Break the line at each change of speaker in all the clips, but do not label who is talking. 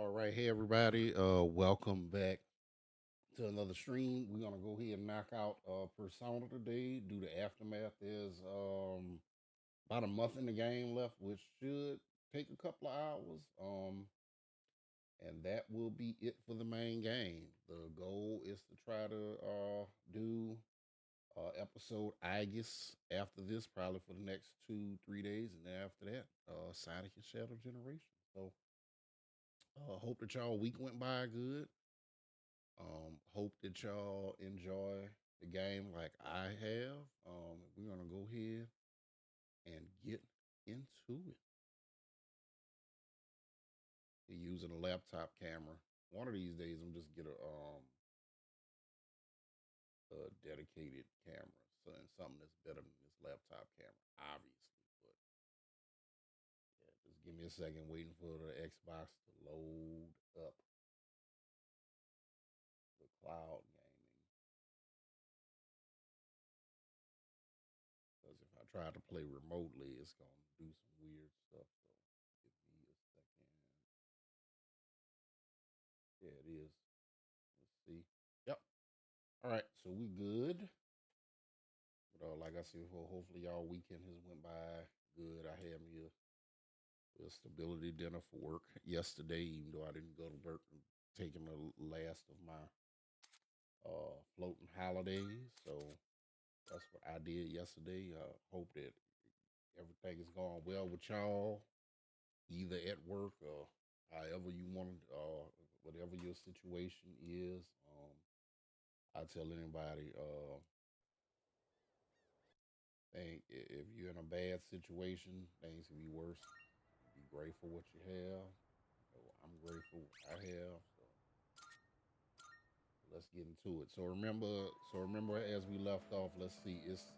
All right, hey everybody. Welcome back to another stream. We're gonna go ahead and knock out Persona today. Do the aftermath. There's about a month in the game left, which should take a couple of hours. And that will be it for the main game. The goal is to try to do episode Aigis after this, probably for the next 2, 3 days, and then after that, Sonic and Shadow Generation. So hope that y'all week went by good. Hope that y'all enjoy the game like I have. We're gonna go ahead and get into it. Using a laptop camera. One of these days, I'm just get a dedicated camera, so and something that's better than this laptop camera, obviously. But yeah, just give me a second, waiting for the Xbox to load up the cloud gaming. Because if I try to play remotely, it's gonna do some weird stuff. So give me a second. Yeah, it is. Let's see. Yep. All right. So we good. But like I said before, hopefully y'all weekend has went by good. I had me a stability dinner for work yesterday, even though I didn't go to work and taking the last of my floating holidays. So that's what I did yesterday. Hope that everything is going well with y'all, either at work or however you want, whatever your situation is. I tell anybody, think if you're in a bad situation, things can be worse. Be grateful what you have. I'm grateful what I have. So let's get into it. So remember as we left off. Let's see. It's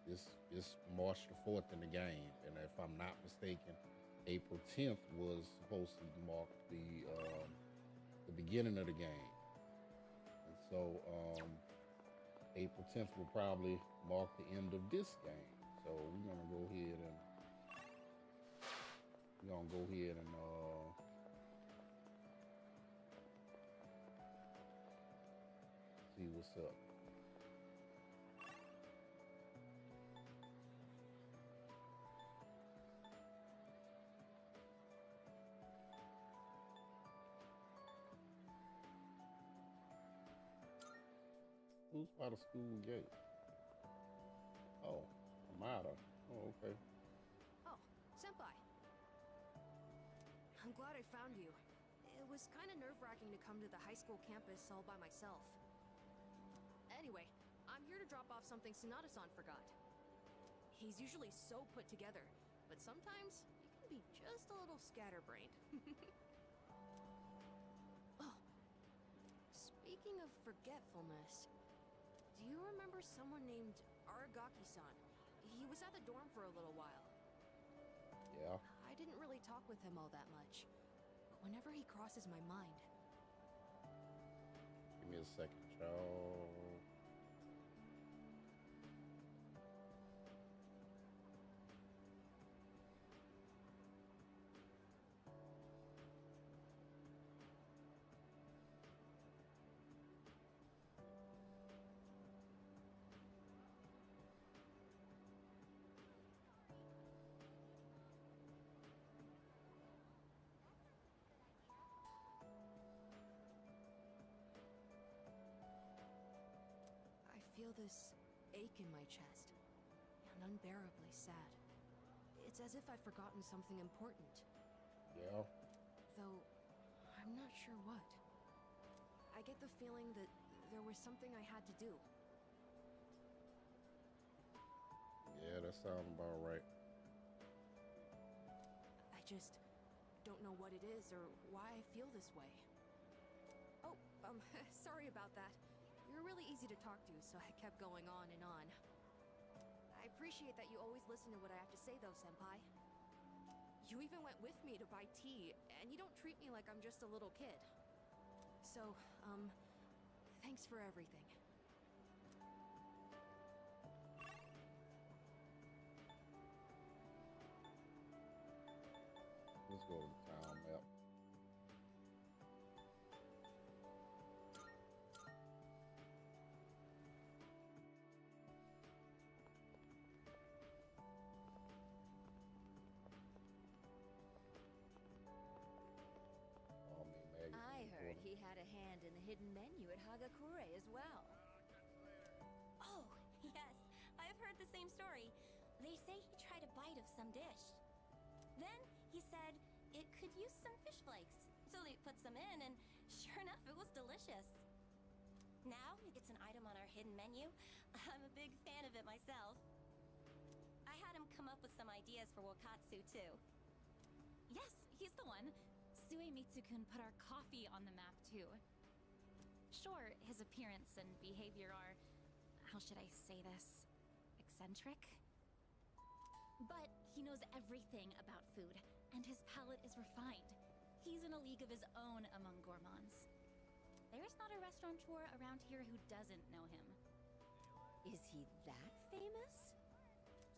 March the 4th in the game, and if I'm not mistaken, April 10th was supposed to mark the beginning of the game, and so April 10th will probably mark the end of this game. So we're gonna go ahead and see what's up. Who's by the school gate? Oh, Amada. Oh, okay.
Oh, Senpai. I'm glad I found you. It was kind of nerve-wracking to come to the high school campus all by myself. Anyway, I'm here to drop off something Sonata-san forgot. He's usually so put together, but sometimes he can be just a little scatterbrained. Oh, speaking of forgetfulness, do you remember someone named Aragaki-san? He was at the dorm for a little while.
Yeah.
I didn't really talk with him all that much, but whenever he crosses my mind...
Give me a second, y'all.
I feel this ache in my chest, and unbearably sad. It's as if I've forgotten something important,
Yeah.
though I'm not sure what. I get the feeling that there was something I had to do.
Yeah, that sounds about right.
I just don't know what it is or why I feel this way. Oh, sorry about that. You're really easy to talk to, so I kept going on and on. I appreciate that you always listen to what I have to say, though, Senpai. You even went with me to buy tea, and you don't treat me like I'm just a little kid. So, thanks for everything.
Let's go to the town map.
hand in the hidden menu at Hagakure as well.
Oh, yes, I've heard the same story. They say he tried a bite of some dish. Then he said it could use some fish flakes. So they put some in, and sure enough, it was delicious. Now it's an item on our hidden menu. I'm a big fan of it myself. I had him come up with some ideas for Wakatsu, too.
Yes, he's the one. Suemitsu-kun put our coffee on the map, too. Sure, his appearance and behavior are, how should I say this, eccentric? But he knows everything about food, and his palate is refined. He's in a league of his own among gourmands. There's not a restaurateur around here who doesn't know him.
Is he that famous?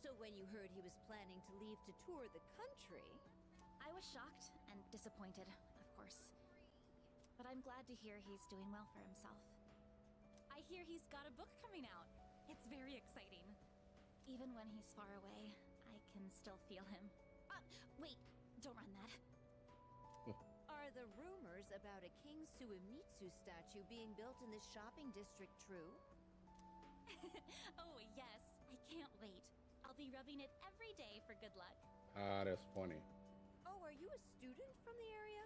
So when you heard he was planning to leave to tour the country...
I was shocked and disappointed, of course. But I'm glad to hear he's doing well for himself. I hear he's got a book coming out. It's very exciting. Even when he's far away, I can still feel him. Wait, don't run that.
Are the rumors about a King Suemitsu statue being built in this shopping district true?
Oh, yes. I can't wait. I'll be rubbing it every day for good luck.
Ah, that's funny.
Oh, are you a student from the area?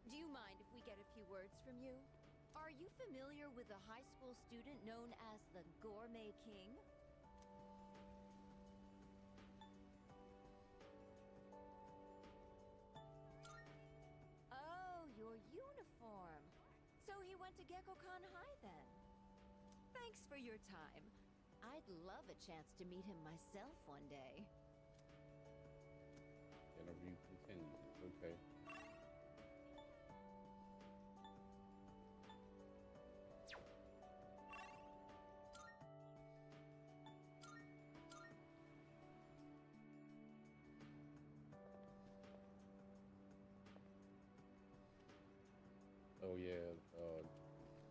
Do you mind if we get a few words from you? Are you familiar with a high school student known as the Gourmet King? Oh, your uniform. So he went to Gekkoukan High then. Thanks for your time. I'd love a chance to meet him myself one day.
Interview continues. Okay. Oh yeah,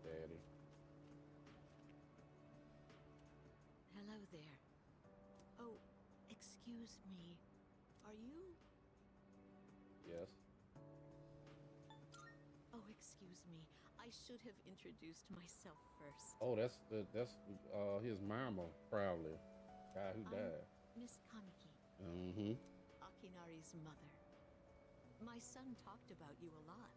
Daddy.
Hello there. Oh, excuse me. Are you?
Yes.
Oh, excuse me. I should have introduced myself first.
Oh, that's his mama, probably. Guy who
I'm
died.
Miss Kaneki,
Mm-hmm.
Akinari's mother. My son talked about you a lot.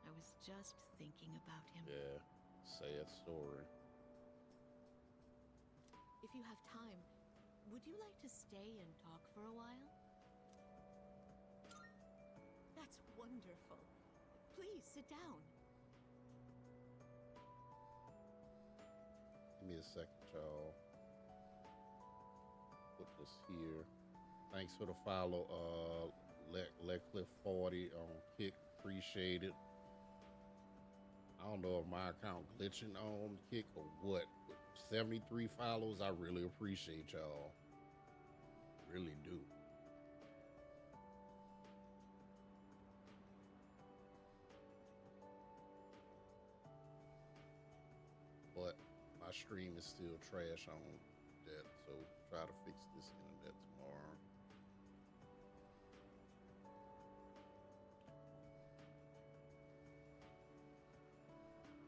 I was just thinking about him.
Yeah. Sad story.
If you have time, would you like to stay and talk for a while? That's wonderful. Please sit down.
Give me a second, y'all. Put this here. Thanks for the follow, Let Cliff 40 on Kick. Appreciate it. I don't know if my account glitching on Kick or what. But 73 follows. I really appreciate y'all. Really do. But my stream is still trash on that, so try to fix this internet tomorrow.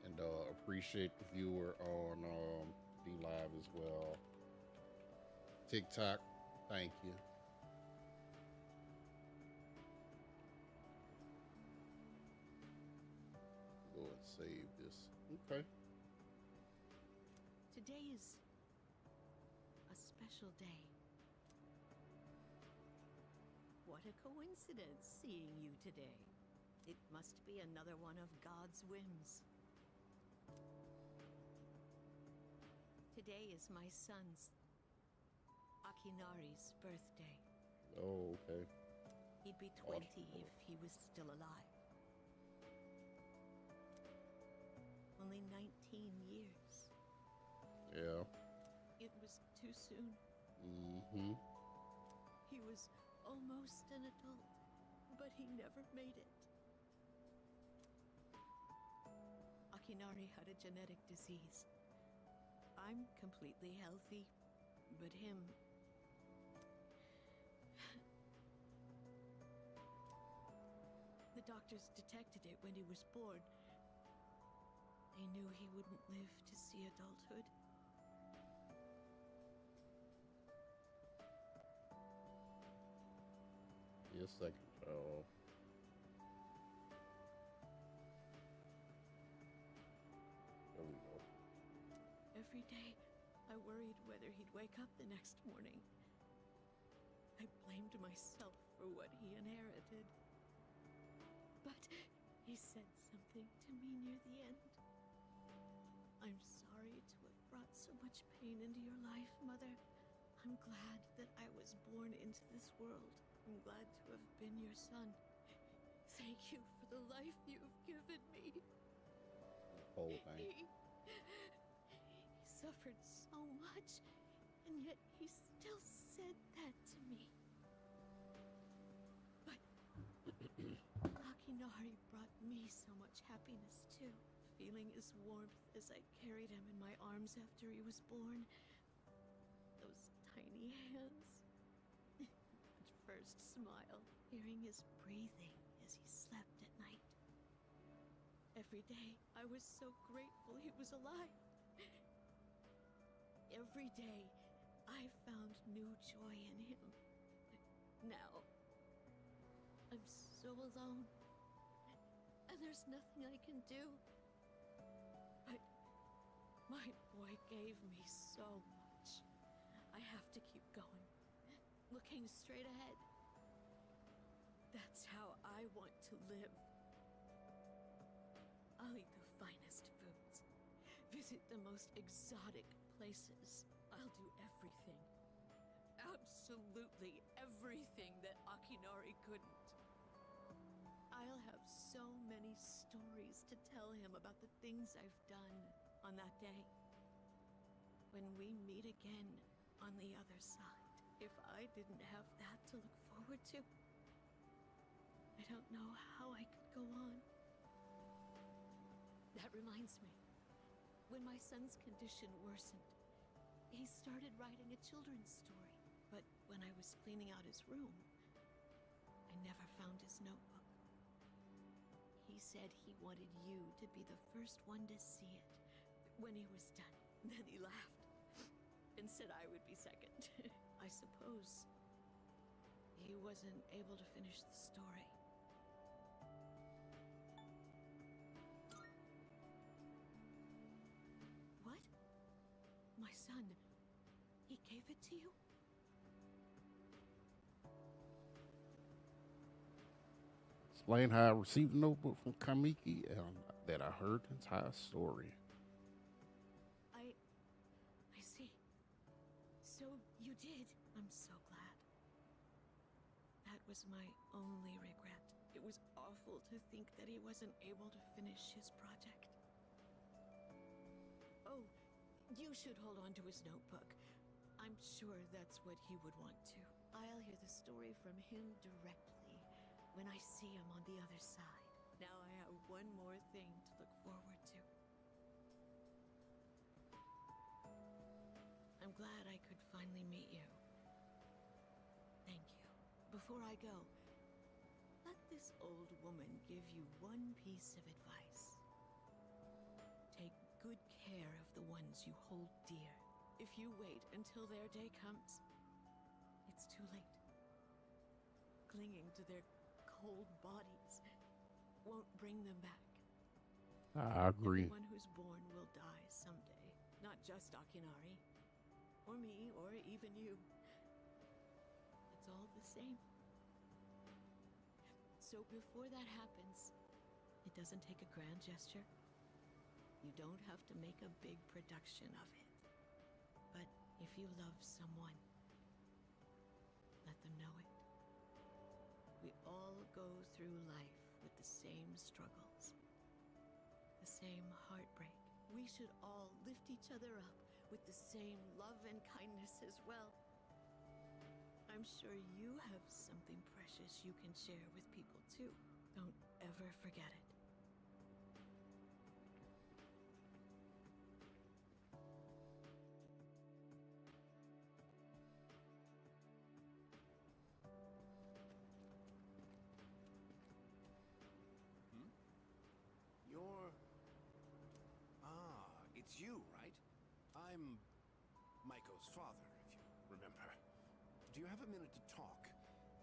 And appreciate the viewer on D Live as well. TikTok, thank you. Go and save this. Okay.
Today is a special day. What a coincidence seeing you today. It must be another one of God's whims. Today is my son's, Akinari's, birthday.
Oh, okay.
He'd be 20 if he was still alive. Only 19 years.
Yeah.
It was too soon.
Mm-hmm.
He was almost an adult, but he never made it. Akinari had a genetic disease. I'm completely healthy, but him... doctors detected it when he was born. They knew he wouldn't live to see adulthood.
Your second child. There we go.
Every day, I worried whether he'd wake up the next morning. I blamed myself for what he inherited. But he said something to me near the end. I'm sorry to have brought so much pain into your life, Mother. I'm glad that I was born into this world. I'm glad to have been your son. Thank you for the life you've given me.
Whole thing.
He suffered so much, and yet he still said that to me. But Akinari brought me so much happiness too. Feeling his warmth as I carried him in my arms after he was born. Those tiny hands. That first smile. Hearing his breathing as he slept at night. Every day, I was so grateful he was alive. Every day, I found new joy in him. Now, I'm so alone. And there's nothing I can do. But my boy gave me so much. I have to keep going. Looking straight ahead. That's how I want to live. I'll eat the finest foods. Visit the most exotic places. I'll do everything. Absolutely everything that Akinari couldn't. I'll have so many stories to tell him about the things I've done on that day. When we meet again on the other side. If I didn't have that to look forward to, I don't know how I could go on. That reminds me, when my son's condition worsened, he started writing a children's story. But when I was cleaning out his room, I never found his notebook. He said he wanted you to be the first one to see it when he was done. Then he laughed and said I would be second. I suppose he wasn't able to finish the story. What? My son, he gave it to you?
Explain how I received the notebook from Kamiki and that I heard the entire story.
I see. So you did. I'm so glad. That was my only regret. It was awful to think that he wasn't able to finish his project. Oh, you should hold on to his notebook. I'm sure that's what he would want to. I'll hear the story from him directly when I see him on the other side. Now I have one more thing to look forward to. I'm glad I could finally meet you. Thank you. Before I go, let this old woman give you one piece of advice. Take good care of the ones you hold dear. If you wait until their day comes, it's too late. Clinging to their cold bodies won't bring them back.
I agree.
Everyone who's born will die someday. Not just Akinari, or me, or even you. It's all the same. So before that happens, it doesn't take a grand gesture. You don't have to make a big production of it. But if you love someone, let them know it. We all go through life with the same struggles, the same heartbreak. We should all lift each other up with the same love and kindness as well. I'm sure you have something precious you can share with people too. Don't ever forget it.
it's you, right? I'm Maiko's father, if you remember. Do you have a minute to talk?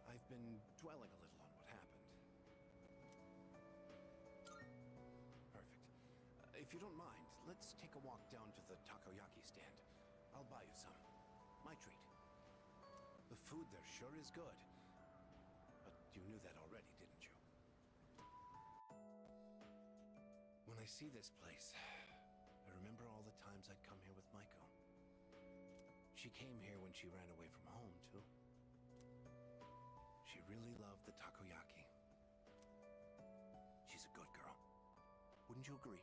I've been dwelling a little on what happened. Perfect. If you don't mind, let's take a walk down to the takoyaki stand. I'll buy you some. My treat. The food there sure is good. But you knew that already, didn't you? When I see this place, I remember all the times I'd come here with Maiko. She came here when she ran away from home, too. She really loved the takoyaki. She's a good girl. Wouldn't you agree?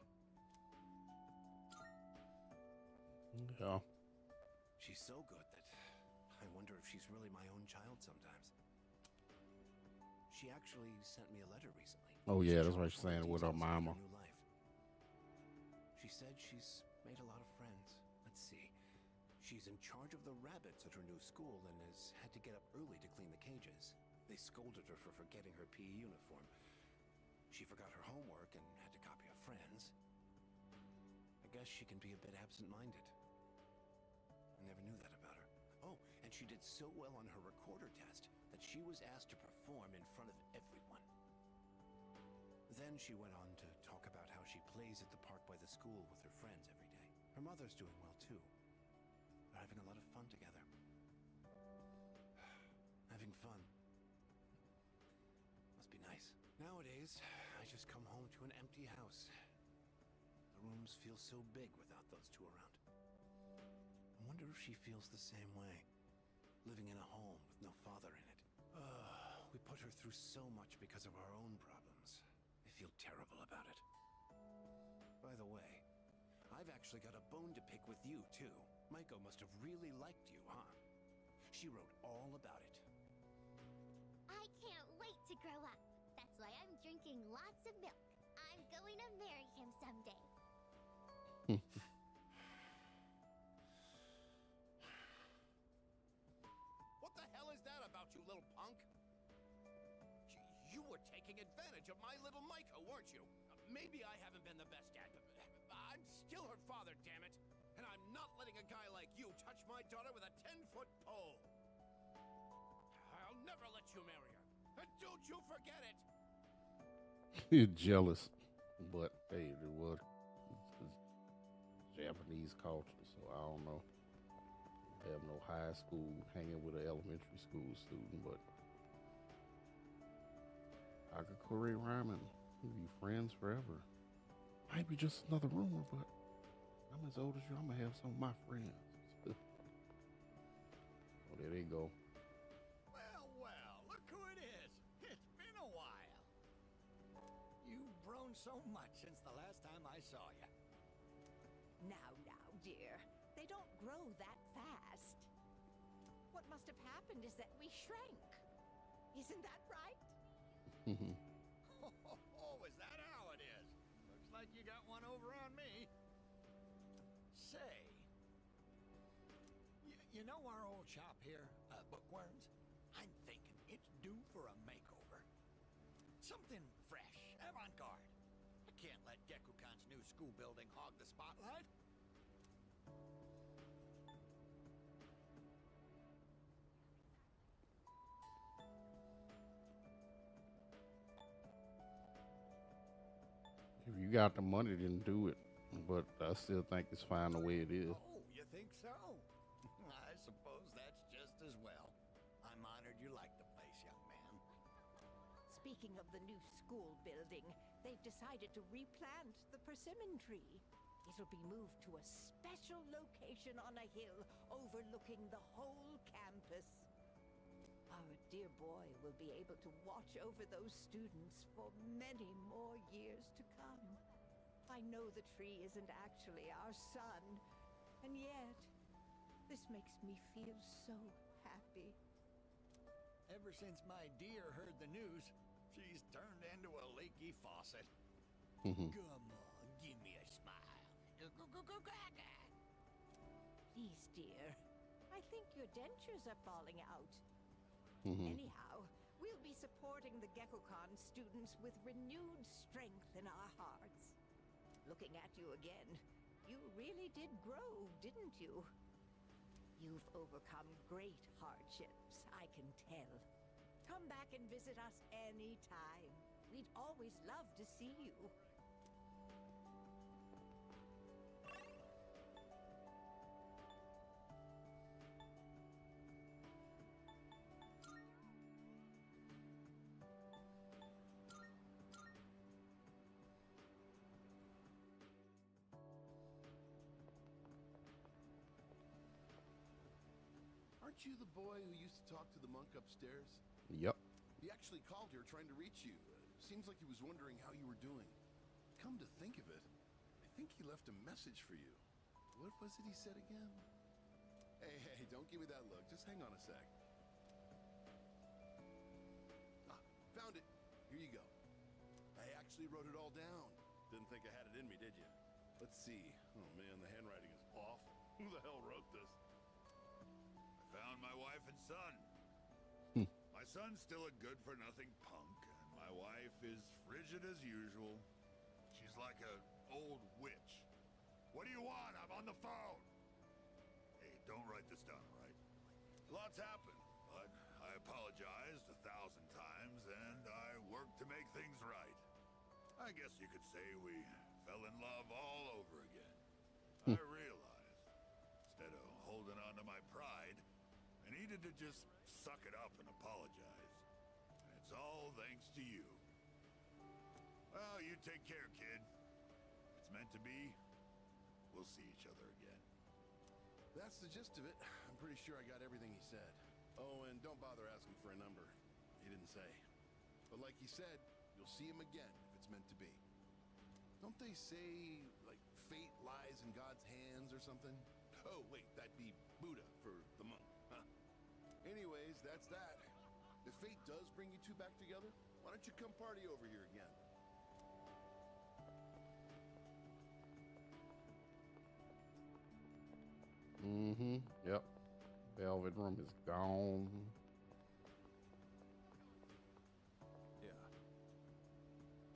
Yeah.
She's so good that I wonder if she's really my own child sometimes. She actually sent me a letter recently.
Oh yeah, that's
She
what
told
she's saying
me
with her
details about
mama.
new life. She said she's made a lot of friends. Let's see. She's in charge of the rabbits at her new school and has had to get up early to clean the cages. They scolded her for forgetting her PE uniform. She forgot her homework and had to copy a friend's. I guess she can be a bit absent-minded. I never knew that about her. Oh, and she did so well on her recorder test that she was asked to perform in front of everyone. Then she went on to talk about how she plays at the park by the school with her friends every day. Her mother's doing well too. They're having a lot of fun together. Having fun. Must be nice. Nowadays, I just come home to an empty house. The rooms feel so big without those two around. I wonder if she feels the same way. Living in a home with no father in it. We put her through so much because of our own problems. I feel terrible about it. By the way, I've actually got a bone to pick with you, too. Maiko must have really liked you, huh? She wrote all about it.
I can't wait to grow up. That's why I'm drinking lots of milk. I'm going to marry him someday.
What the hell is that about, you little punk? You were taking advantage of my little Maiko, weren't you? Maybe I haven't been the best dad, but I'm still her father, damn it. And I'm not letting a guy like you touch my daughter with a 10-foot pole. I'll never let you marry her. And don't you forget it.
You're jealous, but hey, it was Japanese culture, so I don't know. Have no high school hanging with an elementary school student, but Akakure Ramen, we'll be friends forever. Might be just another rumor, but I'm as old as you. I'm gonna have some of my friends. Oh, there they go.
Well, look who it is. It's been a while. You've grown so much since the last time I saw you.
Now, dear. They don't grow that fast. What must have happened is that we shrank. Isn't that right?
Oh, is that how it is? Looks like you got one over on me. Say, you know our old shop here, Bookworms? I'm thinking it's due for a makeover. Something fresh, avant-garde. I can't let Gekukan's new school building hog the spotlight.
If you got the money, then do it. But I still think it's fine the way it is.
Oh, you think so? I suppose that's just as well. I'm honored you like the place, young man.
Speaking of the new school building, they've decided to replant the persimmon tree. It'll be moved to a special location on a hill overlooking the whole campus. Our dear boy will be able to watch over those students for many more years to come. I know the tree isn't actually our son, and yet this makes me feel so happy.
Ever since my dear heard the news, she's turned into a leaky faucet. Come on, give me a smile.
Please, dear. I think your dentures are falling out. Anyhow, we'll be supporting the Gekukan students with renewed strength in our hearts. Looking at you again,
you really did grow, didn't you? You've overcome great hardships, I can tell. Come back and visit us any time. We'd always love to see you.
Aren't you the boy who used to talk to the monk upstairs?
Yep.
He actually called here trying to reach you. Seems like he was wondering how you were doing. Come to think of it, I think he left a message for you. What was it he said again? Hey, don't give me that look. Just hang on a sec. Ah, found it. Here you go. I actually wrote it all down. Didn't think I had it in me, did you? Let's see. Oh man, the handwriting is awful. Who the hell wrote this?
Found my wife and son. My son's still a good-for-nothing punk, and my wife is frigid as usual. She's like an old witch. What do you want? I'm on the phone. Hey, don't write this down, all right? Lots happened, but I apologized 1,000 times, and I worked to make things right. I guess you could say we fell in love all over again. I realized, instead of holding on to my pride, I needed to just suck it up and apologize. And it's all thanks to you. Well, you take care, kid. If it's meant to be, we'll see each other again.
That's the gist of it. I'm pretty sure I got everything he said. Oh, and don't bother asking for a number. He didn't say. But like he said, you'll see him again if it's meant to be. Don't they say, like, fate lies in God's hands or something? Oh, wait, that'd be Buddha for the monk, huh? Anyways, that's that. If fate does bring you two back together, why don't you come party over here again?
Mm-hmm. Yep. Velvet room is gone.
Yeah.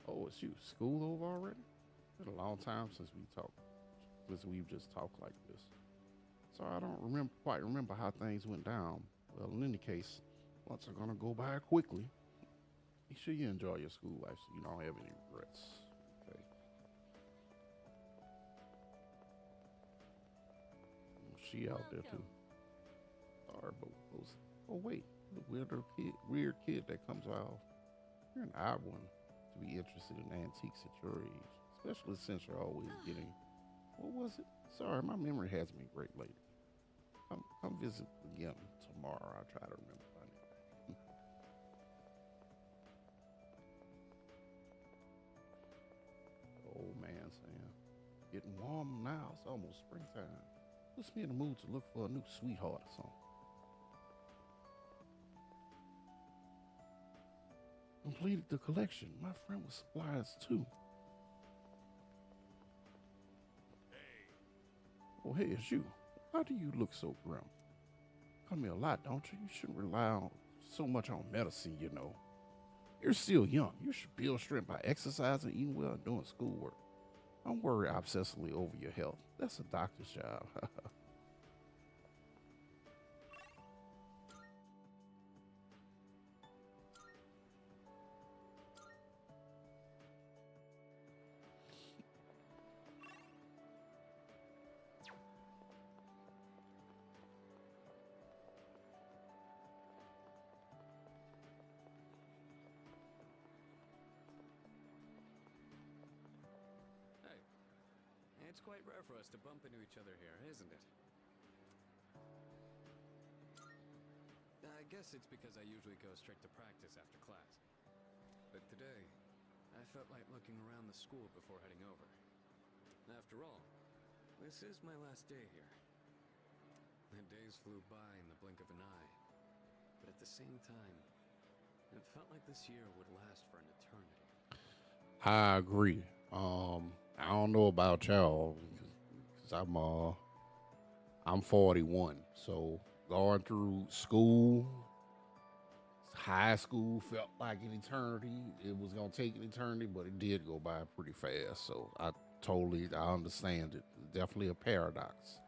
Oh, it's you. School over already? It's been a long time since we've just talked like this. So I don't quite remember how things went down. Well, in any case, months are gonna go by quickly. Make sure you enjoy your school life so you don't have any regrets. Okay. She out there too. Sorry, but oh wait, the weird kid that comes out. You're an odd one to be interested in antiques at your age, especially since you're always getting. What was it? Sorry, my memory has been great lately. Come visit again tomorrow. I'll try to remember my name. Old man saying, getting warm now. It's almost springtime. Puts me in the mood to look for a new sweetheart or something. Completed the collection. My friend was supplies too.
Hey.
Oh, hey, it's you. Why do you look so grim? Come here a lot, don't you? You shouldn't rely on so much on medicine, you know. You're still young. You should build strength by exercising, eating well, and doing schoolwork. Don't worry obsessively over your health. That's a doctor's job.
Hey, it's quite rare for us to bump into each other here, isn't it? I guess it's because I usually go straight to practice after class. But today, I felt like looking around the school before heading over. After all, this is my last day here. The days flew by in the blink of an eye. But at the same time, it felt like this year would last for an eternity.
I agree. I don't know about y'all, because I'm 41, so going through school, high school felt like an eternity. It was gonna take an eternity, but it did go by pretty fast. So I totally, I understand it. Definitely a paradox.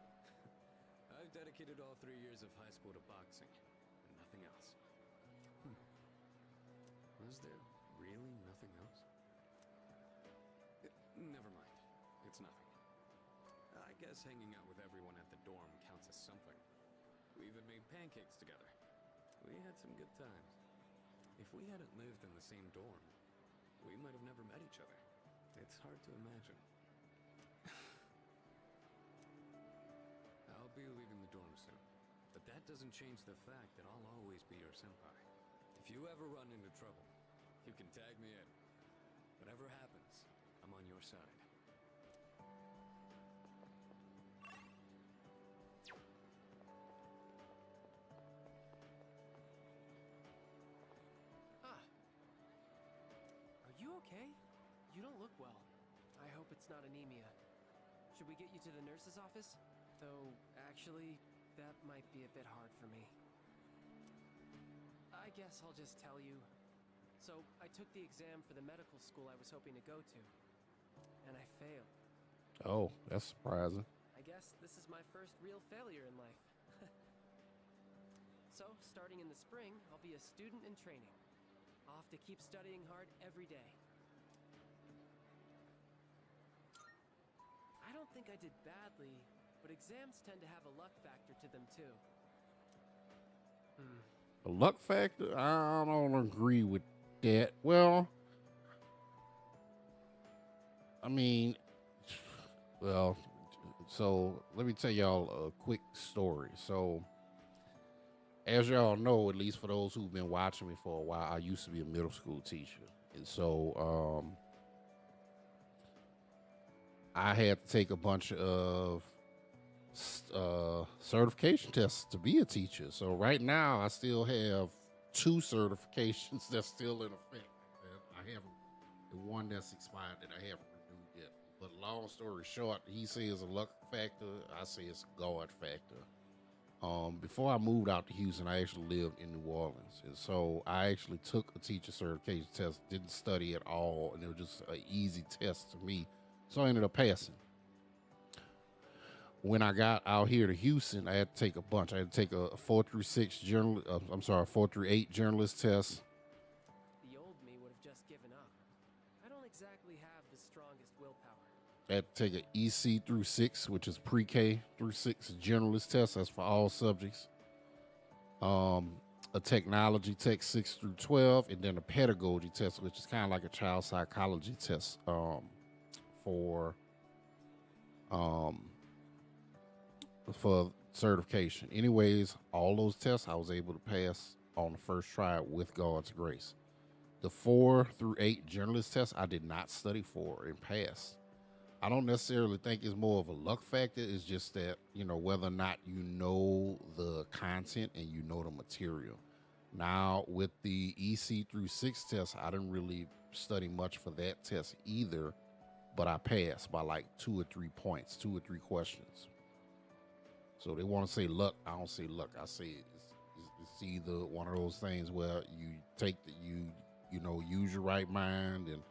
I've dedicated all 3 years of high school to boxing, and nothing else. Was there really nothing else? Never mind. It's nothing. I guess hanging out with everyone at the dorm counts as something. We even made pancakes together. We had some good times. If we hadn't lived in the same dorm, we might have never met each other. It's hard to imagine. I'll be leaving the dorm soon, but that doesn't change the fact that I'll always be your senpai. If you ever run into trouble, you can tag me in. Whatever happens, I'm on your side.
Ah. Are you okay? You don't look well. I hope it's not anemia. Should we get you to the nurse's office? Though, actually, that might be a bit hard for me. I guess I'll just tell you. So, I took the exam for the medical school I was hoping to go to. And I failed.
Oh, that's surprising.
I guess this is my first real failure in life. So, starting in the spring, I'll be a student in training. I'll have to keep studying hard every day. I don't think I did badly, but exams tend to have a luck factor to them too.
A luck factor? I don't agree with that. Well, I mean, well, so let me tell y'all a quick story. So, as y'all know, at least for those who've been watching me for a while, I used to be a middle school teacher. And so I had to take a bunch of certification tests to be a teacher. So right now, I still have two certifications that's still in effect. I haven't, the one that's expired that I haven't renewed yet. But long story short, he says a luck factor. I say it's a God factor. Before I moved out to Houston, I actually lived in New Orleans, and so I actually took a teacher certification test. Didn't study at all, and it was just an easy test to me. So I ended up passing. When I got out here to Houston, I had to take a bunch. I had to take a 4 through 8 journalist test.
The old me would have just given up. I don't exactly have the strongest willpower.
I had to take an EC through 6, which is pre-K through 6 generalist test. That's for all subjects. A technology tech 6 through 12, and then a pedagogy test, which is kind of like a child psychology test for certification. Anyways, all those tests I was able to pass on the first try with God's grace. The 4 through 8 journalist tests I did not study for and passed. I don't necessarily think it's more of a luck factor. It's just that, whether or not you know the content and you know the material. Now, with the EC through 6 test, I didn't really study much for that test either, but I passed by like 2 or 3 points, 2 or 3 questions. So they want to say luck. I don't say luck. I say it's either one of those things where you take use your right mind, and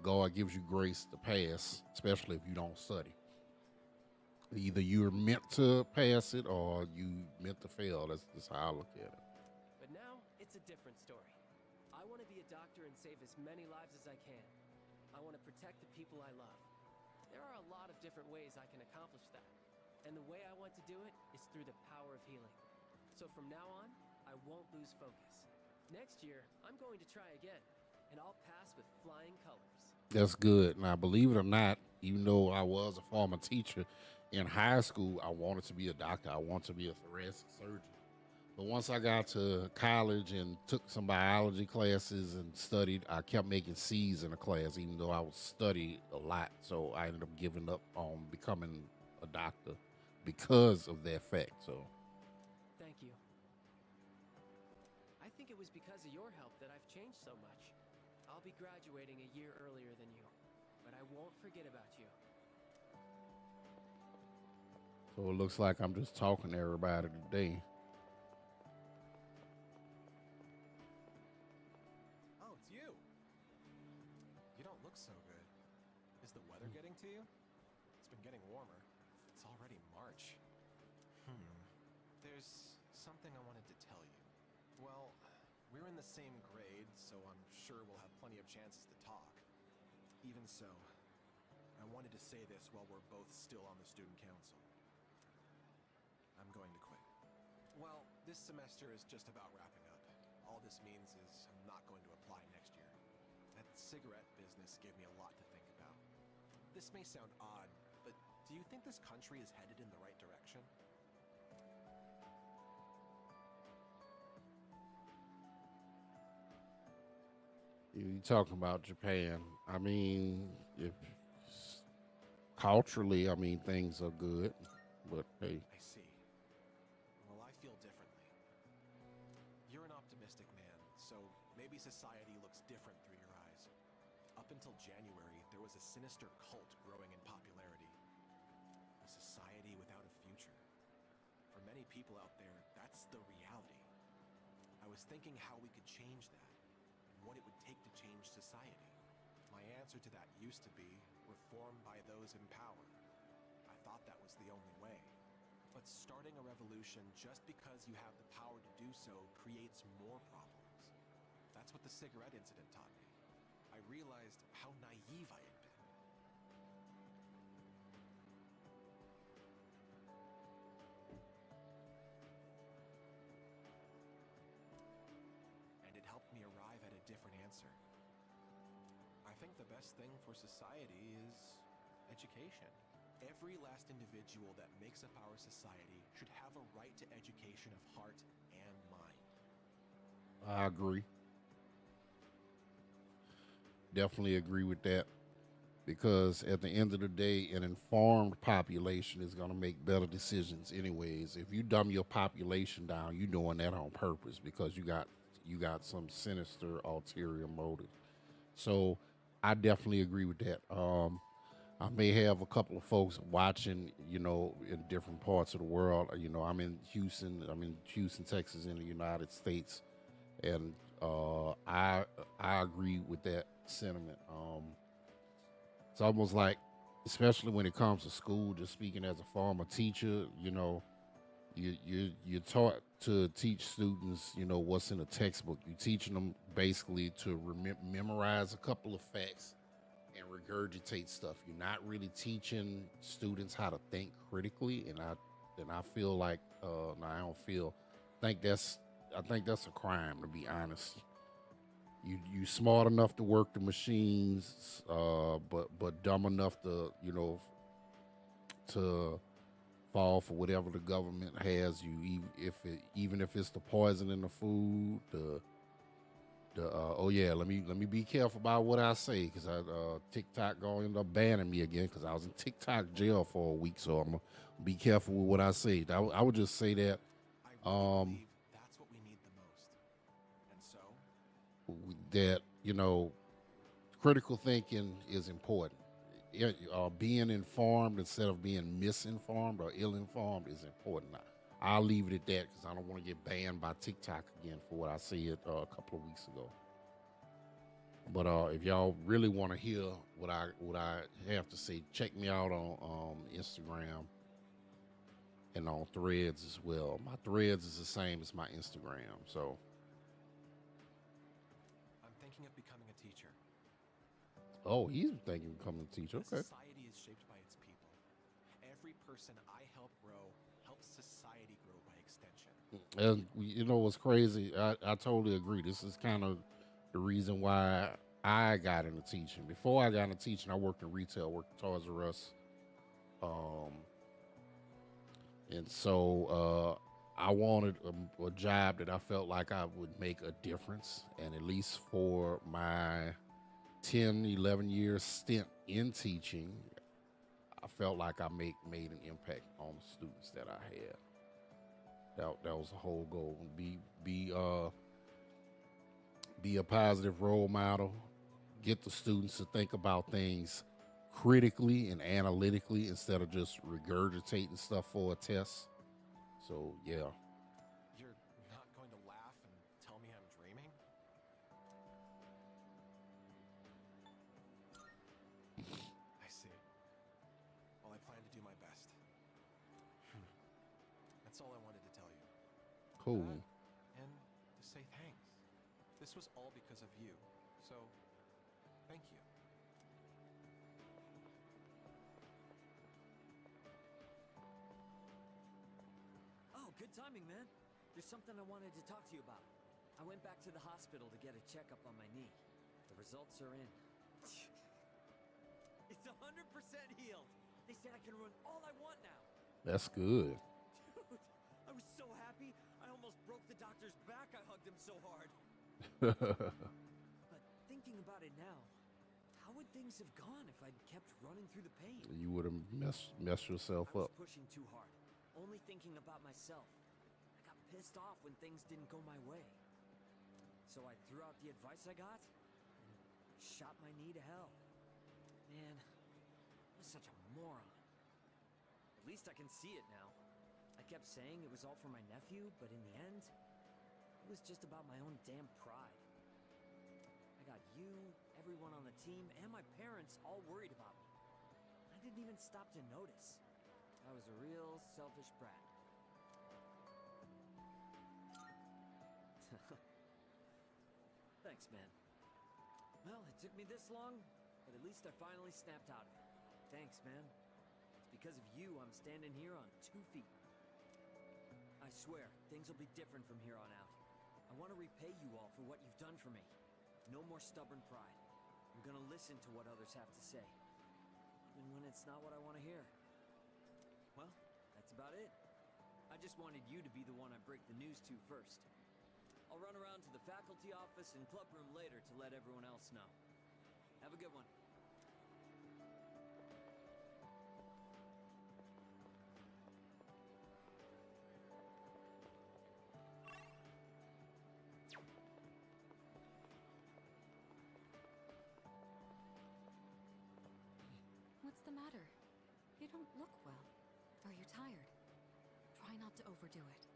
God gives you grace to pass, especially if you don't study. Either you're meant to pass it or you meant to fail. That's how I look at it.
But now, it's a different story. I want to be a doctor and save as many lives as I can. I want to protect the people I love. There are a lot of different ways I can accomplish that. And the way I want to do it is through the power of healing. So from now on, I won't lose focus. Next year, I'm going to try again, and I'll pass with flying colors.
That's good. Now, believe it or not, even though I was a former teacher in high school, I wanted to be a doctor. I wanted to be a thoracic surgeon. But once I got to college and took some biology classes and studied, I kept making C's in the class, even though I was studied a lot. So I ended up giving up on becoming a doctor because of that fact. So
thank you. I think it was because of your help that I've changed so much. I'll be graduating a year earlier than you, but I won't forget about you.
So it looks like I'm just talking to everybody today.
Oh, it's you. You don't look so good. Is the weather getting to you? been getting warmer. It's already March. There's something I wanted to tell you. Well, we're in the same grade, so I'm sure we'll have plenty of chances to talk. Even so, I wanted to say this while we're both still on the student council. I'm going to quit. Well, this semester is just about wrapping up. All this means is I'm not going to apply next year. That cigarette business gave me a lot to think about. This may sound odd, but do you think this country is headed in the right direction?
You talking about Japan? I mean, if culturally, I mean things are good, but hey,
I see. Well, I feel differently. You're an optimistic man, so maybe society looks different through your eyes. Up until January, there was a sinister cult growing in popularity. A society without a future. For many people out there, that's the reality. I was thinking how we could change that, and what it would take to change society. My answer to that used to be reform by those in power. I thought that was the only way. But starting a revolution just because you have the power to do so creates more problems. That's what the cigarette incident taught me. I realized how naive I had been. And it helped me arrive at a different answer. I think the best thing for society is education. Every last individual that makes up our society should have a right to education of heart and mind.
I agree. Definitely agree with that because at the end of the day, an informed population is going to make better decisions. Anyways, if you dumb your population down, you doing that on purpose because you got some sinister ulterior motive. So I definitely agree with that. I may have a couple of folks watching, in different parts of the world. I'm in Houston, Texas, in the United States, and I agree with that sentiment. It's almost like, especially when it comes to school, just speaking as a former teacher, you're taught to teach students, what's in a textbook. You're teaching them basically to memorize a couple of facts and regurgitate stuff. You're not really teaching students how to think critically, and I feel like no, I don't feel think that's I think that's a crime, to be honest. You smart enough to work the machines, but dumb enough to to fall for whatever the government has you, even if it's the poison in the food, the oh yeah, let me be careful about what I say because TikTok gonna end up banning me again because I was in TikTok jail for a week, so I'm gonna be careful with what I say. I would just say that
I really believe that's what we need the most. And so,
that critical thinking is important. Being informed instead of being misinformed or ill-informed is important. I'll leave it at that because I don't want to get banned by TikTok again for what I said a couple of weeks ago. But if y'all really want to hear what I have to say, check me out on Instagram and on Threads as well. My Threads is the same as my Instagram. So,
I'm thinking of becoming a teacher.
oh, he's thinking of becoming a teacher.
The
Okay.
society is shaped by its people. Every person I help grow helps society grow by extension.
And you know what's crazy? I totally agree. This is kind of the reason why I got into teaching. Before I got into teaching, I worked in retail, worked at Toys R Us. Um, and so I wanted a job that I felt like I would make a difference. And at least for my 10, 11 years stint in teaching, I felt like I made an impact on the students that I had. That was the whole goal. Be a positive role model. Get the students to think about things critically and analytically instead of just regurgitating stuff for a test. So yeah,
You're not going to laugh and tell me I'm dreaming? I see. Well, I That's all I wanted to tell you.
Cool.
And to say thanks. This was all because of you. So, thank you.
Oh, good timing, man. There's something I wanted to talk to you about. I went back to the hospital to get a checkup on my knee. The results are in. It's 100% healed. They said I can run all I want now.
That's good.
Dude, I was so happy. I almost broke the doctor's back. I hugged him so hard. But thinking about it now, how would things have gone if I'd kept running through the pain?
You would have messed yourself
I was
up.
pushing too hard, only thinking about myself. I got pissed off when things didn't go my way. So I threw out the advice I got and shot my knee to hell. Man, I was such a moron. At least I can see it now. I kept saying it was all for my nephew, but in the end, it was just about my own damn pride. I got you, everyone on the team, and my parents all worried about me. I didn't even stop to notice. I was a real selfish brat. Thanks, man. Well, it took me this long, but at least I finally snapped out of it. Thanks, man. It's because of you I'm standing here on 2 feet. I swear, things will be different from here on out. I want to repay you all for what you've done for me. No more stubborn pride. I'm gonna listen to what others have to say, even when it's not what I want to hear. Well, that's about it. I just wanted you to be the one I break the news to first. I'll run around to the faculty office and club room later to let everyone else know. Have a good one.
What's the matter? You don't look well. Are you tired? Try not to overdo it.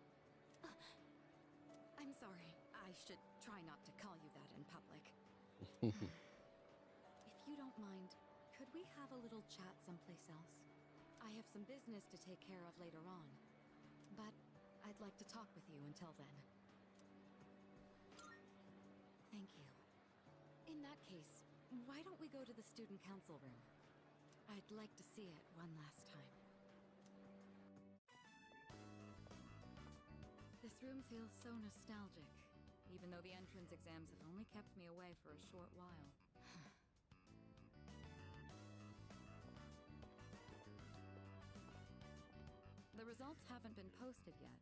I'm sorry. I should try not to call you that in public. If you don't mind, could we have a little chat someplace else? I have some business to take care of later on, but I'd like to talk with you until then. Thank you. In that case, why don't we go to the student council room? I'd like to see it one last time. This room feels so nostalgic, even though the entrance exams have only kept me away for a short while. The results haven't been posted yet,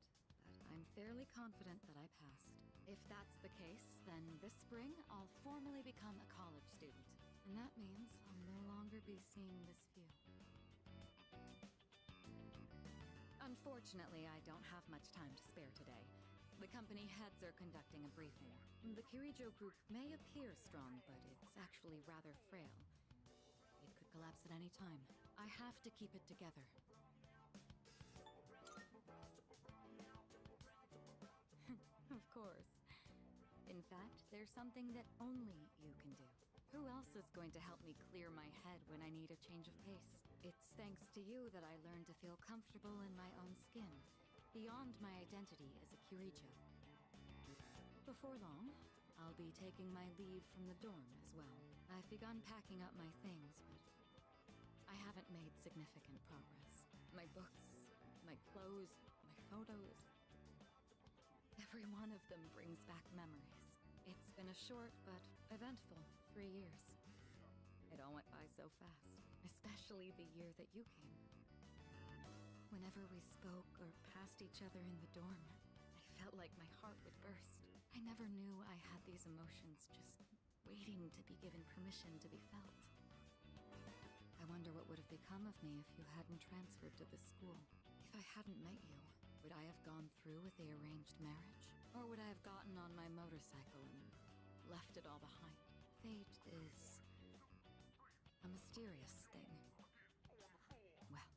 but I'm fairly confident that I passed. If that's the case, then this spring I'll formally become a college student. And that means I'll no longer be seeing this view. Unfortunately, I don't have much time to spare today. The company heads are conducting a briefing. The Kirijo group may appear strong, but it's actually rather frail. It could collapse at any time. I have to keep it together. Of course. In fact, there's something that only you can do. Who else is going to help me clear my head when I need a change of pace? It's thanks to you that I learned to feel comfortable in my own skin, beyond my identity as a Kirijo. Before long, I'll be taking my leave from the dorm as well. I've begun packing up my things, but I haven't made significant progress. My books, my clothes, my photos. Every one of them brings back memories. It's been a short but eventful 3 years. It all went by so fast, especially the year that you came. Whenever we spoke or passed each other in the dorm, I felt like my heart would burst. I never knew I had these emotions just waiting to be given permission to be felt. I wonder what would have become of me if you hadn't transferred to this school. If I hadn't met you, would I have gone through with the arranged marriage? Or would I have gotten on my motorcycle and left it all behind? Fate is a mysterious thing. Well,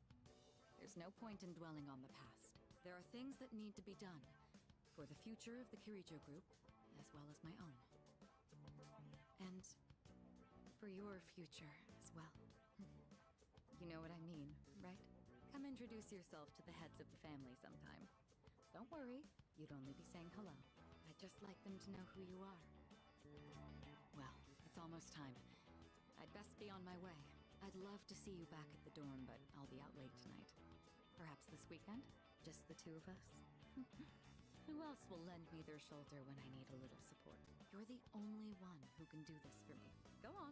there's no point in dwelling on the past. There are things that need to be done for the future of the Kirijo group, as well as my own. And for your future as well. You know what I mean, right? Come introduce yourself to the heads of the family sometime.
Don't worry, you'd only be saying hello. I'd just like them to know who you are. Well, it's almost time. I'd best be on my way. I'd love to see you back at the dorm, but I'll be out late tonight. Perhaps this weekend? Just the two of us? Who else will lend me their shoulder when I need a little support? You're the only one who can do this for me. Go on.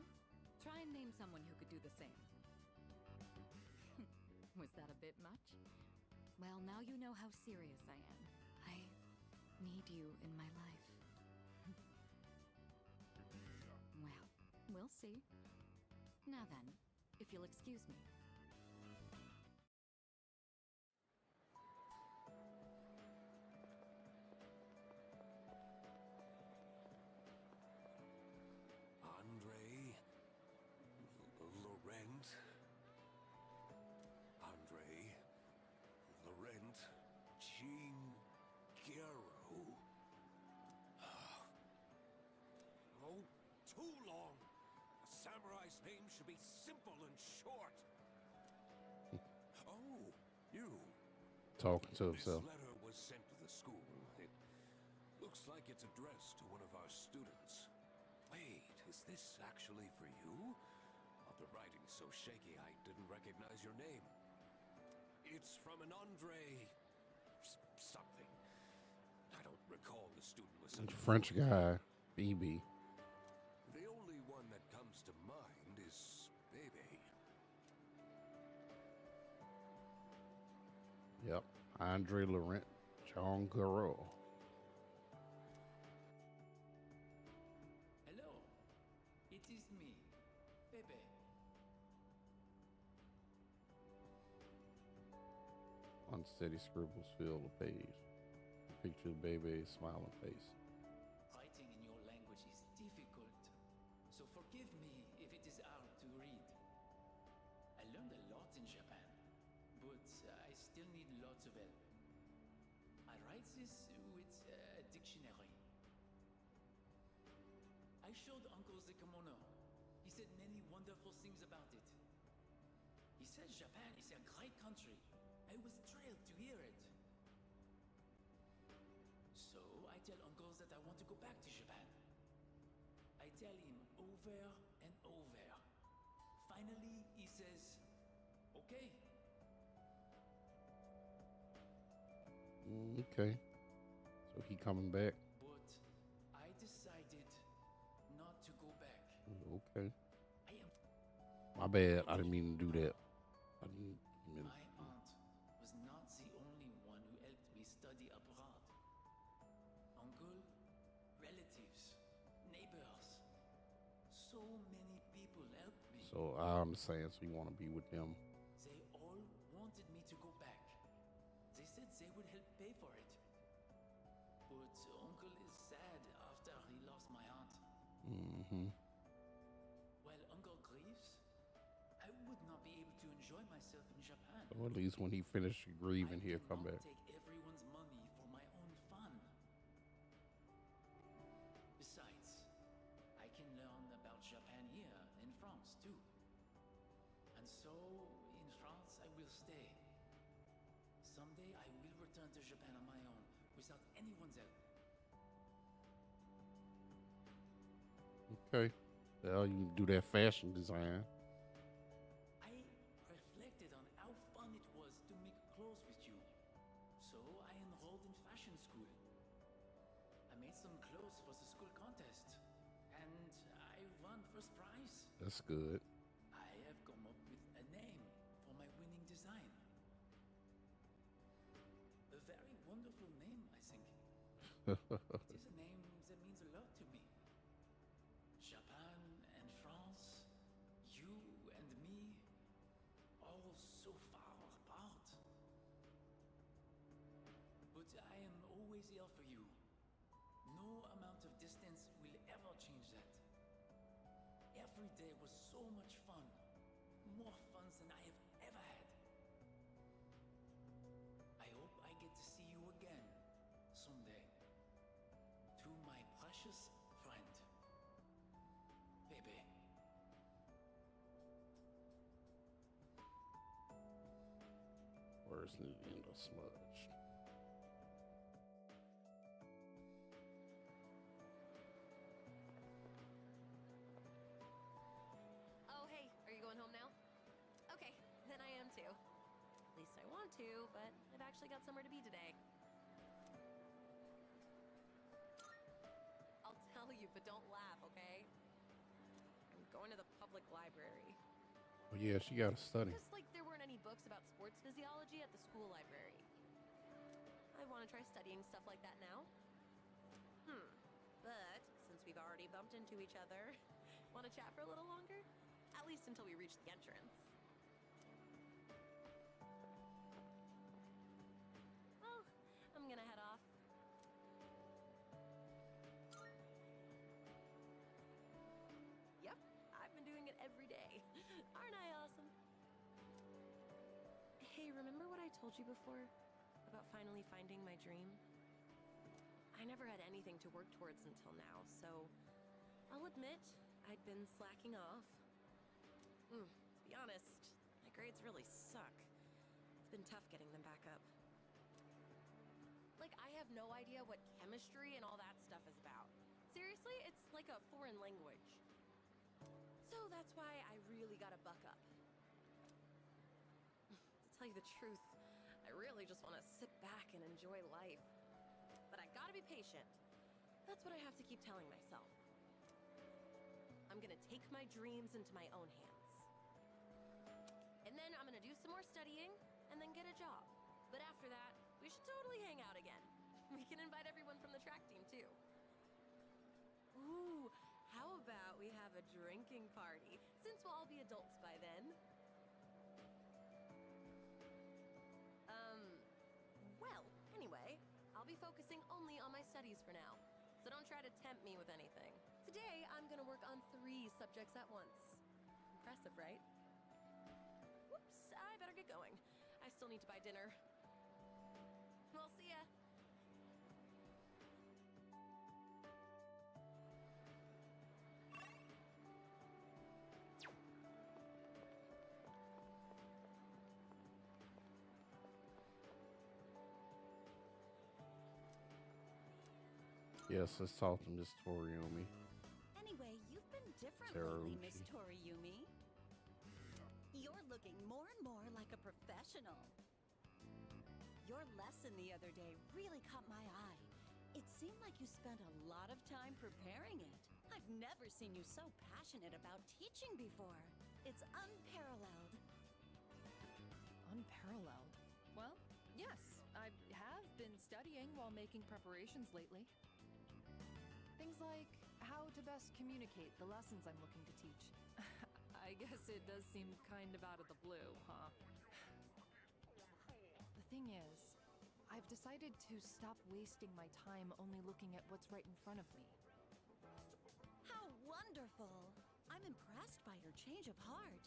Try and name someone who could do the same. Was that a bit much? Well, now you know how serious I am. I need you in my life. Well, we'll see. Now then, if you'll excuse me.
Andre Laurent. Andre Laurent Jean Guerrero. Oh, too long. A samurai's name should be simple and short. Oh, you.
Talking to himself.
This letter was sent to the school. It looks like it's addressed to one of our students. Wait, is this actually for you? The writing's so shaky I didn't recognize your name. It's from an Andre something. I don't recall the student was such a
French guy, BB.
The only one that comes to mind is Bebe.
Yep, Andre Laurent Jean Guerrero.
Hello, it is me, Bebe.
Unsteady scribbles fill the page. Picture of Bebe's smiling face.
Writing in your language is difficult, so forgive me if it is hard to read. I learned a lot in Japan, but I still need lots of help. I write this with a dictionary. I showed Uncle the kimono. He said many wonderful things about it. He said Japan is a great country. I was thrilled to hear it. So I tell Uncle that I want to go back to Japan. I tell him over and over. Finally, he says, okay.
Okay. So he coming back.
But I decided not to go back.
Okay.
I am...
My bad. I didn't mean to do that. I didn't mean...
My aunt was not the only one who helped me study abroad. Uncle, relatives, neighbors. So many people helped me.
So I understand. So you want to be with them.
They all wanted me to go back. They said they would help pay for it. But Uncle is sad after he lost my aunt.
Mm-hmm.
While Uncle grieves, I would not be able to enjoy myself in Japan.
So at least when he finished grieving, he'll come back.
Take everyone's money for my own fun. Besides, I can learn about Japan here in France too. And so, in France, I will stay. Someday I will return to Japan on my own, without anyone's help.
Okay. Well, you can do that fashion design.
I reflected on how fun it was to make clothes with you. So I enrolled in fashion school. I made some clothes for the school contest. And I won first prize.
That's good.
I have come up with a name for my winning design. A very wonderful name, I think. It is a name that means a lot to me. Japan and France, you and me, all so far apart. But I am always here for you. No amount of distance will ever change that. Every day was so much fun. More fun than I have ever had. I hope I get to see you again someday. To my precious friend, Bebe.
Where's the end of smudge?
want to, but I've actually got somewhere to be today. I'll tell you, but don't laugh, okay? I'm going to the public library.
Oh yeah, she got to study.
Because, like, there weren't any books about sports physiology at the school library. I want to try studying stuff like that now. But since we've already bumped into each other, want to chat for a little longer? At least until we reach the entrance. Well, I'm gonna head off. Yep, I've been doing it every day. Aren't I awesome? Hey, remember what I told you before? About finally finding my dream? I never had anything to work towards until now, so I'll admit I'd been slacking off. To be honest, my grades really suck. It's been tough getting them back up. Like, I have no idea what chemistry and all that stuff is about. Seriously, it's like a foreign language. So that's why I really gotta buck up. To tell you the truth, I really just want to sit back and enjoy life. But I gotta be patient. That's what I have to keep telling myself. I'm gonna take my dreams into my own hands. And then I'm gonna do some more studying, and then get a job. But after that, we should totally hang out again. We can invite everyone from the track team, too. Ooh, how about we have a drinking party, since we'll all be adults by then? Well, anyway, I'll be focusing only on my studies for now, so don't try to tempt me with anything. Today, I'm gonna work on 3 subjects at once. Impressive, right? Whoops, I better get going. I still need to buy dinner. Well, see ya.
Yes, let's talk to Miss Toriumi.
Anyway, you've been different lately, Miss Toriumi. You're looking more and more like a professional. Your lesson the other day really caught my eye. It seemed like you spent a lot of time preparing it. I've never seen you so passionate about teaching before. It's unparalleled.
Unparalleled? Well, yes, I have been studying while making preparations lately. Things like how to best communicate the lessons I'm looking to teach. I guess it does seem kind of out of the blue, huh? The thing is, I've decided to stop wasting my time only looking at what's right in front of me.
How wonderful! I'm impressed by your change of heart.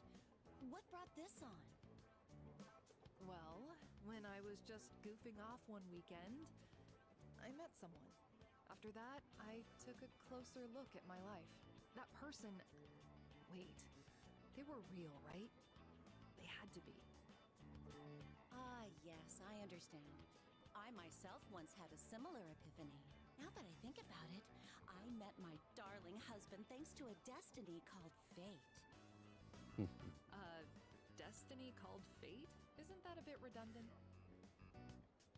What brought this on?
Well, when I was just goofing off one weekend, I met someone. After that, I took a closer look at my life. That person... Wait, they were real, right? They had to be.
Ah, yes, I understand. I myself once had a similar epiphany. Now that I think about it, I met my darling husband thanks to a destiny called fate.
Destiny called fate? Isn't that a bit redundant?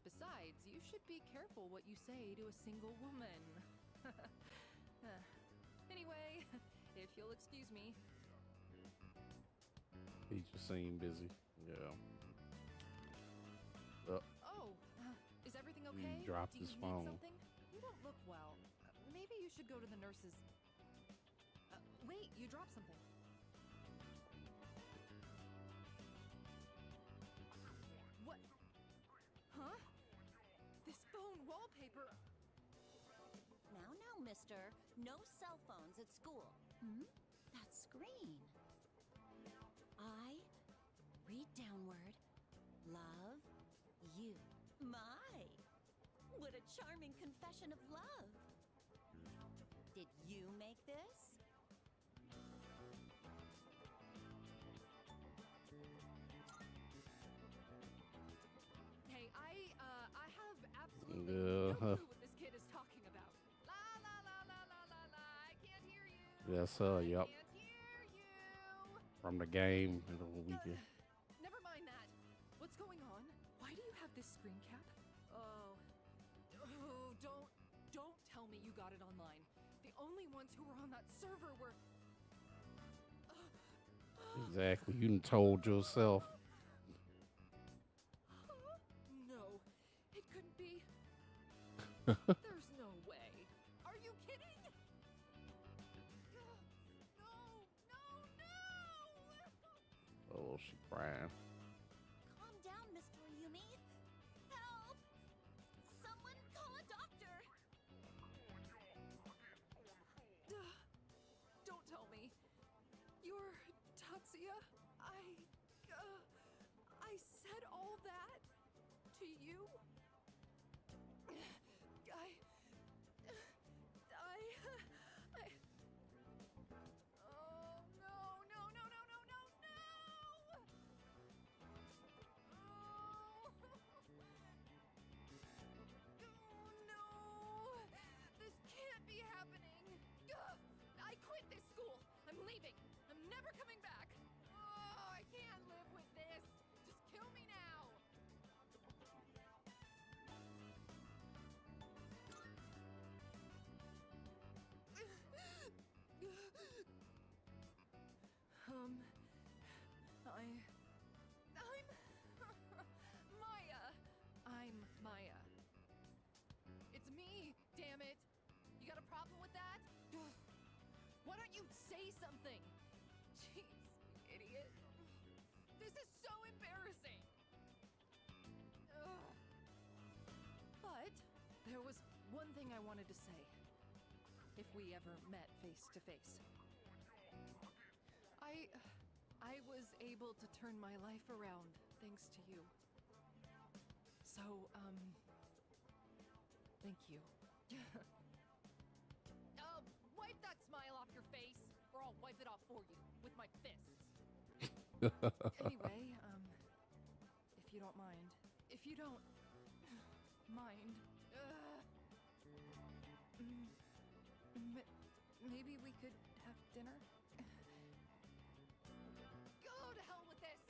Besides, you should be careful what you say to a single woman. Anyway, if you'll excuse me.
He just seemed busy. Yeah.
Oh, is everything okay?
He dropped
Do you
his
need
phone.
something? You don't look well. Maybe you should go to the nurse's. Wait, you dropped something. What? Huh? This phone wallpaper.
Now, mister. No cell phones at school. That screen. I read downward. Love you. My! What a charming confession of love. Did you make this?
Hey, I have absolutely no clue what this kid is talking about. La la la la la la la. I can't hear you.
Yes, yep.
Can't hear you.
From the game and the weekend.
Never mind that. What's going on? this screen cap? Oh, don't tell me you got it online. The only ones who were on that server were.
Exactly. You done told yourself.
No, it couldn't be. There's no way. Are you kidding? No!
Oh, she crying.
Calm down, Mr. Yumi. Help! Someone call a doctor!
Don't tell me. You're Tatsuya? I said all that to you? Oh, no, no, no, no, no, no, no! Oh, no! This can't be happening! I quit this school! I'm leaving! I'm never coming back! Oh, I can't live with this! Just kill me now! I'm Maya. I'm Maya. It's me, damn it. You got a problem with that? Why don't you say something? Jeez, you idiot. This is so embarrassing. Ugh. But there was one thing I wanted to say. If we ever met face to face. I was able to turn my life around thanks to you. So, thank you. Wipe that smile off your face, or I'll wipe it off for you with my fists. Anyway, if you don't mind. If you don't mind. Maybe we could have dinner? Go to hell with this!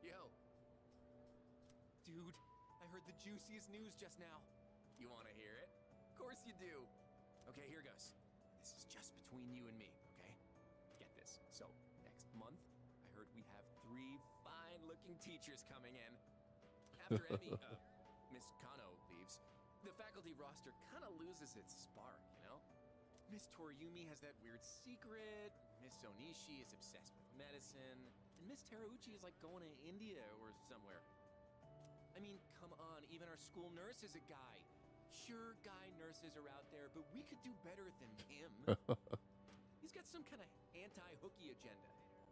Yo. Dude, I heard the juiciest news just now. You want to hear it? Of course you do. Okay, here goes. This is just between you and me, okay? Get this. So, next month, I heard we have 3 fine-looking teachers coming in. After Emmy, Miss Kano leaves, the faculty roster kind of loses its spark, you know? Miss Toriumi has that weird secret, Miss Onishi is obsessed with medicine, and Miss Terauchi is like going to India or somewhere. I mean, come on, even our school nurse is a guy. Sure, guy nurses are out there, but we could do better than him. He's got some kind of anti-hooky agenda.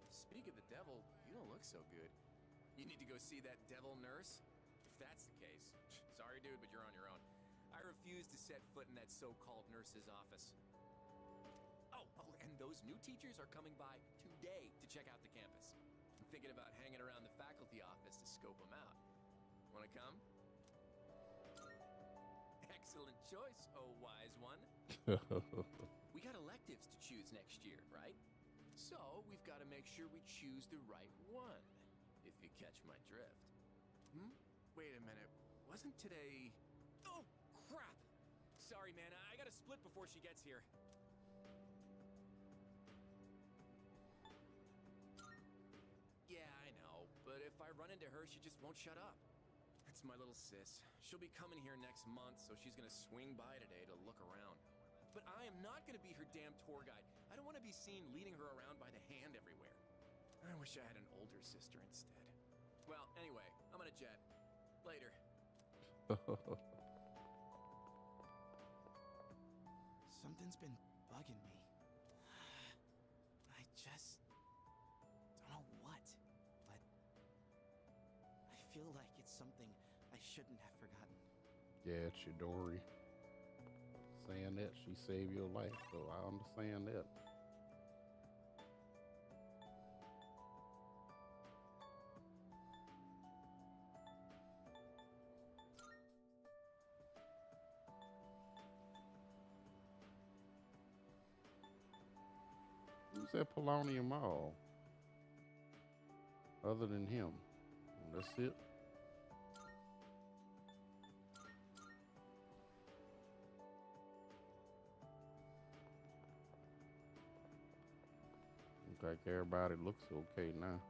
Speak of the devil, you don't look so good. You need to go see that devil nurse? If that's the case, sorry dude, but you're on your own. I refuse to set foot in that so-called nurse's office. Oh, and those new teachers are coming by today to check out the campus. I'm thinking about hanging around the faculty office to scope them out. Wanna come? Excellent choice, oh wise one. We got electives to choose next year, right? So we've got to make sure we choose the right one, if you catch my drift. Wait a minute, wasn't today... Oh, crap! Sorry, man, I gotta split before she gets here. Yeah, I know, but if I run into her, she just won't shut up. That's my little sis. She'll be coming here next month, so she's gonna swing by today to look around. But I am not gonna be her damn tour guide. I don't want to be seen leading her around by the hand everywhere. I wish I had an older sister instead. Well, anyway, I'm gonna jet. Later. Something's been bugging me. I just don't know what, but I feel like it's something I shouldn't have forgotten.
Yeah, it's your Dory. Saying that she saved your life, so I understand that. Who's at Polonium Mall other than him? That's it. Looks like everybody looks okay now.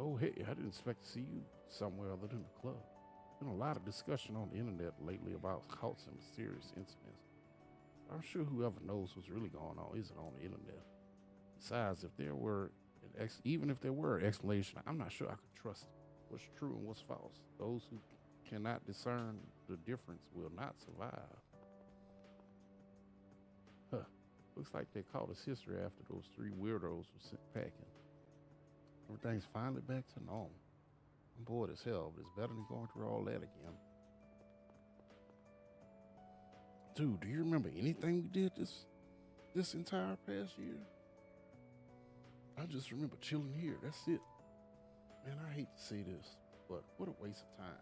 Oh, hey, I didn't expect to see you somewhere other than the club. Been a lot of discussion on the internet lately about cults and mysterious incidents. I'm sure whoever knows what's really going on isn't on the internet. Besides, if there were even if there were an explanation, I'm not sure I could trust what's true and what's false. Those who cannot discern the difference will not survive. Huh. Looks like they caught us history after those three weirdos were sent packing. Everything's finally back to normal. I'm bored as hell, but it's better than going through all that again. Dude, do you remember anything we did this entire past year? I just remember chilling here. That's it. Man, I hate to say this, but what a waste of time.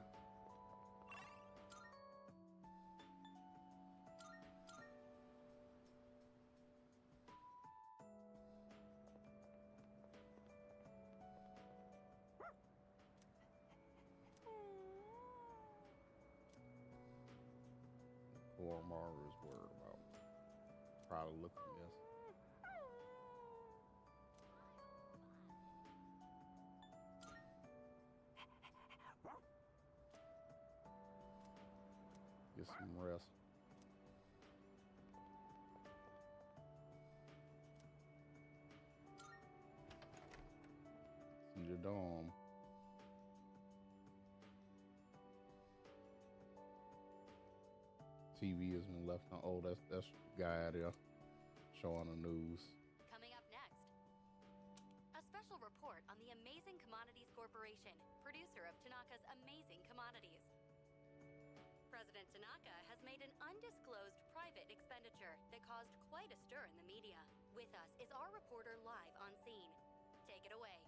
Poor Mara is worried about probably looking a mess. Get some rest. See the dome. TV has been left on. Oh, that's the guy there showing the news.
Coming up next, a special report on the Amazing Commodities Corporation, producer of Tanaka's Amazing Commodities. President Tanaka has made an undisclosed private expenditure that caused quite a stir in the media. With us is our reporter live on scene. Take it away.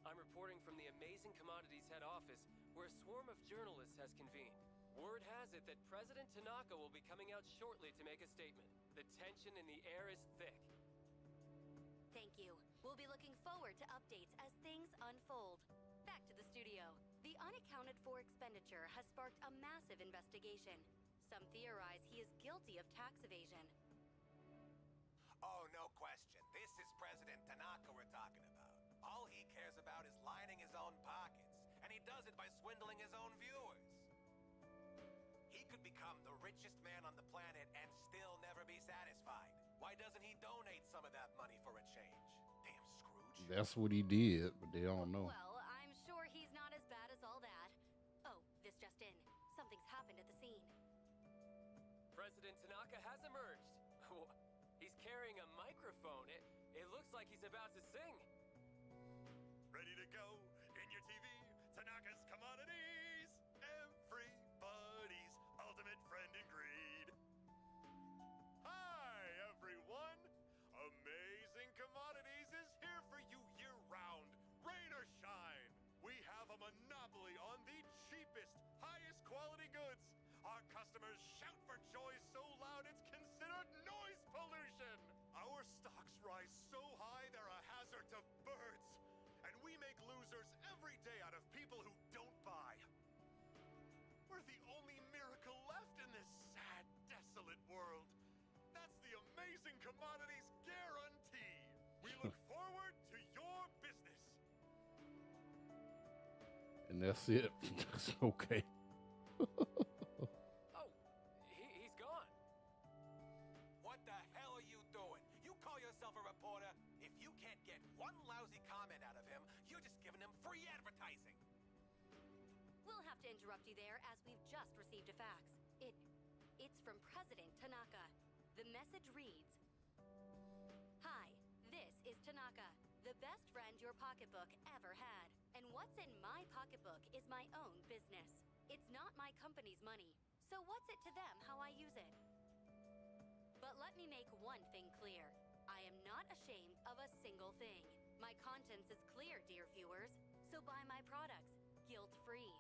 I'm reporting from the Amazing Commodities head office, where a swarm of journalists has convened. Word has it that President Tanaka will be coming out shortly to make a statement. The tension in the air is thick.
Thank you. We'll be looking forward to updates as things unfold. Back to the studio. The unaccounted for expenditure has sparked a massive investigation. Some theorize he is guilty of tax evasion.
Oh, no question. This is President Tanaka we're talking about. All he cares about is lining his own pockets, and he does it by swindling his own viewers. He could become the richest man on the planet and still never be satisfied. Why doesn't he donate some of that money for a change? Damn Scrooge.
That's what he did, but they don't know.
Well, I'm sure he's not as bad as all that. Oh, this just in. Something's happened at the scene.
President Tanaka has emerged. He's carrying a microphone. It looks like he's about to sing.
Ready to go in your TV? Tanaka's Commodities! Everybody's ultimate friend in greed. Hi, everyone! Amazing Commodities is here for you year-round, rain or shine. We have a monopoly on the cheapest, highest quality goods. Our customers shout for joy so loud it's considered noise pollution. Our stocks rise so high they're a hazard to birds. And we make losers every day out of people who don't buy. We're the only miracle left in this sad, desolate world. That's the Amazing Commodities guarantee. We look forward to your business.
And that's it. That's okay.
Oh, he's gone.
What the hell are you doing? You call yourself a reporter? If you can't get one lousy comment out of him, you're just giving him free advertising.
We'll have to interrupt you there as we've just received a fax. It's from President Tanaka. The message reads, "Hi, this is Tanaka, the best friend your pocketbook ever had. And what's in my pocketbook is my own business. It's not my company's money, so what's it to them how I use it? But let me make one thing clear. I am not ashamed of a single thing. My conscience is clear, dear viewers, so buy my products, guilt-free.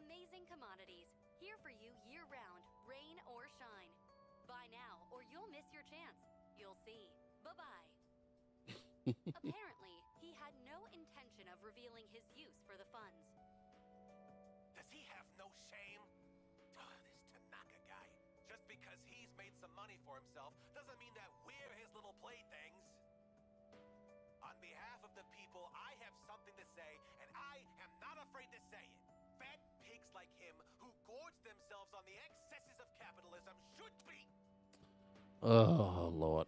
Amazing commodities, here for you year-round, rain or shine. Buy now, or you'll miss your chance. You'll see. Bye-bye. Apparently, he had no intention of revealing his use for the funds.
Does he have no shame? This Tanaka guy. Just because he's made some money for himself doesn't mean that we're his little playthings. On behalf of the people, I have something to say, and I am not afraid to say it. Fat pigs like him who gorge themselves on the excesses of capitalism should be.
Oh Lord.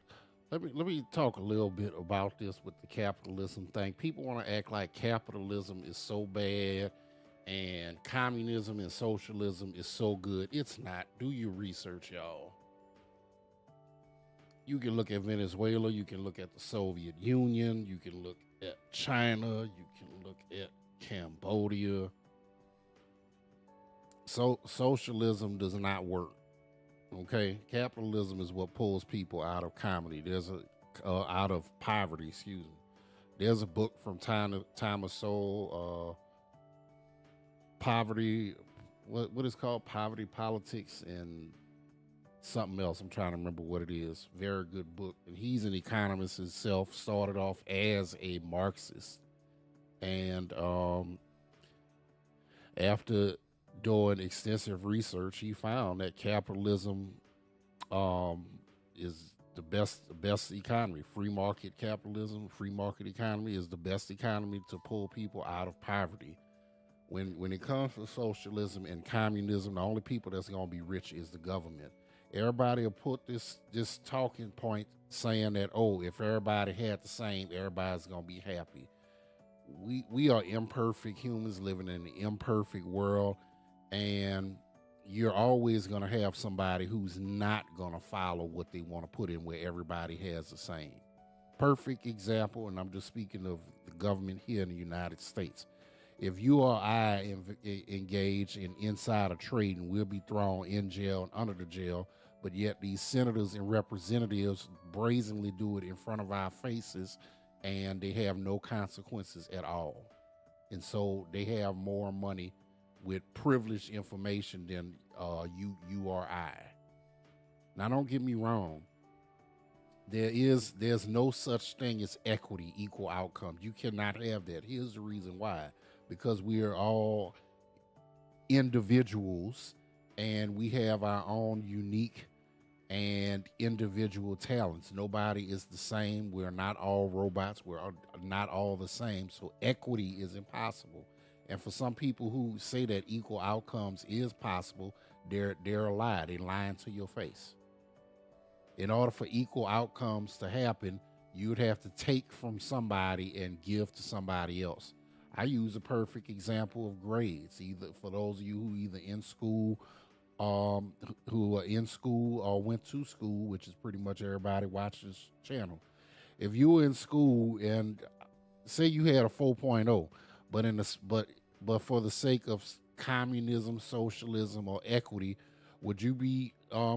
Let me talk a little bit about this with the capitalism thing. People want to act like capitalism is so bad and communism and socialism is so good. It's not. Do your research, y'all. You can look at Venezuela, you can look at the Soviet Union, you can look at China, you can look at Cambodia. So socialism does not work. Okay, capitalism is what pulls people out of comedy. Out of poverty. Excuse me. There's a book from Thomas Sowell, poverty. What is called poverty politics and something else. I'm trying to remember what it is. Very good book. And he's an economist himself. Started off as a Marxist, and after doing extensive research, he found that capitalism um, is the best economy. Free market capitalism, free market economy is the best economy to pull people out of poverty. When it comes to socialism and communism, the only people that's gonna be rich is the government. Everybody will put this talking point saying that, oh, if everybody had the same, everybody's gonna be happy. We are imperfect humans living in an imperfect world, and you're always going to have somebody who's not going to follow what they want to put in where everybody has the same. Perfect example, and I'm just speaking of the government here in the United States. If you or I engage in insider trading, we'll be thrown in jail and under the jail, but yet these senators and representatives brazenly do it in front of our faces, and they have no consequences at all. And so they have more money with privileged information than you or I. Now, don't get me wrong. There's no such thing as equity, equal outcome. You cannot have that. Here's the reason why: because we are all individuals, and we have our own unique and individual talents. Nobody is the same. We're not all robots. We're not all the same. So equity is impossible. And for some people who say that equal outcomes is possible, they're a lie. They're lying to your face. In order for equal outcomes to happen, you'd have to take from somebody and give to somebody else. I use a perfect example of grades. Either for those of you who either in school, who are in school or went to school, which is pretty much everybody watches this channel. If you were in school and say you had a 4.0, but in the but for the sake of communism, socialism, or equity, would you be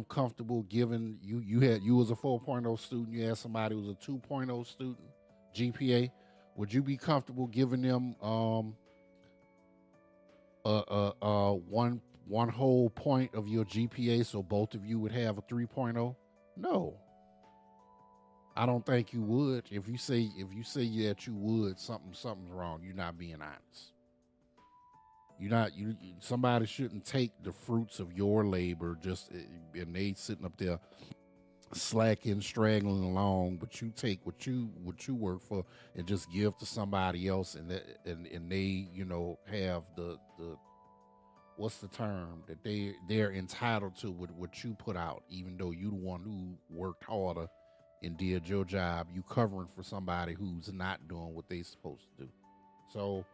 comfortable giving you was a 4.0 student, you had somebody who was a 2.0 student GPA? Would you be comfortable giving them one whole point of your GPA so both of you would have a 3.0? No, I don't think you would. If you say that you would, something's wrong. You're not being honest. You're not you. Somebody shouldn't take the fruits of your labor just and they sitting up there slacking, straggling along, but you take what you work for and just give to somebody else, and they have the what's the term that they're entitled to with what you put out, even though you the one who worked harder and did your job. You covering for somebody who's not doing what they supposed to do. So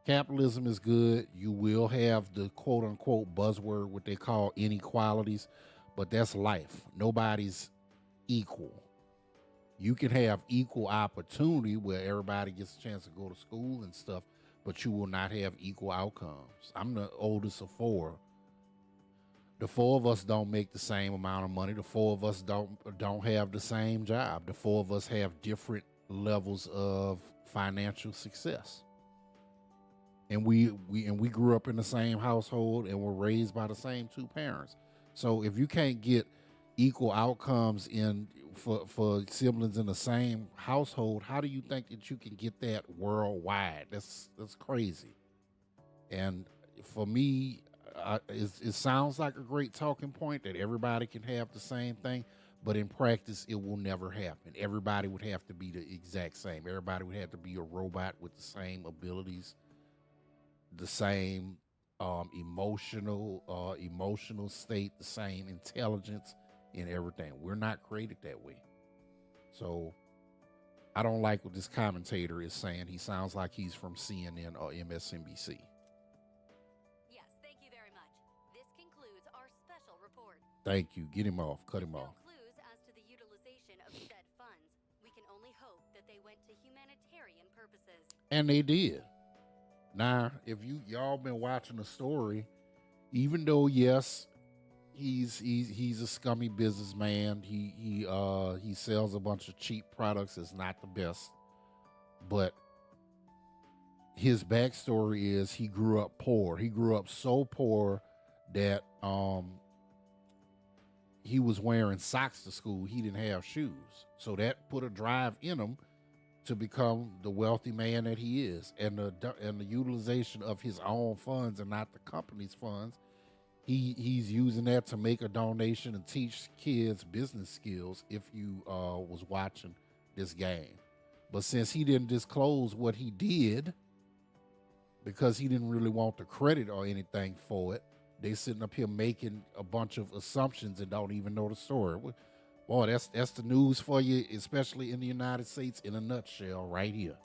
capitalism is good. You will have the quote unquote buzzword, what they call inequalities, but that's life. Nobody's equal. You can have equal opportunity where everybody gets a chance to go to school and stuff, but you will not have equal outcomes. I'm the oldest of four. The four of us don't make the same amount of money. The four of us don't have the same job. The four of us have different levels of financial success. And we grew up in the same household and were raised by the same two parents. So if you can't get equal outcomes in for siblings in the same household, how do you think that you can get that worldwide? That's crazy. And for me, it sounds like a great talking point that everybody can have the same thing, but in practice, it will never happen. Everybody would have to be the exact same. Everybody would have to be a robot with the same abilities, the same emotional state, the same intelligence, and everything. We're not created that way. So I don't like what this commentator is saying. He sounds like he's from CNN or MSNBC.
Yes, thank you very much. This concludes our special report.
Thank you. Get him off. Cut him
No
off.
clues as to the utilization of said funds. We can only hope that they went to humanitarian purposes.
And they did. Now, if y'all been watching the story, even though yes, he's a scummy businessman. He sells a bunch of cheap products. It's not the best, but his backstory is he grew up poor. He grew up so poor that he was wearing socks to school. He didn't have shoes, so that put a drive in him to become the wealthy man that he is. And the utilization of his own funds and not the company's funds, he's using that to make a donation and teach kids business skills. If you was watching this game, but since he didn't disclose what he did because he didn't really want the credit or anything for it, they sitting up here making a bunch of assumptions and don't even know the story. Boy, that's the news for you, especially in the United States, in a nutshell, right here.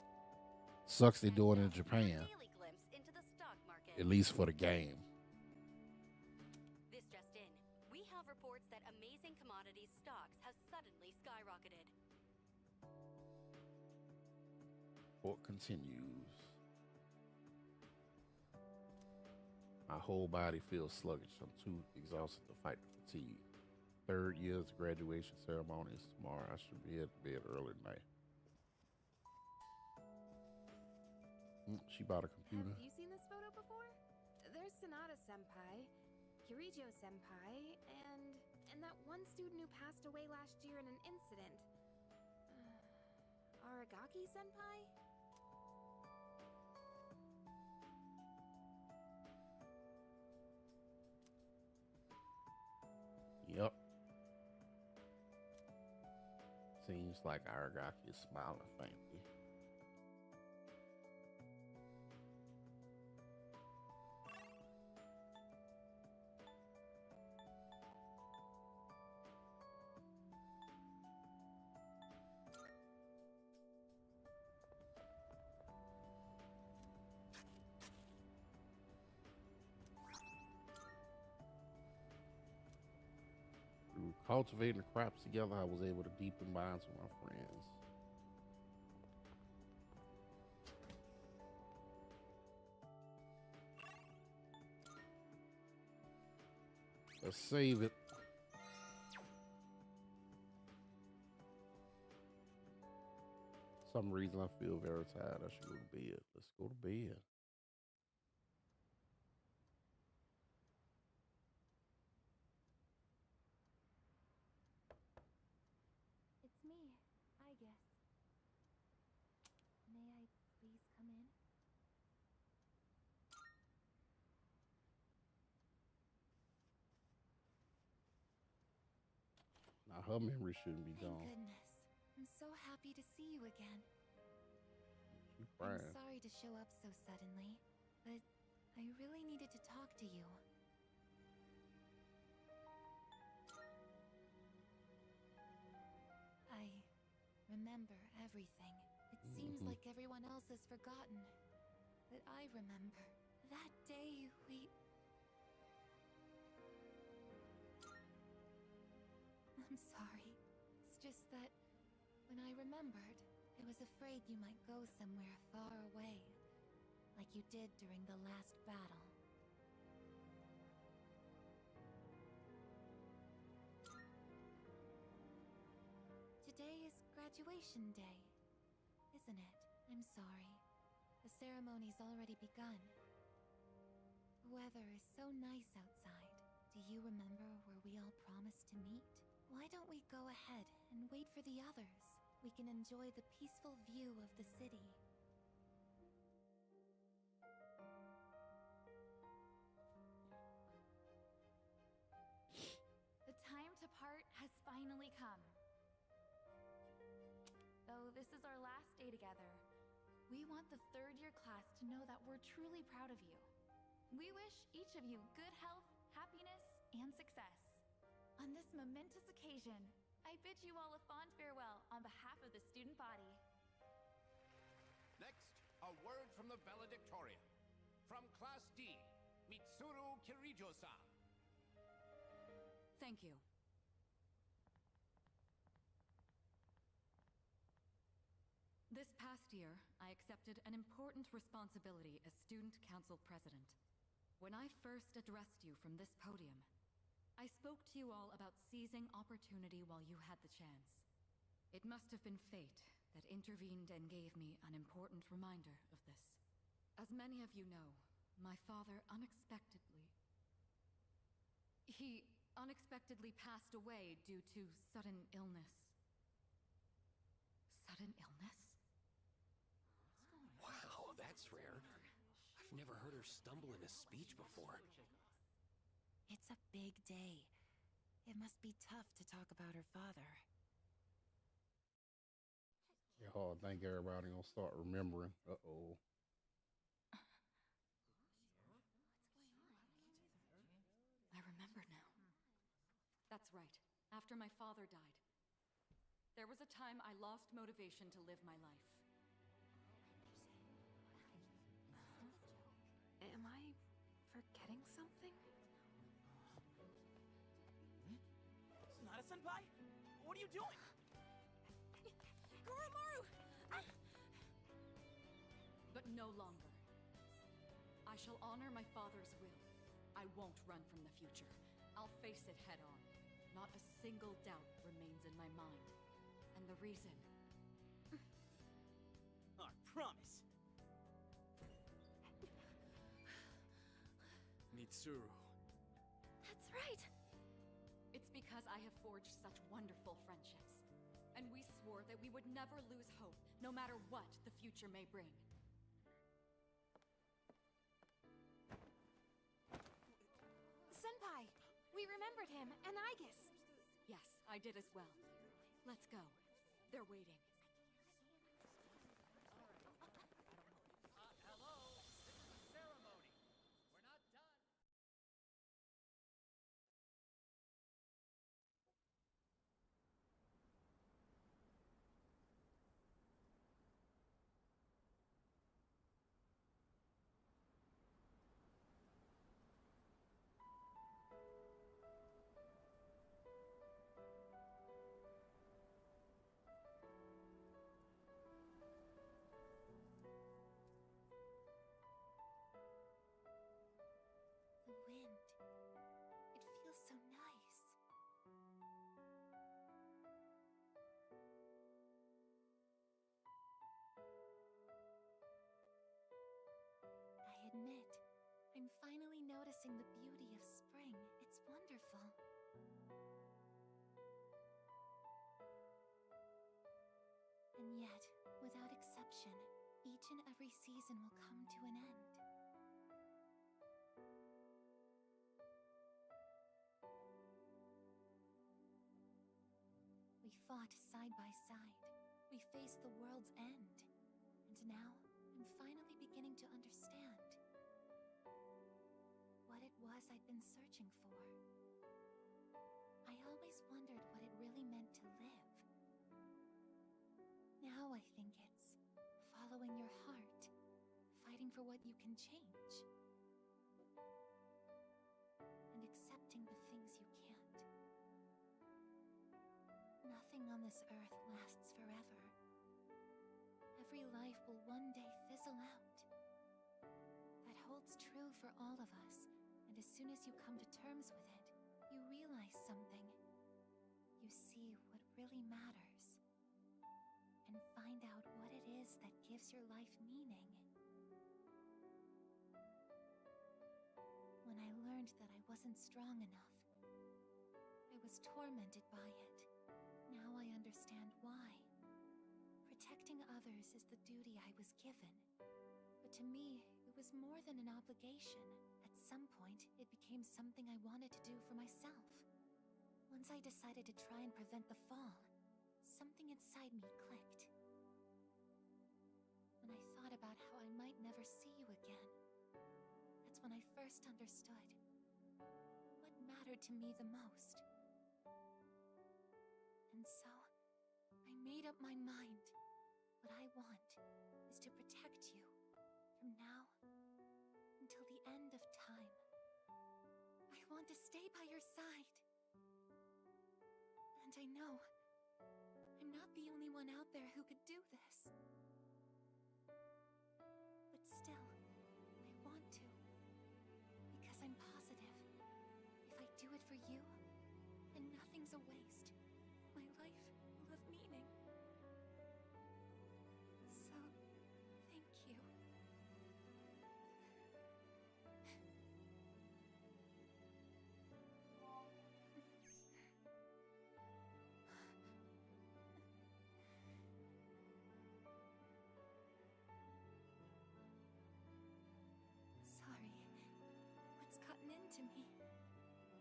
Sucks they do it in Japan, at least for the game.
This just in. We have reports that amazing commodities stocks have suddenly skyrocketed.
Report continues. My whole body feels sluggish. I'm too exhausted to fight the fatigue. Third year's graduation ceremony is tomorrow. I should be at bed early tonight. She bought a computer.
Have you seen this photo before? There's Sonata Senpai, Kirijo Senpai, and that one student who passed away last year in an incident. Aragaki Senpai?
Yep. Seems like Aragaki is smiling faintly. Through cultivating the crops together, I was able to deepen bonds with my friends. Let's save it. For some reason I feel very tired. I should go to bed. Let's go to bed.
It's me, Aigis. May I please come in?
Now her memory shouldn't be
Thank
gone.
goodness. I'm so happy to see you again.
She's
I'm
crying.
sorry to show up so suddenly, but I really needed to talk to you. I remember everything. It seems like everyone else has forgotten. But I remember. That day we... I'm sorry. It's just that when I remembered, I was afraid you might go somewhere far away, like you did during the last battle. Today is graduation day. isn't it? I'm sorry. The ceremony's already begun. The weather is so nice outside. Do you remember where we all promised to meet? Why don't we go ahead and wait for the others? We can enjoy the peaceful view of the city.
The time to part has finally come. Though this is our last day together, we want the third-year class to know that we're truly proud of you. We wish each of you good health, happiness, and success. On this momentous occasion, I bid you all a fond farewell on behalf of the student body.
Next, a word from the valedictorian. From Class D, Mitsuru Kirijo-san.
Thank you. This past year, I accepted an important responsibility as Student Council President. When I first addressed you from this podium, I spoke to you all about seizing opportunity while you had the chance. It must have been fate that intervened and gave me an important reminder of this. As many of you know, my father He unexpectedly passed away due to sudden illness. Sudden illness?
Wow, that's rare. I've never heard her stumble in a speech before.
It's a big day. It must be tough to talk about her father.
Yeah, I think everybody gonna start remembering. Uh-oh.
I remember now. That's right. After my father died, there was a time I lost motivation to live my life.
Am I forgetting something?
Sonata-senpai? What are you doing?
Goromaru! But no longer. I shall honor my father's will. I won't run from the future. I'll face it head on. Not a single doubt remains in my mind. And the reason...
I promise.
Mitsuru.
That's right! It's because I have forged such wonderful friendships. And we swore that we would never lose hope, no matter what the future may bring.
Senpai! We remembered him, and Aigis!
Yes, I did as well. Let's go. They're waiting.
Hello? This is a ceremony. We're not done.
The wind. It feels so nice. I admit, I'm finally noticing the beauty of spring. It's wonderful. And yet, without exception, each and every season will come to an end. We fought side by side. We faced the world's end. And now, I'm finally beginning to understand what it was I'd been searching for. I always wondered what it really meant to live. Now I think it's following your heart, fighting for what you can change, and accepting the things you can't. Nothing on this earth lasts forever. Every life will one day fizzle out. That holds true for all of us, and as soon as you come to terms with it, you realize something. You see what really matters. And finally, find out what it is that gives your life meaning. When I learned that I wasn't strong enough, I was tormented by it. Now I understand why. Protecting others is the duty I was given. But to me, it was more than an obligation. At some point, it became something I wanted to do for myself. Once I decided to try and prevent the fall, something inside me clicked. When I thought about how I might never see you again, that's when I first understood what mattered to me the most. And so, I made up my mind. What I want is to protect you from now until the end of time. I want to stay by your side. And I know I'm not the only one out there who could do this. But still, I want to. Because I'm positive, if I do it for you, then nothing's a waste. My life will have meaning. So, thank you. Sorry. What's gotten into me?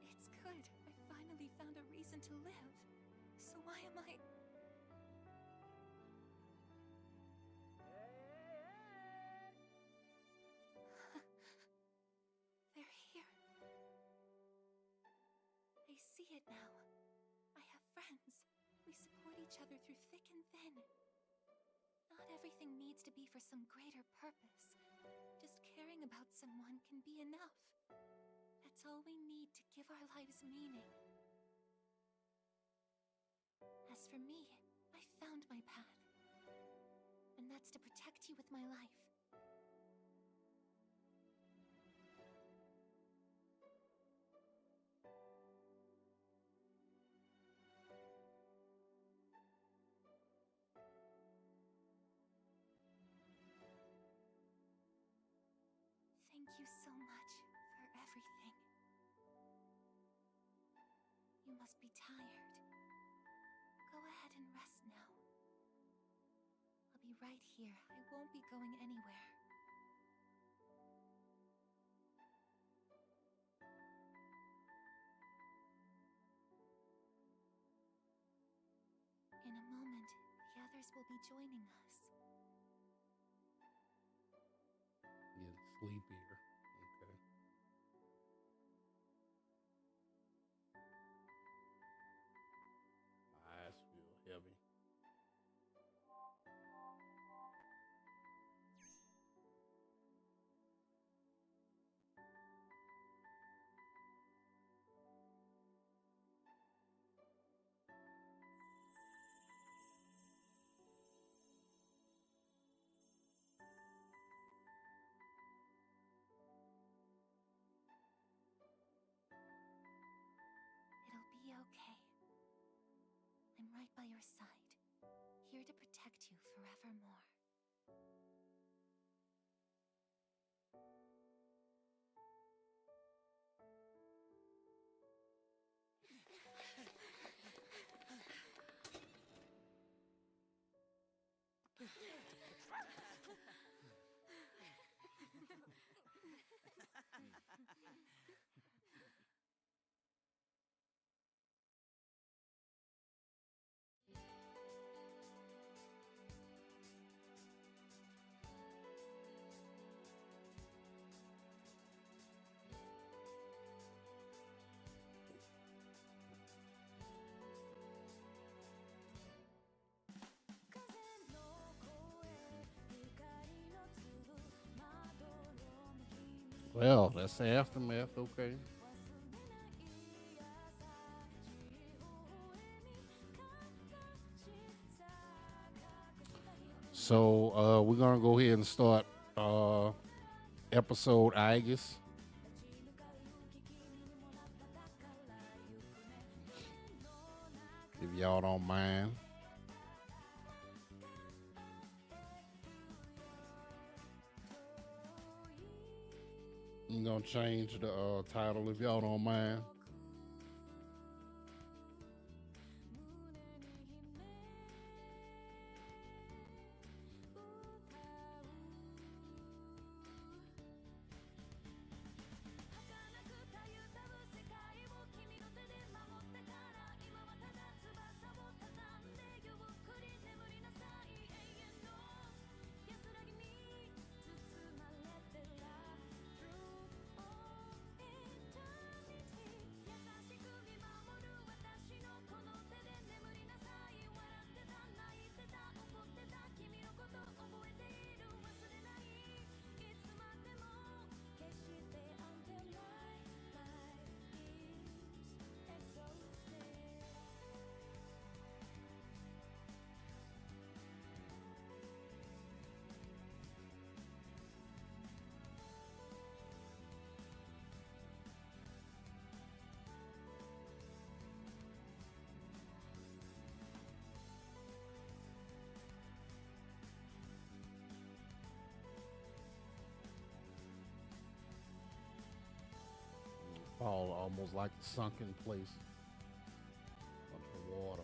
It's good. I finally found a reason to live. So why am I... They're here. I see it now. I have friends. We support each other through thick and thin. Not everything needs to be for some greater purpose. Just caring about someone can be enough. That's all we need to give our lives meaning. As for me, I found my path. And that's to protect you with my life. Thank you so much for everything. You must be tired. Go ahead and rest now. I'll be right here. I won't be going anywhere. In a moment, the others will be joining us.
Get sleepier. Okay. My eyes feel heavy.
It'll be okay. I'm right by your side, here to protect you forevermore.
Well, that's the aftermath. Okay. So we're gonna go ahead and start episode Aigis. If y'all don't mind. I'm gonna change the title if y'all don't mind. Fall almost like the sunken place under the water.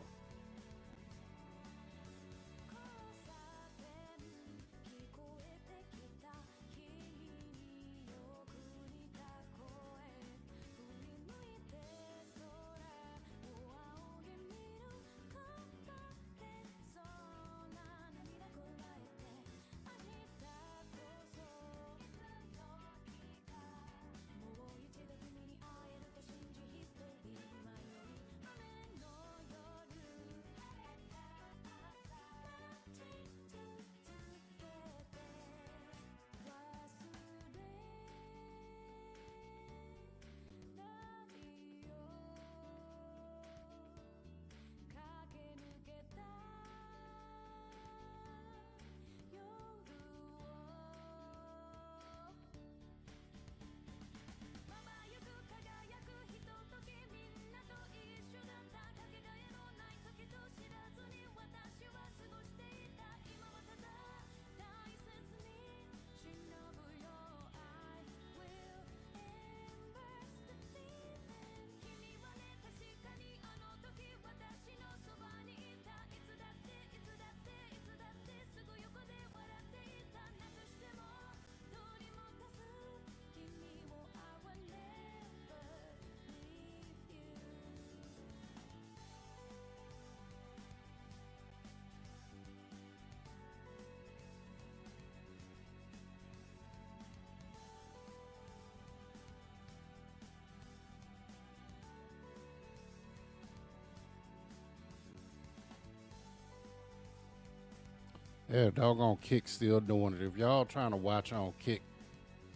Yeah, doggone Kick still doing it. If y'all trying to watch on Kick,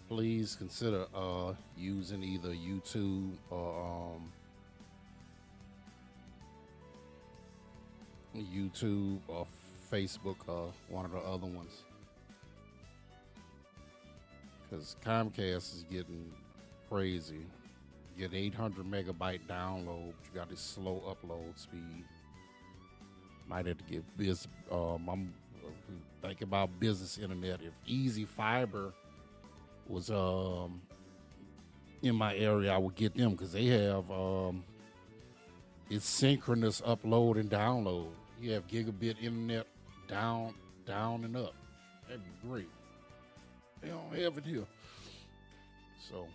please consider using either YouTube or Facebook or one of the other ones. Because Comcast is getting crazy. You get 800 megabyte download. You got this slow upload speed. Might have to get this. I'm thinking about business internet. If Easy Fiber was in my area, I would get them because they have it's synchronous upload and download. You have gigabit internet down and up. That'd be great. They don't have it here. So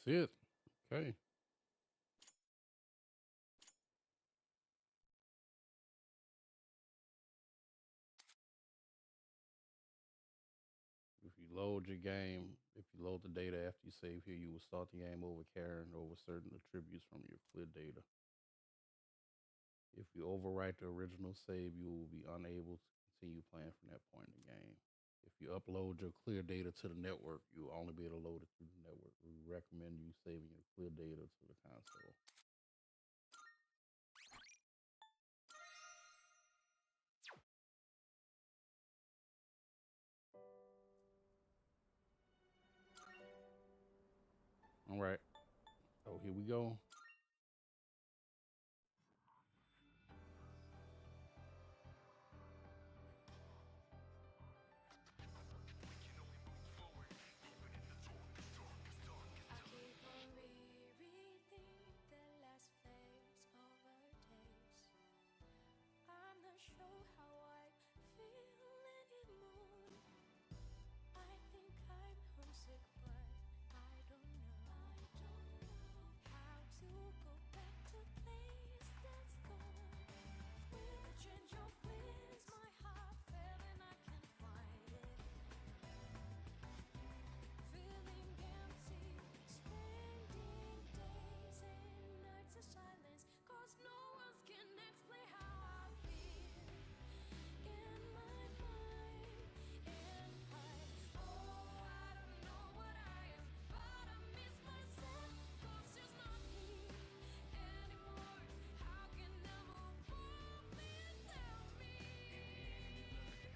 Shit. Okay. If you load your game, if you load the data after you save here, you will start the game over carrying over certain attributes from your clear data. If you overwrite the original save, you will be unable to continue playing from that point in the game. If you upload your clear data to the network, you will only be able to load it through the network. We recommend you saving your clear data to the console. All right. So here we go.
I keep on rereading the last phase of our days. I'm not sure how I feel anymore. I think I'm homesick, but I don't know how to go back to place that's gone. With a change of winds, my heart fell and I can't find it. Feeling empty, spending days and nights in silence, 'cause no one can explain how I feel in my mind. And I don't know what I am, but I miss myself, 'cause she's not here anymore. How can I move on without me?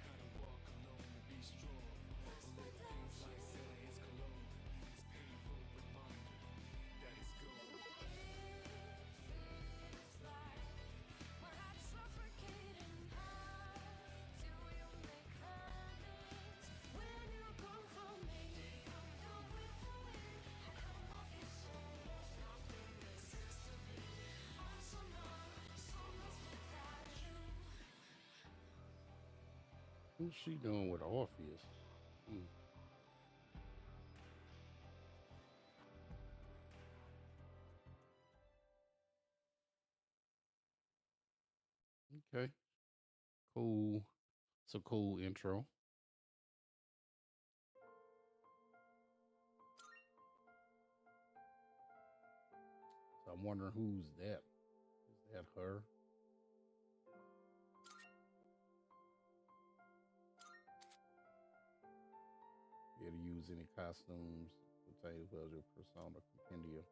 How to walk alone and be strong.
Lost without you.
It's cologne. It's painful reminder that it's gone.
Feels like my heart's suffocating. How do you make amends when you're gone from me? Gone with the wind, and I'm off your soul. Nothing makes sense to me. I'm so numb, so lost without you.
What's she doing with Orpheus? Hmm. Okay. Cool. It's a cool intro. So I'm wondering who's that? Is that her? You to use any costumes pertaining to your persona compendium.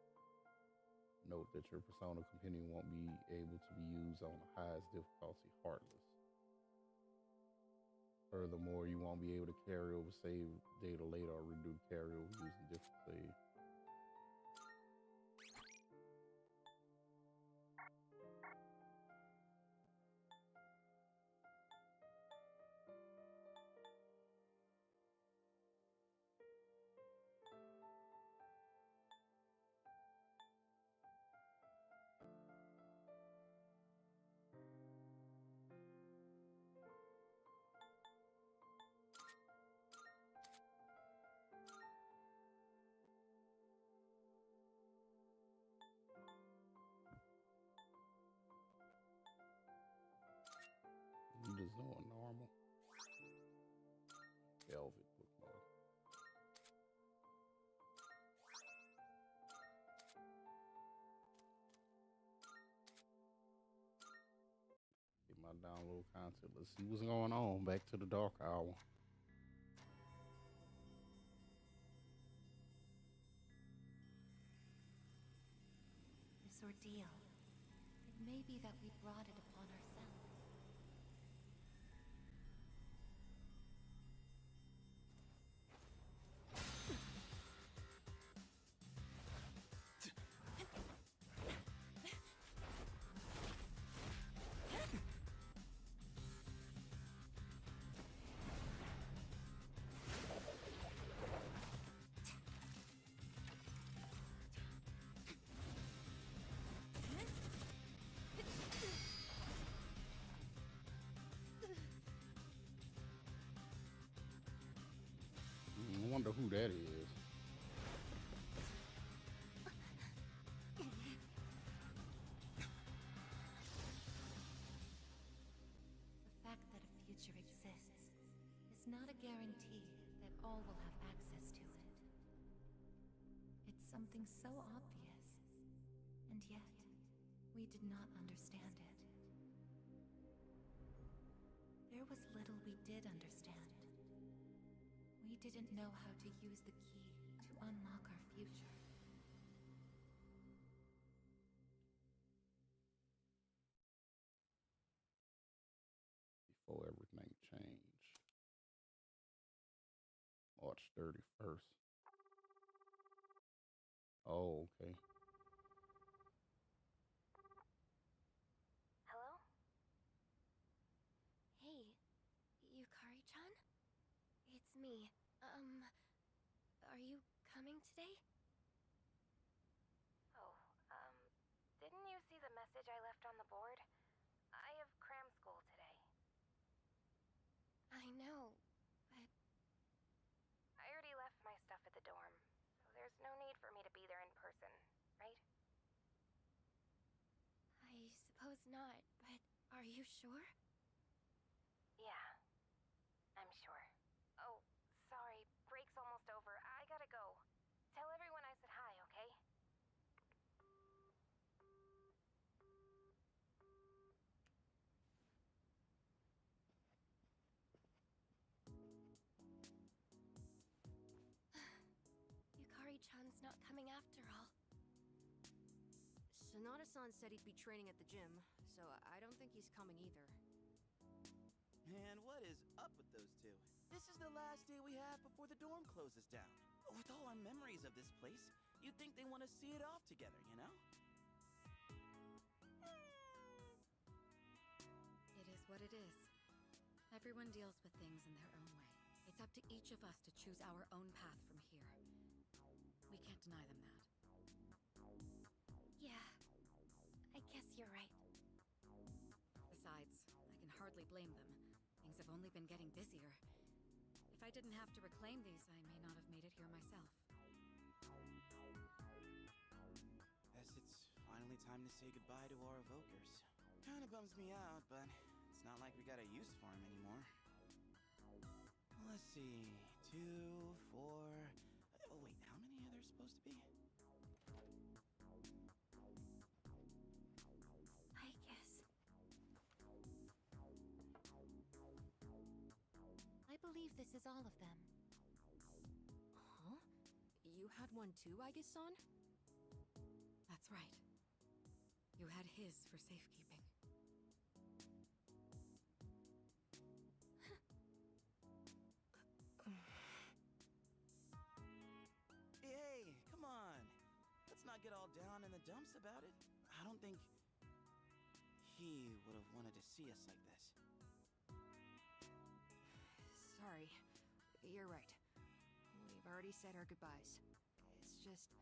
Note that your persona compendium won't be able to be used on the highest difficulty, Heartless. Furthermore, you won't be able to carry over save data later or redo carryover using different save. You just doing normal. Velvet bookmark. Get my download content. Let's see what's going on. Back to the dark hour.
This ordeal. It may be that we brought it upon ourselves.
wonder who that is.
The fact that a future exists is not a guarantee that all will have access to it. It's something so obvious, and yet we did not understand it. There was little we did understand. We didn't know how to use the key to unlock our future.
Before everything changed. March 31st. Oh, okay.
Hello? Hey, Yukari-chan? It's me. Are you coming today? Oh, didn't you see the message I left on the board? I have cram school today. I know, but I already left my stuff at the dorm, so there's no need for me to be there in person, right? I suppose not, but are you sure? Yeah, I'm sure. Oh, sorry, break's almost over. I gotta go. Tell everyone I said hi, okay? Yukari-chan's not coming after all.
Sonata-san said he'd be training at the gym, so I don't think he's coming either.
Man, what is up with those two? This is the last day we have before the dorm closes down. With all our memories of this place, you'd think they want to see it off together, you know?
It is what it is. Everyone deals with things in their own way. It's up to each of us to choose our own path from here. We can't deny them that.
Yeah, I guess you're right.
Besides, I can hardly blame them. Things have only been getting busier. If I didn't have to reclaim these, I may not have made it here myself.
Guess it's finally time to say goodbye to our evokers. Kinda bums me out, but it's not like we got a use for them anymore. Let's see, 2, 4... Oh wait, how many are there supposed to be?
I guess.
I believe this is all of them.
Huh? You had one too, Aigis-san?
That's right. You had his for safekeeping.
Hey, come on! Let's not get all down in the dumps about it. I don't think he would have wanted to see us like this.
Sorry. You're right. We've already said our goodbyes. It's just...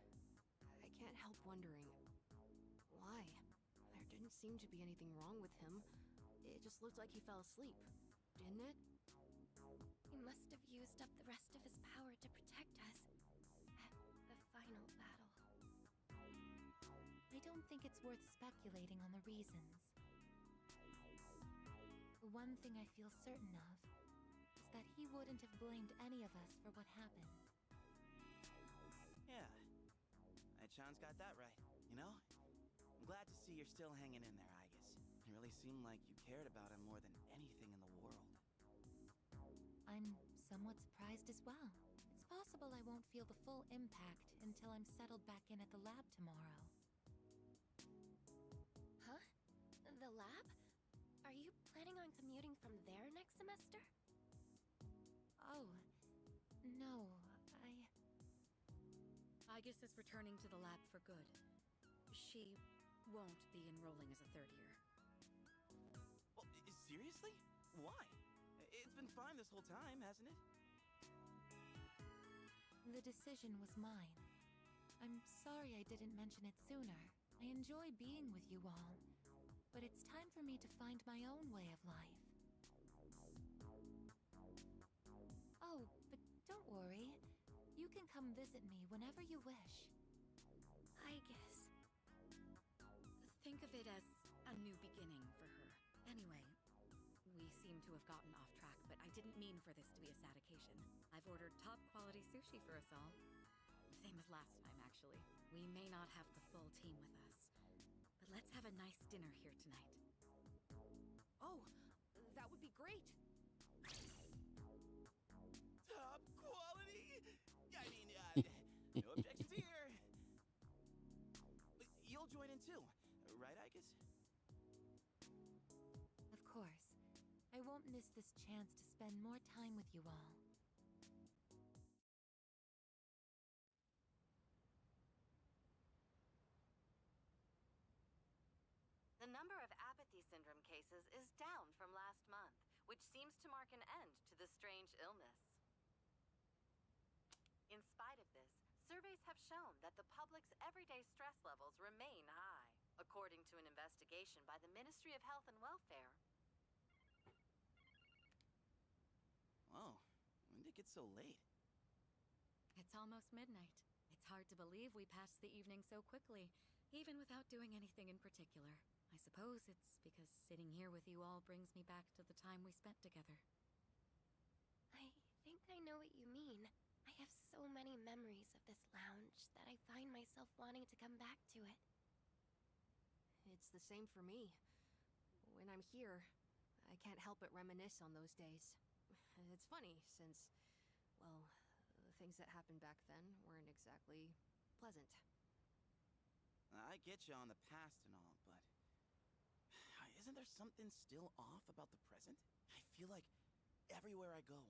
I can't help wondering... why? There didn't seem to be anything wrong with him. It just looked like he fell asleep, didn't it?
He must have used up the rest of his power to protect us. At the final battle.
I don't think it's worth speculating on the reasons. The one thing I feel certain of is that he wouldn't have blamed any of us for what happened.
Yeah. Chan's got that right, you know? I'm glad to see you're still hanging in there, Aigis. It really seemed like you cared about him more than anything in the world.
I'm somewhat surprised as well. It's possible I won't feel the full impact until I'm settled back in at the lab tomorrow.
Huh? The lab? Are you planning on commuting from there next semester?
Oh, no,
Aigis is returning to the lab for good. She won't be enrolling as a third year.
Well, seriously? Why? It's been fine this whole time, hasn't it?
The decision was mine. I'm sorry I didn't mention it sooner. I enjoy being with you all, but it's time for me to find my own way of life. Oh, but don't worry. can come visit me whenever you wish.
Aigis. Think of it as a new beginning for her. Anyway, we seem to have gotten off track, but I didn't mean for this to be a sad occasion. I've ordered top quality sushi for us all. Same as last time, actually. We may not have the full team with us, but let's have a nice dinner here tonight.
Oh, that would be great.
Top quality? I mean, no objections here. You'll join in too, right, Aigis?
Of course. I won't miss this chance to spend more time with you all.
The number of apathy syndrome cases is down from last month, which seems to mark an end to the strange illness. In spite of this, surveys have shown that the public's everyday stress levels remain high, according to an investigation by the Ministry of Health and Welfare.
Whoa, when did it get so late?
It's almost midnight. It's hard to believe we passed the evening so quickly, even without doing anything in particular. I suppose it's because sitting here with you all brings me back to the time we spent together.
I think I know what you mean. I have so many memories of this lounge that I find myself wanting to come back to it.
It's the same for me. When I'm here, I can't help but reminisce on those days. It's funny, since, well, the things that happened back then weren't exactly pleasant.
I get you on the past and all, but isn't there something still off about the present? I feel like everywhere I go,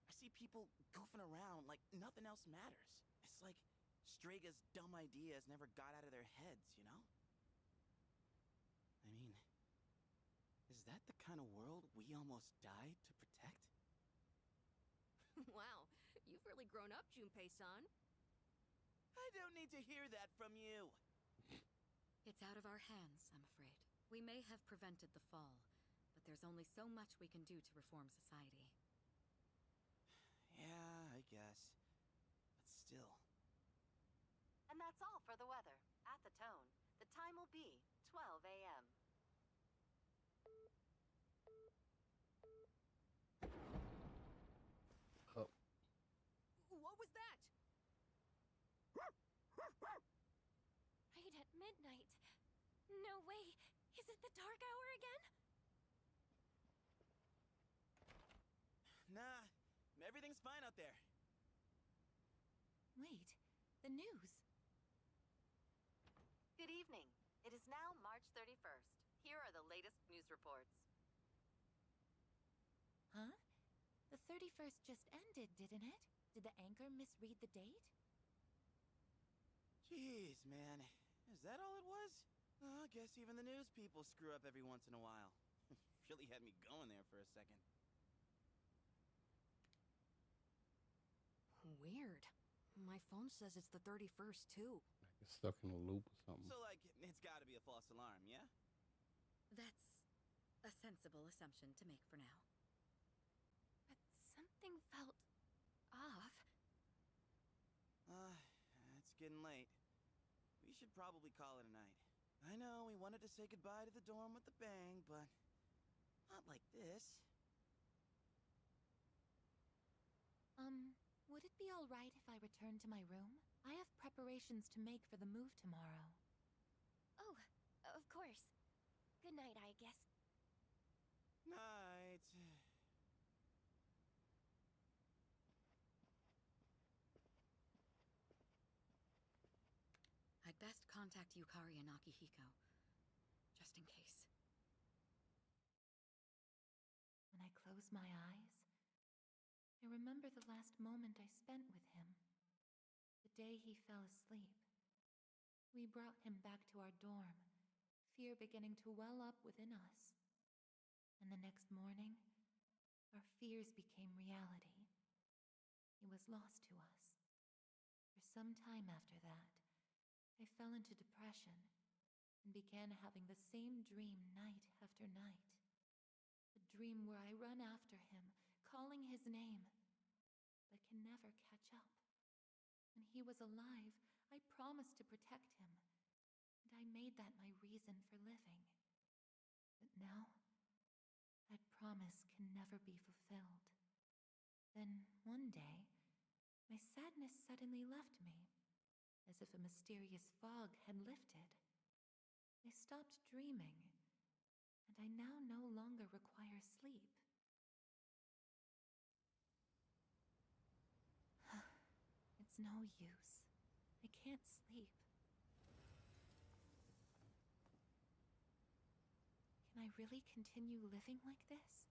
I see people goofing around like nothing else matters. It's like Straga's dumb ideas never got out of their heads, you know? I mean, is that the kind of world we almost died to protect?
Wow, you've really grown up, Junpei-san.
I don't need to hear that from you.
It's out of our hands, I'm afraid. We may have prevented the fall, but there's only so much we can do to reform society.
Yeah, I guess. But still.
And that's all for the weather. At the tone, the time will be 12 a.m.
Oh,
What was that?
Right at midnight. No way. Is it the dark hour again?
Nah, everything's fine out there.
Wait, the news.
Good evening. It is now March 31st. Here are the latest news reports.
Huh? The 31st just ended, didn't it? Did the anchor misread the date?
Jeez, man. Is that all it was? I guess even the news people screw up every once in a while. Really had me going there for a second.
Weird. My phone says it's the 31st, too.
I get stuck in a loop or something.
So, like, it's gotta be a false alarm, yeah?
That's a sensible assumption to make for now.
But something felt off.
It's getting late. We should probably call it a night. I know we wanted to say goodbye to the dorm with a bang, but not like this.
Would it be all right if I return to my room? I have preparations to make for the move tomorrow.
Oh, of course. Good night, I guess.
Night.
I'd best contact Yukari and Akihiko, just in case.
When I close my eyes, I remember the last moment I spent with him. The day he fell asleep. We brought him back to our dorm, fear beginning to well up within us. And the next morning, our fears became reality. He was lost to us. For some time after that, I fell into depression and began having the same dream night after night. A dream where I run after him, calling his name, but can never catch up. When he was alive, I promised to protect him, and I made that my reason for living. But now, that promise can never be fulfilled. Then, one day, my sadness suddenly left me, as if a mysterious fog had lifted. I stopped dreaming, and I now no longer require sleep. It's no use. I can't sleep. Can I really continue living like this?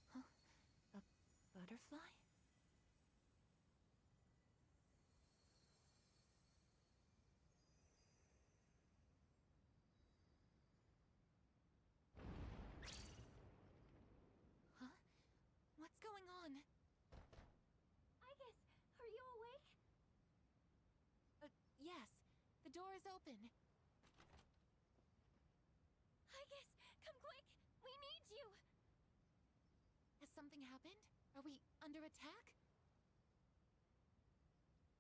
Huh? A butterfly? Huh? What's going on?
Aigis, are you awake?
Yes. The door is open.
Aigis, come quick! We need you!
Has something happened? Are we under attack?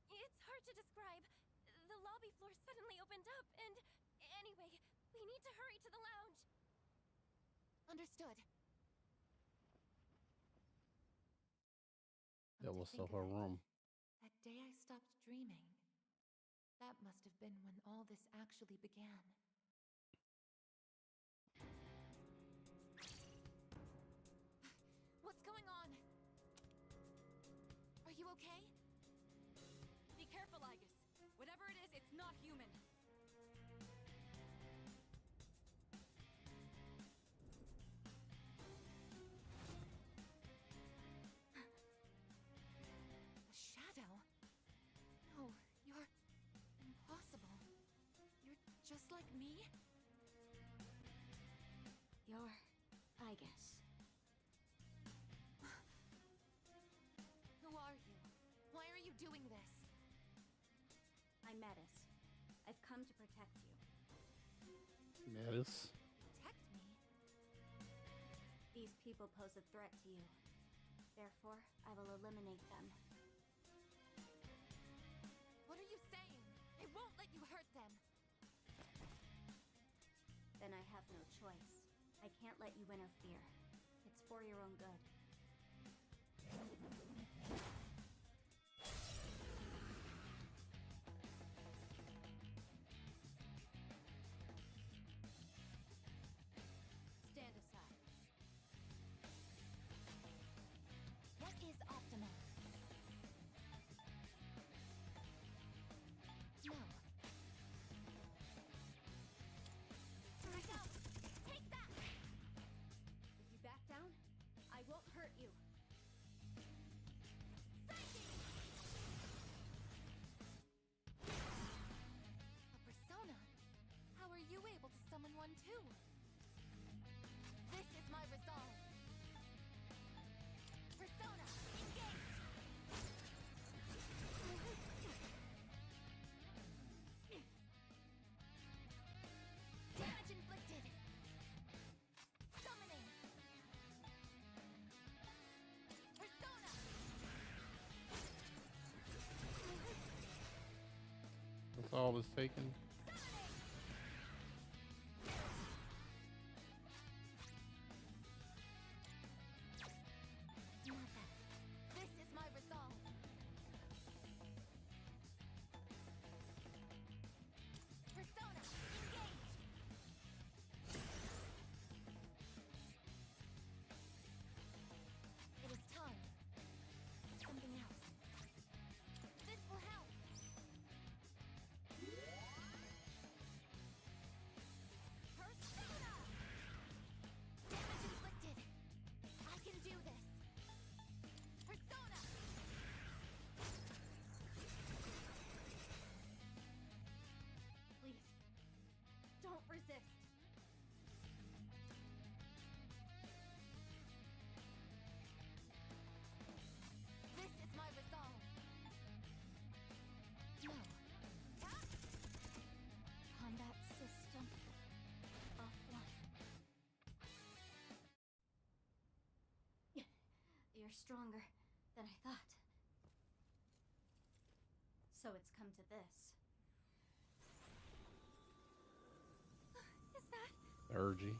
It's hard to describe. The lobby floor suddenly opened up, and anyway, we need to hurry to the lounge.
Understood.
That was so her room.
That day I stopped dreaming. That must have been when all this actually began. What's going on? Are you okay?
Be careful, Aigis. Whatever it is, it's not human.
A shadow? No, you're impossible. You're just like me?
You're Aigis.
Who are you? Why are you doing this?
I'm Metis. I've come to protect you.
Metis?
Protect me?
These people pose a threat to you. Therefore, I will eliminate them.
What are you saying? I won't let you hurt them.
Then I have no choice. I can't let you interfere. It's for your own good.
Stand aside. What is optimal? No.
Back out! Take that! If you back down, I won't hurt you.
A persona? How are you able to summon one too? This is my resolve. Persona, engage! Damage inflicted. Summoning. Persona.
That's all it's taken.
Not that. This is my resolve. Persona, engage! It is time. Something else. This will help. Persona! Damage inflicted. I can do this. Persona!
Please, don't resist.
This is my resolve. No.
Combat system offline. You're stronger than I thought.
So it's come to this.
Is that?
Urgy.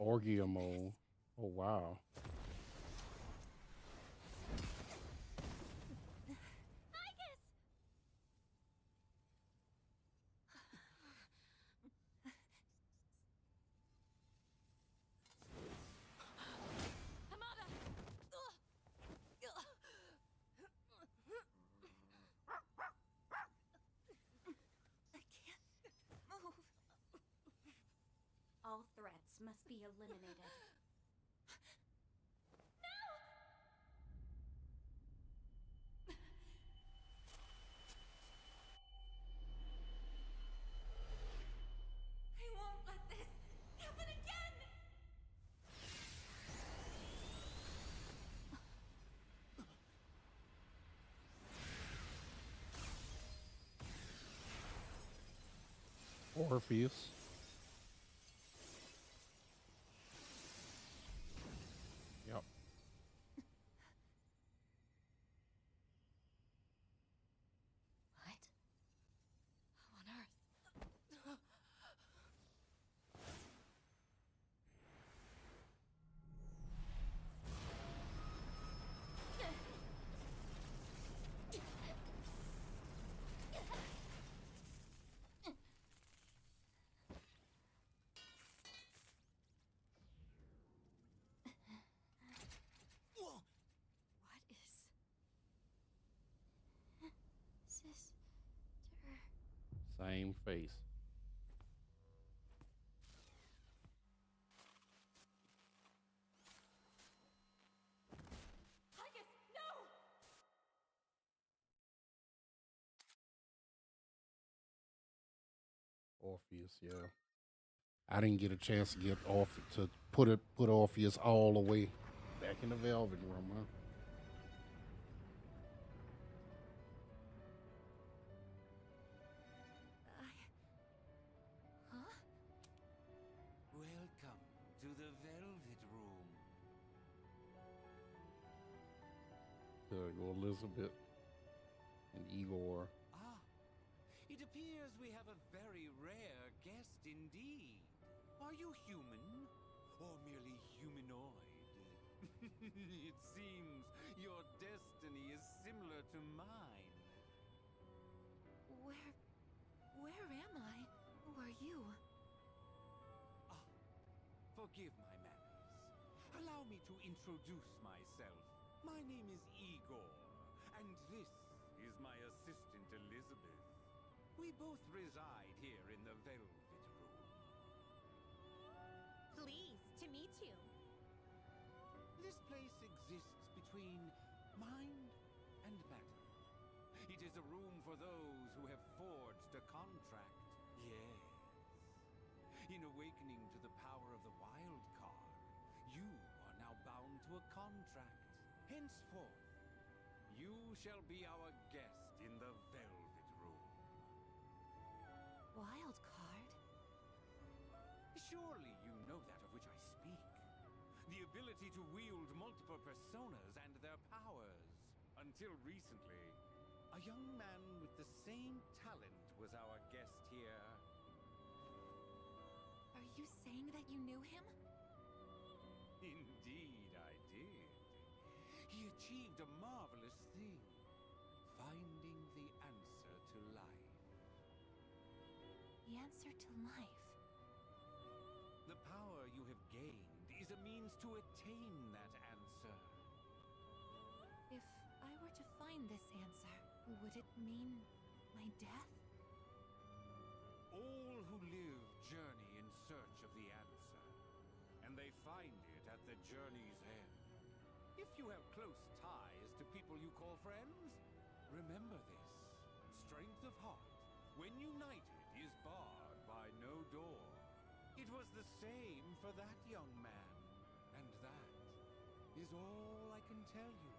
Orgiamo. Oh wow.
Aigis! Hamada! I can't move.
All threats must be eliminated.
I won't let this happen again!
Orpheus. Yep.
What? How on earth? What is... Sister...
Same face.
Aigis, no!
Orpheus, yeah. I didn't get a chance to get off to put Orpheus all the way back in the Velvet Room, huh?
Huh?
Welcome to the Velvet Room.
There go Elizabeth and Igor.
Ah, it appears we have a very rare guest indeed. Are you human or merely humanoid? It seems your destiny is similar to mine.
Where am I? Who are you?
Ah, forgive my manners. Allow me to introduce myself. My name is Igor, and this is my assistant Elizabeth. We both reside here in the Velvet Room.
Pleased to meet you.
This place exists between mind and matter. It is a room for those who have forged a contract. Yes. In awakening to the power of the wild card, you are now bound to a contract. Henceforth, you shall be our guest in the Velvet Room.
Wild card?
Surely you know that of which I speak. The ability to wield multiple personas and their powers. Until recently, a young man with the same talent was our guest here.
Are you saying that you knew him?
Indeed, I did. He achieved a marvelous thing, finding the answer to life.
The answer to life.
The power you have gained is a means to attain that answer.
If I were to find this answer, would it mean my death?
All who live journey in search of the answer, and they find it at the journey's end. If you have close ties to people you call friends, remember this. Strength of heart, when united, is barred by no door. It was the same for that young man, and that is all I can tell you.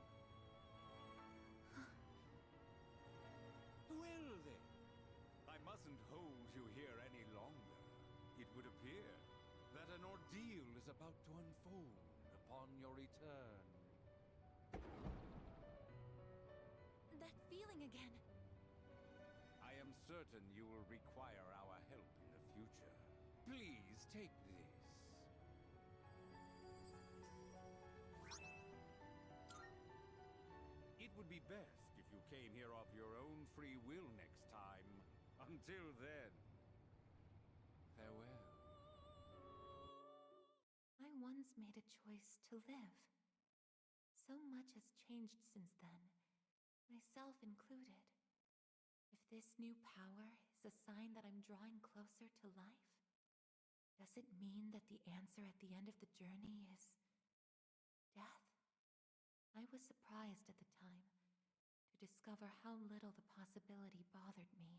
Well then, I mustn't hold you here any longer. It would appear that an ordeal is about to unfold upon your return.
that feeling again.
I am certain you will require our help in the future. Please take this. It would be best if you came here of your own free will next time. Until then, farewell.
I once made a choice to live. So much has changed since then, myself included. If this new power is a sign that I'm drawing closer to life, does it mean that the answer at the end of the journey is death? I was surprised at the time to discover how little the possibility bothered me.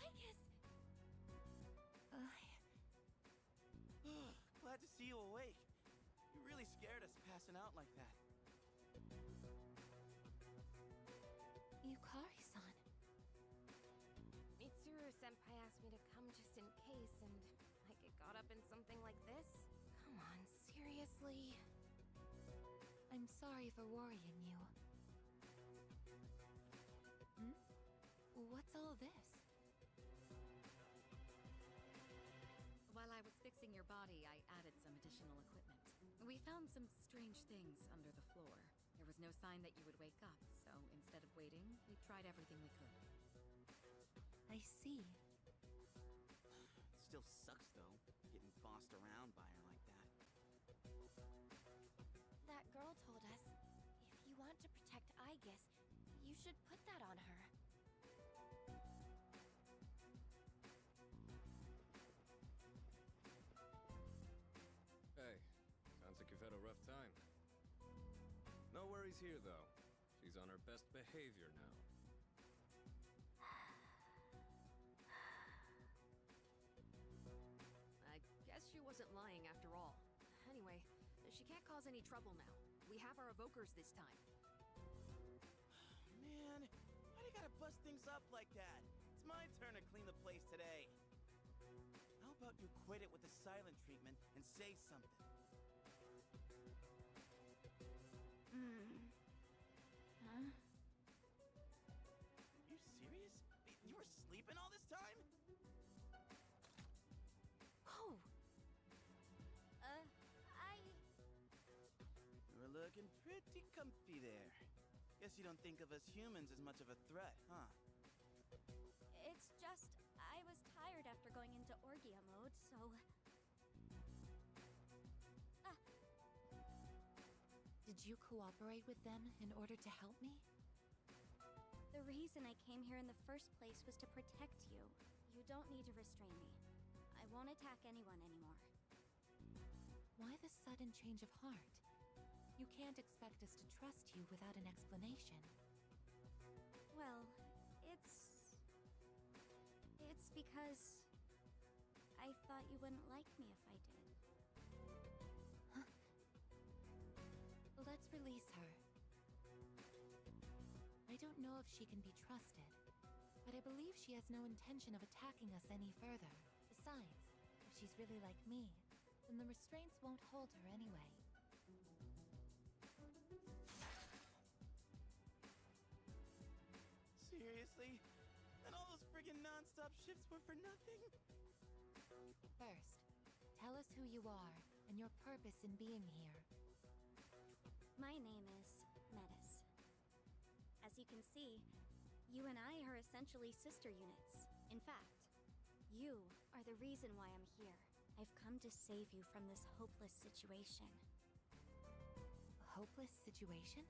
Aigis!
Glad to see you awake. You really scared us passing out like that.
Yukari-san.
Mitsuru-senpai asked me to come just in case, and I get caught up in something like this? Come on, seriously?
I'm sorry for worrying you. What's all this?
While I was fixing your body, I added some additional equipment. We found some strange things under the floor. There was no sign that you would wake up, so instead of waiting, we tried everything we could.
I see.
Still sucks, though, getting bossed around by her like that.
That girl told us, if you want to protect Aigis, you should put that on her.
Hey, sounds like you've had a rough time. No worries here, though. She's on her best behavior now.
I guess she wasn't lying after all. Anyway, she can't cause any trouble now. We have our evokers this time.
Man, why do you gotta bust things up like that? It's my turn to clean the place today. How about you quit it with the silent treatment and say something?
Huh?
You serious? You were sleeping all this time?
Oh!
You're looking pretty comfy there. Guess you don't think of us humans as much of a threat, huh?
It's just, I was tired after going into Orgia mode, so...
Did you cooperate with them in order to help me?
The reason I came here in the first place was to protect you. You don't need to restrain me. I won't attack anyone anymore.
Why the sudden change of heart? You can't expect us to trust you without an explanation.
Well, it's because... I thought you wouldn't like me if I did.
Let's release her. I don't know if she can be trusted, but I believe she has no intention of attacking us any further. Besides, if she's really like me, then the restraints won't hold her anyway.
Seriously? And all those friggin' non-stop shifts were for nothing?
First, tell us who you are and your purpose in being here.
My name is Metis. As you can see, you and I are essentially sister units. In fact, you are the reason why I'm here. I've come to save you from this hopeless situation.
A hopeless situation?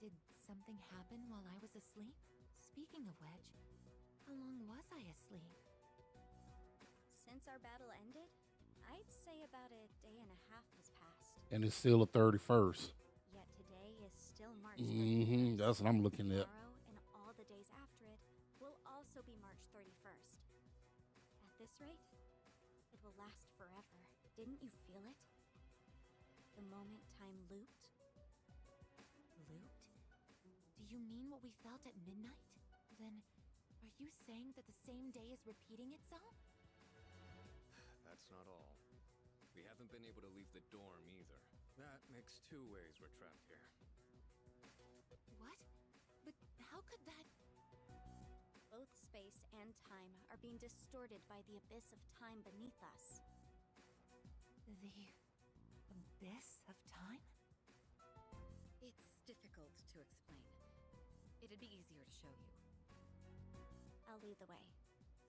Did something happen while I was asleep? Speaking of which, how long was I asleep?
Since our battle ended, I'd say about a day and a half has passed.
And it's still the 31st.
Yet today is still March 31st.
That's what I'm looking at.
Tomorrow and all the days after it will also be March 31st. At this rate, it will last forever. Didn't you feel it? The moment time looped?
Looped? Do you mean what we felt at midnight? Then, are you saying that the same day is repeating itself?
That's not all. We haven't been able to leave the dorm either. That makes two ways we're trapped here.
What? But how could that...
Both space and time are being distorted by the abyss of time beneath us.
The abyss of time? It's difficult to explain. It'd be easier to show you.
I'll lead the way.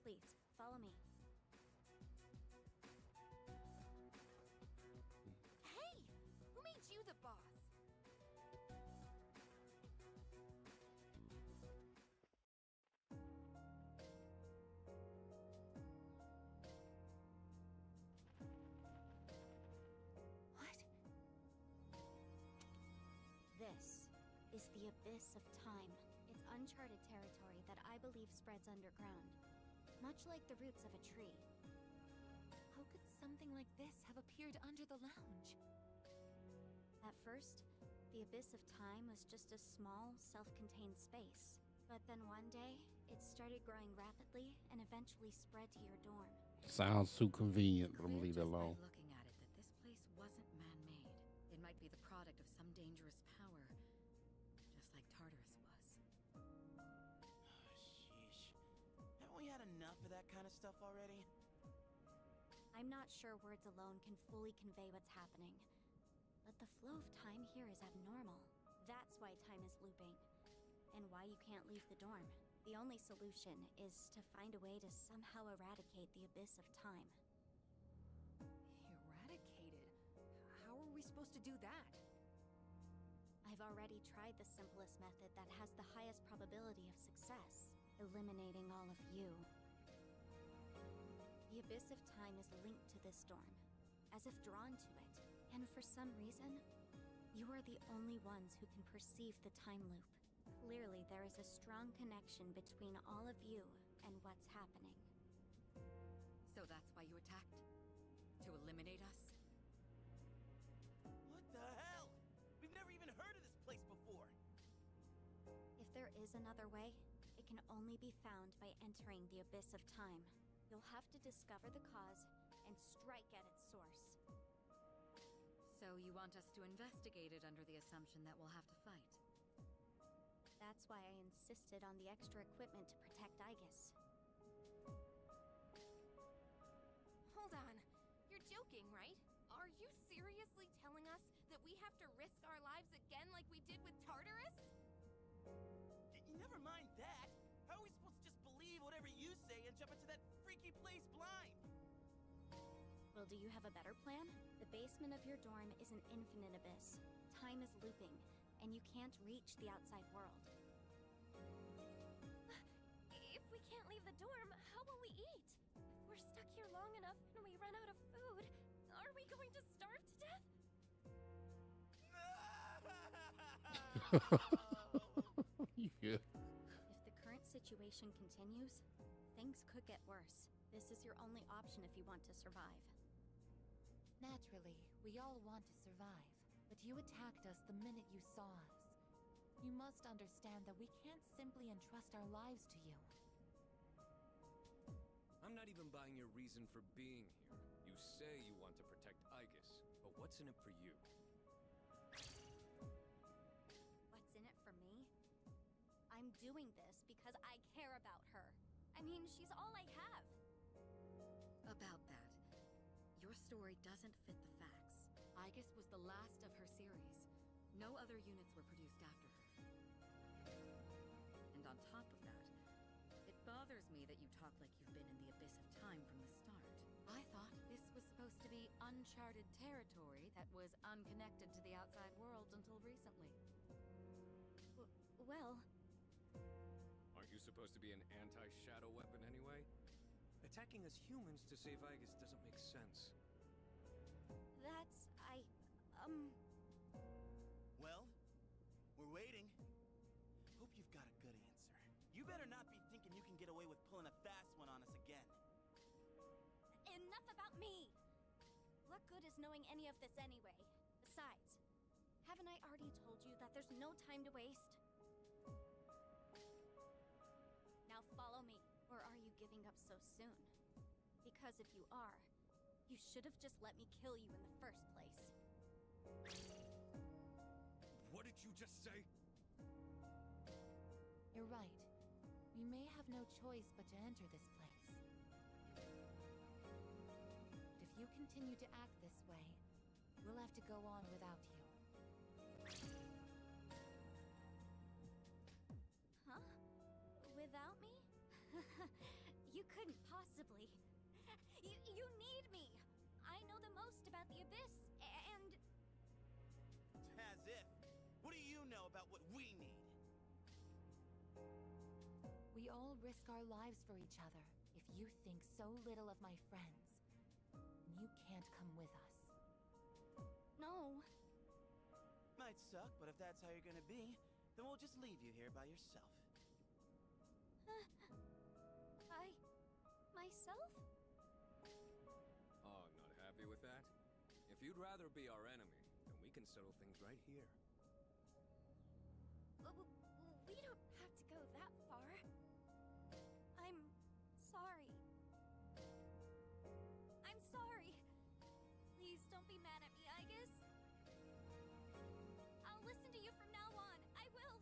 Please, follow me.
Hey! Who made you the boss?
What?
This is the abyss of time. It's uncharted territory that I believe spreads underground, much like the roots of a tree.
How could something like this have appeared under the lounge?
At first, the abyss of time was just a small, self-contained space. But then one day, it started growing rapidly and eventually spread to your dorm.
Sounds too convenient. I'm gonna leave it
Just by
alone.
looking at it, that this place wasn't man-made. It might be the product of some dangerous power, just like Tartarus was.
Sheesh. Haven't we had enough of that kind of stuff already?
I'm not sure words alone can fully convey what's happening. But the flow of time here is abnormal. That's why time is looping. And why you can't leave the dorm. The only solution is to find a way to somehow eradicate the abyss of time.
Eradicated? How are we supposed to do that?
I've already tried the simplest method that has the highest probability of success, eliminating all of you. The abyss of time is linked to this dorm, as if drawn to it. And for some reason, you are the only ones who can perceive the time loop. Clearly, there is a strong connection between all of you and what's happening.
So that's why you attacked? To eliminate us?
What the hell? We've never even heard of this place before.
If there is another way, it can only be found by entering the abyss of time. You'll have to discover the cause and strike at its source.
So you want us to investigate it under the assumption that we'll have to fight?
That's why I insisted on the extra equipment to protect Aigis.
Hold on. You're joking, right? Are you seriously telling us that we have to risk our lives again like we did with Tartarus?
Never mind that. How are we supposed to just believe whatever you say and jump into that freaky place blind?
Well, do you have a better plan? The basement of your dorm is an infinite abyss. Time is looping, and you can't reach the outside world.
If we can't leave the dorm, how will we eat? If we're stuck here long enough and we run out of food, are we going to starve to death?
Yeah.
If the current situation continues, things could get worse. This is your only option if you want to survive.
Naturally, we all want to survive, but you attacked us the minute you saw us. You must understand that we can't simply entrust our lives to you.
I'm not even buying your reason for being here. You say you want to protect Aigis, but what's in it for you?
What's in it for me? I'm doing this because I care about her. I mean, she's all I have.
About that, your story doesn't fit the facts. Aigis was the last of her series. No other units were produced after her. And on top of that, it bothers me that you talk like you've been in the abyss of time from the start. I thought this was supposed to be uncharted territory that was unconnected to the outside world until recently.
Well...
Aren't you supposed to be an anti-shadow weapon anyway? Attacking us humans to save Aigis doesn't make sense.
That's...
Well, we're waiting. Hope you've got a good answer. You better not be thinking you can get away with pulling a fast one on us again.
Enough about me! what good is knowing any of this anyway? Besides, haven't I already told you that there's no time to waste? Now follow me, or are you giving up so soon? Because if you are, you should have just let me kill you in the first place.
What did you just say?
You're right. We may have no choice but to enter this place. But if you continue to act this way, we'll have to go on without you.
Huh? Without me? You couldn't possibly. You need me! I know the most about the Abyss, and...
As if. What do you know about what we need?
We all risk our lives for each other if you think so little of my friends. And you can't come with us.
No.
Might suck, but if that's how you're gonna be, then we'll just leave you here by yourself.
Myself?
Oh, not happy with that? If you'd rather be our enemy, then we can settle things right here.
We don't have to go that far. I'm sorry. I'm sorry. Please don't be mad at me, Aigis. I'll listen to you from now on. I will.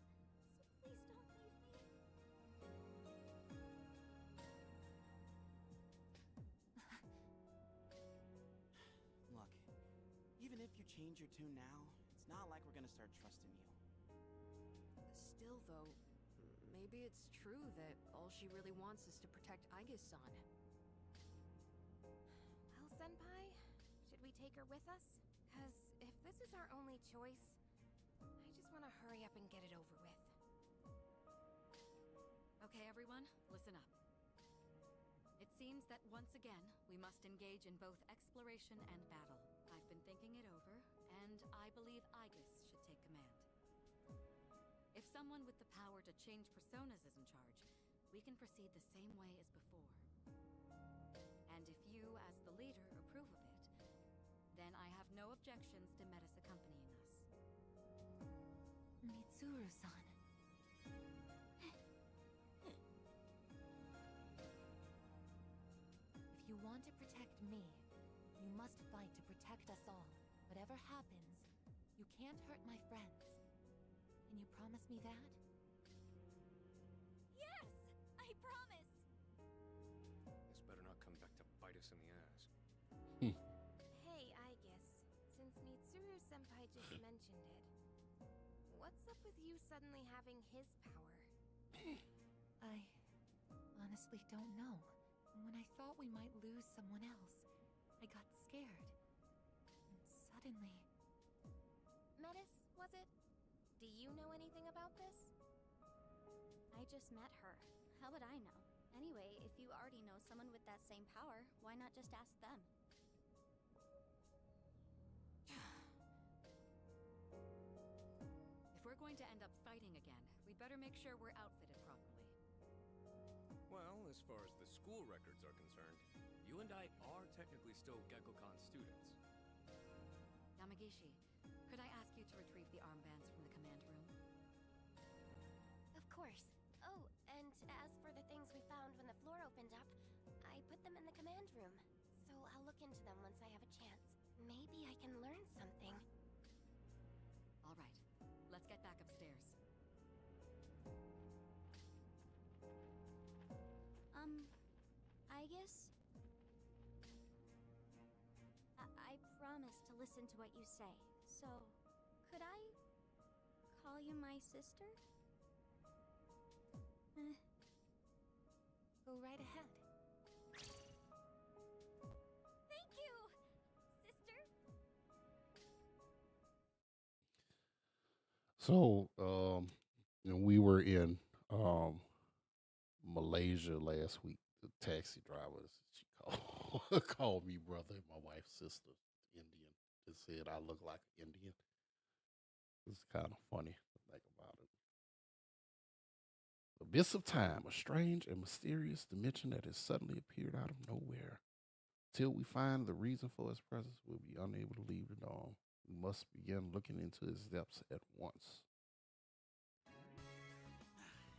So please don't leave me.
Look, even if you change your tune now, it's not like we're gonna start trusting you.
Still, though, maybe it's true that all she really wants is to protect Aigis-san.
Well, Senpai, should we take her with us? Because if this is our only choice, I just want to hurry up and get it over with.
Okay, everyone, listen up. It seems that once again, we must engage in both exploration and battle. I've been thinking it over, and I believe Aigis should take command. If someone with the power to change personas is in charge, we can proceed the same way as before. And if you, as the leader, approve of it, then I have no objections to Metis accompanying us. Mitsuru-san. If you want to protect me, you must fight to protect us all. Whatever happens, you can't hurt my friends. Can you promise me that?
Yes! I promise!
This better not come back to bite us in the ass.
Hey, Aigis. Since Mitsuru-senpai just mentioned it, what's up with you suddenly having his power?
I honestly don't know. When I thought we might lose someone else, I got scared. And suddenly...
Metis, was it? Do you know anything about this?
I just met her. How would I know? Anyway, if you already know someone with that same power, why not just ask them?
If we're going to end up fighting again, we'd better make sure we're outfitted properly.
Well, as far as the school records are concerned, you and I are technically still Gekkokan students.
Yamagishi, could I ask you to retrieve the armbands from the command room?
Of course. Oh, and as for the things we found when the floor opened up, I put them in the command room. So I'll look into them once I have a chance. Maybe I can learn something.
All right, let's get back upstairs.
Aigis? I promise to listen to what you say. So, could I call you my sister?
Go right ahead.
Thank you, sister.
So, we were in Malaysia last week. The taxi driver, she called called me brother, and my wife's sister, Indian. Just said I look like an Indian. It's kind of funny to think about it. Abyss of time, a strange and mysterious dimension that has suddenly appeared out of nowhere. Until we find the reason for his presence, we'll be unable to leave the dome. We must begin looking into his depths at once.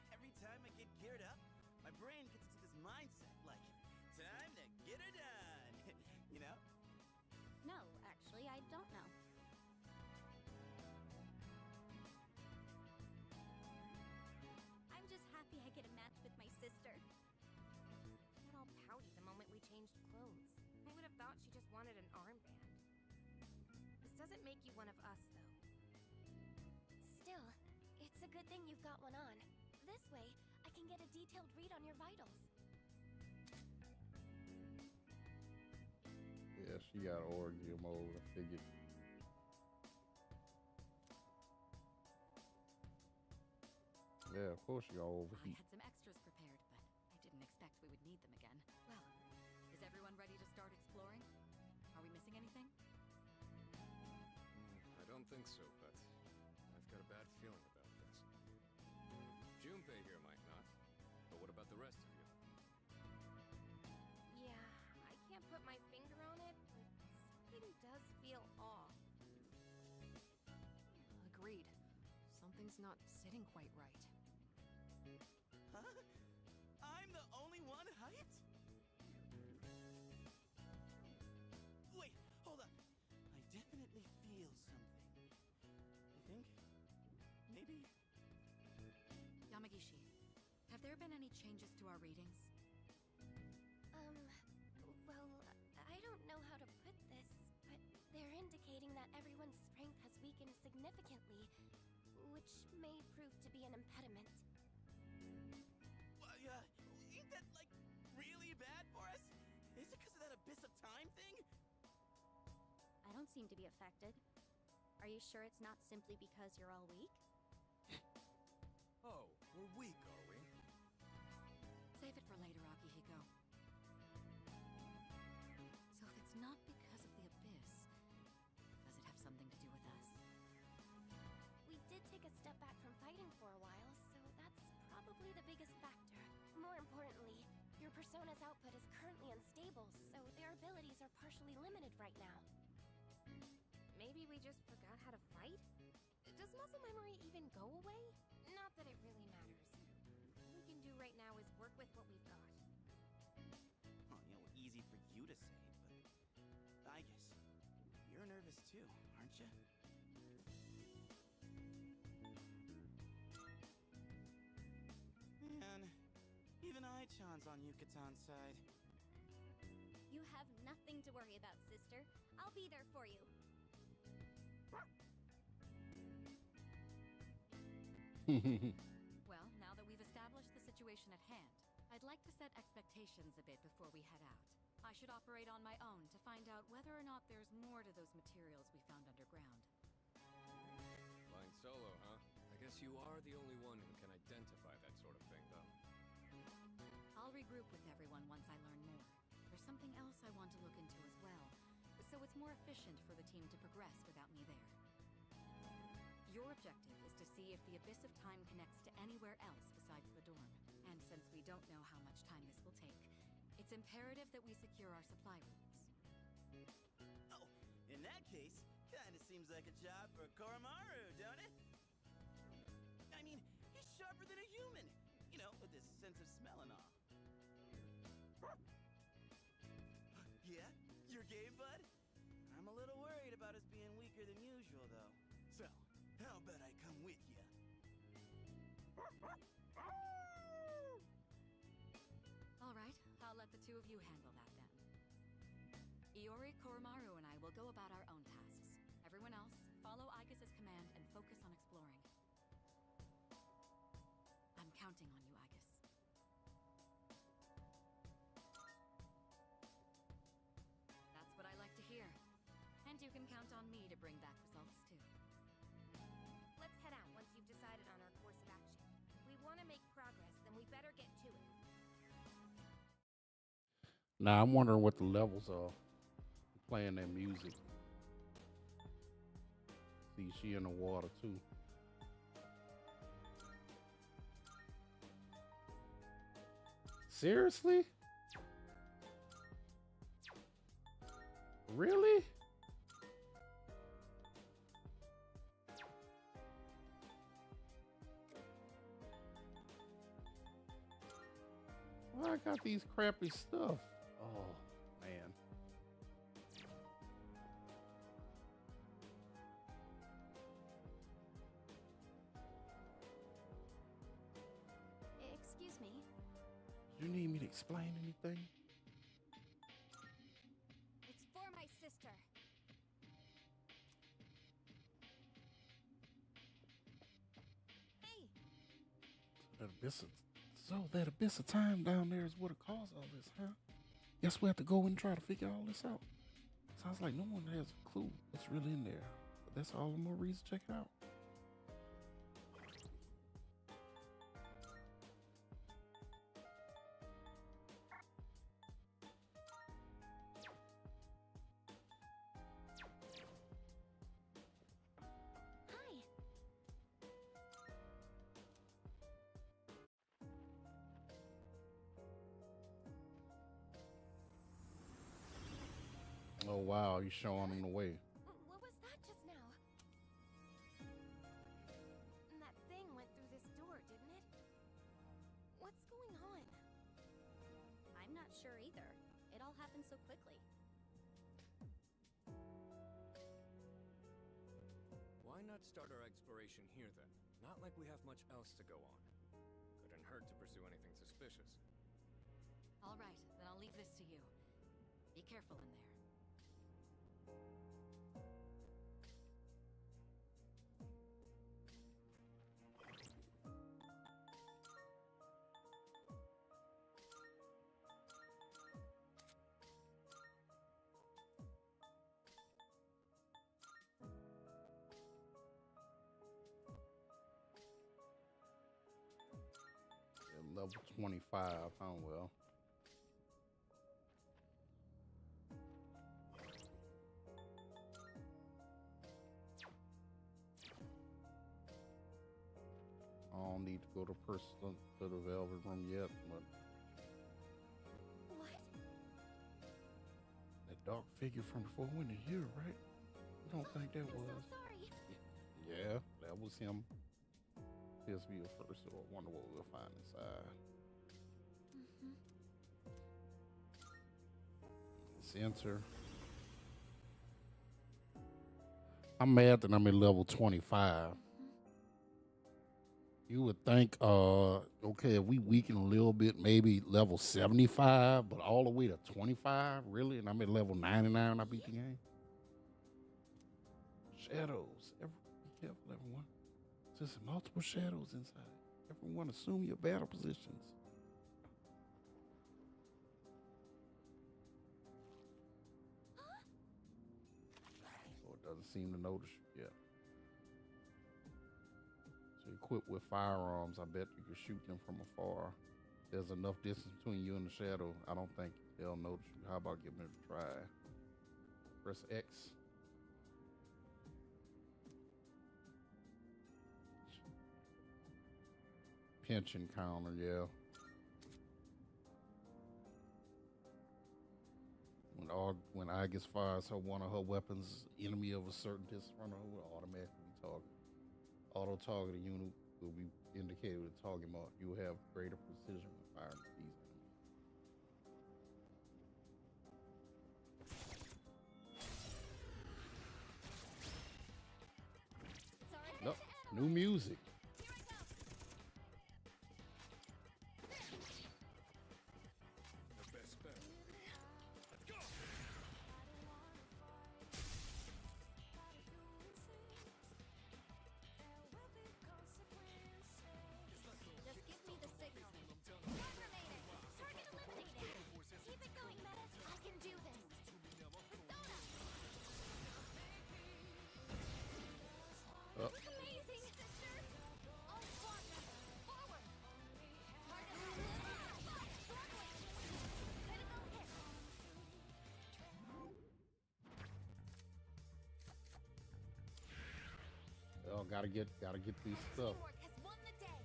Every time I get geared up, my brain gets into this mindset like, time to get her done. You know?
No, actually, I don't know. I'm just happy I get a match with my sister.
Got all pouty the moment we changed clothes. Who would have thought she just wanted an armband? This doesn't make you one of us, though.
Still, it's a good thing you've got one on. This way, I can get a detailed read on your vitals.
Yeah, she got orgy mode. I figured. Yeah, of course she got
I
overheat.
had some extras prepared, but I didn't expect we would need them again. Well, is everyone ready to start exploring? Are we missing anything?
I don't think so, but I've got a bad feeling about this. Junpei here might not, but what about the rest of you?
Yeah, I can't put my finger on it, but something does feel off. Agreed. Something's not sitting quite right.
Huh? I'm the only one hyped? Wait, hold up. I definitely feel something. I think maybe.
Yamagishi, have there been any changes to our readings?
Well, I don't know how to put this, but they're indicating that everyone's strength has weakened significantly, which may prove to be an impediment.
Ain't that, like, really bad for us? Is it because of that abyss of time thing?
I don't seem to be affected. Are you sure it's not simply because you're all weak?
Oh, we're weak, are we?
Save it for later, Akihiko. So if it's not because of the abyss, does it have something to do with us?
We did take a step back from fighting for a while, so that's probably the biggest factor. More importantly, your persona's output is currently unstable, so their abilities are partially limited right now.
Maybe we just forgot how to fight? Does muscle memory even go away? Not that it really matters. All we can do right now is work with what we've got.
Oh, easy for you to say, but Aigis, you're nervous too, aren't you? Man, even I-chan's on Yukatan's side.
You have nothing to worry about, sister. I'll be there for you.
Well, now that we've established the situation at hand, I'd like to set expectations a bit before we head out. I should operate on my own to find out whether or not there's more to those materials we found underground.
Flying solo, huh? I guess you are the only one who can identify that sort of thing, though.
I'll regroup with everyone once I learn more. There's something else I want to look into as well, so it's more efficient for the team to progress without me there. Your objective is to see if the Abyss of Time connects to anywhere else besides the dorm. And since we don't know how much time this will take, it's imperative that we secure our supply routes.
Oh, in that case, kinda seems like a job for Koromaru, don't it? I mean, he's sharper than a human, with his sense of smell and all. Yeah? Your game, bud? I'm a little worried about us being weaker than usual, though. So, how about I come with ya?
All right, I'll let the two of you handle that then. Iori, Koromaru, and I will go about our own tasks. Everyone else, follow Aigis' command and focus on exploring. I'm counting on you, Aigis. That's what I like to hear. And you can count on me to bring back results, too.
Let's head out once you've decided on our course of action. If we want to make progress, then we better get to it.
Now I'm wondering what the levels are. Playing that music. See, she in the water too. Seriously? Really? Why I got these crappy stuff? Oh man.
Excuse me.
Do you need me to explain anything?
It's for my sister. Hey,
That abyss of, so that abyss of time down there is what caused all this, huh? Guess we have to go and try to figure all this out. Sounds like no one has a clue what's really in there. But that's all the more reason to check it out.
hi.
Oh wow, you showing them the way.
What was that just now? That thing went through this door, didn't it? What's going on?
I'm not sure either. It all happened so quickly.
Why not start our exploration here then? Not like we have much else to go on. Couldn't hurt to pursue anything suspicious.
All right, then I'll leave this to you. Be careful in there.
Yeah, level 25, huh? Well. I don't need to go to the velvet room yet, but
What?
that dark figure from before went in here, right? You don't think that
I'm
was?
so sorry.
Yeah, that was him. Here's me first, so I wonder what we'll find inside. Let's enter. I'm mad that I'm at level 25. You would think, okay, if we weaken a little bit, maybe level 75, but all the way to 25, really? And I'm at level 99 when I beat the game? Shadows. Be careful, everyone. There's multiple shadows inside. Everyone assume your battle positions. Oh, it doesn't seem to notice you yet. So equipped with firearms, I bet you can shoot them from afar. There's enough distance between you and the shadow. I don't think they'll notice you. How about giving it a try? Press X. Pension counter, yeah. When Aigis fires one of her weapons, enemy of a certain distance from her will automatically be targeted. Auto targeting unit will be indicated with a target mark. You will have greater precision when firing at these enemies. Nope. New music.
The best bet. Let's go!
Just give me the signal. One remaining. Target eliminated. Keep it going, Metis. I can do this. Persona! Amazing, sister! All squad members, forward! Target struggling! Critical hit!
Oh, gotta get these stuff.
Teamwork has won the day.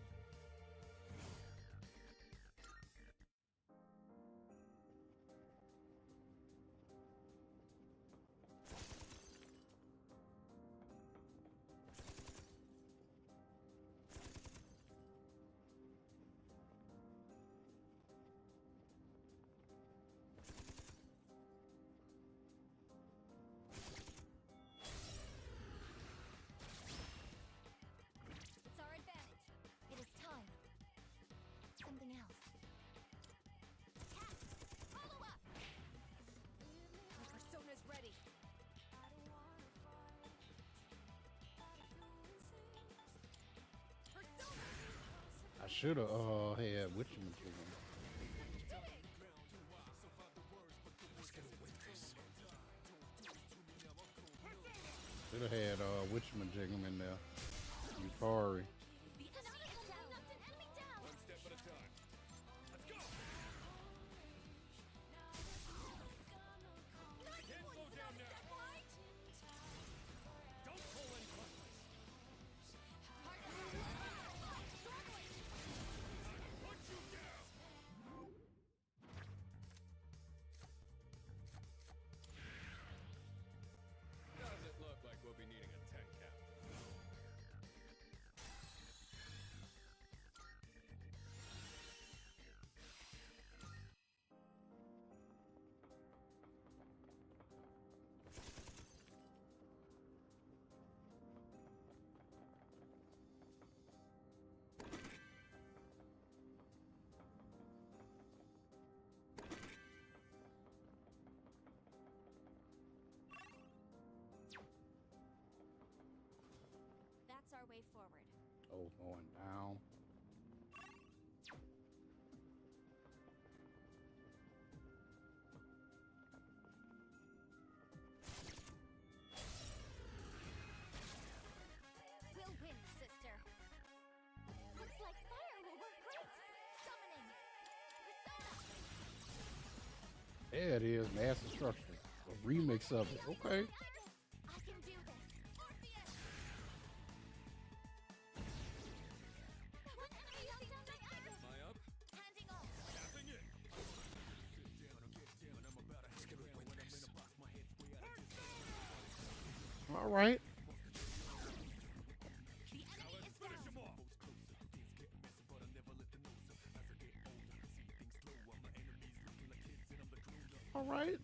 should have had witchamajigger. Should have had witchamajigger in there. Yukari.
One step at a time. Let's go! Can't slow down now! Don't pull any punches! Put you down! Does it look like we'll be needing a 10 count?
That's our way forward.
Oh, going down.
We'll win, sister. Looks like fire will work great. Summoning. Persona.
There it is, mass destruction. A remix of it. Okay.
I can do this. Orpheus.
Am I up?
Handing off.
Tapping in.
All right.
Now let's finish him off.
All right.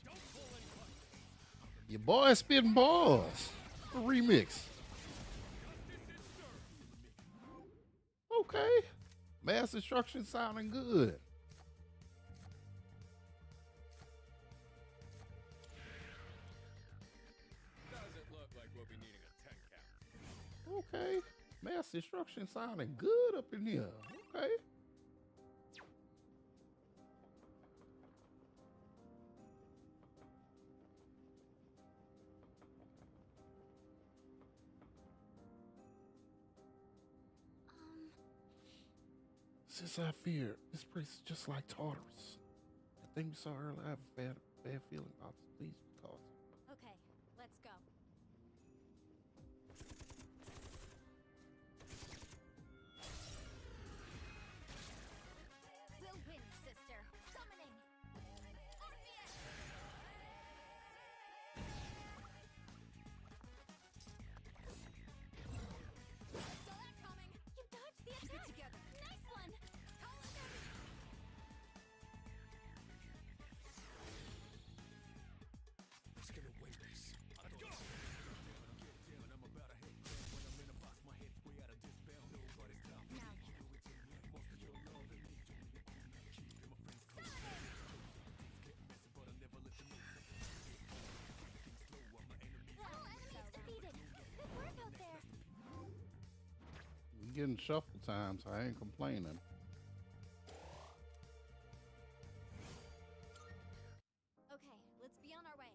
Don't pull any punches.
Your boy spitting balls. A remix. Okay. Mass destruction sounding good.
Does it look like we'll be needing a 10 count?
Okay. Mass destruction sounding good up in here. Okay. Since I fear this place is just like Tartarus. The thing we saw earlier, I have a bad feeling about this place because
Okay, let's go. We'll win, sister. Summoning. Orpheus. Saw that coming. You dodged the attack. Keep it together. Nice one.
Who's gonna win this?
Let's go!
All enemies defeated. Good work out there.
we getting shuffle time, so I ain't complaining.
Okay, let's be on our way.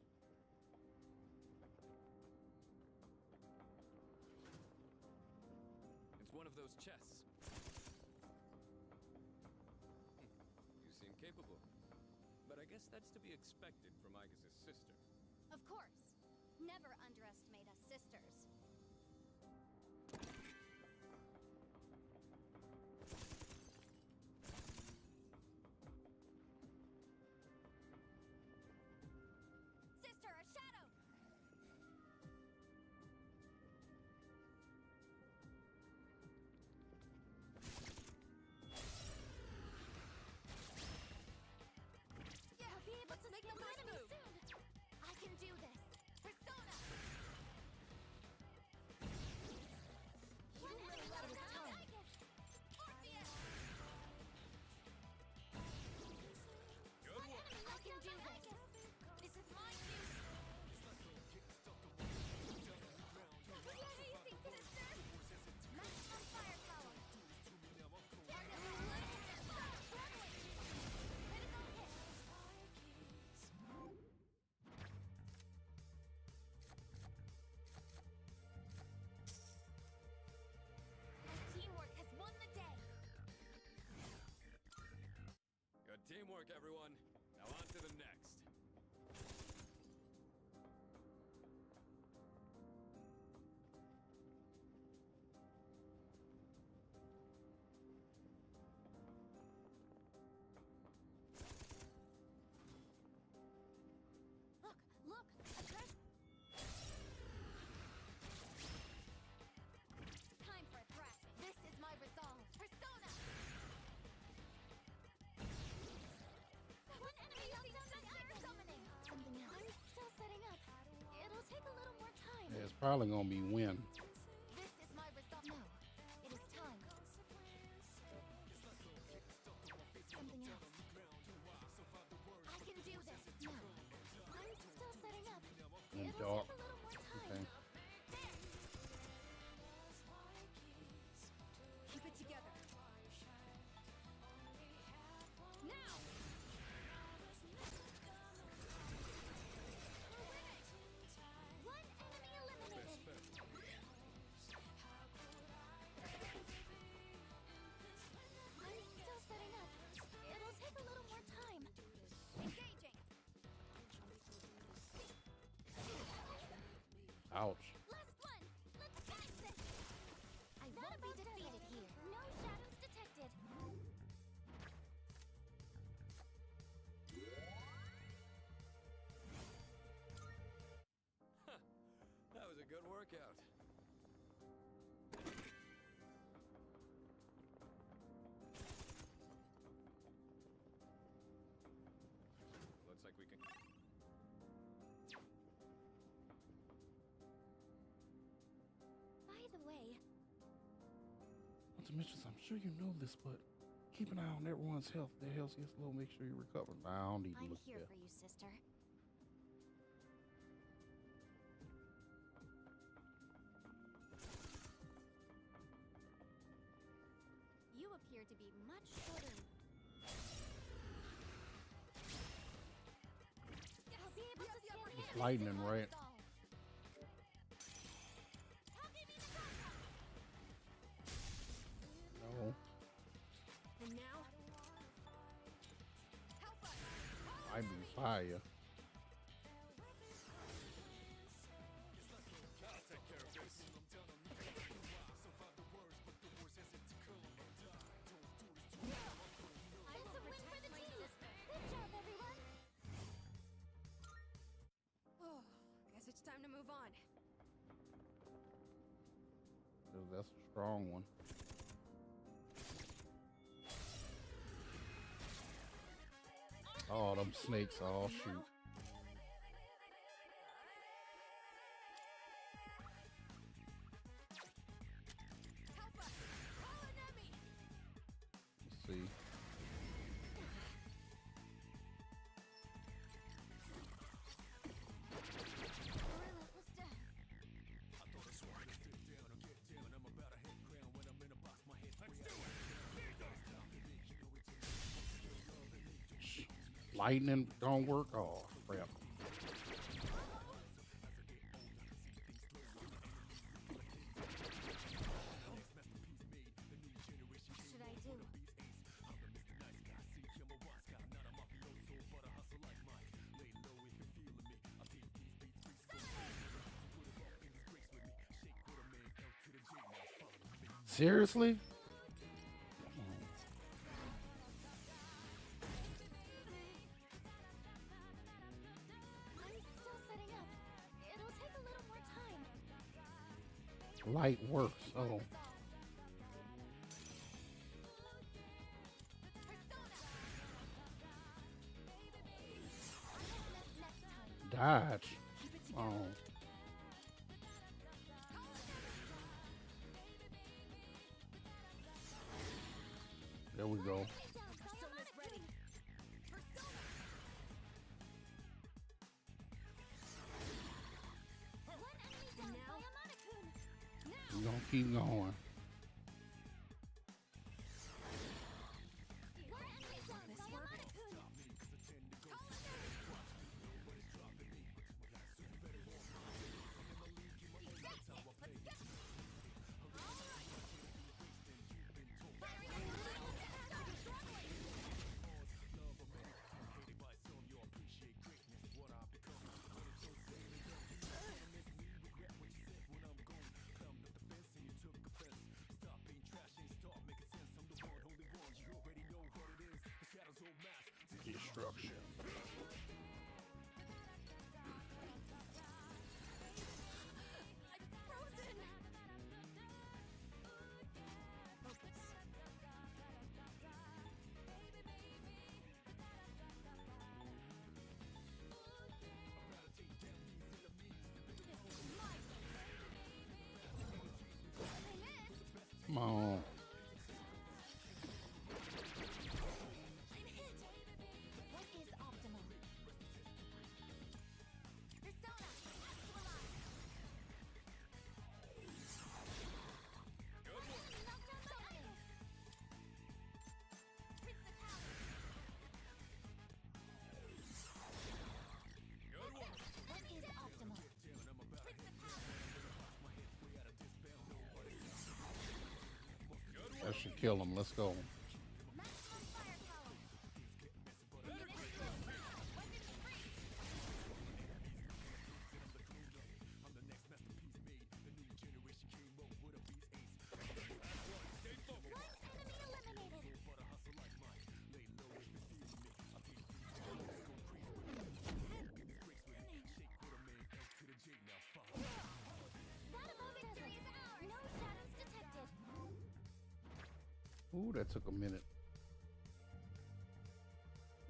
It's one of those chests. You seem capable. But I guess that's to be expected from Aigis' sister.
Of course. Never underestimate us sisters. Sister, a shadow! Yeah, I'll be able to make the enemy soon. I can do this. Persona! You really let us down. Orpheus!
Good work.
I can do this. This is my cue. Easy, sister. Maximum firepower.
teamwork, everyone. Now on to the next.
Look! A treasure! Time for a thrashing. This is my resolve. Persona! One enemy knocked down my air summoning! Something else. I'm still setting up. It'll take a little more time.
Yeah, it's probably gonna be win.
This is my resolve. No, it is time. Something else. I can do this. No. I'm still setting up.
In
It'll
dark.
take a little more time.
Okay.
Keep it together.
Now! We're winning! One enemy eliminated. I'm still setting up. It'll take a little more time. Engaging.
Ouch.
Last one. Let's finish this. I won't be defeated here. No shadows detected.
That was a good workout. Looks like we can.
By the way,
Not to mention, I'm sure you know this, but keep an eye on everyone's health. Their health gets low. Make sure you recover. I don't need to
I'm
look
here
there.
for you, sister. You appear to be much shorter. I'll be able to scan the
It's
enemy
lightning,
with my
right?
resolve. Help me the backup.
No.
And now, help us.
Might be fire.
I'll take care of this.
It's a win for the team. Good job, everyone.
Oh, guess it's time to move on.
That's a strong one. Oh, them snakes. Oh, shoot.
Help us. Call an enemy.
Let's see.
Relentless death.
Lightning don't work. Oh, crap.
What should I do?
Seriously?
I'm still setting up. It'll take a little more time.
Light works. Oh. Dodge. Oh. There we go.
Persona's ready. Persona.
One enemy down by a Monokun. Now.
We're gonna keep going.
One enemy down by a Monokun.
destruction.
I'm frozen! Focus.
Come on.
I'm hit! What is optimal? Persona, actualize!
Good work.
Knock down my Aigis! Principality!
Good work.
What is optimal?
That should kill him. Let's go.
Maximum firepower! One enemy eliminated! That above victory is ours! No shadows detected!
Ooh, that took a minute.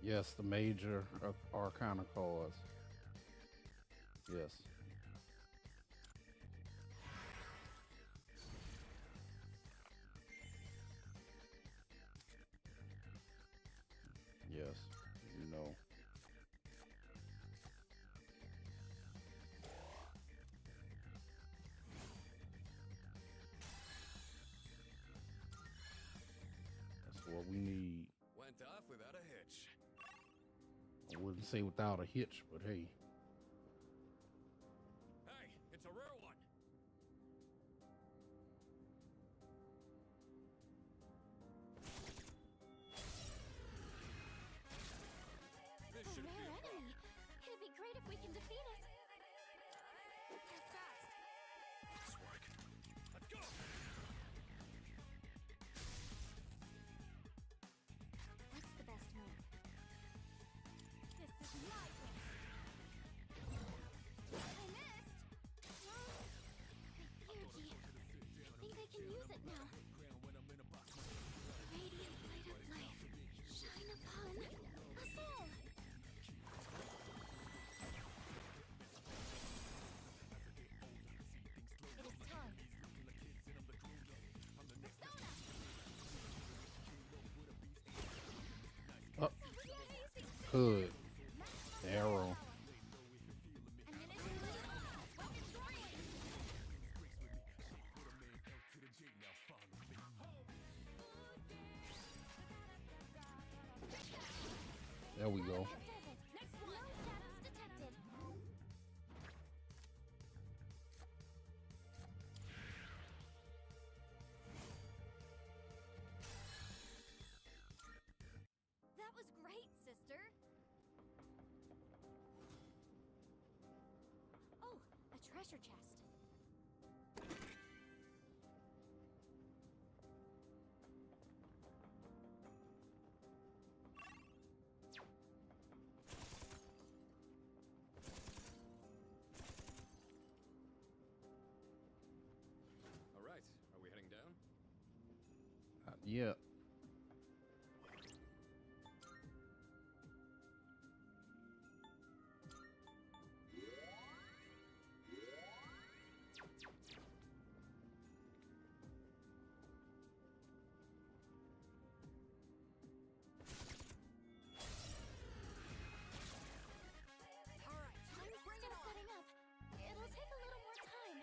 Yes, the major arcana cause. Yes. Yes, you know. That's what we need.
Went off without a hitch.
I wouldn't say without a hitch, but hey.
Hey, it's a rare one. This
A
should be
rare
a
enemy! It'd be great if we can defeat it!
Nice work. Let's go.
What's the best move? This is my win! I missed! My energy! I think I can use it now. Radiant light of life, shine upon us all! It is time. Persona!
Oh, good. Arrow. There we go.
Next one. No shadows detected.
That was great, sister!
Oh, a treasure chest.
All right, are we heading down?
Yeah.
Alright, I'm still setting up. It'll take a little more time.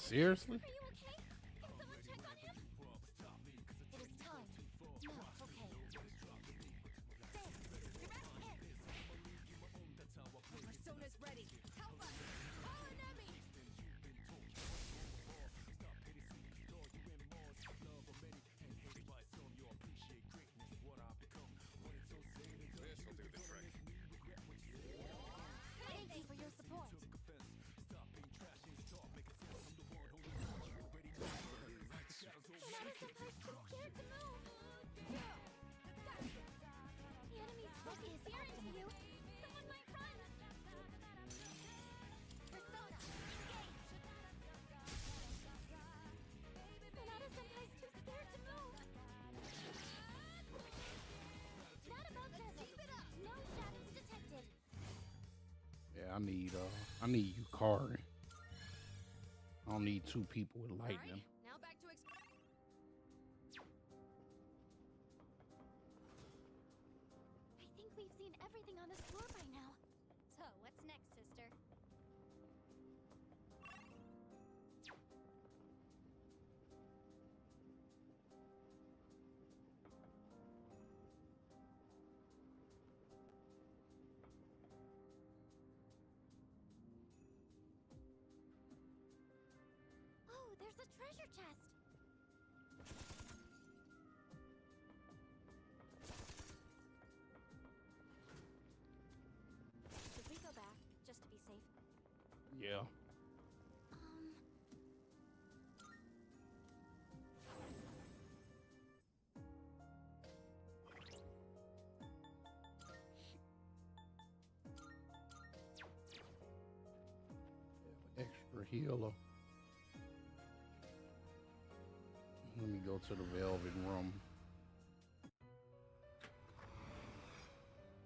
Seriously?
Are you okay? Can someone check on him? It is time. No, okay.
Persona's ready. Help us! Call an enemy!
This'll do the trick.
Thank you for your support. Sonata-senpai's too scared to move. The enemy's foot is here into you. Someone might run. Persona, engage. Sonata-senpai's too scared to move. Not about this. No shadows detected.
Yeah, I need Yukari. I don't need two people with lightning.
Now back to
I think we've seen everything on this floor by now.
So, what's next, sister?
Oh, there's a treasure chest.
Should we go back, just to be safe?
Yeah. Extra healer. Let me go to the velvet room.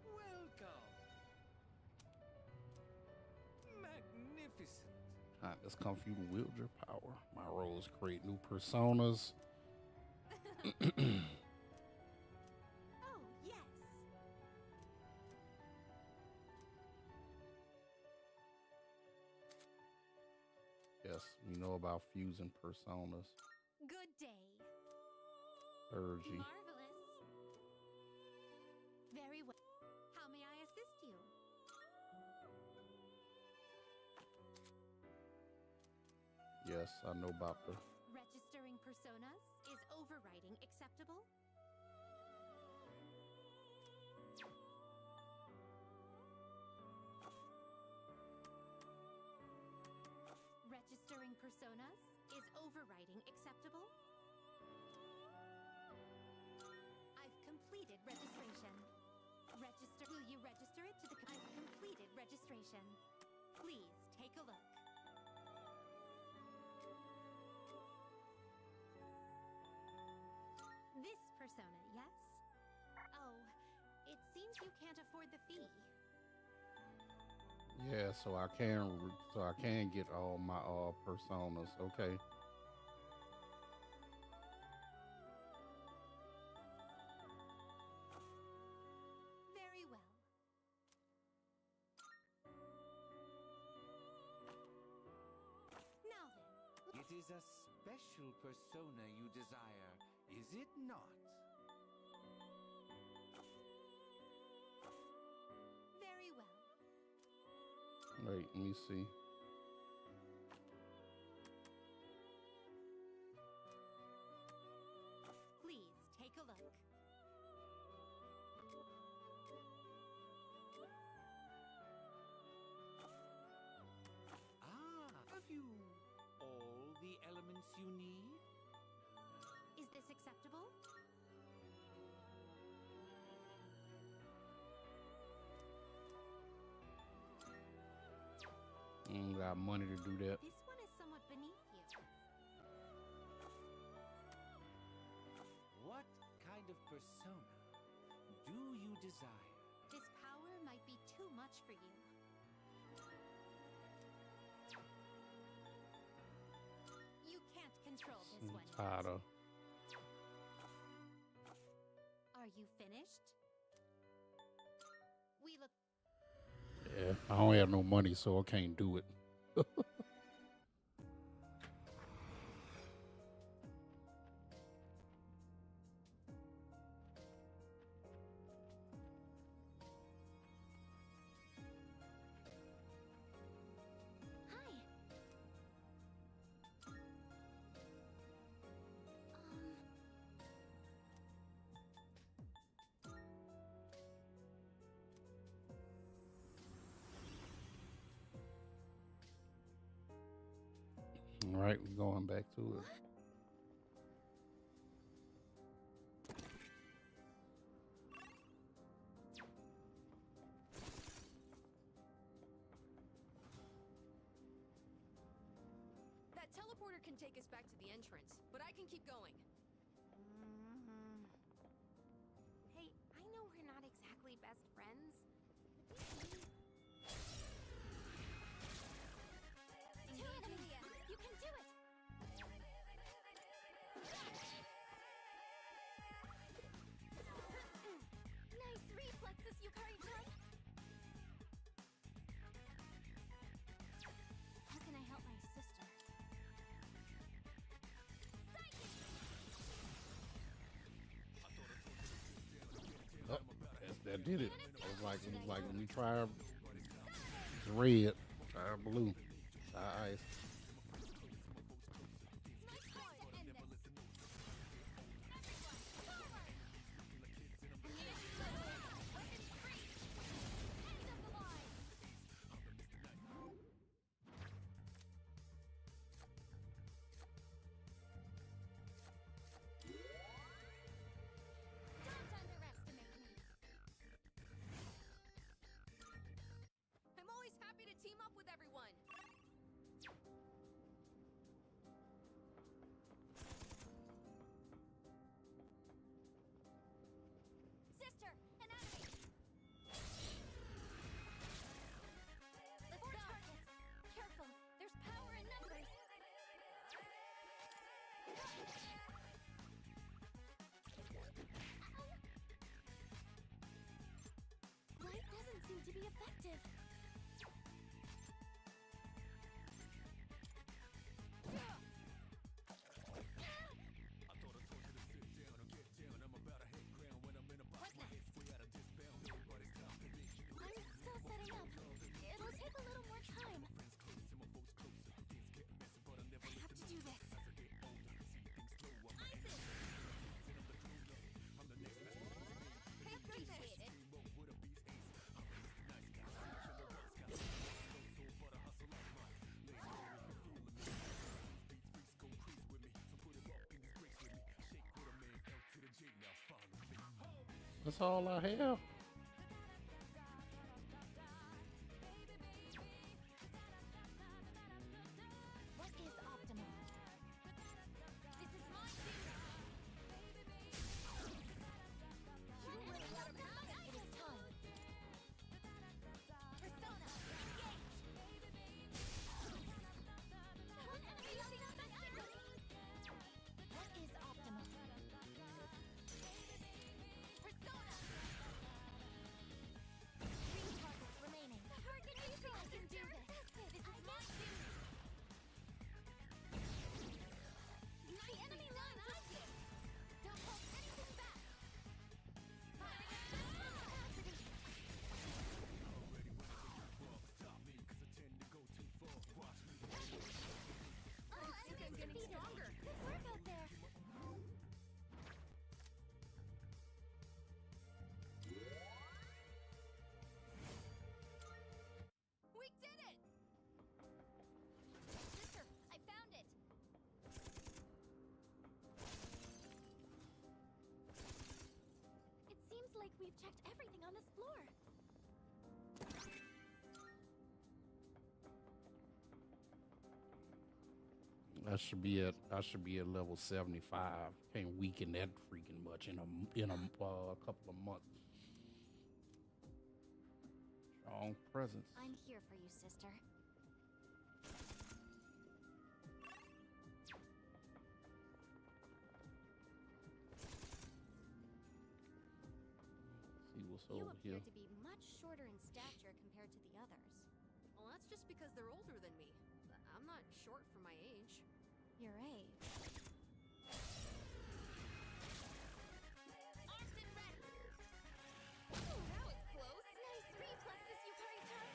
Welcome. Magnificent.
Alright, let's come for you to wield your power. My roles create new personas.
Oh, yes.
Yes, we know about fusing personas.
Good day.
Urgy.
Marvelous. Very well. How may I assist you?
Yes, I know about the
Registering personas? Is overriding acceptable? Registering personas? Is overriding acceptable? I've completed registration. Will you register it to the... I've completed registration. Please take a look. This persona, yes? Oh, it seems you can't afford the fee.
yeah, so I can get all my personas. Okay.
Very well. Now then.
It is a special persona you desire, is it not?
Very well.
Wait, let me see.
Please take a look.
Ah, have you all the elements you need?
Is this acceptable?
Got money to do that.
This one is somewhat beneath you.
What kind of persona do you desire?
This power might be too much for you. You can't control this one.
Tired of.
Are you finished? We look.
Yeah, I don't have no money, so I can't do it. right, we're going back to it.
That teleporter can take us back to the entrance, but I can keep going.
Hey, I know we're not exactly best friends. Do it, Amelia! You can do it! Nice reflexes, Yukari-chan!
How can I help my sister?
Oh, that did it. It was like when we try it's red, try blue, try ice.
I'm always happy to team up with everyone.
Sister, an enemy! Let's go! Targets. Careful, there's power in numbers! Light doesn't seem to be effective. What next? I'm still setting up. It'll take a little more time. I have to do this. Appreciate it.
That's all I have.
What is optimal? This is my duty. You really love that. It is time. Persona, engage. One enemy using effectively. What is optimal? Persona. 3 targets remaining. Target neutral. I can do this. This is my duty. The enemy lines up. Don't hold anything back.
I think I'm getting stronger.
Good work out there.
We did it!
Sister, I found it. It seems like we've checked everything on this floor.
I should be at level 75. Can't weaken that freaking much in a couple of months. Strong presence.
I'm here for you, sister.
See what's
You
over
appear
here.
to be much shorter in stature compared to the others.
Well, that's just because they're older than me. I'm not short for my age.
Your age. Armed and ready. Oh, that was close. Nice reflexes, Yukari-chan.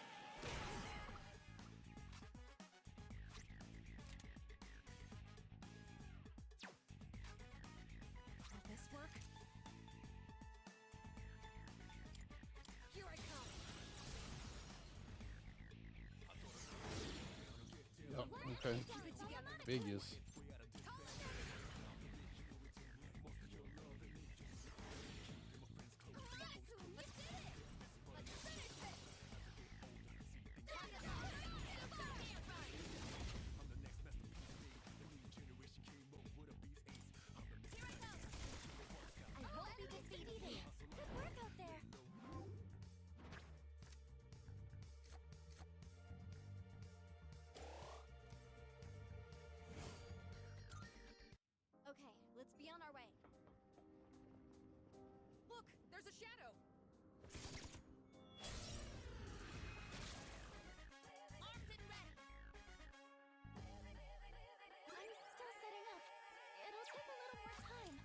Will this work? Here I come.
Yep, okay.
Keep it together.
Biggest.
I won't be defeated. Good work out there.
Okay, let's be on our way. Look, there's a shadow.
Armed and ready. I'm still setting up. It'll take a little more time.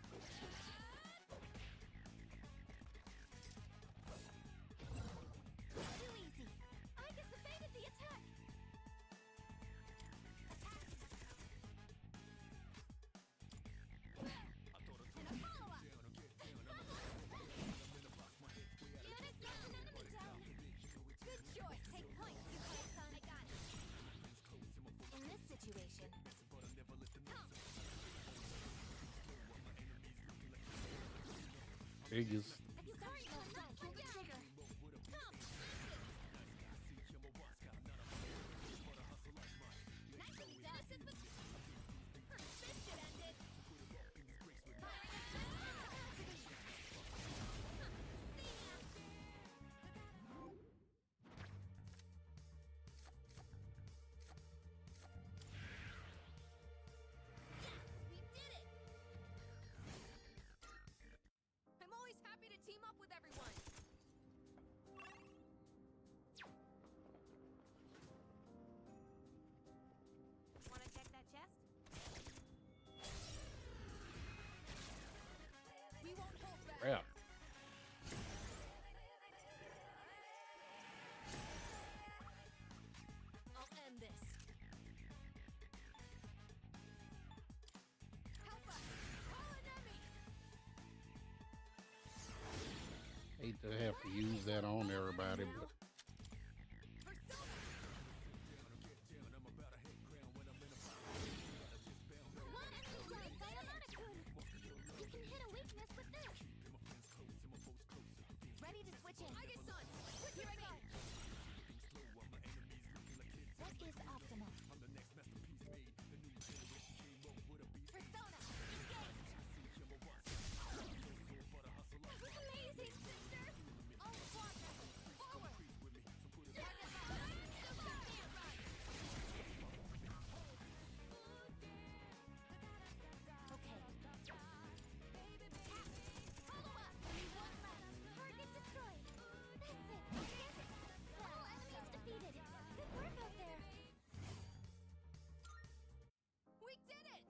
Too easy. Aigis evaded the attack. And a follow-up. Unit knocked an enemy down. Good choice. Take point. You can't, son. I got it. In this situation, come.
Biggest.
Sorry, I'm not pull the trigger. Come. Nicely done. This should end it. We did it.
I'm always happy to team up with everyone.
Wanna check that chest?
We won't hold back.
Crap.
I'll end this. Help us! Call an enemy!
Hate to have to use that on everybody, but
One enemy died by a Monokun. You can hit a weakness with this. Ready to switch in.
Aigis-san,
Here I go. What is optimal? Persona, engage. That was amazing, sister.
all squad members, forward!
Okay. Follow up. Only one left. Target destroyed. That's it. All enemies defeated. Good work out there.
We did it!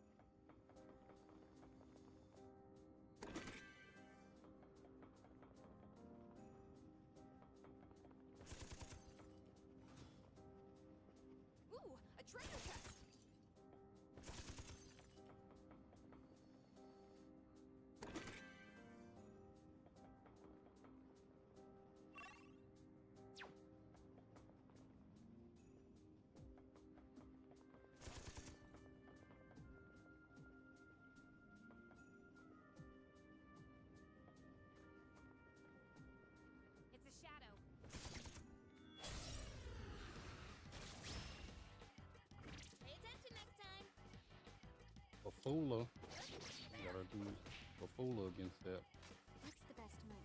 Ooh, a treasure chest!
It's a shadow.
Pay attention next time.
Bafula. Gotta do Bafula against that.
What's the best move?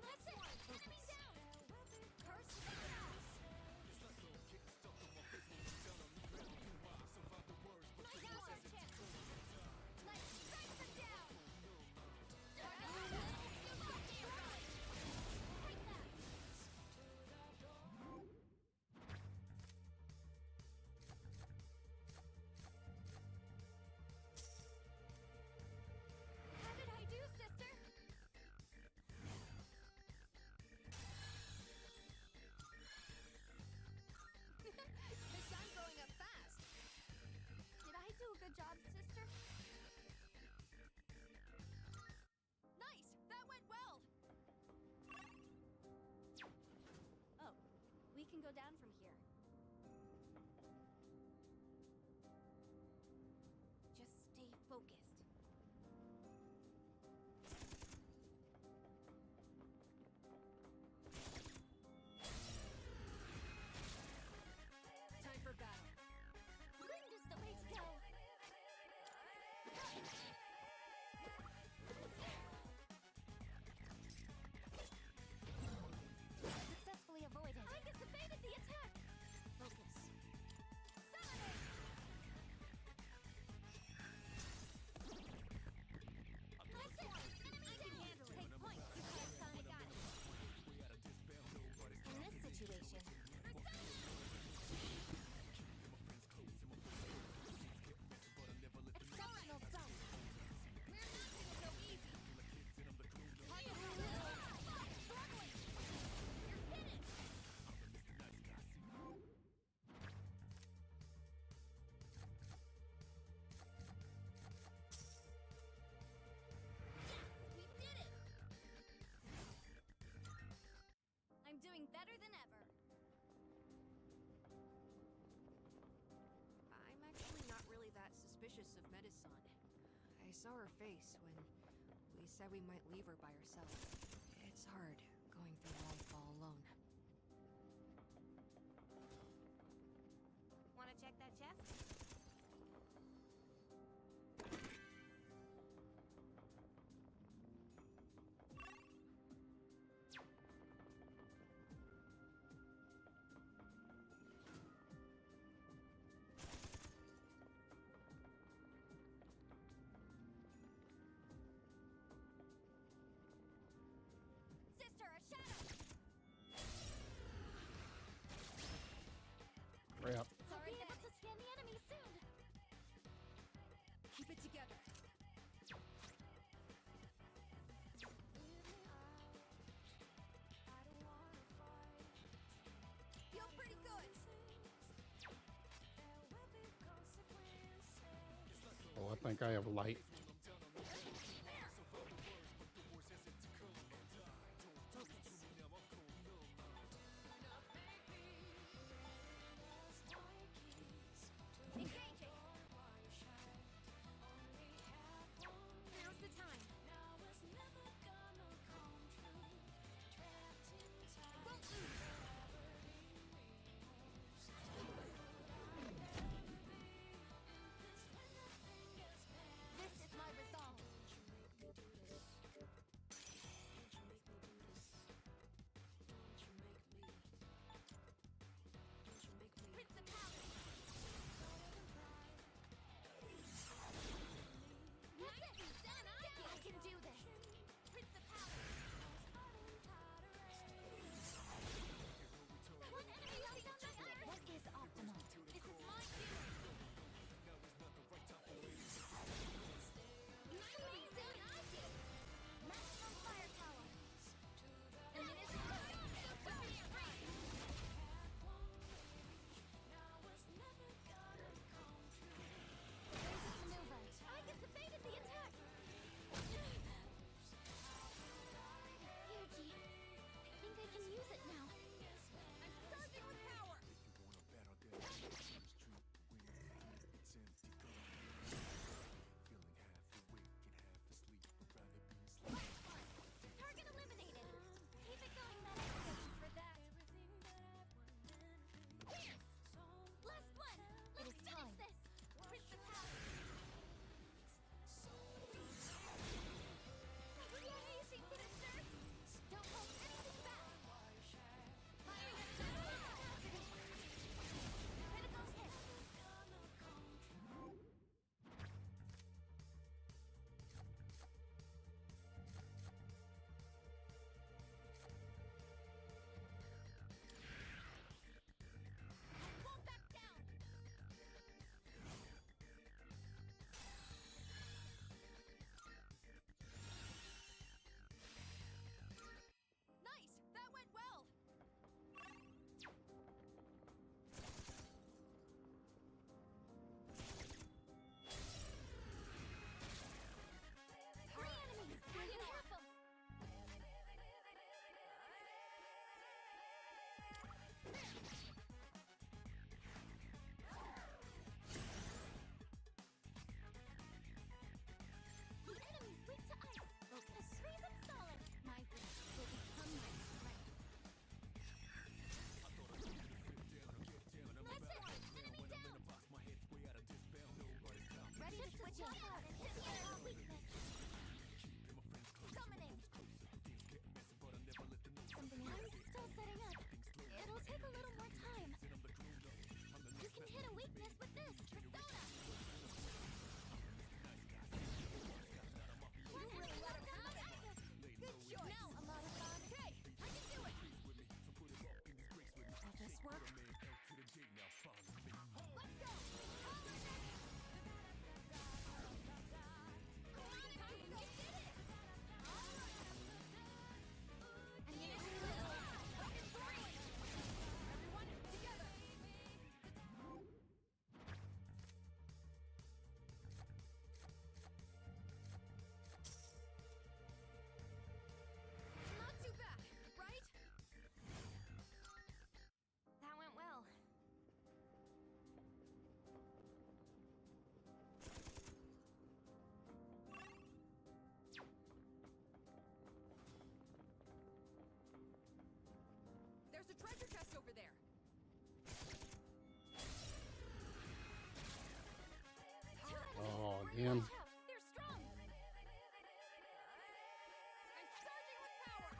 That's it! Enemy down! Curse the grass! Now's our chance! Let's strike them down! Break that!
can go down from here. Just stay focused.
Time for battle.
Wind is the way to go. Successfully avoided. Aigis evaded the attack. Focus. Summoning. That's it. Enemy down. Take point. You can't Sonic got it. In this situation. Exceptional stuff. We're not gonna go easy. Struggling. You're hidden. We did it. I'm doing better than ever.
I'm actually not really that suspicious of Medicine. I saw her face when we said we might leave her by herself. It's hard going through life all alone.
Want to check that chest? Sister, a shadow!
Crap.
I'll be able to scan the enemy soon!
Keep it together.
Feel pretty good!
Oh, I think I have light.
Engaging! Now's the time! Won't lose! This is my
man.
They're strong. I'm surging with power.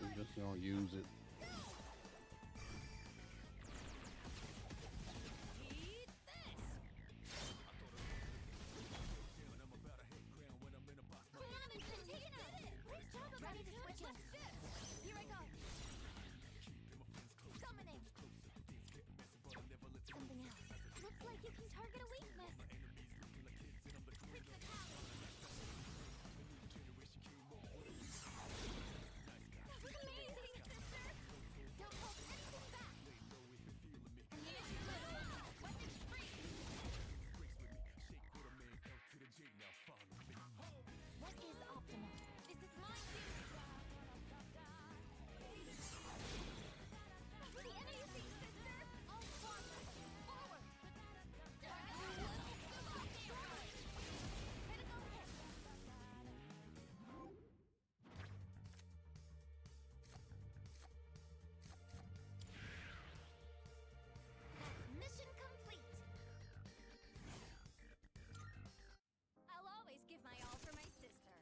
We're just gonna use it.
Ready to switch in. Here I go. Summoning. Something else. Looks like you can target a weakness. With the power. That was amazing, sister. Don't hold anything back. Weapons free. What is optimal? This is mine too. The enemy sees sister. All squadrons, forward. Critical hit. That's mission complete.
I'll always give my all for my sister.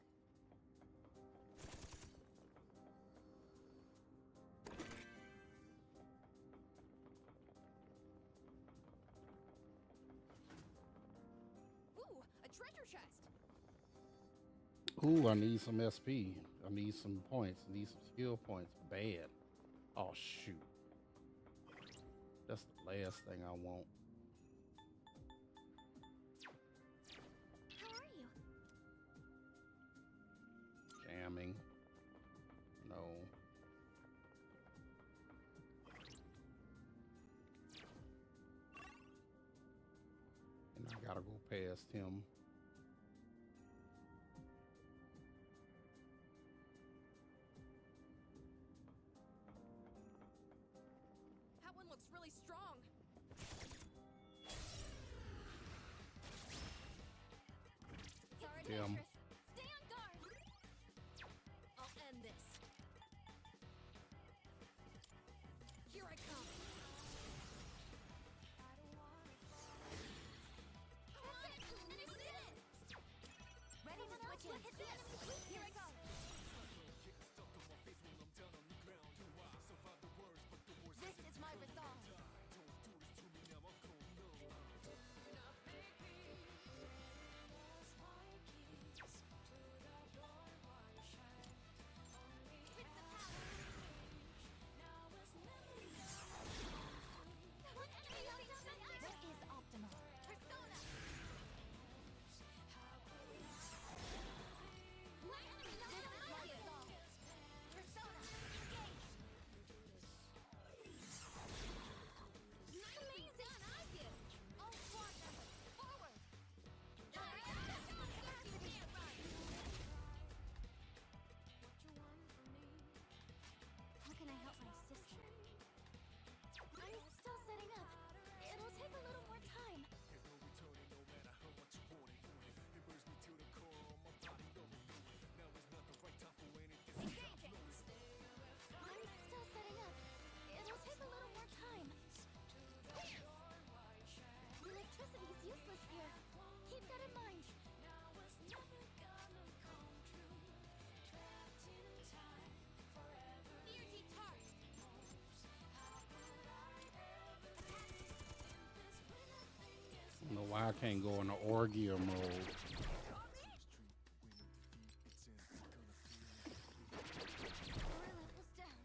Ooh, a treasure chest.
Ooh, I need some SP. I need some points. I need some skill points. Bad. Oh shoot. That's the last thing I want.
How are you?
Jamming. No. And I gotta go past him.
That one looks really strong.
Sorry,
Damn.
Stay on guard.
I'll end this. Here I come.
That's it. And you did it. Ready to switch in. Hit the enemy. Here I go. This is my resolve. With the power. What is optimal? Persona. This is my resolve. Persona. Engage. Amazing! I did! All squad members, forward!
How can I help my sister?
I'm still setting up. It'll take a little more time. Engaging! I'm still setting up. It'll take a little more time. Electricity is useless here. Keep that in mind.
Energy charged.
I don't know why I can't go into Orgia mode.
Power levels down.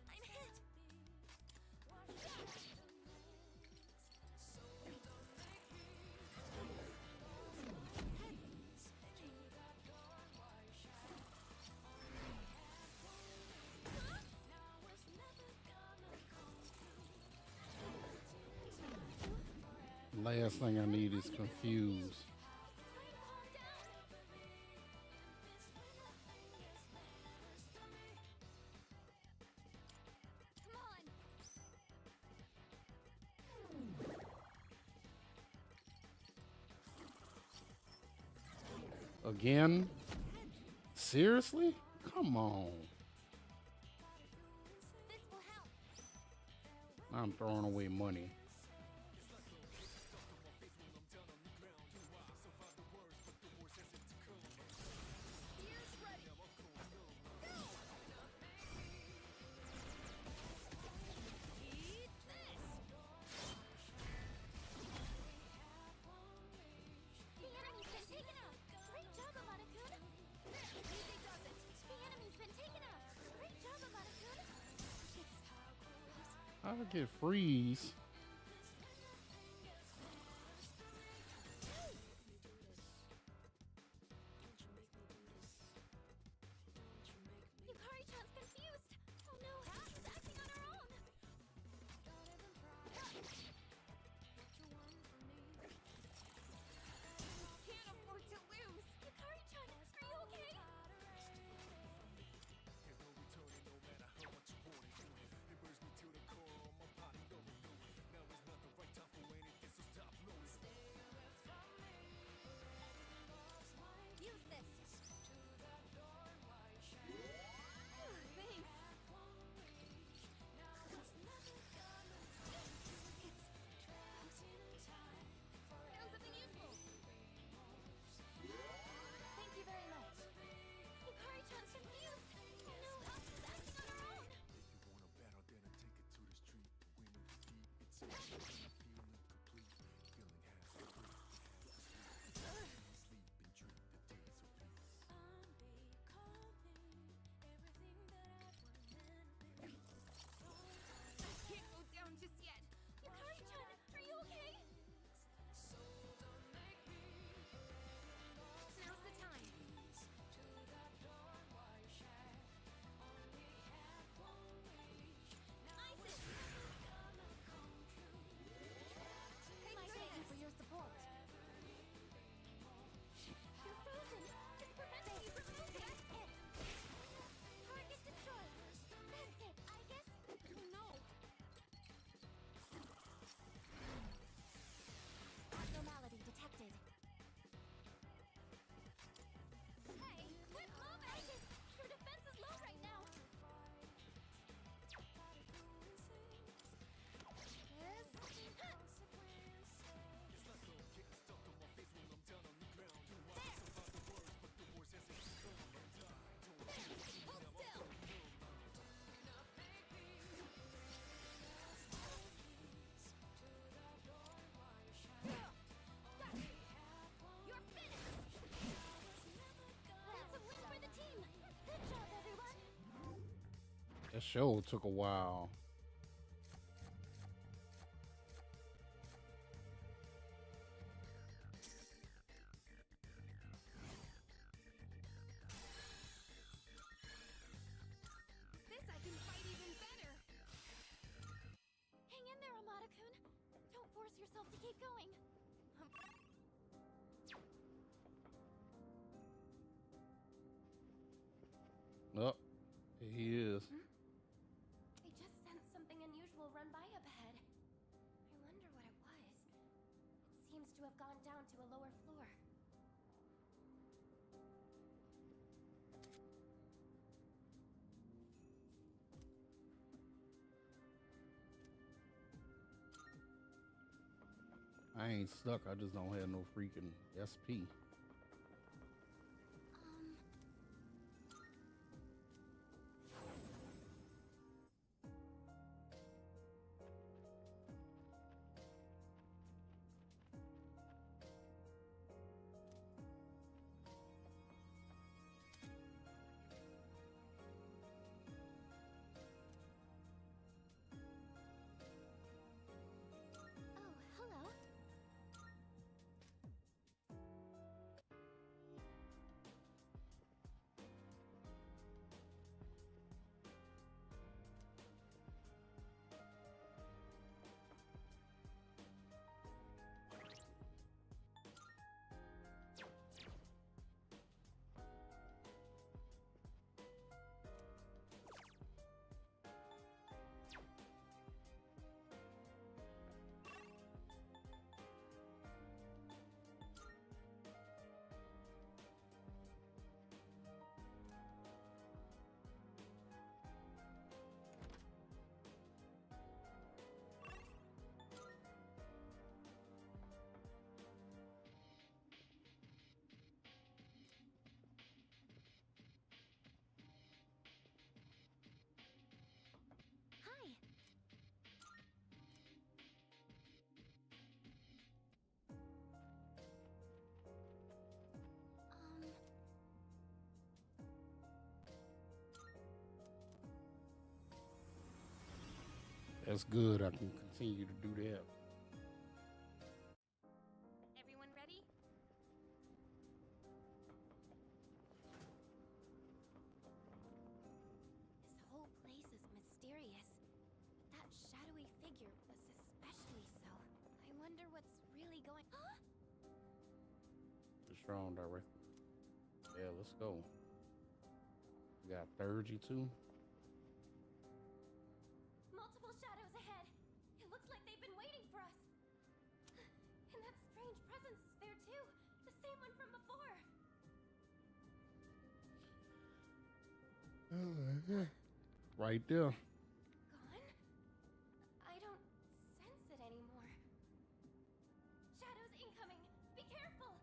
I'm hit.
Last thing I need is confused.
Come on.
Again? Seriously? Come on.
This will help.
I'm throwing away money.
Ears ready. Go! Eat this!
The enemy's been taken out. Great job, Amada-kun.
There, easy does it.
The enemy's been taken out. Great job, Amada-kun.
How to get freeze?
Yukari-chan's confused. Oh no, she's acting on her own.
Can't afford to lose.
Yukari-chan, are you okay?
Use this.
Thanks.
Found something useful.
Thank you very much. Yukari-chan's confused. Oh no, she's acting on her own.
I can't go down just yet.
Yukari-chan, are you okay?
Now's the time.
Thank you for your support. You're frozen. It's preventing you from moving. That's it. Target destroyed. That's it, Aigis.
Oh no.
Abnormality detected. Hey, quit moving! Aigis, your defense is low right now.
Hold still.
You're finished! That's a win for the team! Good job, everyone!
That show took a while.
This I can fight even better.
Hang in there, Amada-kun. Don't force yourself to keep going.
Oh, he is.
I just sensed something unusual run by up ahead. I wonder what it was. It seems to have gone down to a lower floor.
I ain't stuck. I just don't have no freaking SP.
Oh, hello.
That's good. I can continue to do that.
Everyone ready? This whole place is mysterious. That shadowy figure was especially so. I wonder what's really going. Huh?
It's wrong direction. Yeah, let's go. We got 32.
Multiple shadows ahead. It looks like they've been waiting for us. And that strange presence is there too. The same one from before.
Right there.
Gone? I don't sense it anymore. Shadows incoming. Be careful.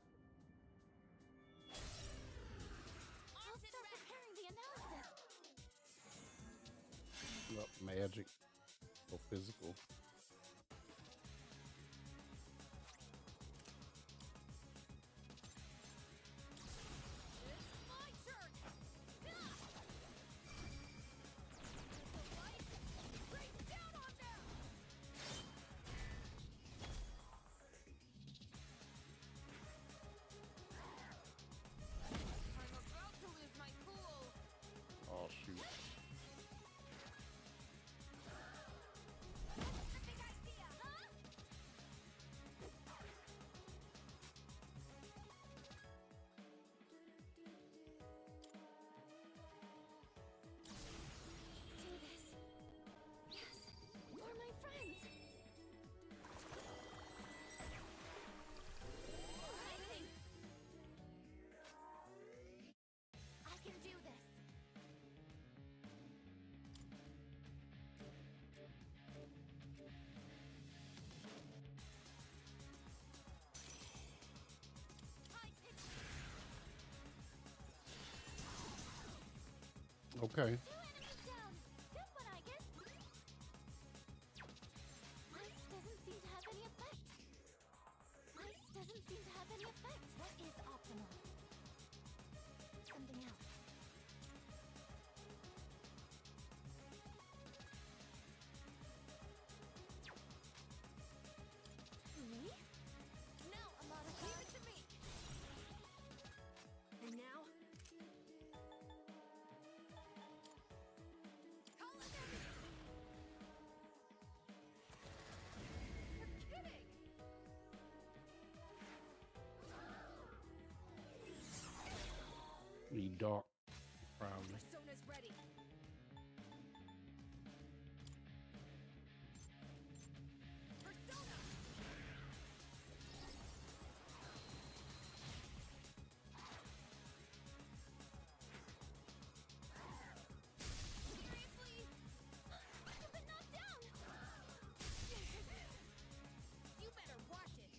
I'll start preparing the analysis.
Yep, magic or physical.
It's my turn! The light! Rain down on them! I'm about to lose my cool!
Oh shoot.
The big idea, huh? Do this. Yes, for my friends. I can do this.
Okay.
2 enemies down. Good one, Aigis. Ice doesn't seem to have any effect. Ice doesn't seem to have any effect. What is optimal? Something else. Me? Now, Amada, leave it to me. And now?
Call it in! You're kidding!
Need dark. Probably.
Persona's ready. Persona! Seriously?
You've been knocked down.
You better watch it!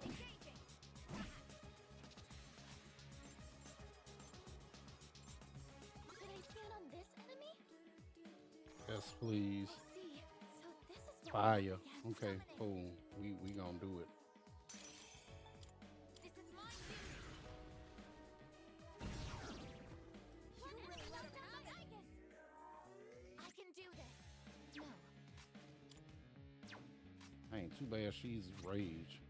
Engaging. Should I scan on this enemy?
Yes, please.
I see. So this is where
Fire.
we began
Okay,
summoning.
cool. We gonna do it.
This is mine too. One enemy knocked down by Aigis. I can do this. No,
Ain't too bad she's rage.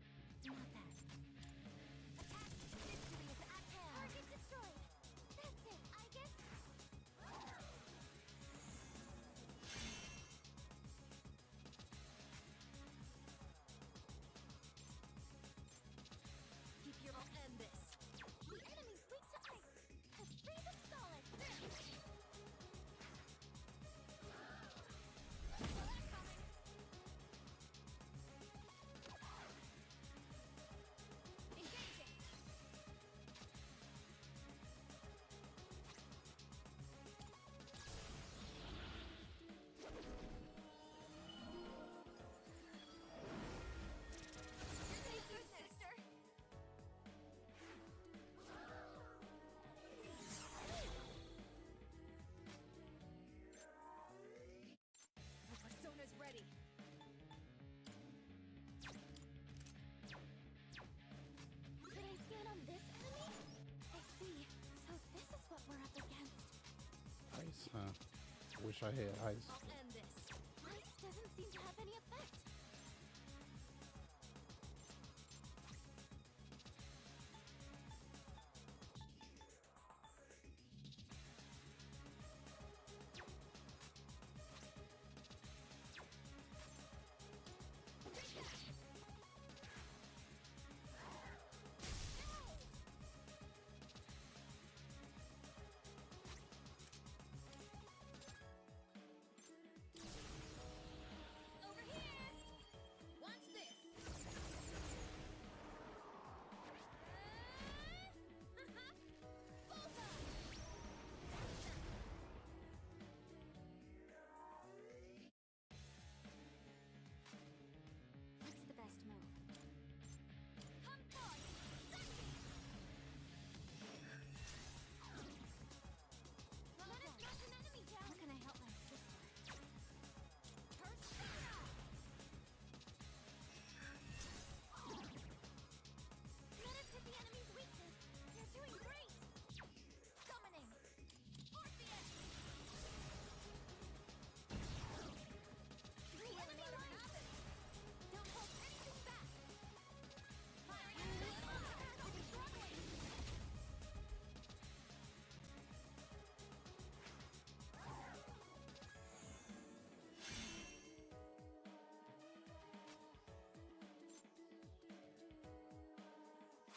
not that. Attack. Victory is at hand. Target destroyed. That's it, Aigis.
Keep your I'll end this.
The enemy's weak to ice. Let's freeze it solid.
wish I had ice.
I'll end this. Ice doesn't seem to have any effect. Over here! Watch this!
What's the best move?
Come on! Let us knock an enemy down!
How can I help my sister?
Persona! Let us hit the enemy's weakness! You're doing great! Summoning! Orpheus! The enemy line! Don't hold anything back! Firing at the struggling!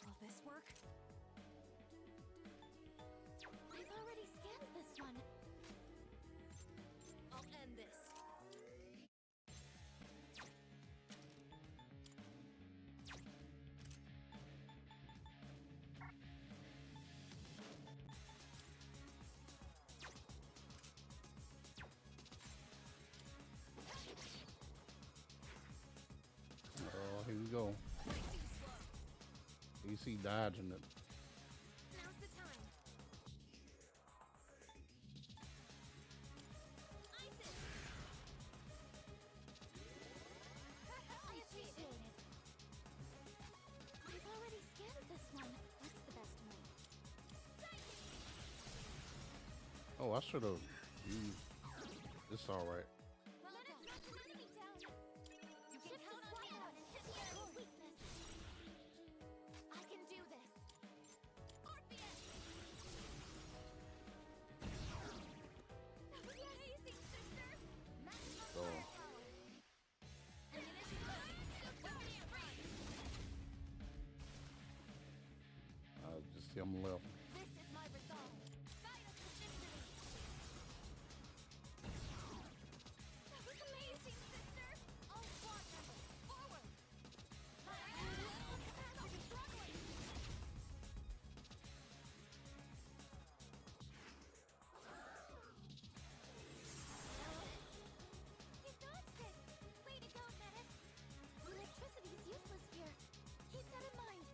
Will this work?
I've already scanned this one.
I'll end this.
Oh, here we go. You see dodging it.
Now's the time. Isis! Appreciate it. I've already scanned this one.
What's the best move?
Oh, I should have used. It's all right.
Let us knock an enemy down. You can count on me and hit the enemy's weakness. I can do this. Orpheus! That was amazing, sister! Maximum
Oh.
firepower. Ammunition loaded. Don't be afraid.
Just see I'm left.
This is my resolve. Guide us to victory. That was amazing, sister. All squad members, forward. I'll be struggling. You dodged it. Way to go, Menace. Electricity is useless here. Keep that in mind.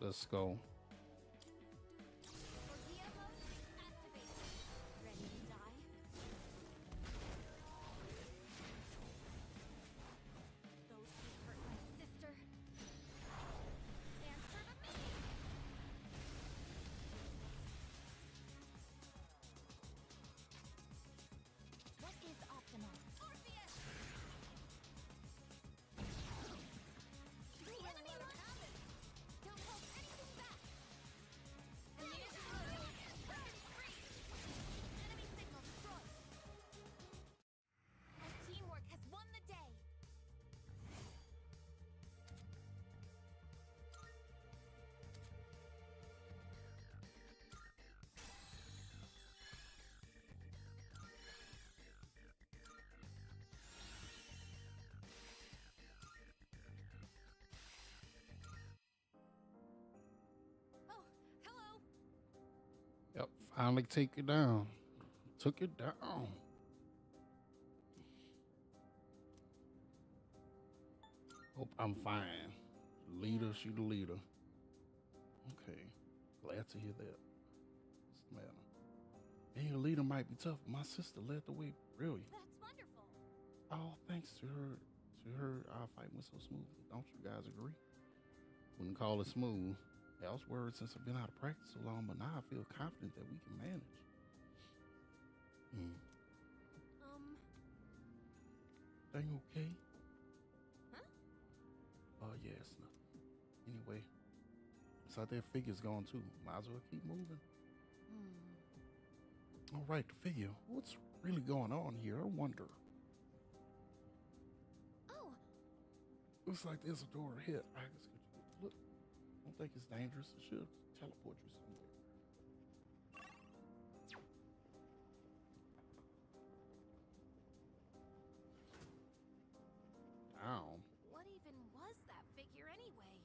Let's go.
Ordeal mode activated. Ready to die? Those who hurt my sister. Answer to me!
What is optimal?
Orpheus! The enemy line! Don't hold anything back! Ammunition loaded! Burn free! Enemy signal destroyed! Our teamwork has won the day!
Oh, hello.
Yep, finally take it down. Took it down. Hope I'm fine. Leader, she the leader. Okay, glad to hear that. What's the matter? Being a leader might be tough, but my sister led the way brilliant.
That's wonderful.
All thanks to her, our fight went so smoothly. Don't you guys agree? Wouldn't call it smooth. I was worried since I've been out of practice so long, but now I feel confident that we can manage. Hmm. Thing okay?
Huh?
Yeah, it's nothing. Anyway, it's like that figure's gone too. Might as well keep moving. All right, the figure. What's really going on here? I wonder.
Oh,
Looks like there's a door ahead. Aigis, could you look? I don't think it's dangerous. It should teleport you somewhere. Down.
What even was that figure anyway?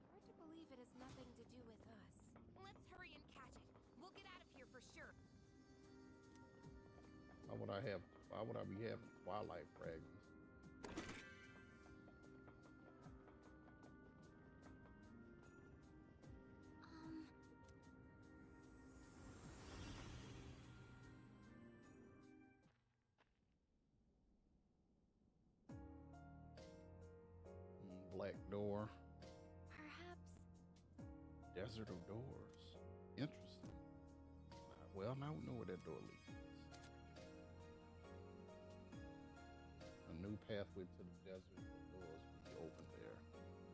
Hard to believe it has nothing to do with us.
let's hurry and catch it. We'll get out of here for sure.
Why would I have? Why would I be having twilight fragments? Black door.
Perhaps.
Desert of doors. Interesting. Well, now we know where that door leads. A new pathway to the desert of doors will be open there.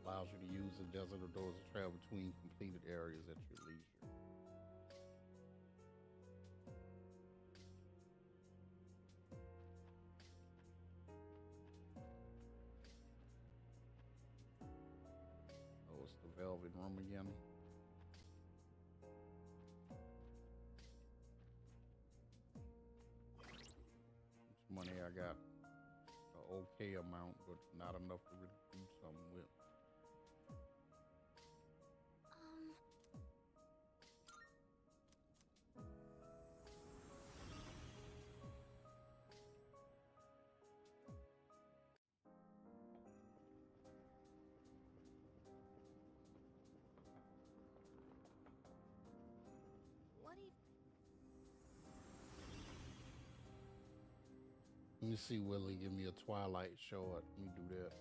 Allows you to use the desert of doors to travel between completed areas at your leisure. Oh, it's the velvet room again. Money I got an okay amount, but not enough to really do something with.
What do you...
Let me see, will he give me a Twilight short? Let me do that.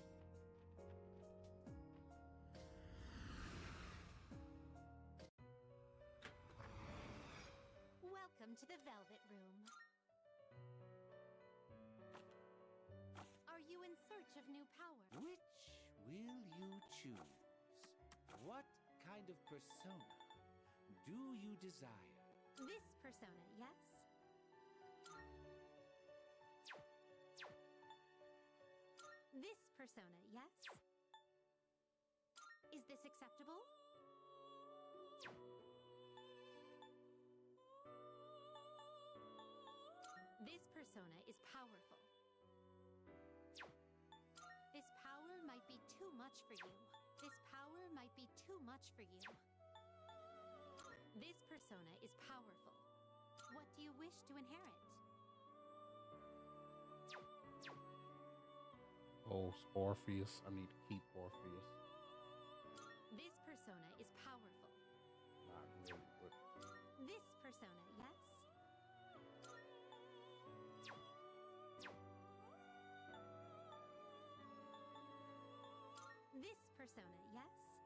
Welcome to the Velvet Room. Are you in search of new power?
Which will you choose? What kind of persona do you desire?
This persona, yes? This persona, yes? Is this acceptable? This persona is powerful. This power might be too much for you. This power might be too much for you. This persona is powerful. What do you wish to inherit?
Oh, it's Orpheus. I need to keep Orpheus.
This persona is powerful.
Not really, but
This persona, yes? This persona, yes?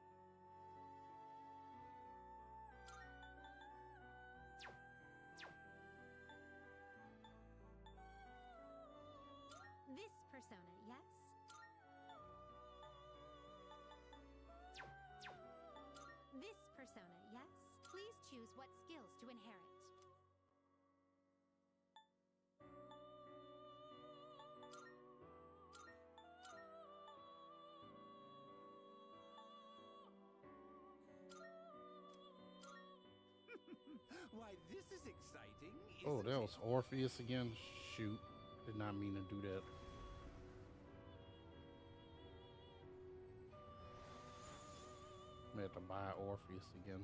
This persona, yes? This persona, yes? Please choose what skills to inherit.
Why, this is exciting.
oh,
Isn't
that
it?
was Orpheus again. Shoot, did not mean to do that. I had to buy Orpheus again.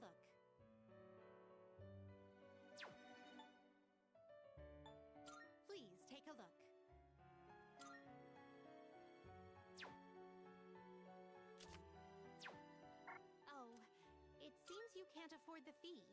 look. Please take a look. Oh, it seems you can't afford the fee.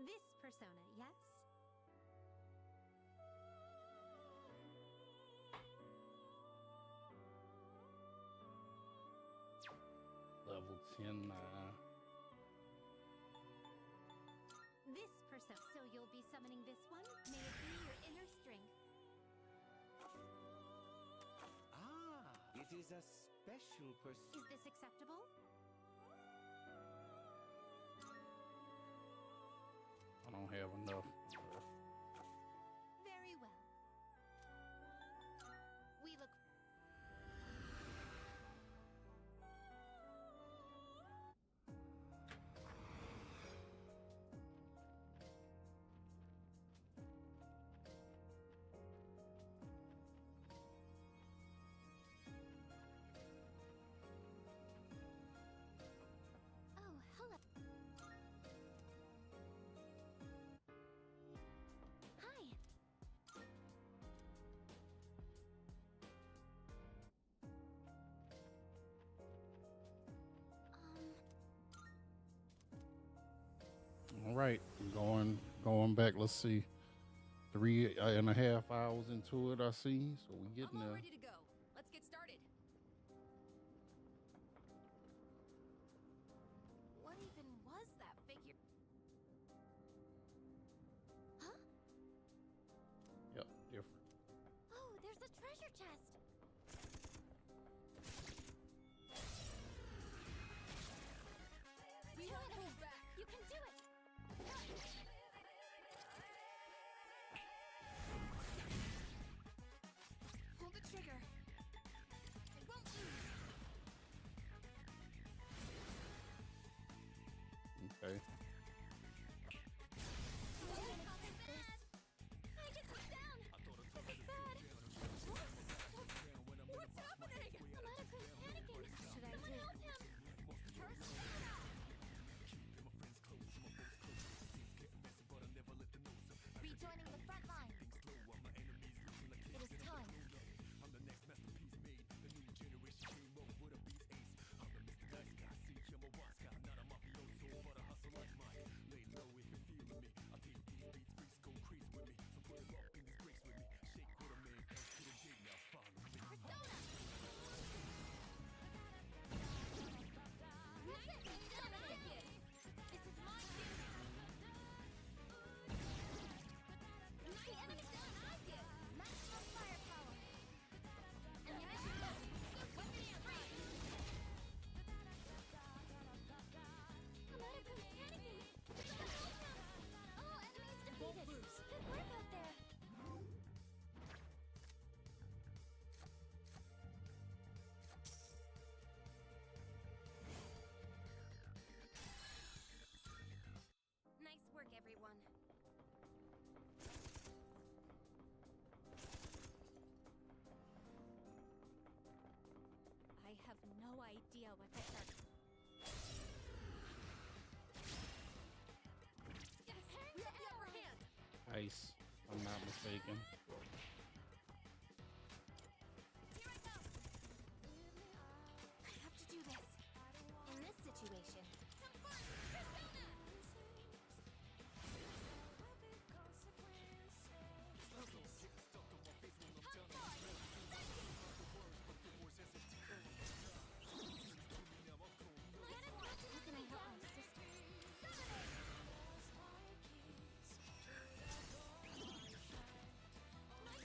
This persona, yes?
Level 10 now.
This persona. So you'll be summoning this one? May it be your inner strength.
Ah, it is a special
Is this acceptable?
I don't have enough.
Very well. We look. Oh, hello. Hi.
All right, going back. Let's see, 3.5 hours into it. I see, so we getting
I'm all
there.
ready to go. Let's get started. What even was that figure?
Huh?
Yep, different.
Oh, there's a treasure chest.
We won't hold back.
You can do it.
Pull the trigger. It won't lose.
Okay.
Aigis, look down. This is bad.
What's happening?
Amadaku's panicking. Should I do? Help him. Rejoining the front line. It is time. This is my cue. The enemy's done. Maximum firepower. Amadaku's panicking. Oh, enemy's defeated. Good work out there. Nice work, everyone. I have no idea what to start.
Yes, we have the upper hand.
Ice, if I'm not mistaken.
Here I go. I have to do this. In this situation. Come on, Persona! How can I help my sister? My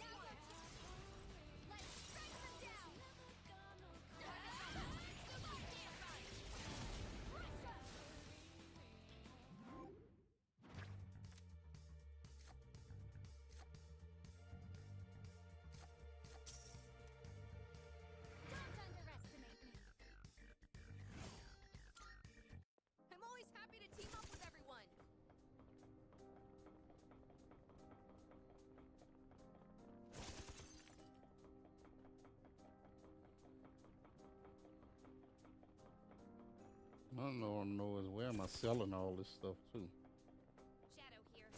don't know is where am I selling all this stuff to?
Shadow here.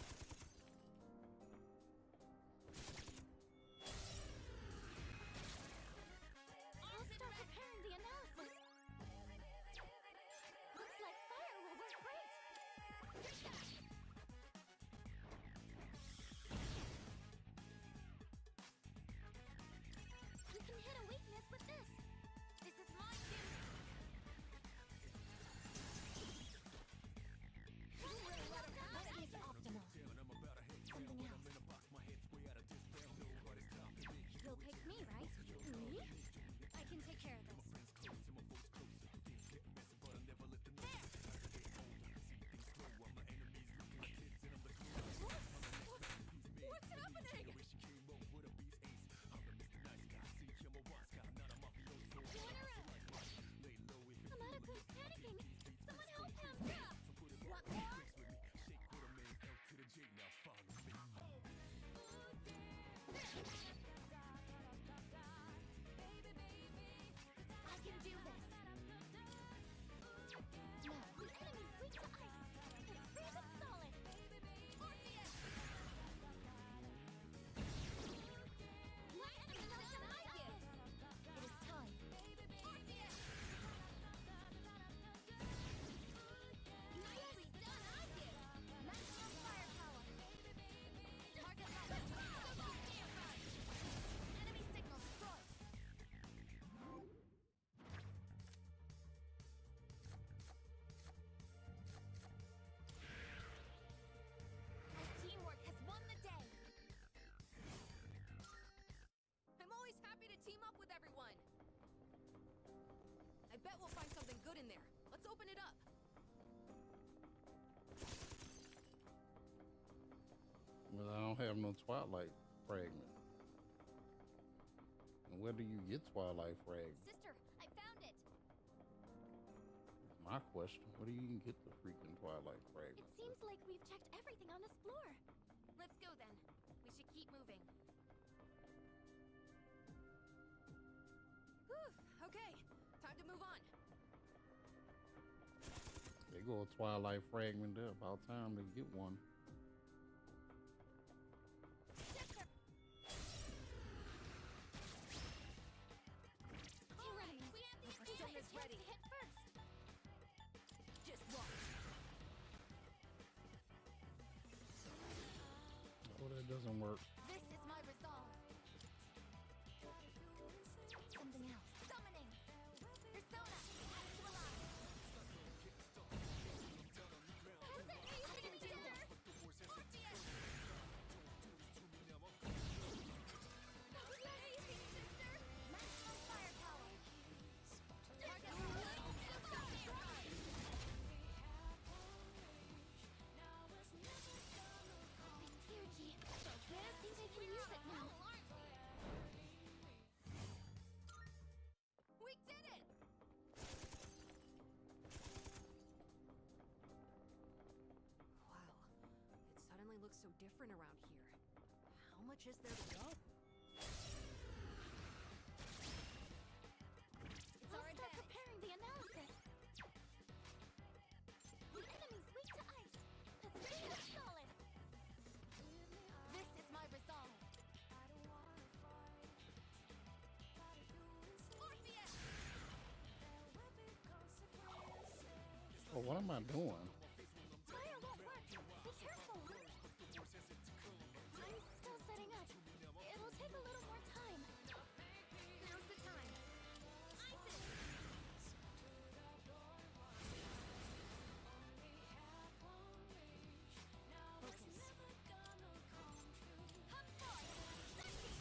I'll start preparing the analysis. Looks like fire will work great. We can hit a weakness with this.
This is my cue.
That is optimal. Something else. You'll pick me, right? Me?
I can take care of this.
What's happening? Hamadako is panicking. Someone help him! Want more? I can do this. No, the enemy's weak to ice. Let's freeze it solid. Orpheus! My enemy knows that I got this. It is time. Orpheus! Nicely done, Aigis! Maximum firepower. Target locked. Enemy signal destroyed. My teamwork has won the day.
I'm always happy to team up with everyone. I bet we'll find something good in there. Let's open it up.
Well, I don't have no Twilight fragment. And where do you get Twilight fragment?
Sister, I found it.
My question, where do you even get the freaking Twilight fragment?
It seems like we've checked everything on this floor.
Let's go then. We should keep moving.
Whew, okay, time to move on.
They go a Twilight fragment there. About time to get one.
We have these
Persona's ready.
hit first.
Just watch.
Oh, that doesn't work.
This is my resolve. Something else. Summoning. Persona. Actualize. Present. I can do this. Orpheus. Amazing, sister. Maximum firepower. Target destroyed. Thanks, Yuji. I think I can use it now.
We did it! Wow, it suddenly looks so different around here. How much is there to go?
It's our start preparing the analysis. The enemy's weak to ice. Let's make it solid. This is my resolve.
Orpheus!
Oh, what am I doing?
Fire won't work. Be careful. I'm still setting up. It'll take a little more time.
Now's the time. Isis!
Focus. Come forth. Sexy.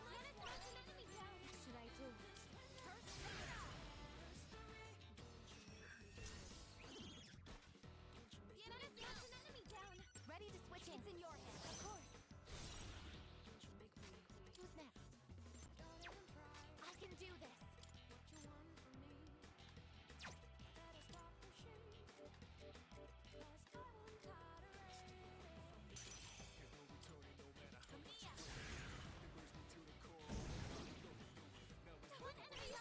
Let us knock an enemy down. What should I do? Persona. Let us knock an enemy down. Ready to switch in. It's in your hands. Of course. Who's next? I can do this. One enemy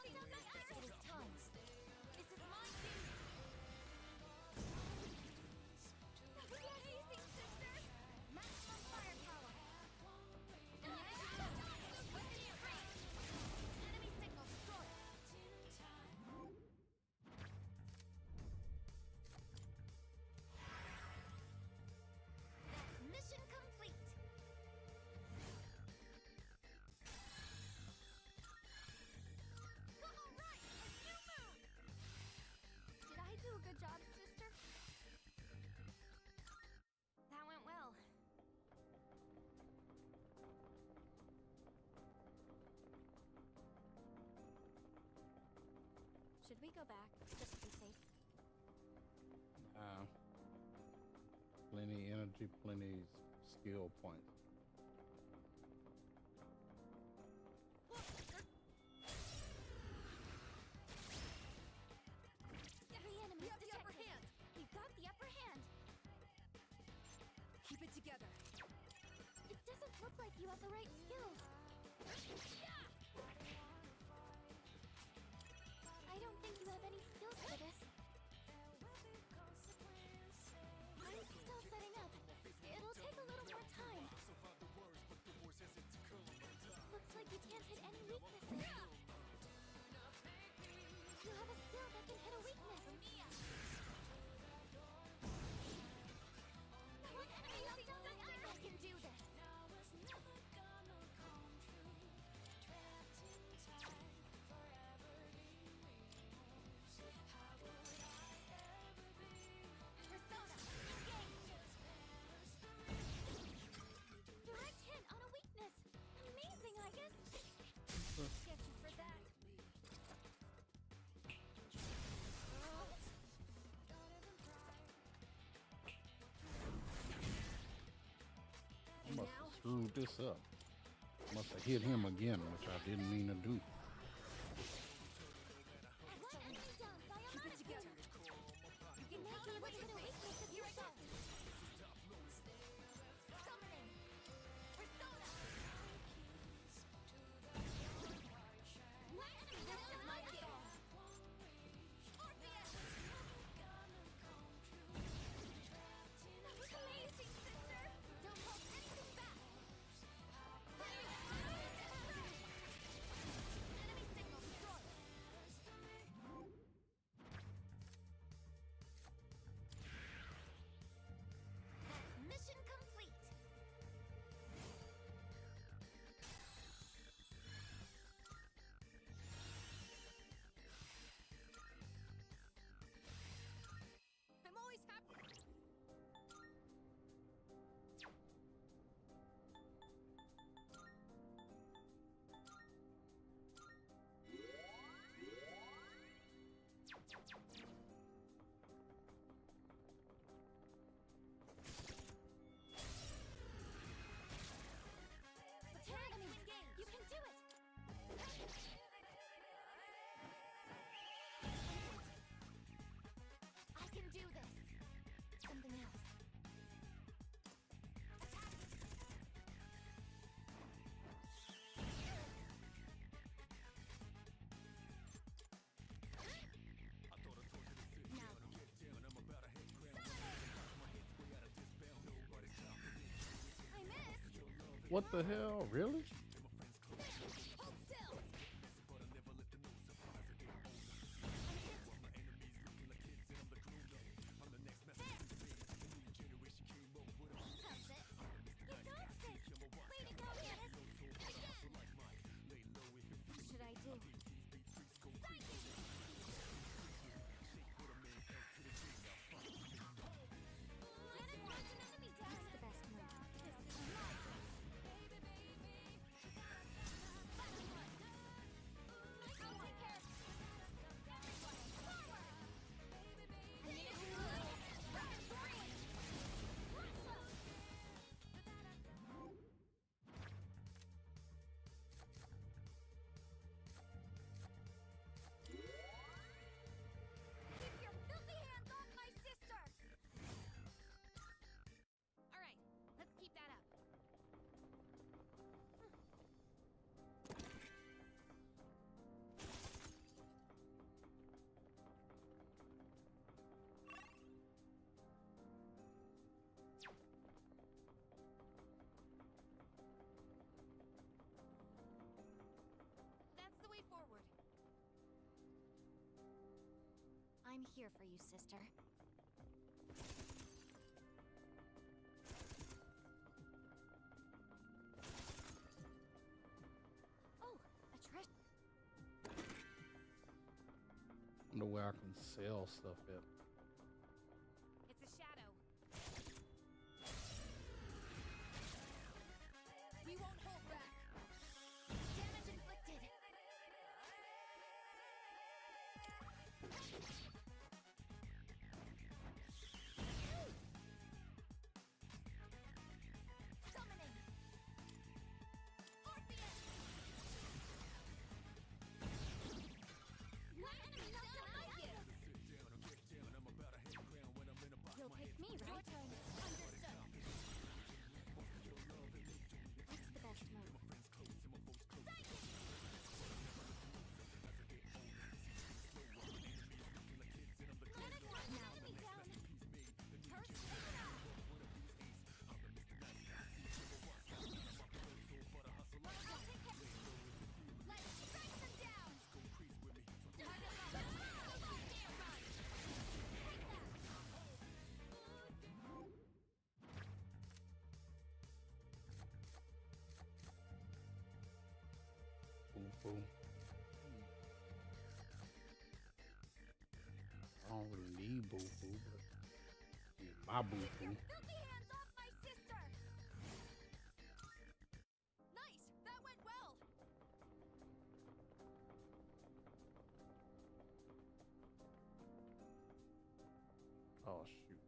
We go back, just to be safe.
Uh, Plenty energy, plenty skill points.
Three enemies detected. We've got the upper hand.
Keep it together.
It doesn't look like you have the right skills. I don't think you have any skills for this. I'm still setting up. It'll take a little more time. Looks like you can't hit any weaknesses. You have a skill that can hit a weakness. What enemy is going on? I can do this. Persona, engage! Direct hit on a weakness. Amazing, Aigis. Get you for that.
I must have screwed this up. Must have hit him again, which I didn't mean to do.
One enemy down by a monster. You can make me able to hit a weakness if you don't. Summoning. Persona. One enemy down is my kill. Orpheus. That was amazing, sister. Don't hold anything back. Enemy signal destroyed. That's mission complete.
I'm always happy.
Ten enemies gain. You can do it. I can do this. Something else. Now. I missed.
What the hell? Really?
Hold still. That's it. You got this. Way to go, Dennis. Again. What should I do? Dennis wants an enemy down. What's the best move? This is my turn. I'll take care of it. Forward. I need a round three. Keep your filthy hands off my sister!
Alright, let's keep that up.
That's the way forward. I'm here for you, sister. Oh, a treasure.
Wonder where I can sell stuff at.
It's a shadow.
We won't hold back.
Damage inflicted.
boo. I don't really need boo boo, but yeah, my boo boo.
Filthy hands off my sister! Nice! That went well!
Oh shoot.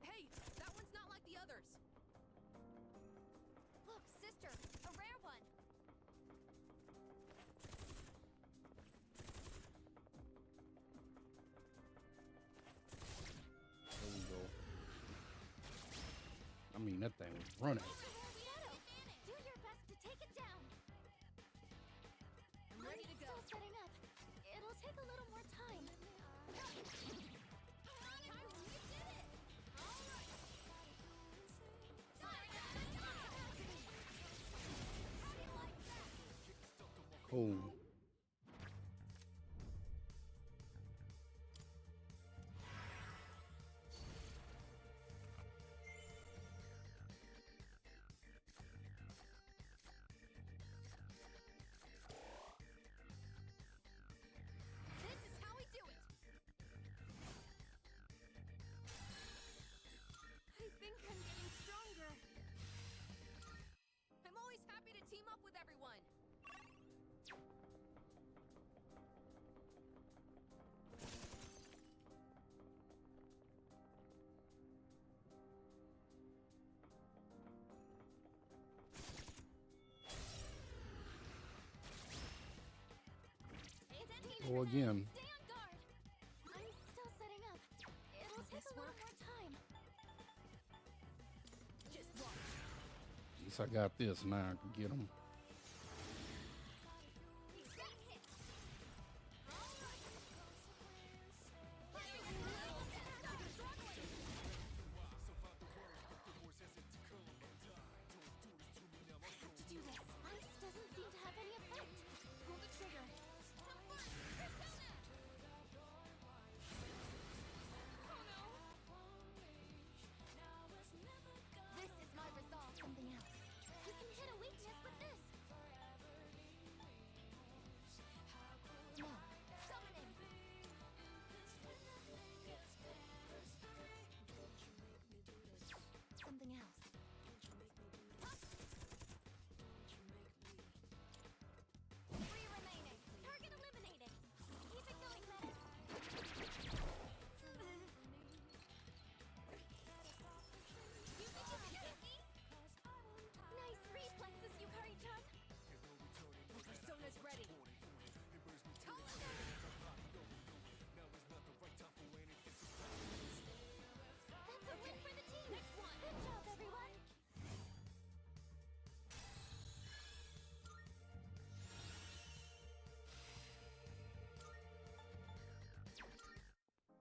Hey, that one's not like the others. Look, sister, a rare one.
There we go. I mean, that thing was running.
Do your best to take it down.
I'm ready to go.
Still setting up. It'll take a little more time.
Cool.
This is how we do it. I think I'm getting stronger. I'm always happy to team up with everyone.
Go again.
Stay on guard. I'm still setting up. It'll take a little more time.
Just watch.
At least I got this now. I can get them.
Do this. Ice doesn't seem to have any effect. Pull the trigger. This is my resolve. Something else. You can hit a weakness with this. No. Summoning. Something else. Three remaining. Target eliminated. Keep it going, Menace. You think you can hit me? Nice reflexes, Yukari-chan.
The persona's ready.
That's a win for the team. Next one. Good job, everyone.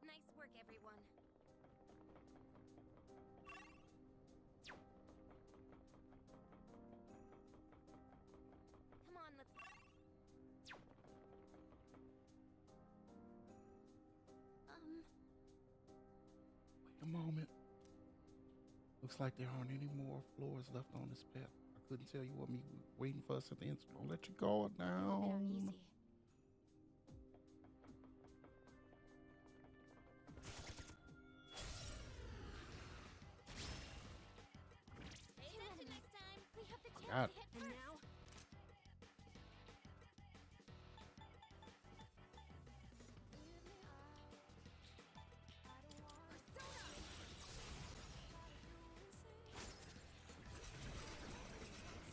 Nice work, everyone. Come on, let's...
Wait a moment. Looks like there aren't any more floors left on this path. I couldn't tell you what me waiting for us at the end. So don't let you go down.
Very easy.
Pay attention next time.
We have the chance
Got
to hit
And
first.
now,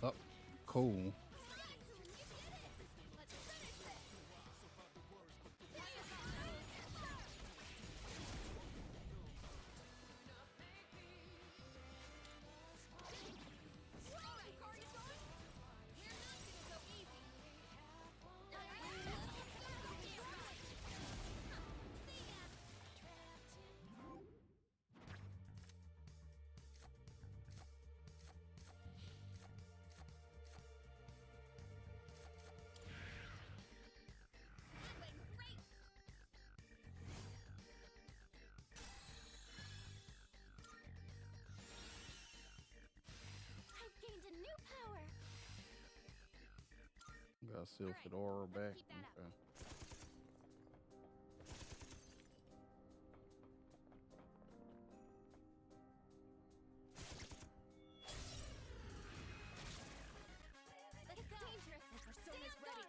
Up. Cool. Seal Fedora back. Okay.
It's dangerous. My persona's ready.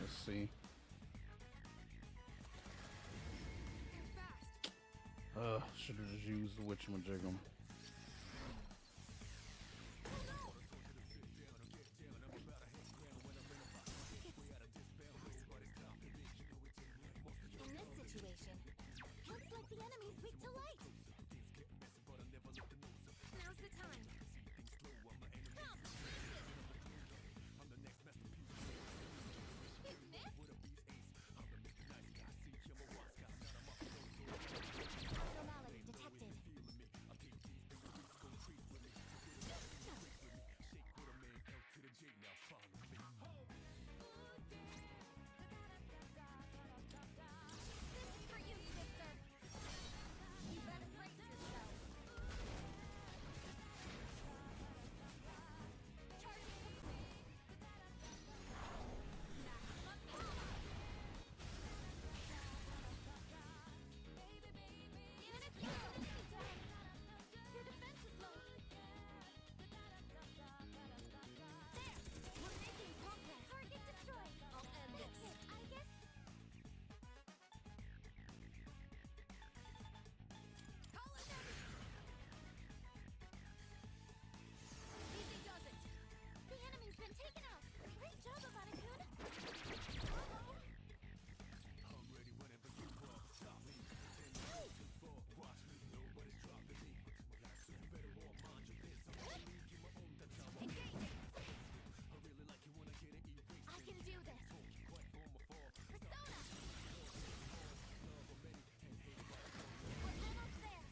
Let's see. Should have just used the witchamajigam.
In this situation, looks like the enemy's weak to light. Now's the time. Come, you missed? Abnormality detected. This is for you, sister. You better brace yourself. Charging complete. Maximum power. Even if you don't need to. Your defense is low. There! We're making progress. Target destroyed. I'll end this. I guess. Call it in. Easy does it. The enemy's been taken out. Great job, Abana-kun. Uh-oh. I can do this. Persona. We're almost there.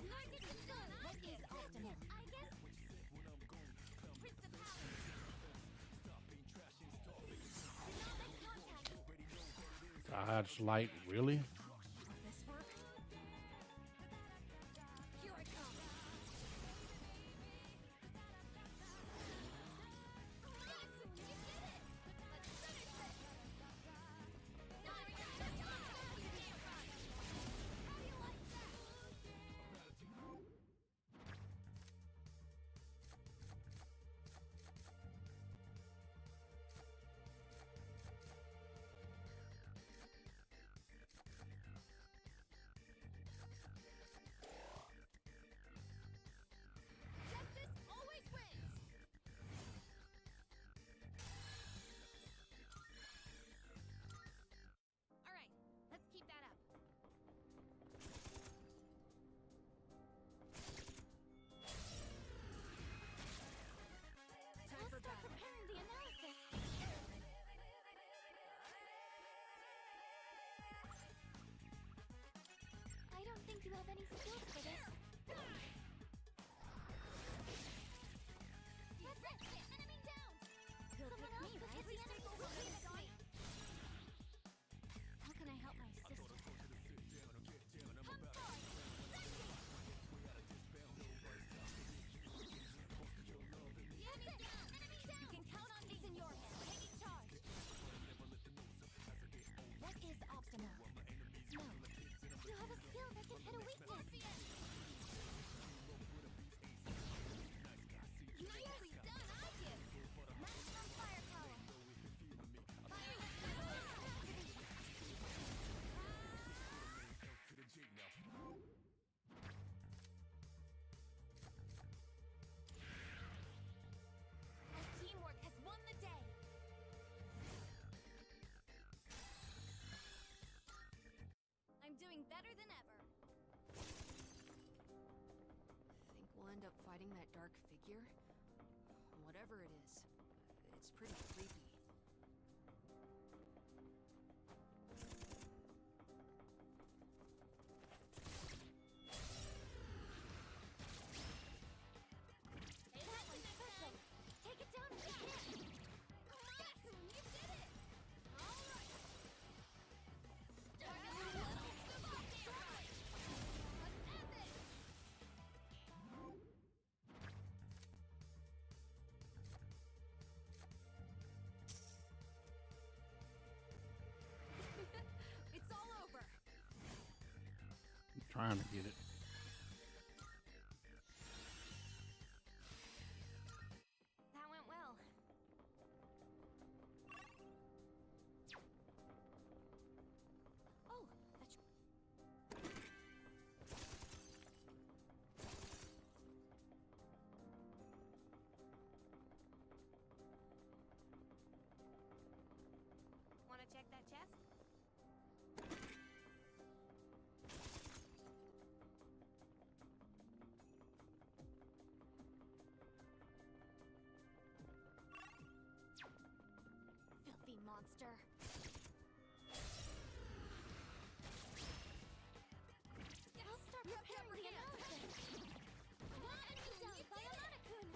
Target is done. What is optimal? I guess. Principality. Do not make contact.
Dodge light, really?
Will this work? Here I come. Yes, you did it. Let's finish this. Now you're done. How do you like that? Justice always wins. All right, let's keep that up. Time for battle. Preparing the analysis. I don't think you have any skills for this. That's it! Enemy down! Someone else could hit the enemy previously. How can I help my sister? Come forward! Sending! Enemy down! Enemy down! You can count on me. It's in your hands. Taking charge. What is optimal? No. You have a skill that can hit a weakness. Nicely done, Aigis! Maximum firepower. Fire! Our teamwork has won the day. I'm doing better than ever.
Think we'll end up fighting that dark figure? Whatever it is, it's pretty creepy.
It has been special. Take it down if you can. Yes, you did it. All right. Start a little destroy.
trying to get it.
That went well. Oh, that's. Want to check that chest? Filthy monster. I'll start preparing the analysis. One enemy down by Amanakun.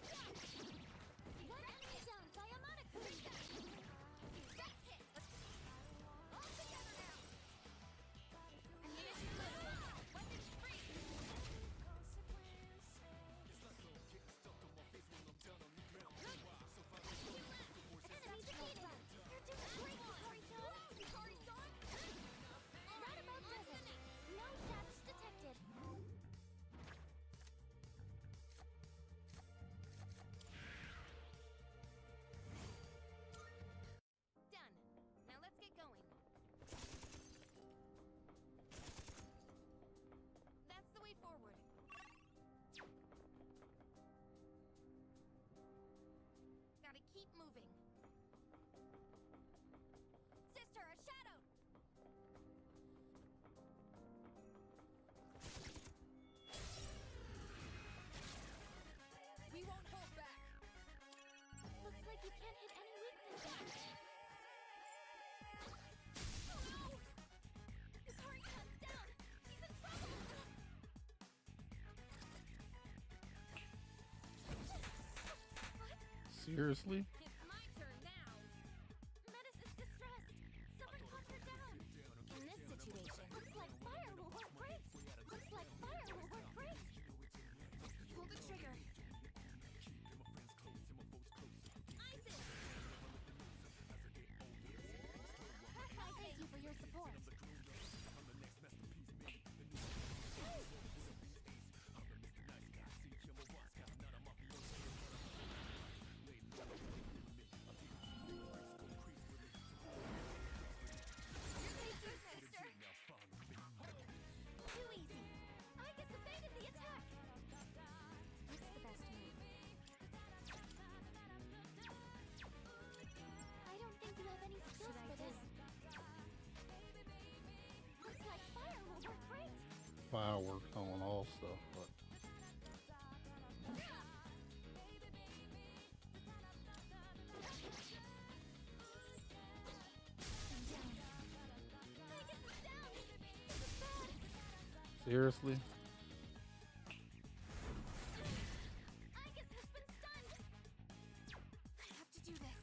One enemy down by Amanakun. That's it. All together now. Ammunition low. Weapons free. Enemy defeated. You're doing great, Hikari-san. Right about does it. No traps detected. Done. Now let's get going. That's the way forward. Gotta keep moving. Sister, a shadow!
We won't hold back.
Looks like you can't hit any weaknesses. Oh no! Hikari-san's down! He's in trouble!
Seriously?
It's my turn now! Metis is distressed! Someone calm her down! In this situation, looks like fire will work great! Looks like fire will work great! Pull the trigger! Isis! I thank you for your support! You're safe here, sister! Too easy! Aigis evaded the attack! What's the best move? I don't think you have any skills for this. Looks like fire will work great!
Fireworks on all stuff, but
Aigis is down! This is bad!
seriously?
Aigis has been stunned! I have to do this.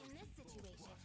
In this situation,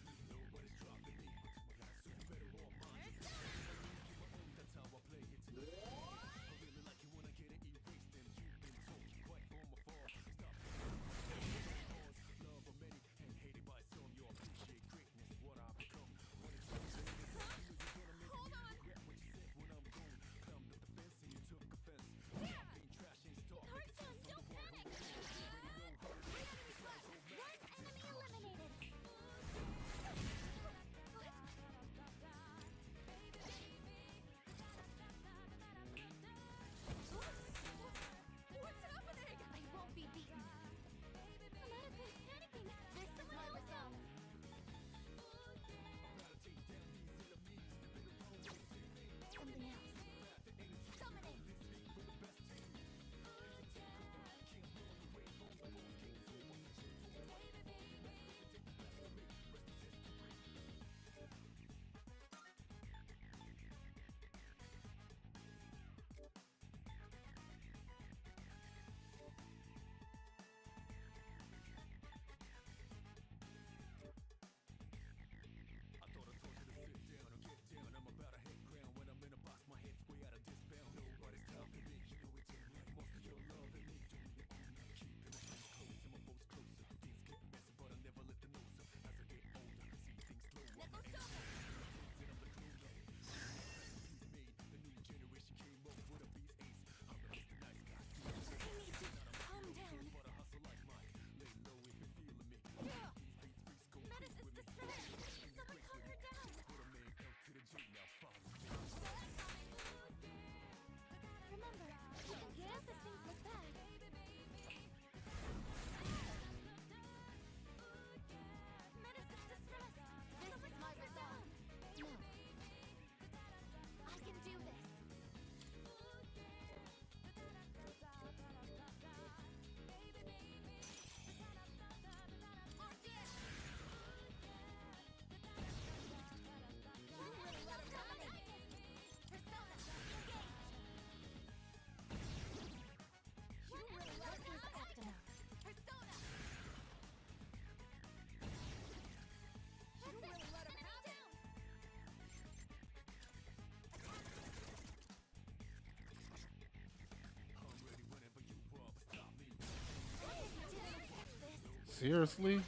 Seriously?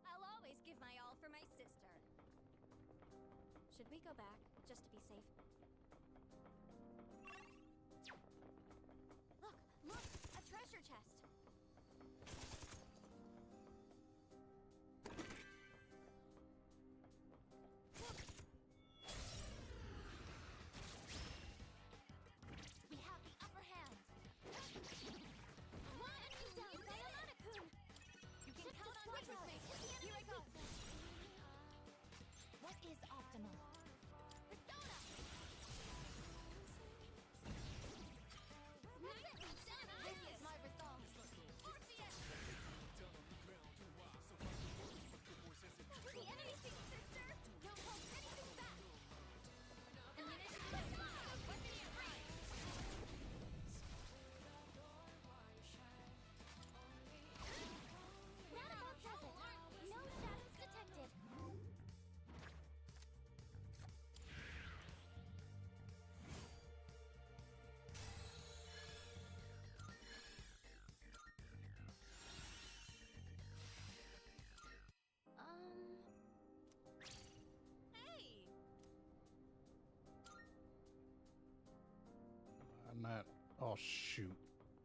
I'll always give my all for my sister. Should we go back, just to be safe? Look! Look! A treasure chest! We have the upper hand! One enemy down by Amana-kun! You can count on me with me! Here I go! What is optimal? Persona! This is my resolve! Orpheus! The enemy team, sister! Don't hold anything back! Ammunition! Weapon free! Roundabout present. No shadows detected. Hey!
I'm not. Oh shoot!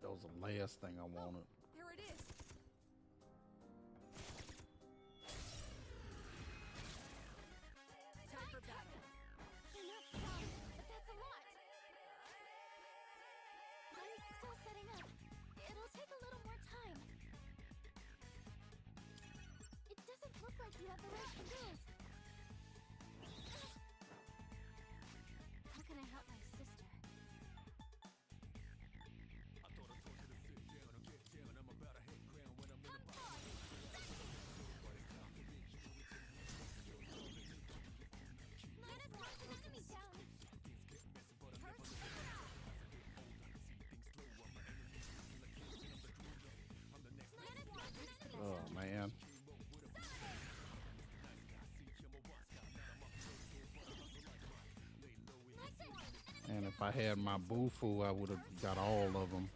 That was the last thing I wanted.
There it is. Time for battle.
They're not strong, but that's a lot. I'm still setting up. It'll take a little more time. It doesn't look like you have the right skills. How can I help my sister? Let us knock an enemy down.
Oh man. And if I had my Bufu, I would have got all of them.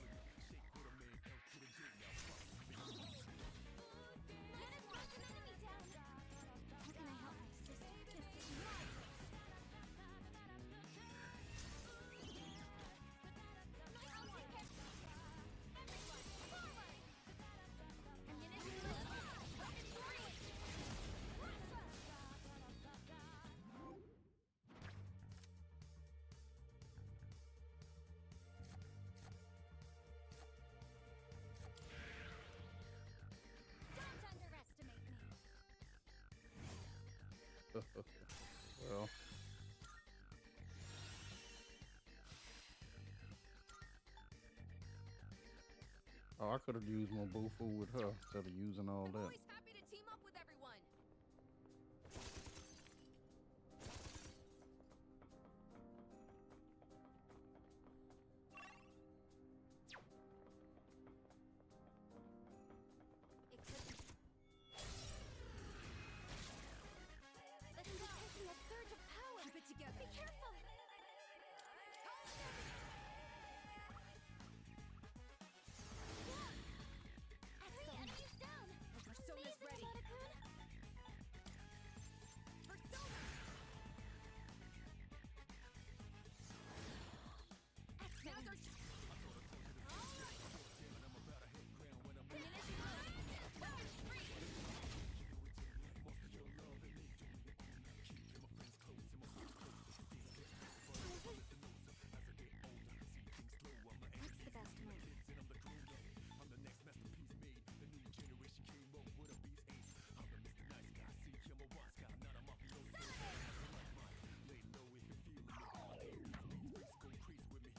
Well. Oh, I could have used my Bufu with her instead of using all that.
Always happy to team up with everyone.
It could be. But he's taking a surge of power.
Keep it together.
Be careful. Excellent.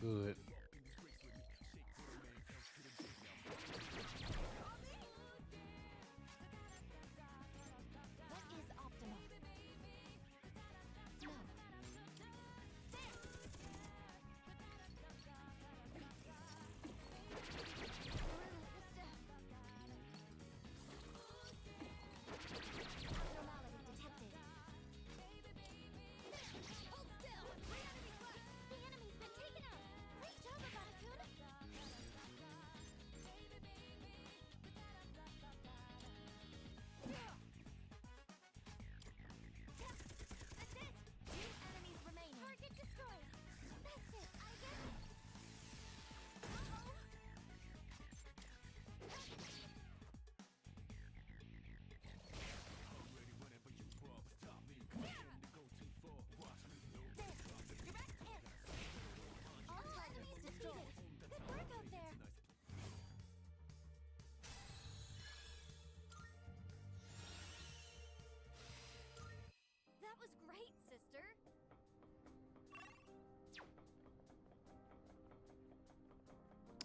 good.
What is optimal? No. Abnormality detected. Hold still! 3 enemies left! The enemy's been taken out! Great job, Abata-kun! That's it! 2 enemies remaining. Target destroyed! That's it, Aigis! Uh-oh! All targets destroyed. Good work out there. That was great, sister.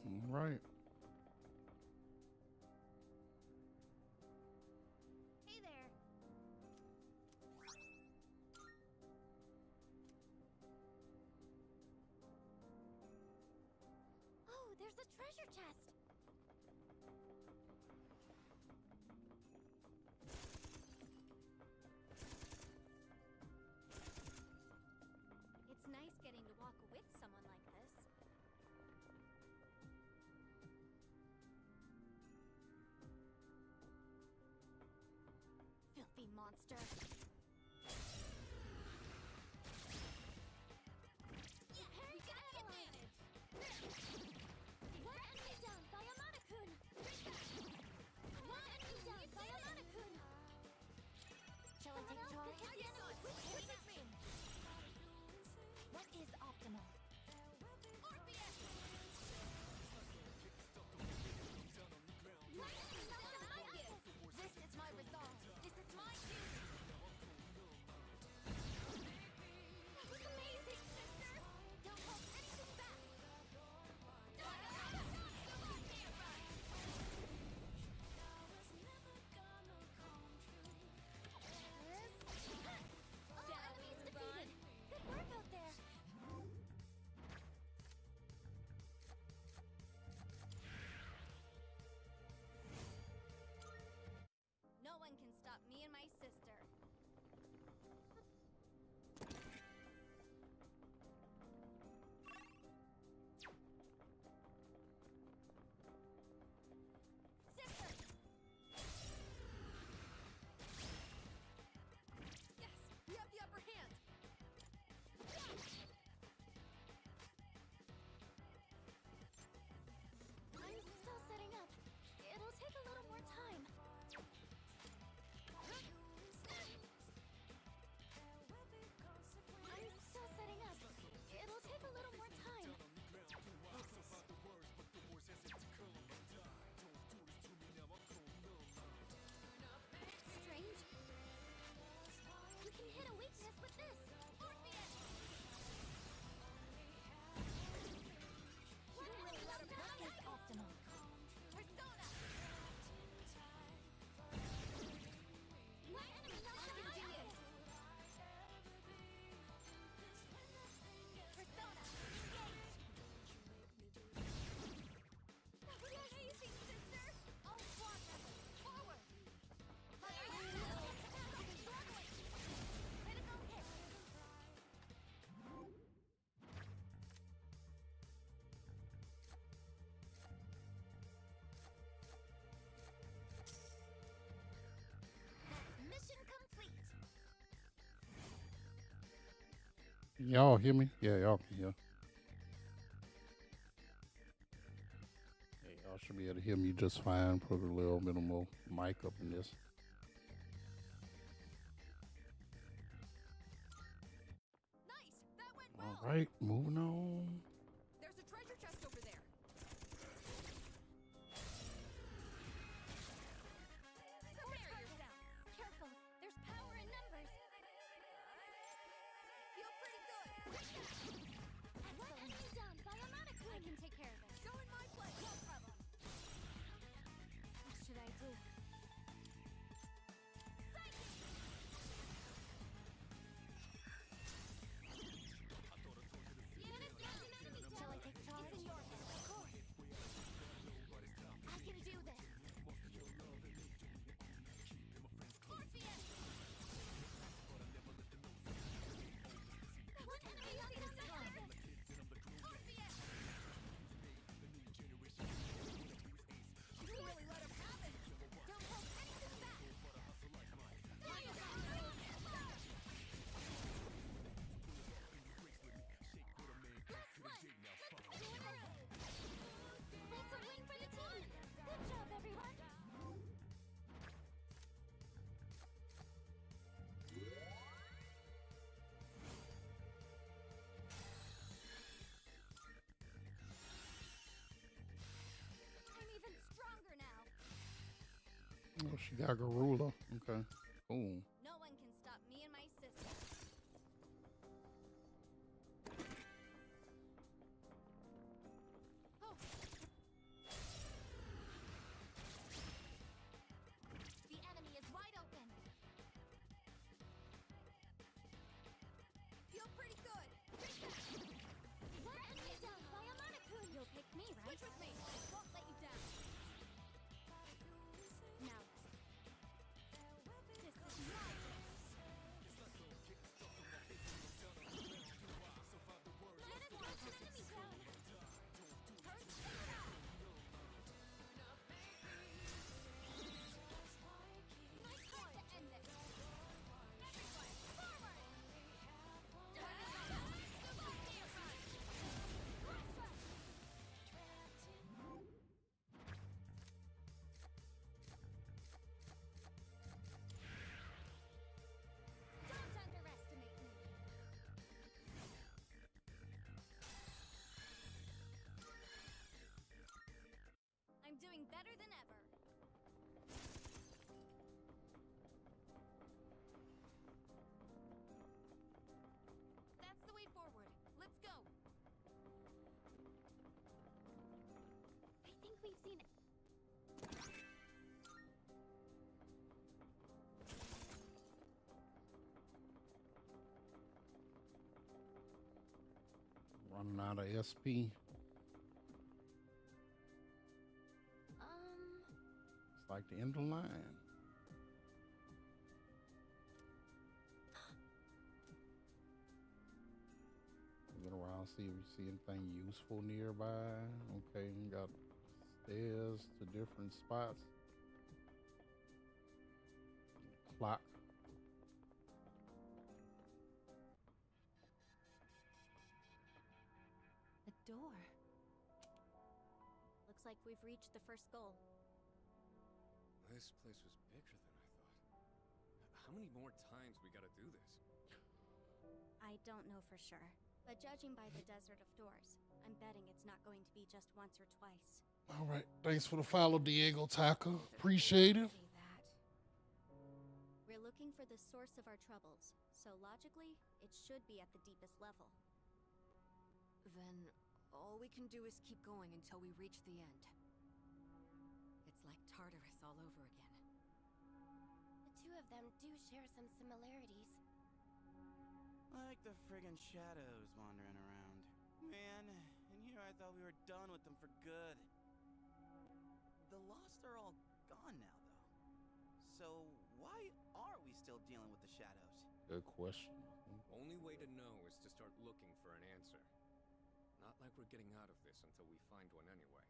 All right.
Hey there. Oh, there's a treasure chest.
It's nice getting to walk with someone like this.
Filthy monster. Yeah, we got advantage. One enemy down by Amada-kun. One enemy down by Amada-kun. Shall I take charge? Hit the enemy with heavy machine. What is optimal? Orpheus! My enemy knocked out my uncle. This is my resolve. This is my duty. That was amazing, sister. Don't hold anything back. All enemies defeated. Good work out there.
No one can stop me and my sister.
Sister!
Yes, we have the upper hand.
I'm still setting up. It'll take a little more time. I'm still setting up. It'll take a little more time. Strange. You can hit a weakness with this. Orpheus! You really love practice optimal. Persona! My enemy knows how to do this. Persona! Engage! That was amazing, sister! All squad members, forward! Critical hit! That's mission complete!
Y'all hear me? Yeah, y'all can hear. Hey, y'all should be able to hear me just fine. Put a little bit more mic up in this.
Nice! That went well!
All right, moving on.
There's a treasure chest over there.
Prepare yourself! Careful, there's power in numbers!
Feel pretty good.
One enemy down by a
Oh, she got Garula. Okay. Cool.
No one can stop me and my sister. Oh.
The enemy is wide open.
Feel pretty good.
That enemy down by a Monokun.
You'll pick me, right?
Switch with me.
I won't let you down. Now, this is my
Let us watch an enemy down. Turret spin out.
It's time to end this. Everyone, forward!
Don't underestimate me.
I'm doing better than ever. That's the way forward. Let's go.
I think we've seen it.
Running out of SP. It's like the end of the line. Get around, see if you see anything useful nearby. Okay, you got stairs to different spots. Clock.
A door. Looks like we've reached the first goal.
This place was bigger than I thought. How many more times we gotta do this?
I don't know for sure, but judging by the Desert of Doors, I'm betting it's not going to be just once or twice.
All right. Thanks for the follow, Diego Taka. Appreciate it.
We're looking for the source of our troubles, so logically, it should be at the deepest level.
Then all we can do is keep going until we reach the end. It's like Tartarus all over again.
The two of them do share some similarities.
Like the friggin' shadows wandering around. Man, in here I thought we were done with them for good. The Lost are all gone now, though. So why are we still dealing with the shadows?
Good question.
Only way to know is to start looking for an answer. Not like we're getting out of this until we find one anyway.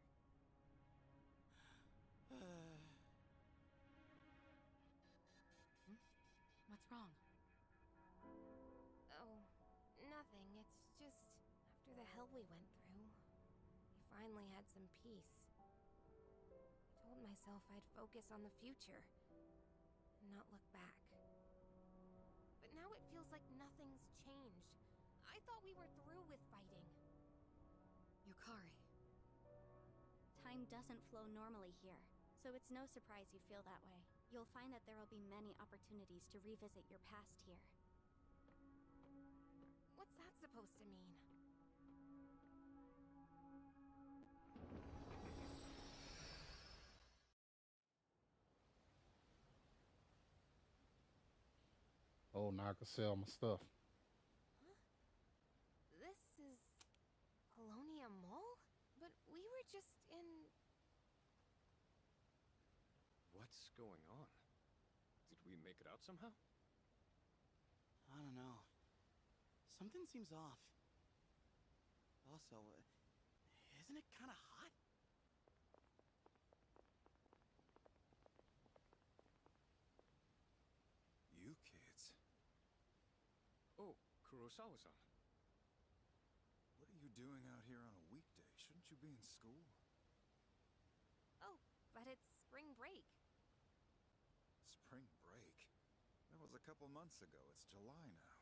What's wrong?
Oh, nothing. It's just after the hell we went through, we finally had some peace. I told myself I'd focus on the future and not look back. But now it feels like nothing's changed. I thought we were through with fighting.
Yukari.
Time doesn't flow normally here, so it's no surprise you feel that way. You'll find that there will be many opportunities to revisit your past here.
What's that supposed to mean?
Oh, now I can sell my stuff.
Huh? This is Polonia Mall? But we were just in...
What's going on? Did we make it out somehow?
I don't know. Something seems off. Also, isn't it kind of hot?
You kids. Oh, Kurosawa-san.
What are you doing out here on a weekday? Shouldn't you be in school?
Oh, but it's spring break.
Spring break? That was a couple months ago. It's July now.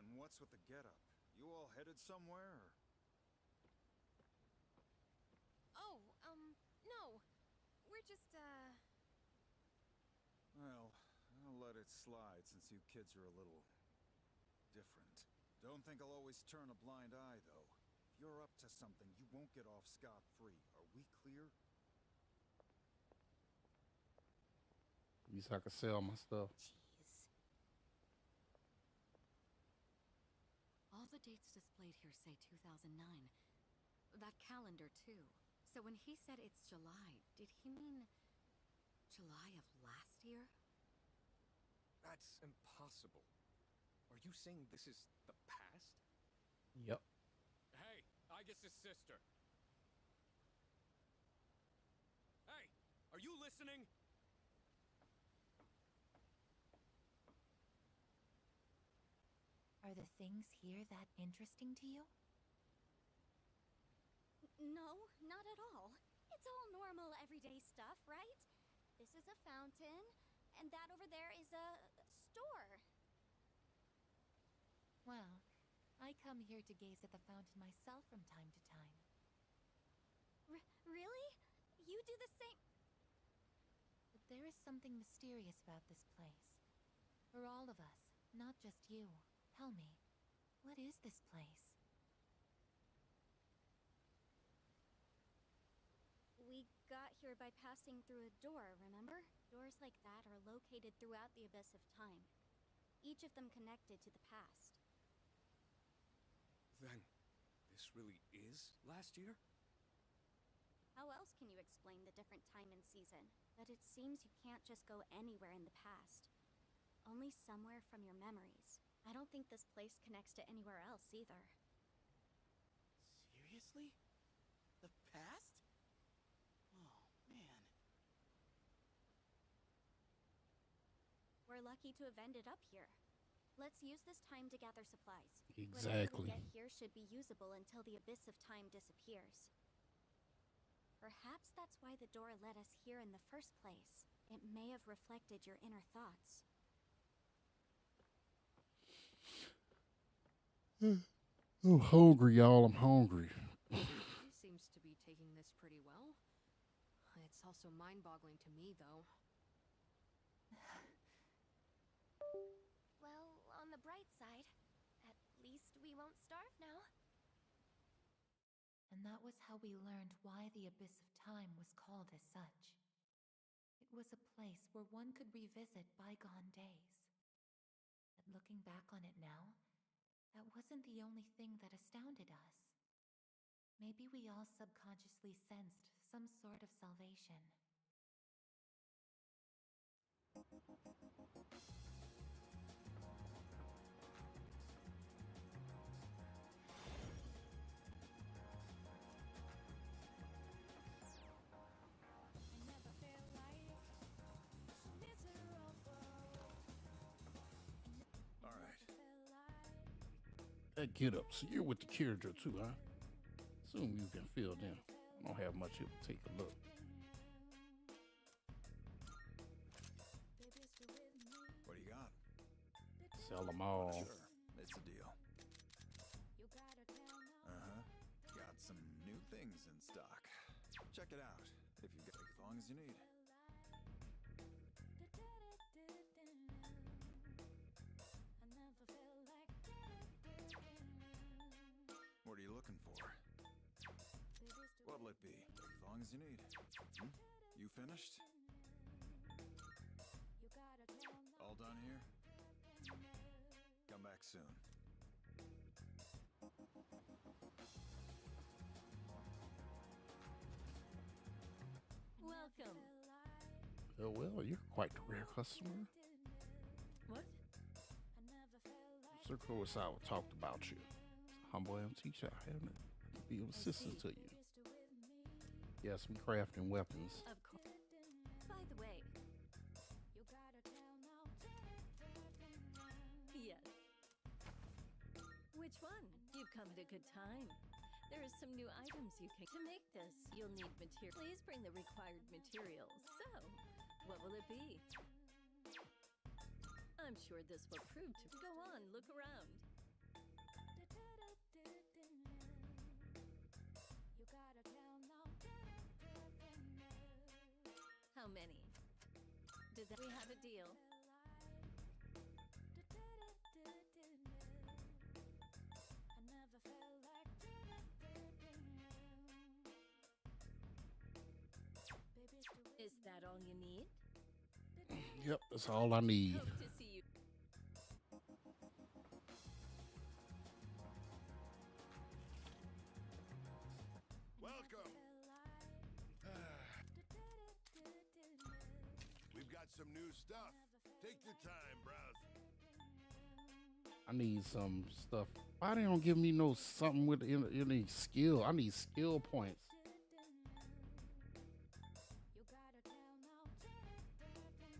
And what's with the getup? You all headed somewhere? Or...
Oh, no. were just,
Well, I'll let it slide since you kids are a little different. Don't think I'll always turn a blind eye, though. If you're up to something, you won't get off scot-free. Are we clear?
At least I can sell my stuff.
Jeez. All the dates displayed here say 2009. That calendar, too. So when he said it's July, did he mean July of last year?
That's impossible. Are you saying this is the past?
Yep.
Hey, Aigis' sister. Hey, are you listening?
Are the things here that interesting to you?
No, not at all. It's all normal, everyday stuff, right? This is a fountain, and that over there is a store.
Well, I come here to gaze at the fountain myself from time to time.
Really? You do the same?
But there is something mysterious about this place. For all of us, not just you. Tell me, what is this place?
We got here by passing through a door, remember? Doors like that are located throughout the abyss of time. Each of them connected to the past.
Then, this really is last year?
How else can you explain the different time and season? But it seems you can't just go anywhere in the past. Only somewhere from your memories. I don't think this place connects to anywhere else either.
Seriously? The past? Oh, man.
We're lucky to have ended up here. Let's use this time to gather supplies.
Exactly.
Whatever we get here should be usable until the abyss of time disappears. Perhaps that's why the door led us here in the first place. It may have reflected your inner thoughts.
I'm hungry, y'all. I'm hungry.
He seems to be taking this pretty well. It's also mind-boggling to me, though.
well, on the bright side, at least we won't starve now.
And that was how we learned why the Abyss of Time was called as such. It was a place where one could revisit bygone days. But looking back on it now, that wasn't the only thing that astounded us. Maybe we all subconsciously sensed some sort of salvation.
All right.
That get up. So you're with the character too, huh? Assume you can feel them. I don't have much here. Take a look.
What do you got?
Sell them all.
Sure, it's a deal. Got some new things in stock. Check it out if you got as long as you need. What are you looking for? What'll it be? As long as you need. You finished? All done here? Come back soon.
Welcome.
Oh, well, you're quite the rare customer.
What?
Sir Kurosawa talked about you. It's a humble MT shop, haven't it? To be of assistance to you. Yes, we crafting weapons.
Of course. By the way. Yes. Which one? You've come at a good time. There are some new items you can... To make this, you'll need material. Please bring the required materials. So, what will it be? I'm sure this will prove to... Go on, look around.
We have a deal. Is that all you need?
Yep, that's all I need.
Hope to see you.
Welcome. We've got some new stuff. Take your time, browse.
I need some stuff. Why they don't give me no something with any skill? I need skill points.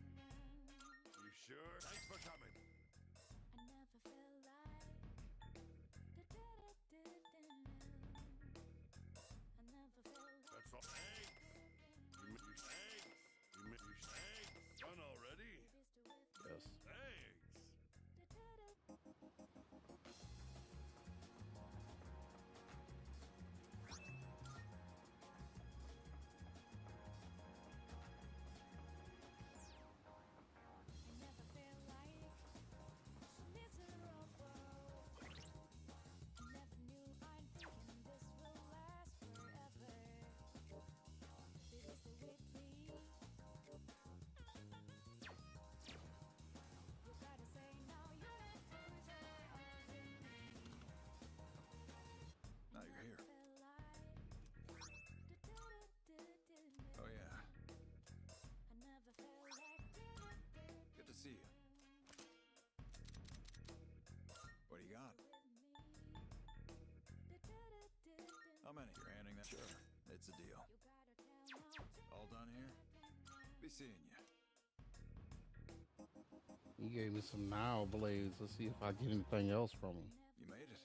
You sure? Thanks for coming. That's all. Thanks. Thanks. Done already?
Yes.
Thanks.
Now you're here. Oh, yeah. Good to see you. What do you got? How many? You're handing that? Sure. It's a deal. All done here? Be seeing you.
He gave me some now blades. Let's see if I get anything else from him.
You made it.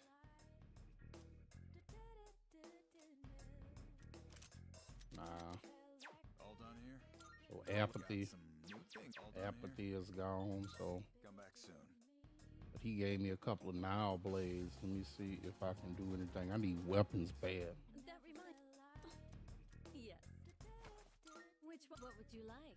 Nah.
All done here?
So
We got
apathy.
some new things. All done
Apathy is gone. So,
Come back soon.
but he gave me a couple of now blades. Let me see if I can do anything. I need weapons bad.
That reminds. Yes. Which one? What would you like?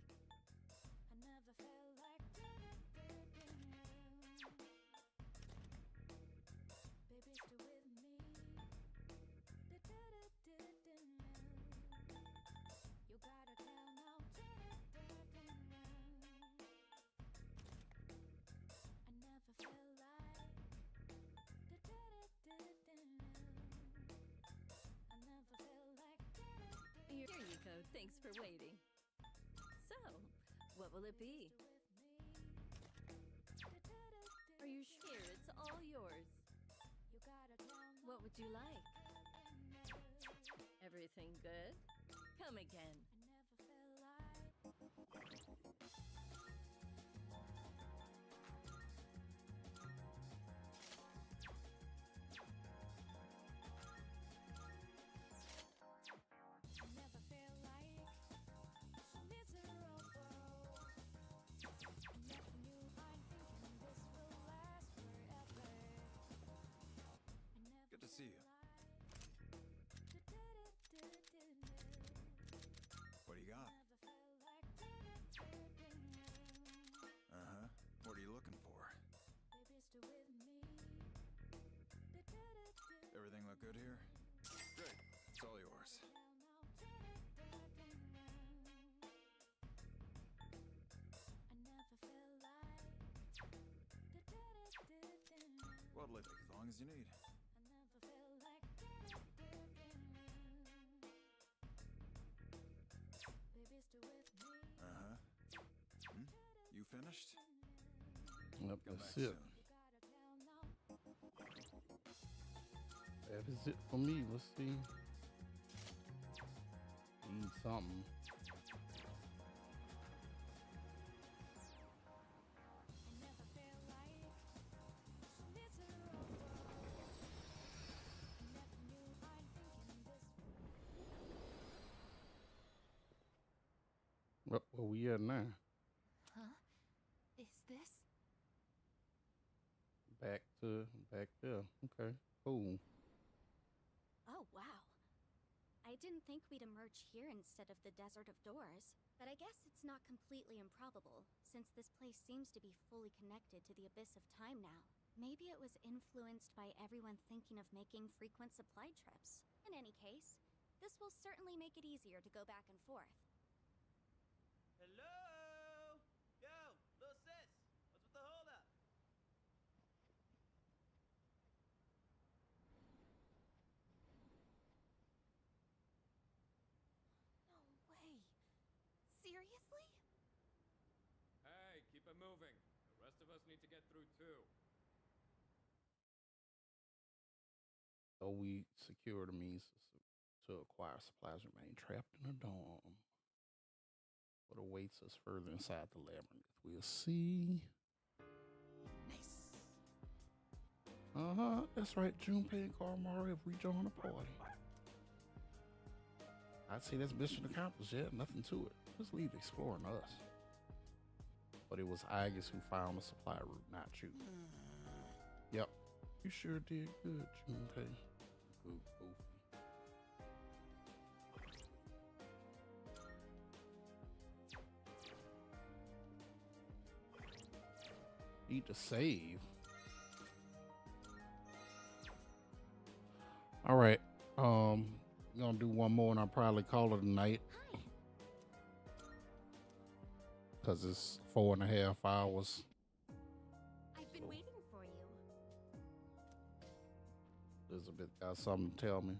Here you go. Thanks for waiting. So, what will it be? Are you sure it's all yours? What would you like? Everything good? Come again.
Good to see you. What do you got? Uh-huh. What are you looking for? Everything look good here? Great. It's all yours. What'll it take? As long as you need. Uh-huh. You finished?
Yep,
Come
that's
back
it.
soon.
That is it for me. Let's see. Need something. Where we at now?
Huh? Is this?
Back there. Okay, cool.
Oh, wow. I
I didn't think we'd emerge here instead of the Desert of Doors, but I guess it's not completely improbable, since this place seems to be fully connected to the Abyss of Time now. Maybe it was influenced by everyone thinking of making frequent supply trips. In any case, this will certainly make it easier to go back and forth.
Hello? Yo, little sis, what's with the holdup?
No way. Seriously?
Hey, keep it moving. The rest of us need to get through too.
So we secure the means to acquire supplies remain trapped in a dome. What awaits us further inside the labyrinth? We'll see.
Nice.
That's right. Junpei and Karmari have rejoined the party. I'd say that's mission accomplished yet. Nothing to it. Just leave exploring us. But it was Aigis who found the supply route, not you. Yep. You sure did good, Junpei. Good, goofy. Need to save. All right. Gonna do one more and I'll probably call it a night. Cause it's 4.5 hours.
I've been waiting for you.
Elizabeth got something to tell me.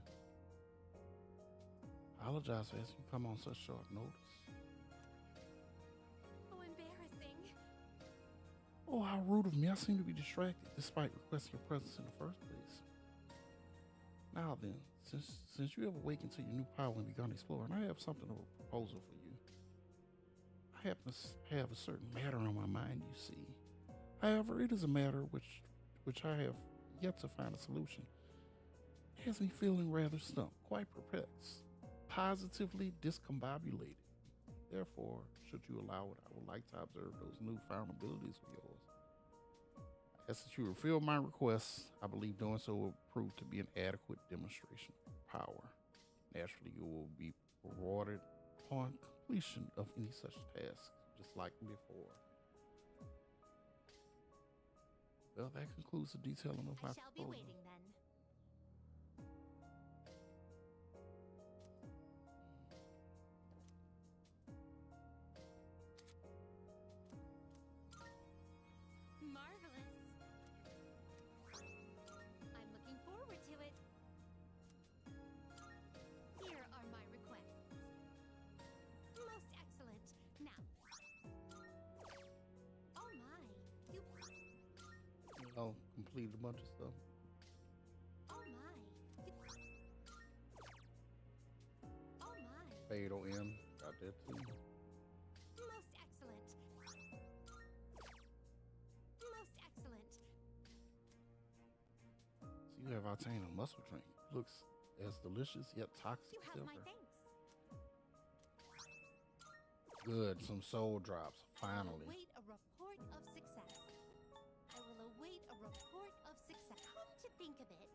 Apologize for asking you to come on such short notice.
Oh, embarrassing.
Oh, how rude of me. I seem to be distracted despite requesting your presence in the first place. Now then, since you have awakened to your new power and begun exploring, I have something of a proposal for you. I happen to have a certain matter on my mind, you see. However, it is a matter which I have yet to find a solution. It has me feeling rather stumped, quite perplexed, positively discombobulated. Therefore, should you allow it, I would like to observe those newfound abilities of yours. I ask that you fulfill my request. I believe doing so will prove to be an adequate demonstration of power. Naturally, you will be rewarded upon completion of any such task, just like before. Well, that concludes the detailing of my
I shall be
proposal.
waiting then. Marvelous. I'm looking forward to it. Here are my requests. Most excellent. Now. Oh my. You.
Oh, completed a bunch of stuff.
Oh my. You. Oh my.
Fatal in. Got that too.
Most excellent. Most excellent.
So you have obtained a muscle drink. Looks as delicious yet toxic
You
as
have my
ever.
thanks.
Good, some soul drops.
I will
Finally.
await a report of success. I will await a report of success. Come to think of it.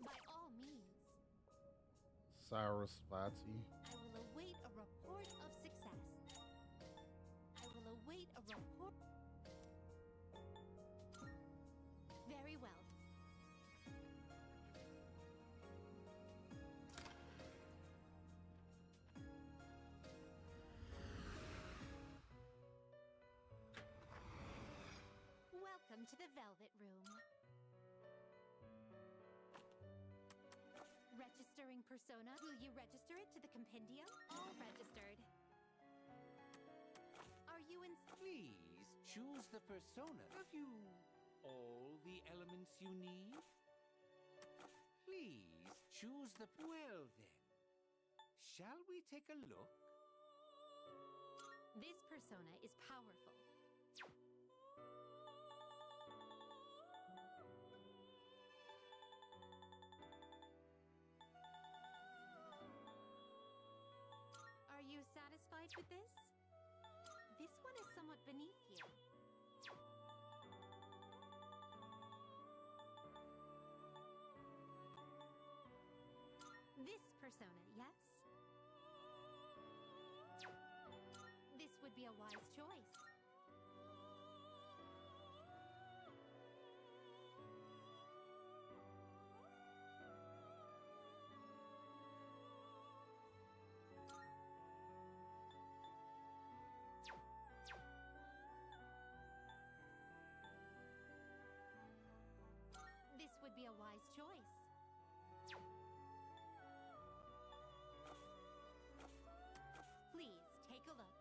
By all means,
Cyrus Vati.
I will await a report of success. I will await a report. Very well. Welcome to the Velvet Room. Registering persona. Will you register it to the compendium? All registered. Are you in?
Please choose the persona. Have you all the elements you need? Please choose the. Well then, shall we take a look?
This persona is powerful. Are you satisfied with this? This one is somewhat beneath you.
persona, yes? This would be a wise choice. This would be a wise choice. Please take a look.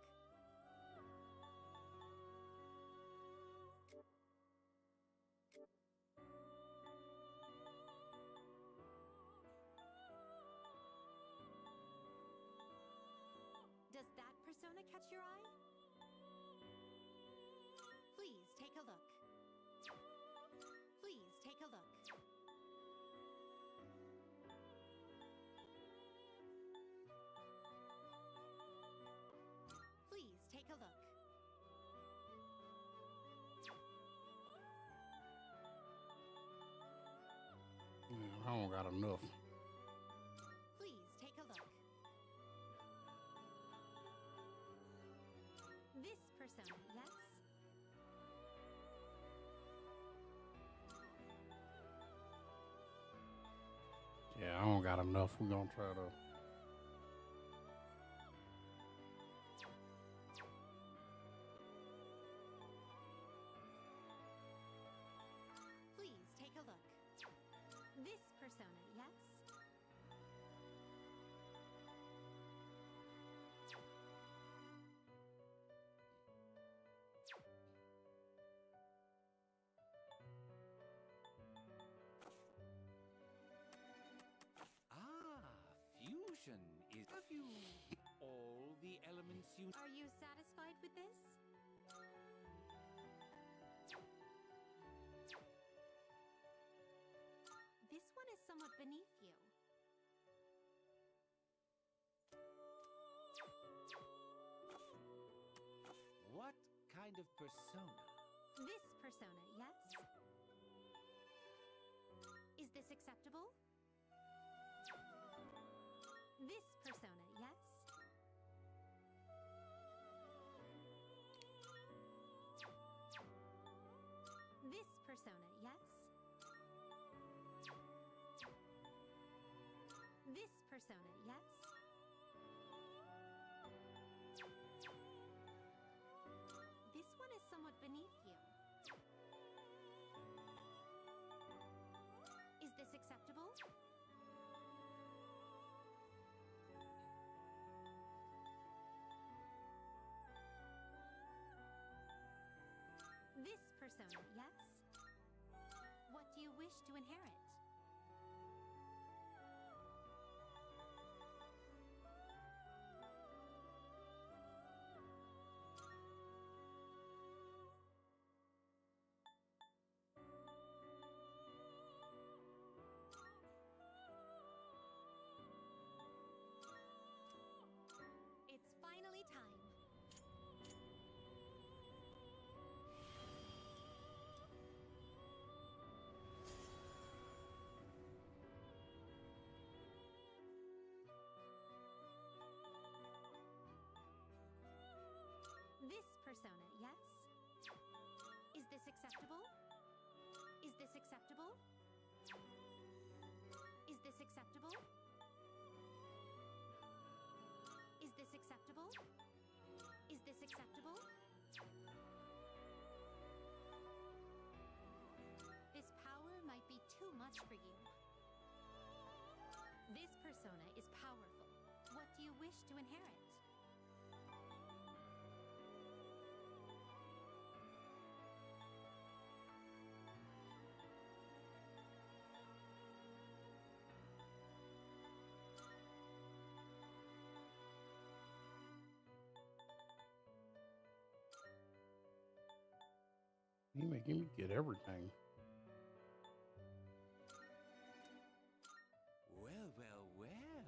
Does that persona catch your eye? Please take a look. Please take a look. Please take a look.
I don't got enough.
Please take a look. This persona, yes?
Yeah, I don't got enough. We're gonna try to.
Please take a look. This persona, yes?
Ah, fusion is. Have you all the elements you.
Are you satisfied with this? This one is somewhat beneath you.
What kind of persona?
This persona, yes? Is this acceptable? This persona, yes? This persona, yes? This persona, yes? This one is somewhat beneath you. Is this acceptable? This persona, yes? What do you wish to inherit? It's finally time. This persona, yes? Is this acceptable? Is this acceptable? Is this acceptable? Is this acceptable? Is this acceptable? This power might be too much for you. This persona is powerful. What do you wish to inherit?
You making me get everything.
Well, well, well.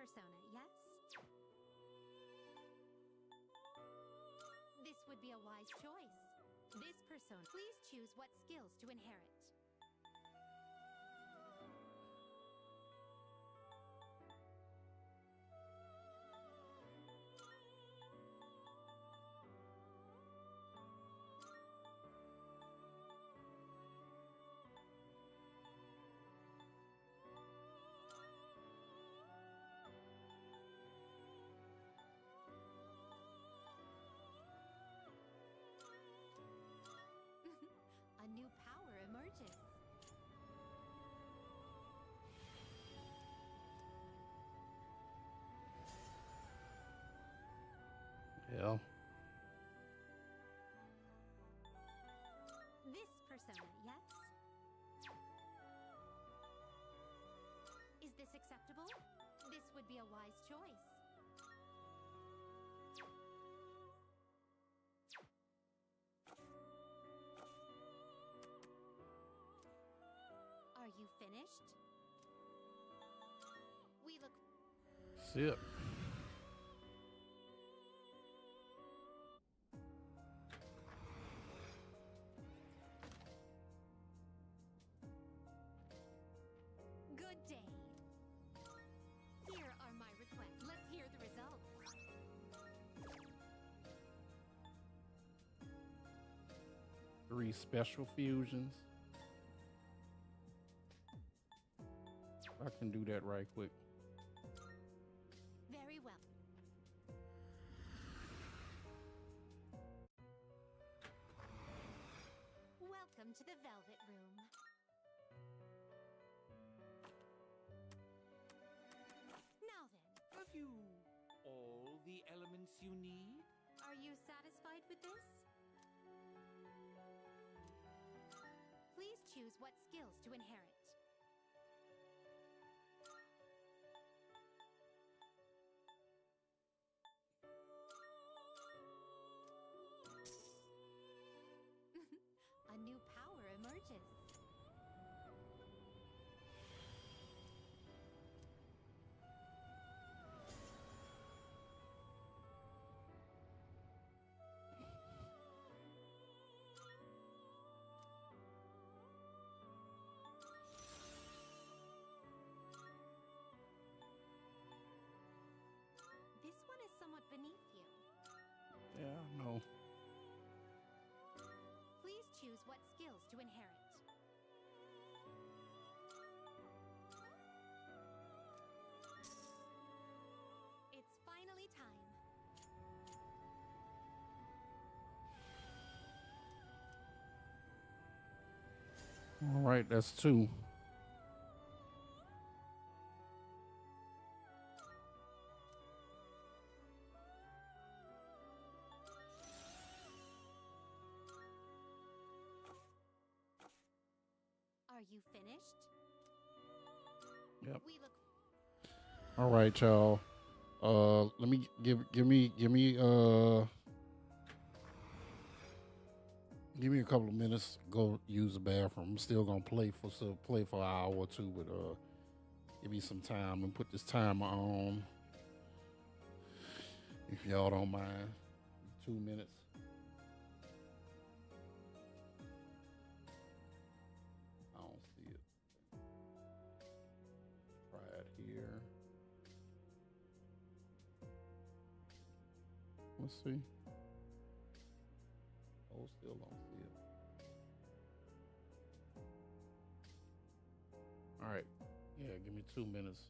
persona, yes? This would be a wise choice. This persona. Please choose what skills to inherit. A new power emerges.
Yeah.
This persona, yes? Is this acceptable? This would be a wise choice. Are you finished? We look.
Sip.
Good day. Here are my requests. Let's hear the results.
Three special fusions. I can do that right quick.
Very well. Welcome to the Velvet Room. Now then,
Have you all the elements you need?
are you satisfied with this? Please choose what skills to inherit. A new power emerges. This one is somewhat beneath you.
Yeah, no.
Please choose what skills to inherit. It's finally time.
All right, that's two.
Are you finished?
Yep.
We look.
All right, y'all. Let me give me a couple of minutes. Go use the bathroom. I'm still gonna play for an hour or two, but give me some time and put this timer on. If y'all don't mind, 2 minutes. I don't see it. Try it here. Let's see. Oh, still don't see it. All right. Yeah, give me 2 minutes.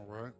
All right.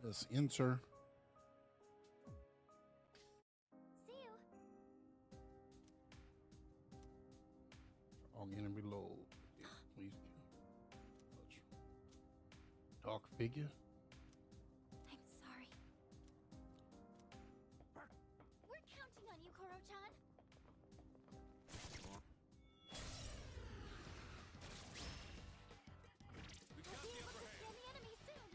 Let's enter.
See you.
All enemy load. Yeah, please. Dark figure.
I'm sorry. We're counting on you, Koro-chan.
We
I'll
got
be
the
able
upper
to
hand.
scan the enemy soon.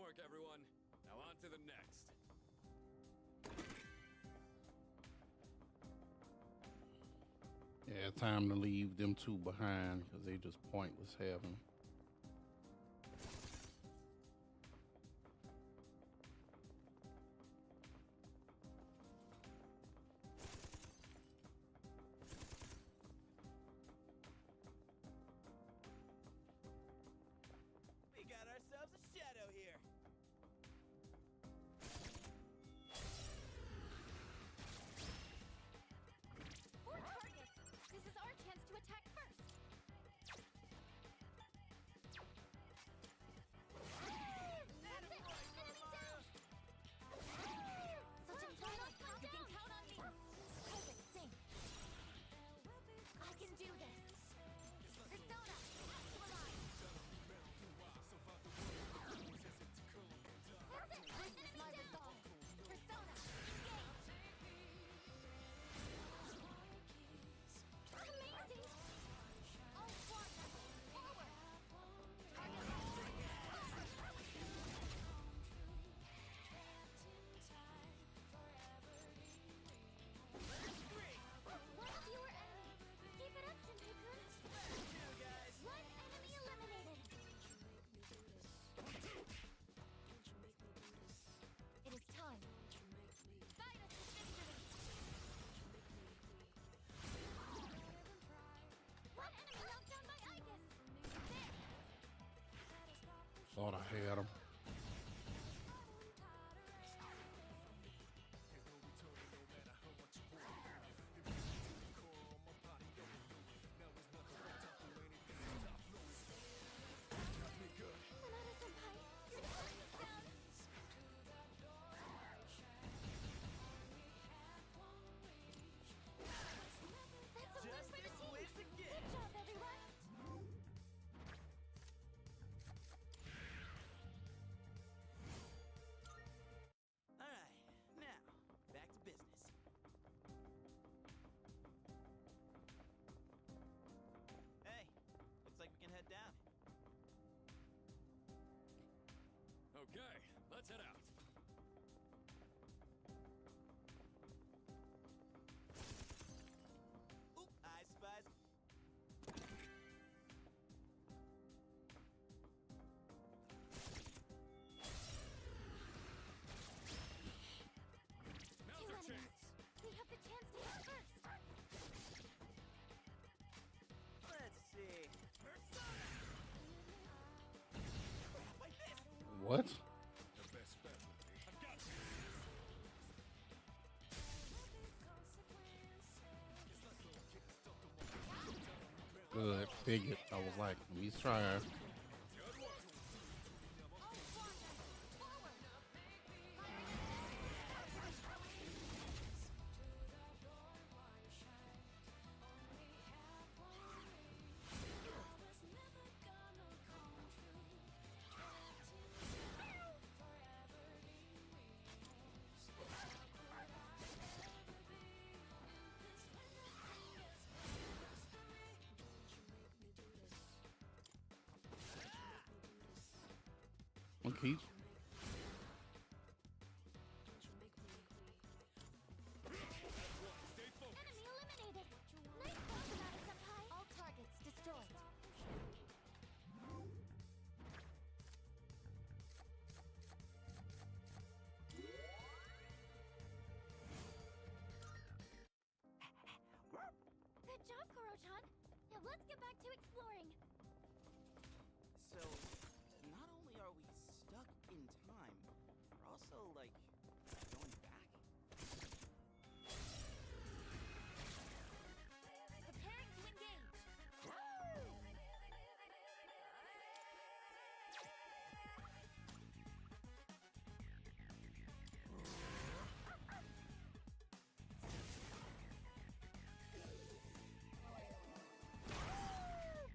homework, everyone. Now on to the next.
Yeah, time to leave them two behind because they just pointless having.
We got ourselves a shadow here.
Four targets! This is our chance to attack first! That's it! Enemy down! Such a final countdown! You can count on me! Hold it, Zing! I can do this! Persona, actualize! That's it! This is my resolve! Persona, engage! Amazing! All squad members, forward! Target one fewer enemy! Keep it up, Jinpei-kun! One enemy eliminated! It is time! Guide us to victory! One enemy knocked down by Aigis! There!
Thought I had them.
Sonata-senpai, your defense is down! That's a win for the team! Good job, everyone!
Alright, now, back to business. Hey, looks like we can head down.
Okay, let's head out.
Oop, I spies.
Now's
Two
our
enemies!
chance.
We have the chance to hit first!
Let's see. Persona! Like this!
What?
The best bet would be. I've got you.
Good. Figured. I was like, let me try.
Good work.
All squad members, forward!
Okay.
Stay focused.
Enemy eliminated! Nice work, Sonata-senpai! All targets destroyed. Good job, Koro-chan! Now let's get back to exploring!
So, not only are we stuck in time, we're also, like, going back.
Preparing to engage!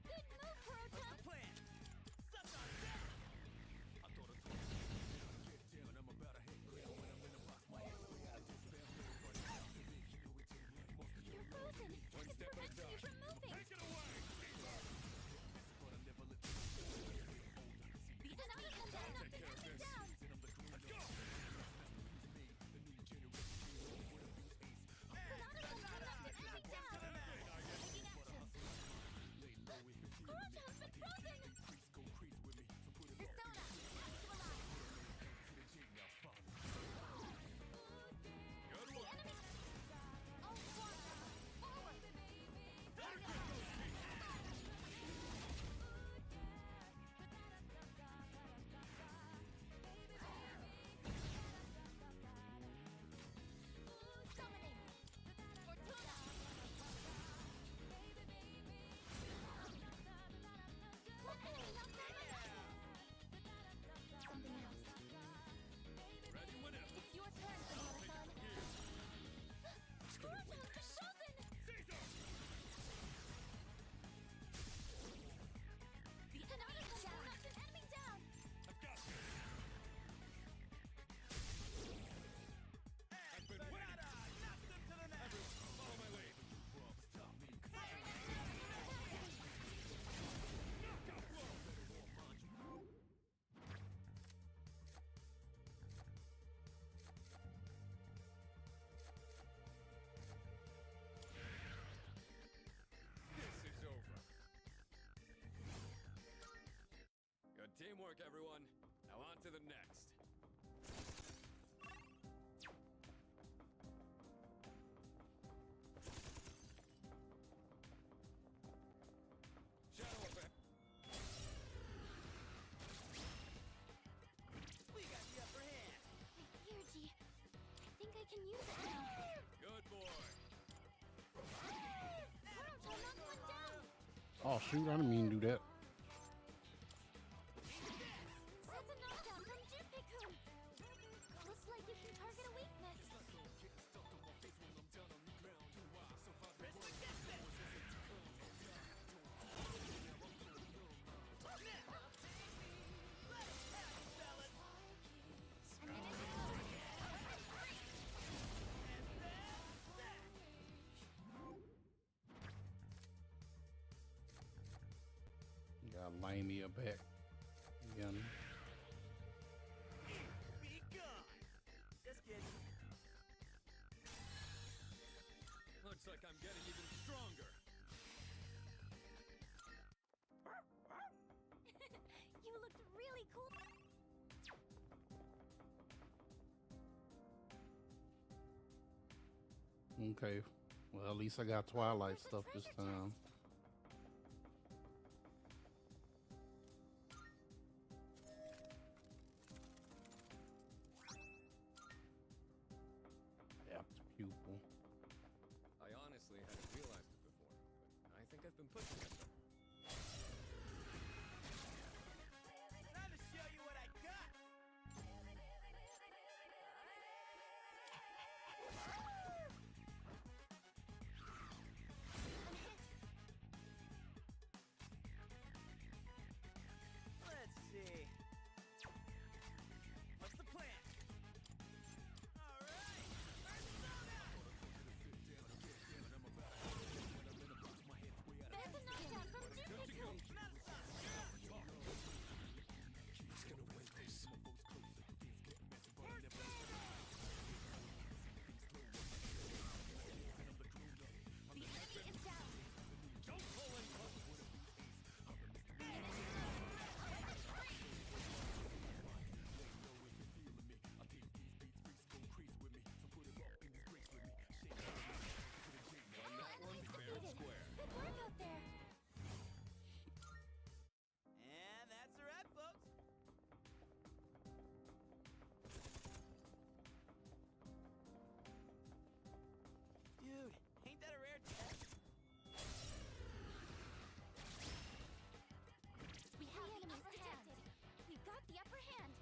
Good move,
What's
Koro-chan!
the plan? Suck on that!
I thought I told you. Get down, I'm about to hit ground work, everyone. Now on to the next. Shadow effect.
We got the upper hand.
Here, G. I think I can use it now.
Good boy.
Naruto, knock one down.
Oh shoot, I didn't mean to do that.
That's a knockdown from Junpei-kun. Looks like you can target a weakness.
Got Lamia back again.
Be gone. Just kidding.
Looks like I'm getting even stronger.
You looked really cool.
Okay. Well, at least I got Twilight stuff this time. Apt pupil.
I honestly hadn't realized it before, but I think I've been pushing myself.
Time to show you what I got. Let's see. What's the plan? All right. Persona!
There's a knockdown from Junpei-kun. The enemy is down.
Don't pull in close. Won that one fair and square.
Good work out there.
And that's a wrap, folks. Dude, ain't that a rare test?
We have the enemies detected. We've got the upper hand.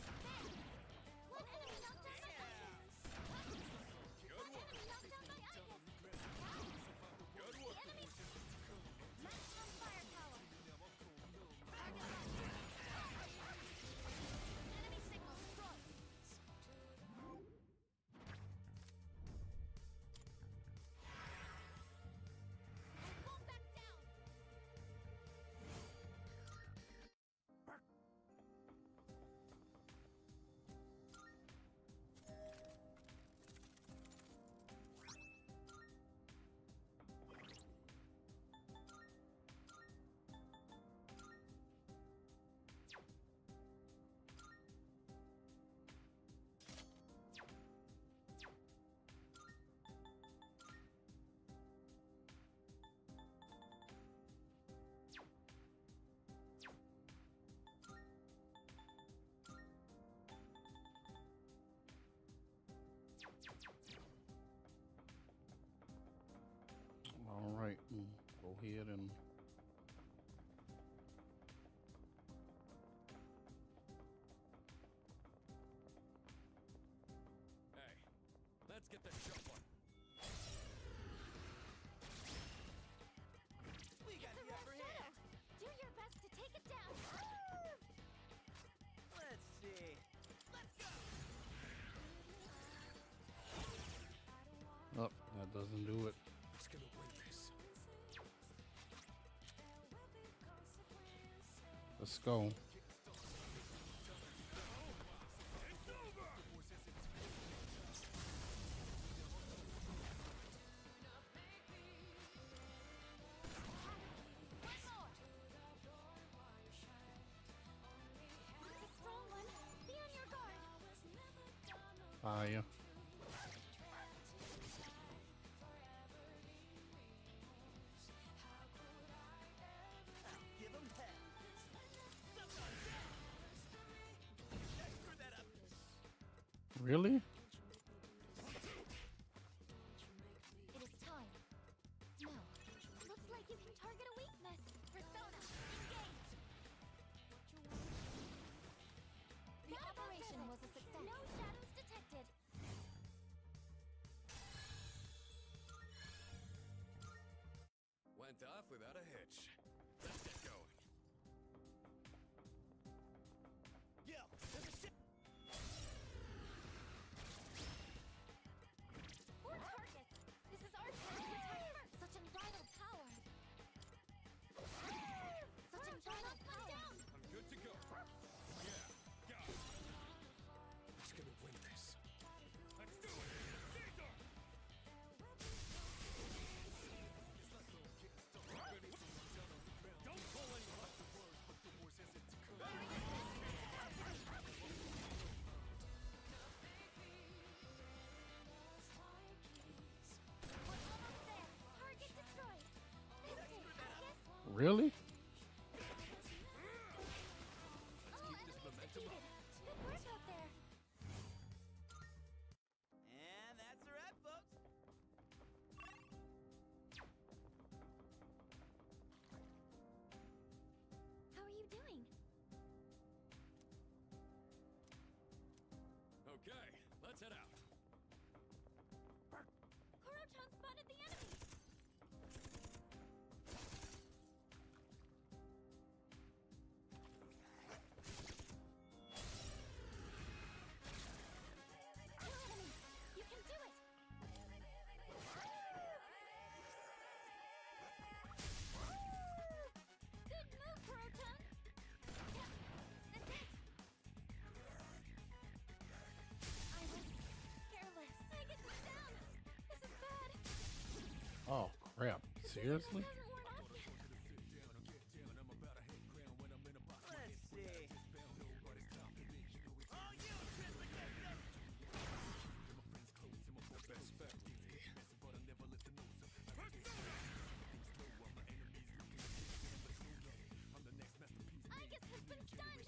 One enemy knocked down by Aigis.
Good work.
Enemy knocked down by Aigis.
Good
The
work.
enemy. Lights on fire column. Enemy signal destroyed. I won't back down.
All right, go ahead and
Hey, let's get the jump on.
We got
It's a
the upper
red
hand.
shadow. Do your best to take it down.
Let's see. Let's go.
oh, that doesn't do it.
Who's gonna win this?
Let's go.
It's over.
Fire.
Give 'em hell. Screw that up.
Really?
It is time. No. Looks like you can target a weakness. Persona, engage. The operation was a success. No shadows detected.
Went off without a hitch. Let's get going.
Yo, there's a ship.
Four targets. This is our chance to attack first. Such unbridled power. Such unbridled power.
I'm good to go. Yeah, go. Who's gonna win this? Let's do it! Caesar! Don't pull any
We're almost there. Target destroyed. That's it, Aigis.
Really?
All enemies defeated. Good work out there.
And that's a wrap, folks.
How are you doing?
Okay, let's head out.
Koro-chan spotted the enemy. Kill enemy. You can do it. Good move, Koro-chan. Yeah, that's it. I was careless. Aigis is down. This is bad.
Oh crap! Seriously?
Hasn't worn off yet.
Let's see. Oh, you
Aigis has been stunned.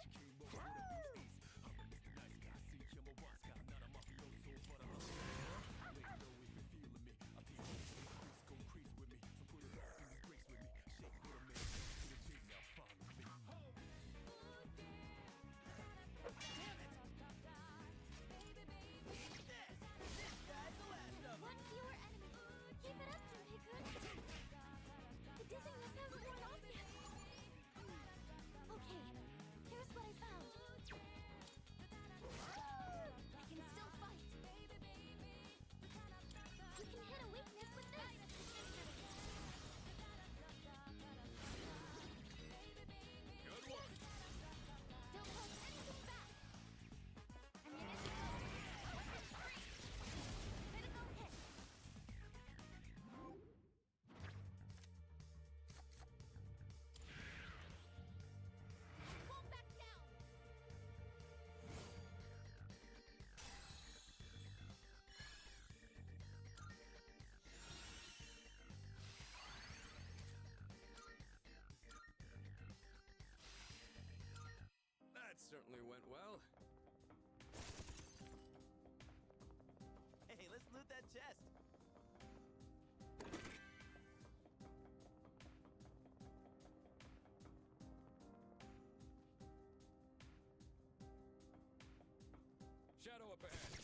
One fewer enemy. Keep it up, Junpei-kun. The dizziness hasn't worn off yet. Okay, here's what I found. I can still fight. You can hit a weakness with this.
Good work.
Don't hold anything back. Ammunition. Critical hit. Won't back down.
That certainly went well.
Hey, let's loot that chest.
Shadow up ahead.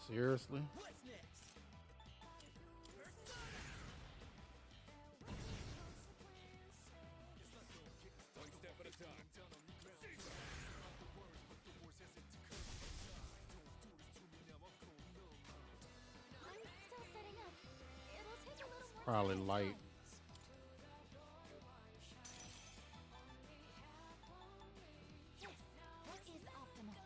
Seriously?
What's next?
One step at a time. Caesar!
I'm still setting up. It'll take a little more
Probably
time.
light.
Yes, that is optimal.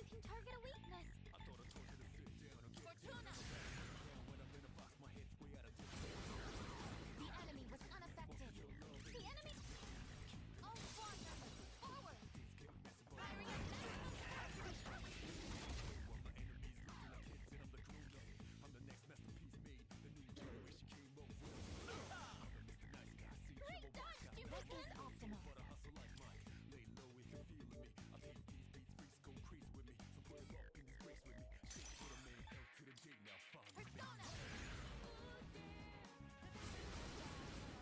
can target a weakness. Fortuna! The enemy was unaffected. The enemy... All squad members, forward! Firing at maximum capacity! Great dodge, Jimmy! This is optimal. Persona!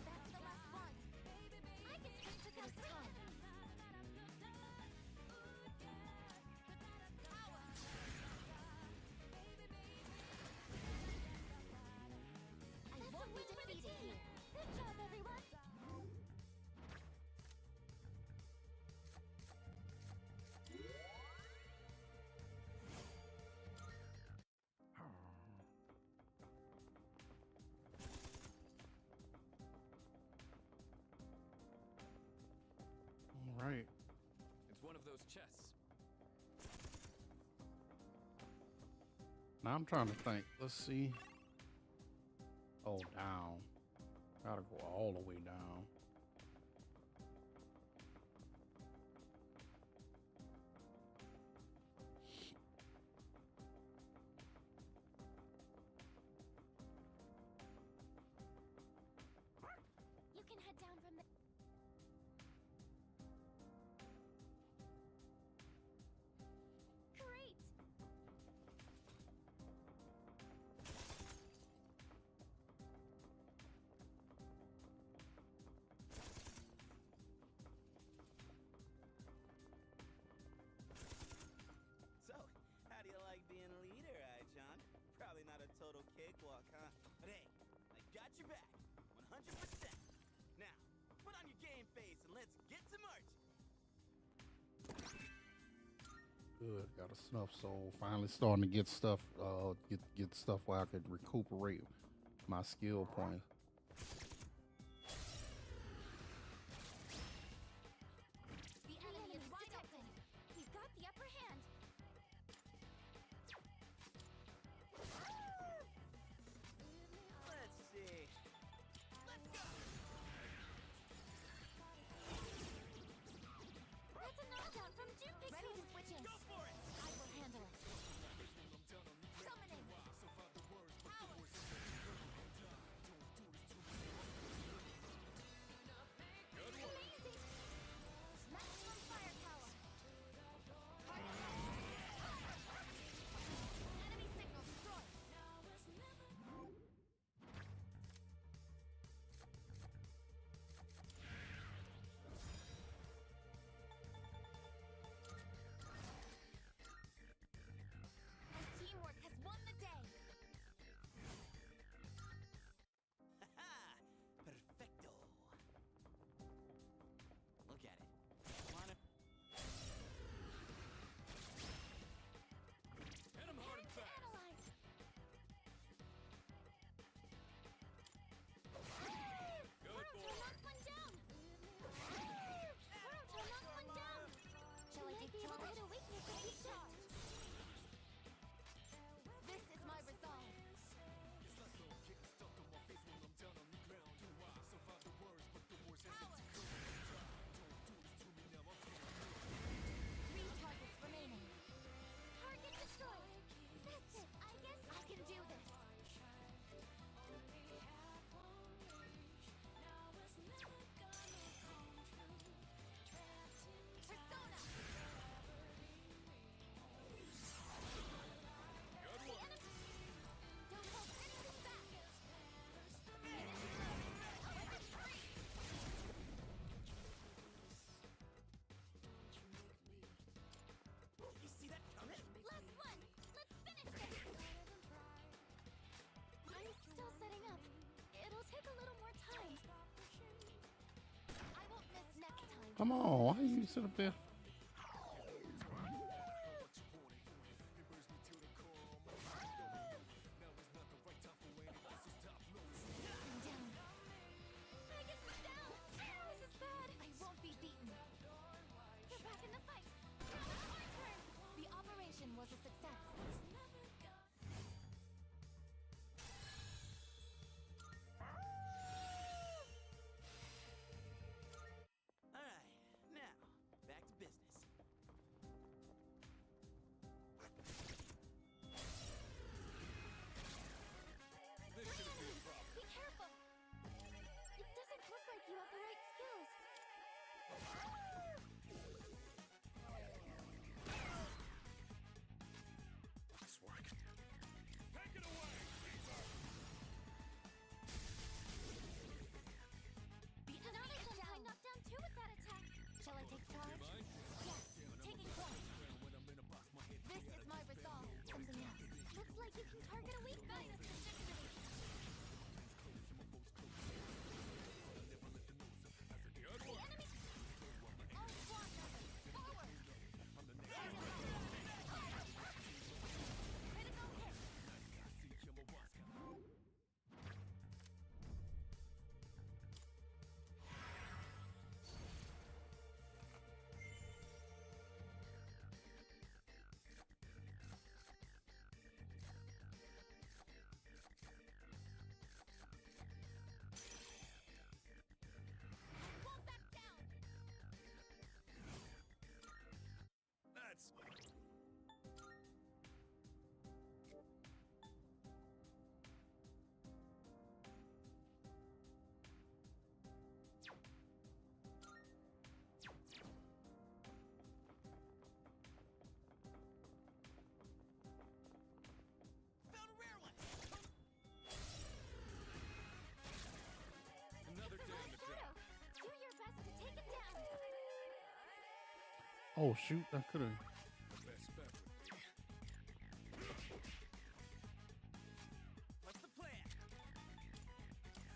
That's the last one. Aigis took out time. Power! I won't be defeated here. Good job, everyone.
All right.
It's one of those chests.
Now I'm trying to think. Let's see. Oh, down. Gotta go all the way down.
You can head down from the... Great!
So, how do you like being a leader, Ai-chan? Probably not a total cakewalk, huh? But hey, I got your back, 100%. Now, put on your game face and let's get to marching.
Good. Got a snuff soul. Finally starting to get stuff. Get stuff where I could recuperate my skill points.
The enemy is wide open. We've got the upper hand.
Let's see. Let's go!
That's a knockdown from Junpei. Ready to switch in.
Go for it!
I will handle it. Summoning. Power. Amazing. Maximum firepower. Enemy signal destroyed. And teamwork has won the day.
Ha-ha! Perfecto. Look at it. Wanna...
Hit him hard and fast.
Analyze.
Good boy.
Knock one down. Knock one down. Shall I take able to hit a weakness with each shot? This is my resolve. Power. 3 targets remaining. Target destroyed. That's it. I guess I can do this. Persona.
Good
The
one.
enemy. Don't hold anything back.
You see that coming?
Last one. Let's finish this. I'm still setting up. It'll take a little more time. I won't miss next time.
Come on. Why you sit up there?
I'm down. Aigis is down. This is bad. I won't be beaten. They're back in the fight. Now it's my turn. The operation
Oh shoot, I could have.
The best bet would be.
What's the plan?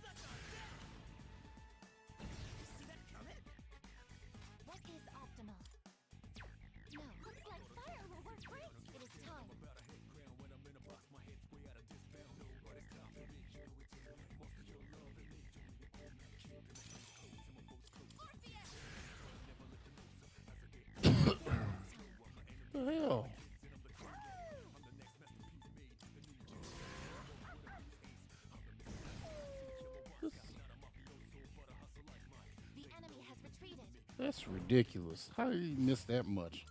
Suck on that! You see that coming?
What is optimal? No. Looks like fire will work great. It is time.
About a hit ground when I'm in a box, my head's way out of this bound. Nobody's stopping me. You know it's in most of your love and me. Doing it all night. Keeping my friends close and my foes close.
Morpheus!
Never let them know. So as I get
The hell?
The enemy has retreated.
That's ridiculous. How did he miss that much?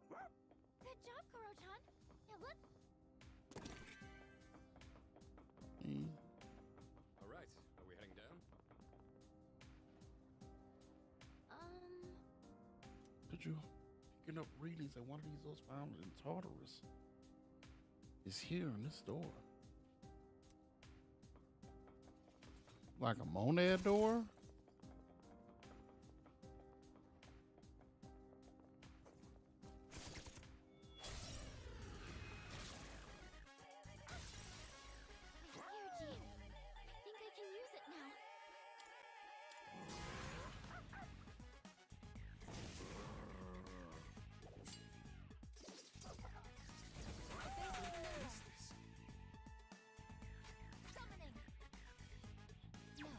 Good job, Koro-chan. Yeah, what?
Mm.
All right, are we heading down?
Could you picking up readings at one of those found in Tartarus? Is here in this door. Like a monad door?
Here, Jean. I think I can use it now. Summoning. No.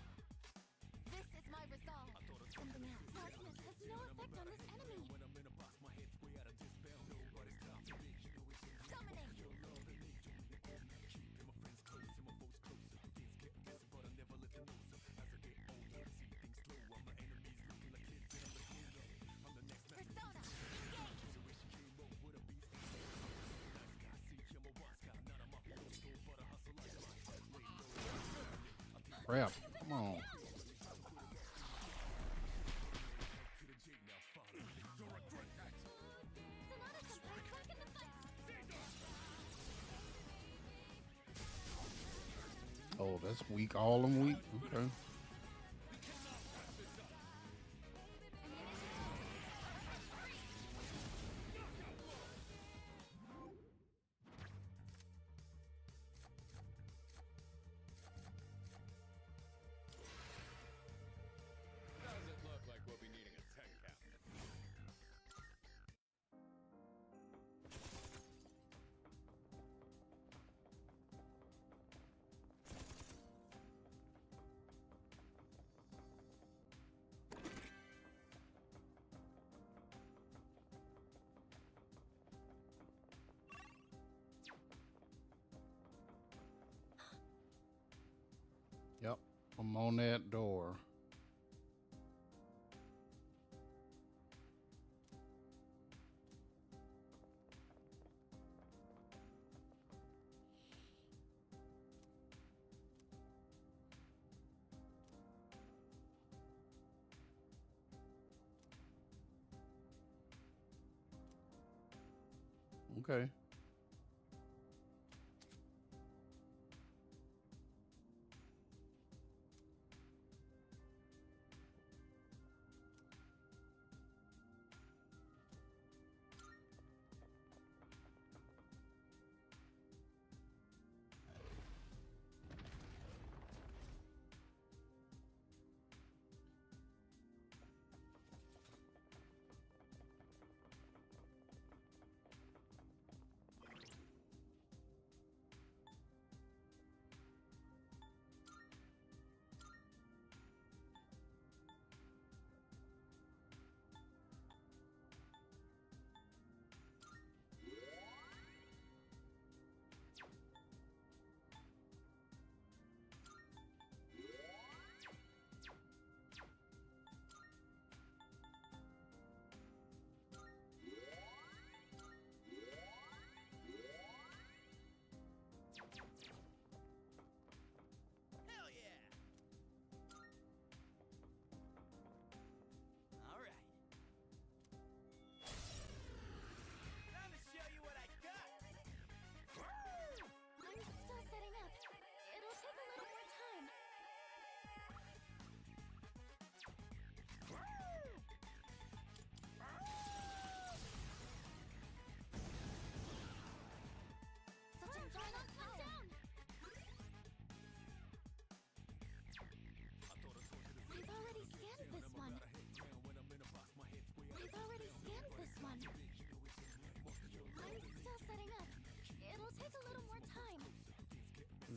This is my resolve. Something else. Darkness has no effect on this enemy.
when I'm in a box, my head's way out of this bound. Nobody's stopping me. You know it's in
Summoning.
your love and me. Doing it all night. Keeping my friends close and my foes closer. Things get messy, but I never let them know. So as I get older, see things slow. All my enemies looking like kids and I'm the hero. I'm the next master.
Persona. Engage.
So wish you came up with a beast. Nice guy, see him a boss guy. Not a mafia soul, but a hustle like mine.
Crap. Come on.
Sonata-senpai, back in the fight.
Oh, that's weak. All them weak. Okay.
Does it look like we'll be needing a tech captain?
Yep. I'm on that door. Okay.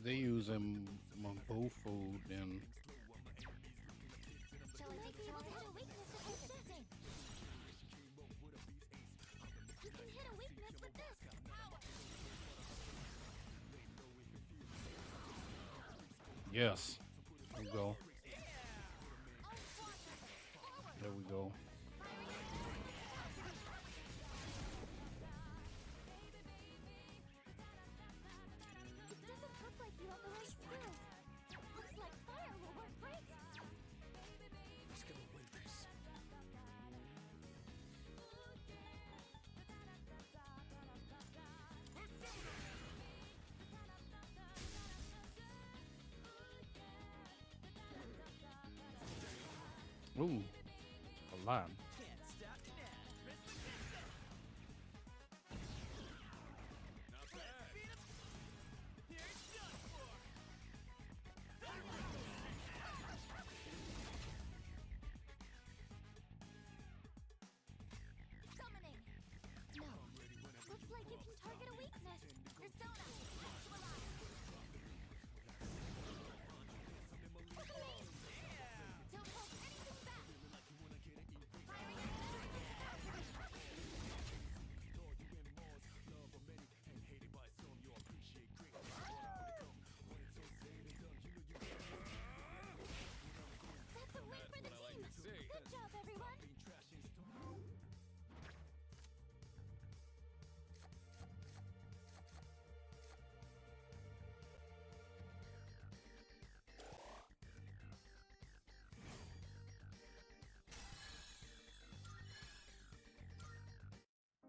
they using both food, then
Shall I take charge? Hit a weakness with this shifting. You can hit a weakness with this.
yes. There we go. There we go.
It doesn't look like you have the right skills. Looks like fire will work great.
Who's gonna win this?
Ooh, a lot.
Summoning. No. Looks like you can target a weakness. Persona. Actualize. Don't hold anything back. That's a win for the team. Good job, everyone.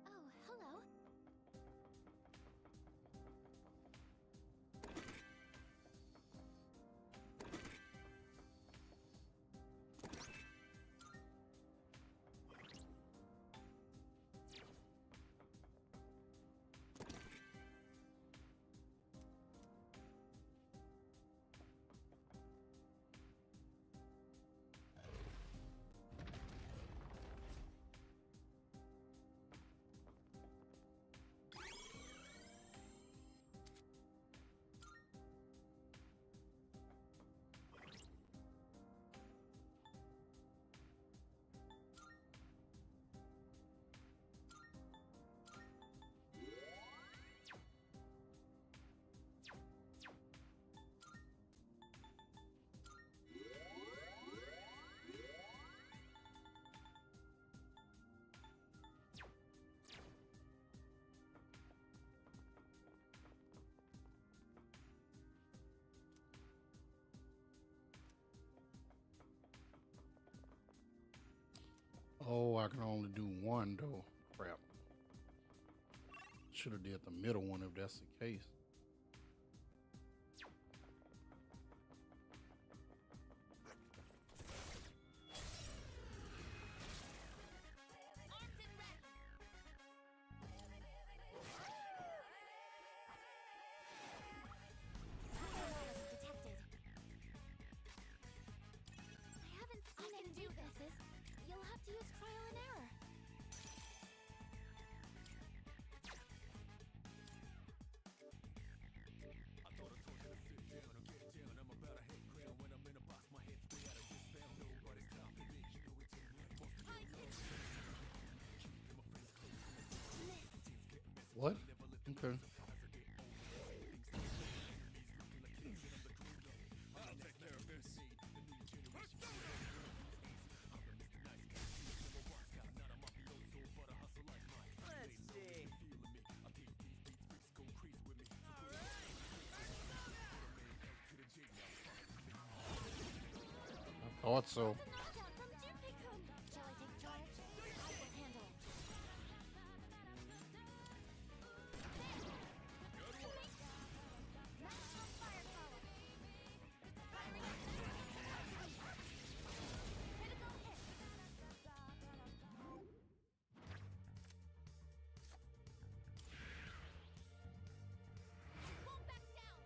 Oh, hello.
Oh, I can only do one though. Crap. Should have did the middle one if that's the case.
Detected. I haven't seen any weaknesses. You'll have to use trial and error.
What? Okay.
I'll take care of this.
Let's see.
I thought so.
Knockdown from Junpei-kun. Shall I take charge? I will handle it. Maximum firepower. Critical hit. Pull back down.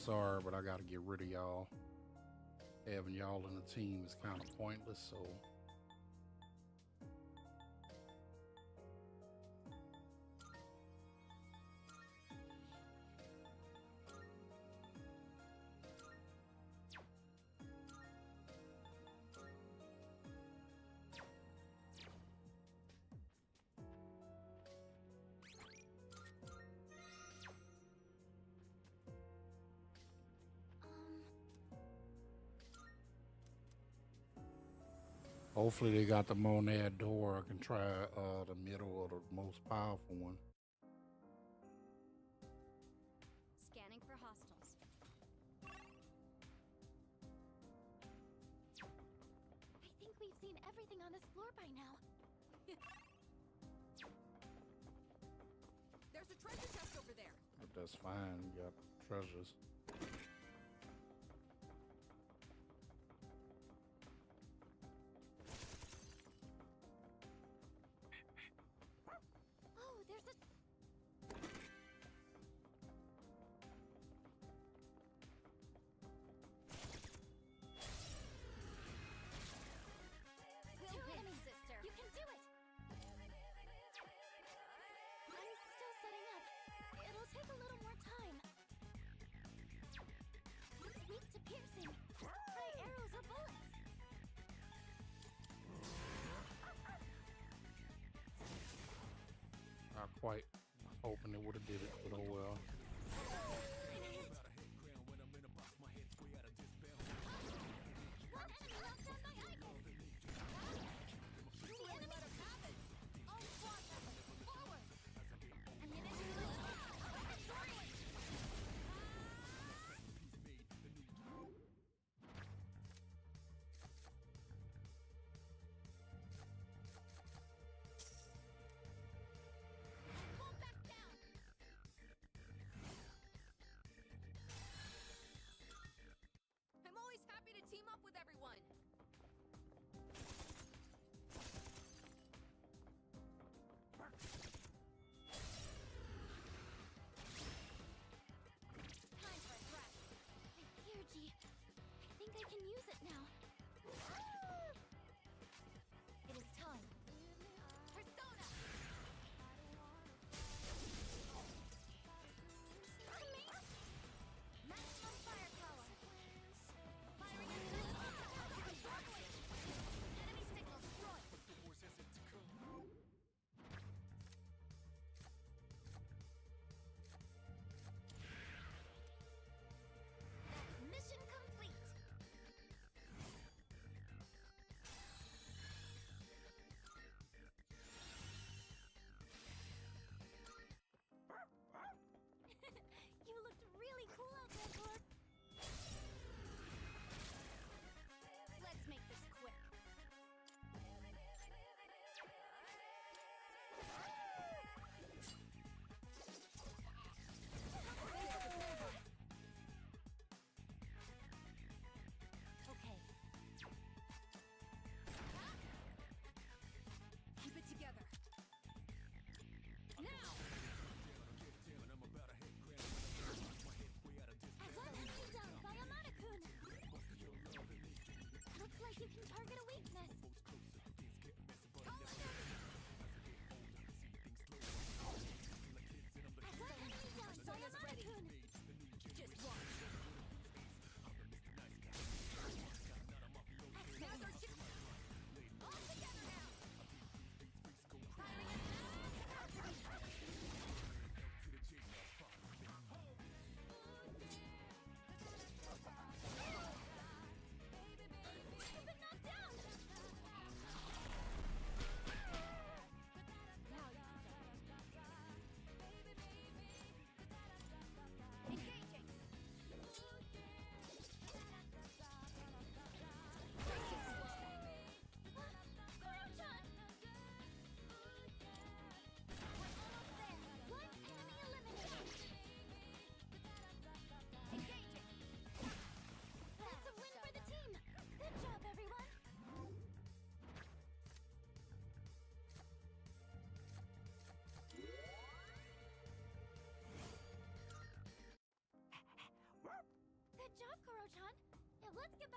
sorry, but I gotta get rid of y'all. Having y'all in the team is kind of pointless, so hopefully they got the monad door. I can try the middle or the most powerful one.
Scanning for hostiles.
I think we've seen everything on this floor by now.
There's a treasure chest over there.
But that's fine. You got treasures.
Oh, there's a... We'll win, sister. You can do it. I'm still setting up. It'll take a little more time. Sneak to piercing. Try arrows or bullets.
Not quite. Hoping it would have did it, but oh well.
One enemy knocked down by Aigis. The enemy... All squad members, forward! Ammunition low. Weapon deployed. Pull back down.
I'm always happy to team up with everyone.
Time for a thrust. My energy. I think I can use it now. It is time. Persona! Command! Maximum firepower! Firing into the enemy signal destroyed! That's mission complete!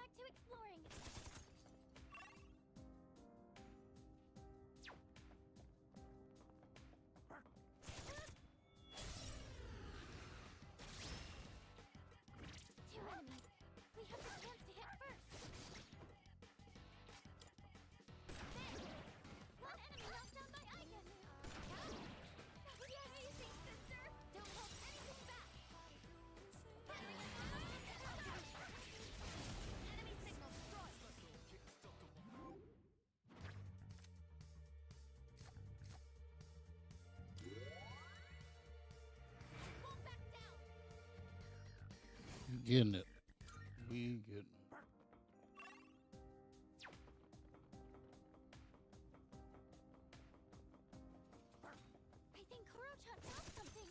back to exploring. Two enemies. We have the chance to hit first. There! One enemy knocked down by Aigis. That was amazing, sister! Don't hold anything back! Firing a enemy signal destroyed! Won't back down!
You getting it? We getting it.
I think Kuro-chan found something.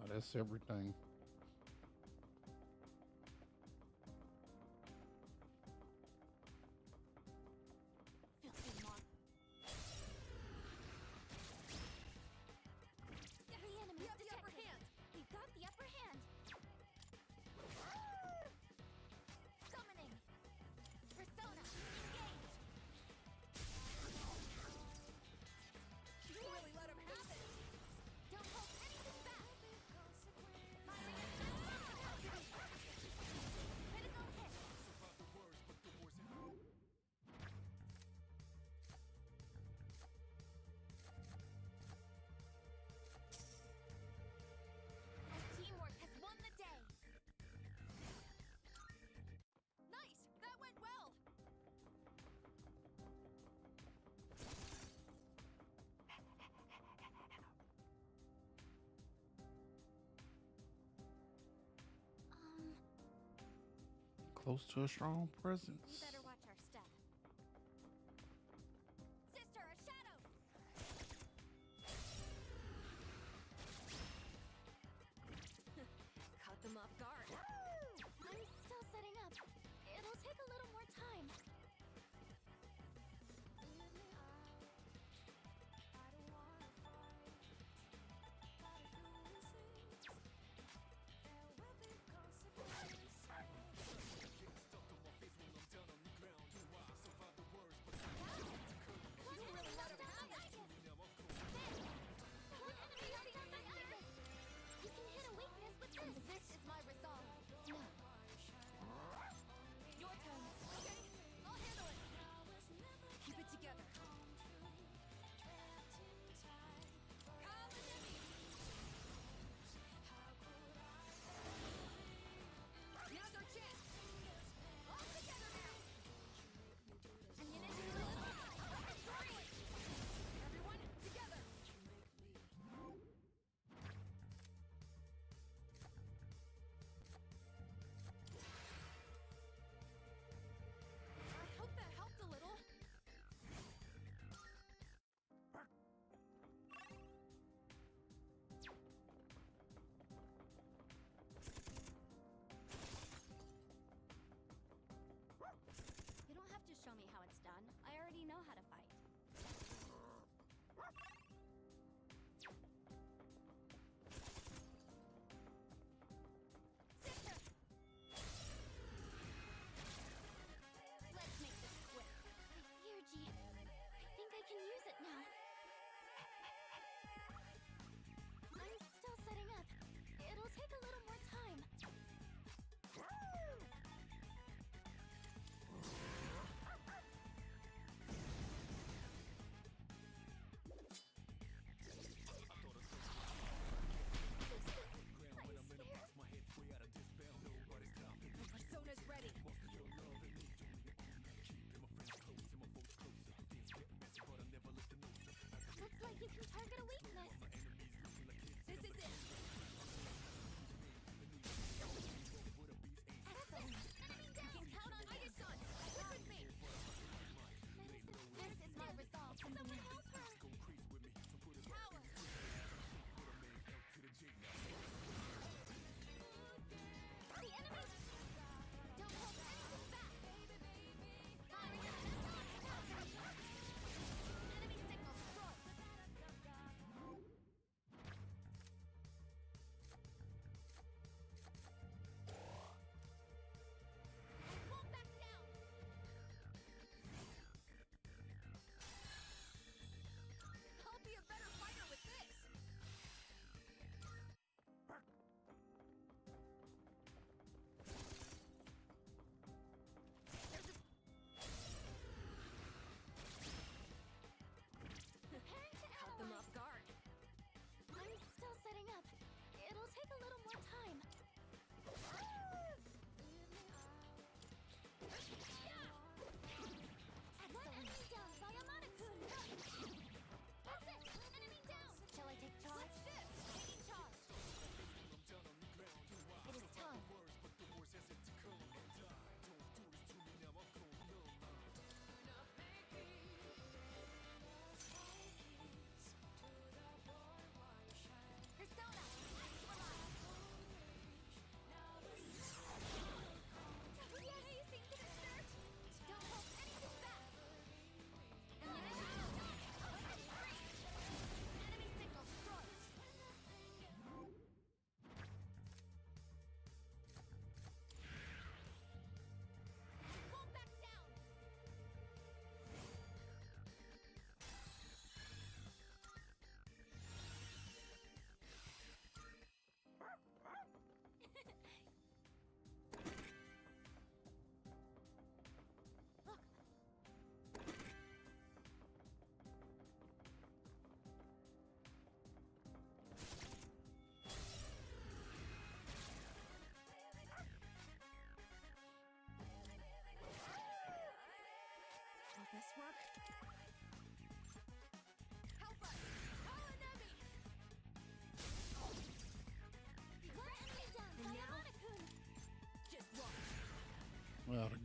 That's everything.
Filthy moth. Three enemies detected. Upper hand. We've got the upper hand. Summoning. Persona. Engage. You really let him have it. Don't hold anything back. Firing a critical hit. Our teamwork has won the day. Nice. That went well.
Close to a strong
We
presence.
better watch our step. Sister, a shadow!
Caught them off guard.
I'm still setting up. It'll take a little more time.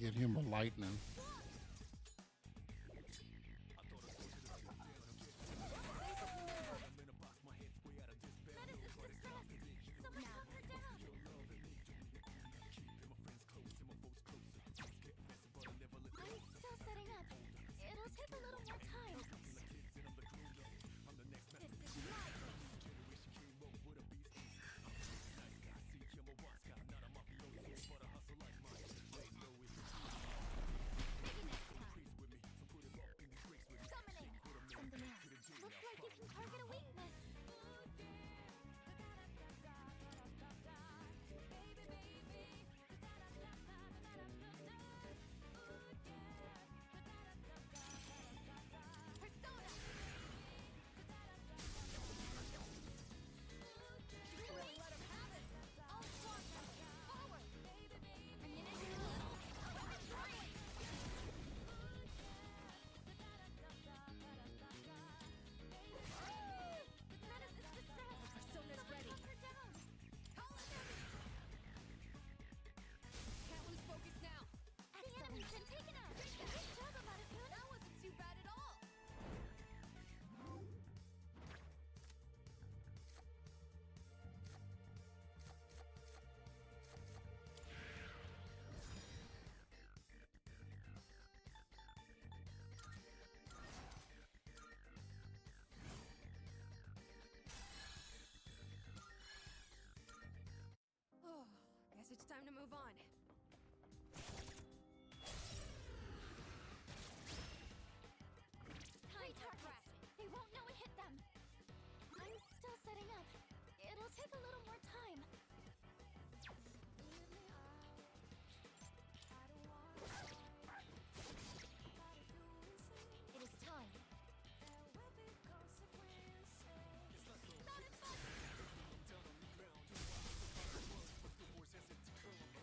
Get him a lightning.
Still setting up. It'll take a little more time. This is my summoning. Something else. Looks like it can target a weakness. Persona! You really let him have it! I'll squash him! Forward! Ammunition a little! Deploying! Persona's ready! Call it heavy! Can't lose focus now! The enemy's been taken out! Good job about it, Moon! That wasn't too bad at all!
Oh, guess it's time to move on.
Three targets! They won't know it hit them! I'm still setting up. It'll take a little more time. It is time. Not in fun!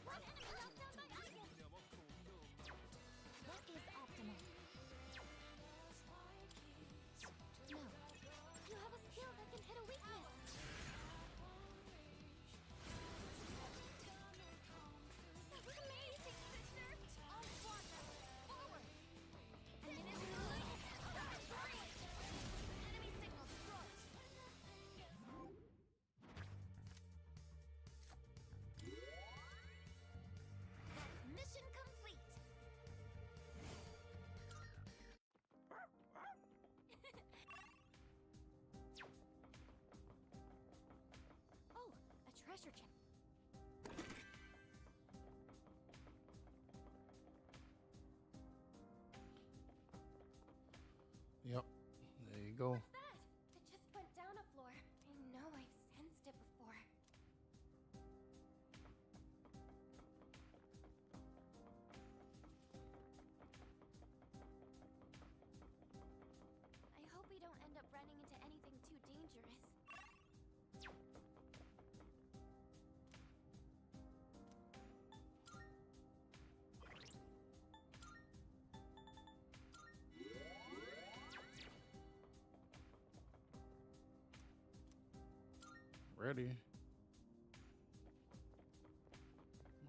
One enemy knocked down by Aigis! What is optimal? No. You have a skill that can hit a weakness. That was amazing, sister! I'll squash him! Forward! Ammunition a little! Deploying! Enemy signal destroyed! That's mission complete!
Oh, a treasure chest.
Yep. There you go.
What's that? It just went down a floor. I know I've sensed it before. I hope we don't end up running into anything too dangerous.
Ready.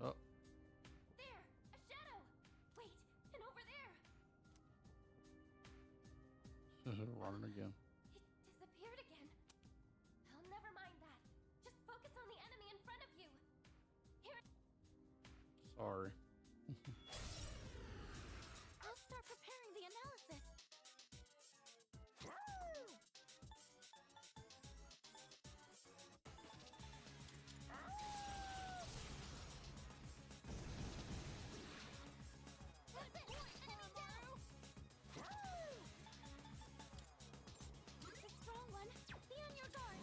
Oh,
There! A shadow! Wait, and over there!
running again.
It disappeared again. I'll never mind that. Just focus on the enemy in front of you. Here.
Sorry.
I'll start preparing the analysis. That's it! Enemy down! A strong one. Be on your guard.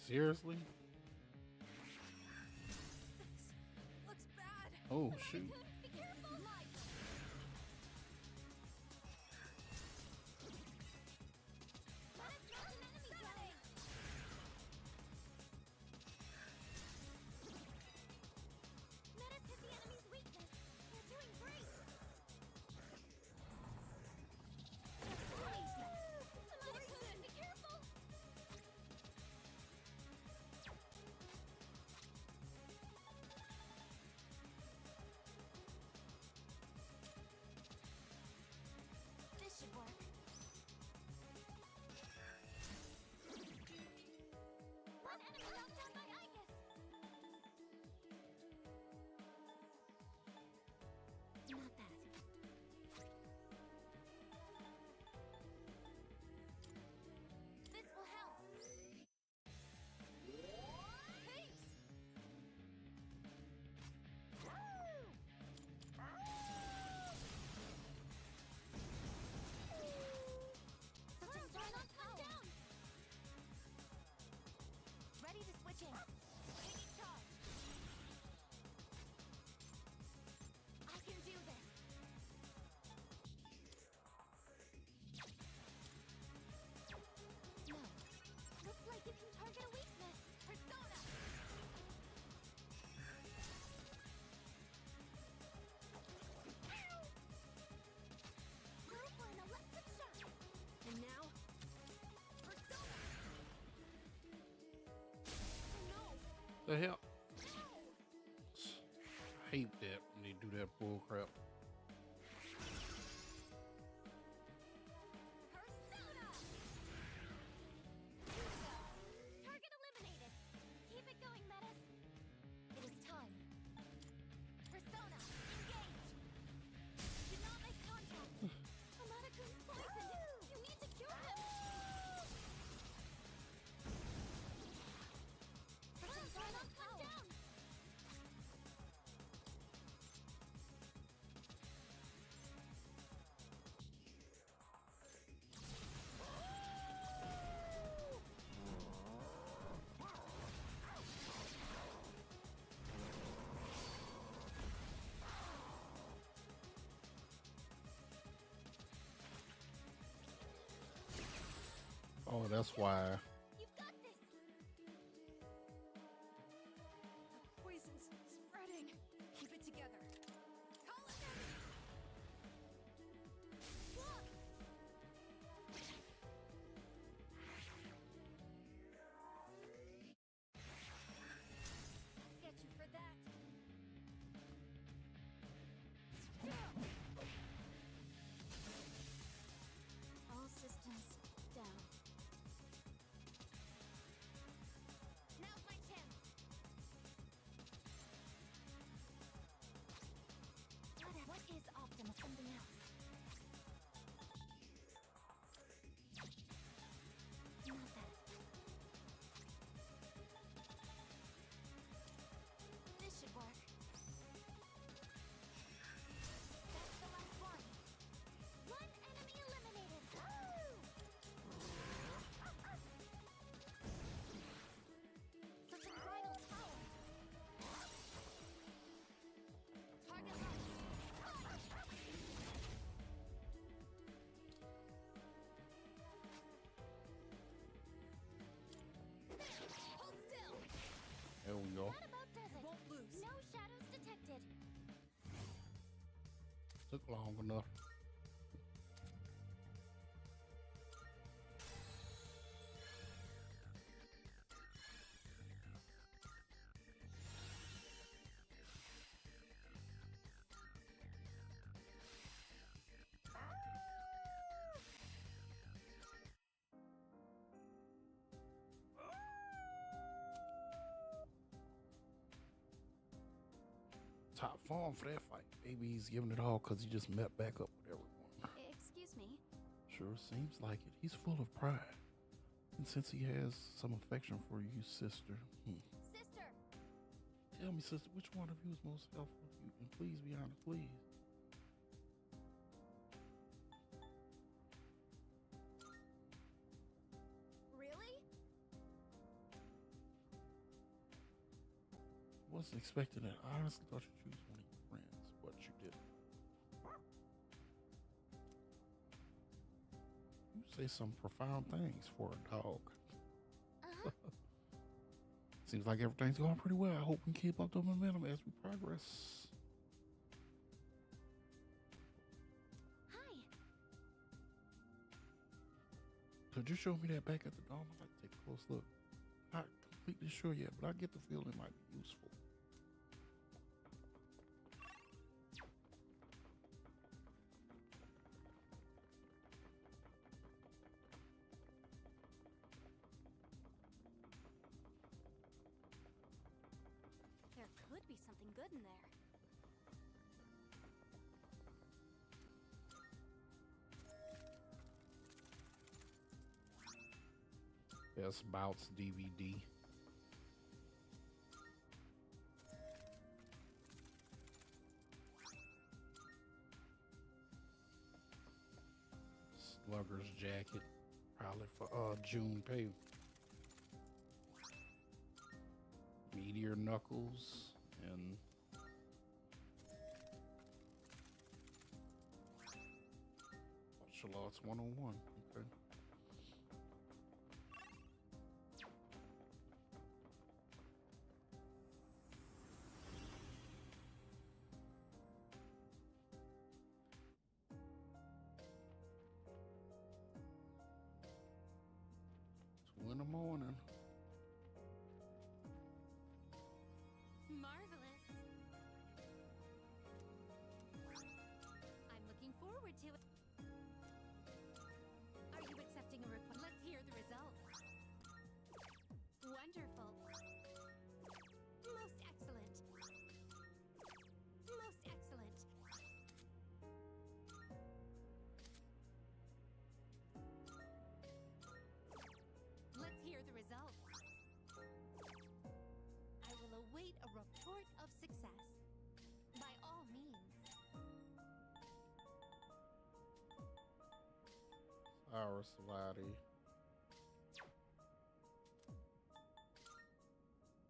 Seriously?
Looks bad.
Oh shoot.
Be careful! Let us catch an enemy, Joey! Let us hit the enemy's weakness. They're doing great! Poison! Be careful! This should work. One enemy knocked down by Aigis! Not bad. This will help. Peace! Such a violent power! Ready to switch in. Taking charge. I can do this. No. Looks like you can target a weakness. Persona! Ow! Go for an electric shock.
And now?
Persona!
No!
The hell? I hate that when they do that bull crap.
Persona! Target eliminated. Keep it going, Metis. It is time. Persona, engage. Do not make contact. Amadakun's poisoned. You need to cure him. Such a violent power. Down.
Oh, that's why.
You've got this.
The poison's spreading. Keep it together. Call it in.
Look. Get you for that. All systems down. Now's my chance. What is Optimus? Something else. Not that. This should work. That's the last one. One enemy eliminated. Such unbridled power. Target locked. Hold still.
There we go.
That about does it.
Won't lose.
No shadows detected.
Took long enough. Top form for that fight. Maybe he's giving it all because he just met back up with everyone.
Excuse me.
Sure seems like it. He's full of pride. And since he has some affection for you, sister.
Sister!
Tell me, sister, which one of you is most helpful to you? And please be honest, please.
Really?
wasn't expecting that. I honestly thought you'd choose one of your friends, but you didn't. You say some profound things for a dog. Seems like everything's going pretty well. I hope we can keep up the momentum as we progress.
Hi.
Could you show me that back at the dome? I'd like to take a close look. Not completely sure yet, but I get the feeling it might be useful.
There could be something good in there.
Best Bouts DVD. Slugger's jacket. Probably for June pay. Meteor Knuckles and martial arts 101. Okay. Two in the morning.
Marvelous. I'm looking forward to it. Are you accepting a request? Let's hear the results. Wonderful. Most excellent. Most excellent. Let's hear the results. I will await a report of success. By all means.
Our Savati.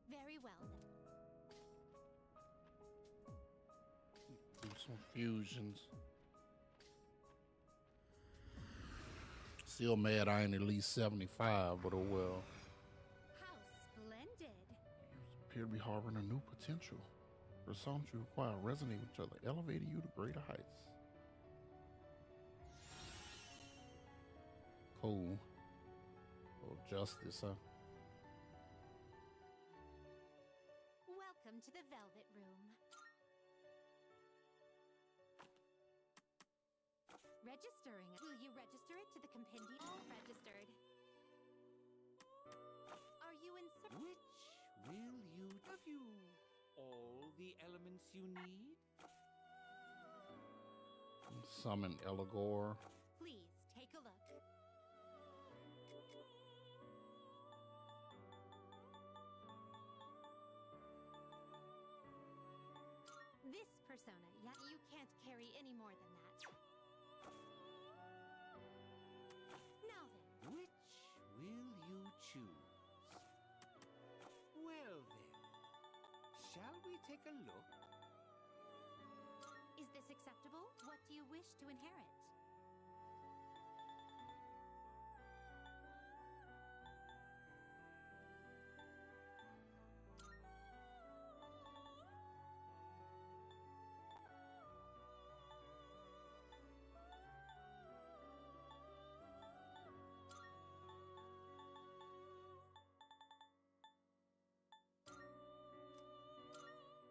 Very well then.
Do some fusions. Still mad I ain't at least 75, but oh well.
How splendid.
Appear to be harboring a new potential. Personas you require resonate with each other, elevating you to greater heights. Cool. Oh, justice, huh?
Welcome to the Velvet Room. Registering. Will you register it to the compendium? All registered. Are you in
Which will you have you all the elements you need?
Summon Elagor.
Please take a look. This persona, yeah, you can't carry any more than that. Now then.
Which will you choose? Well then, shall we take a look?
Is this acceptable? What do you wish to inherit?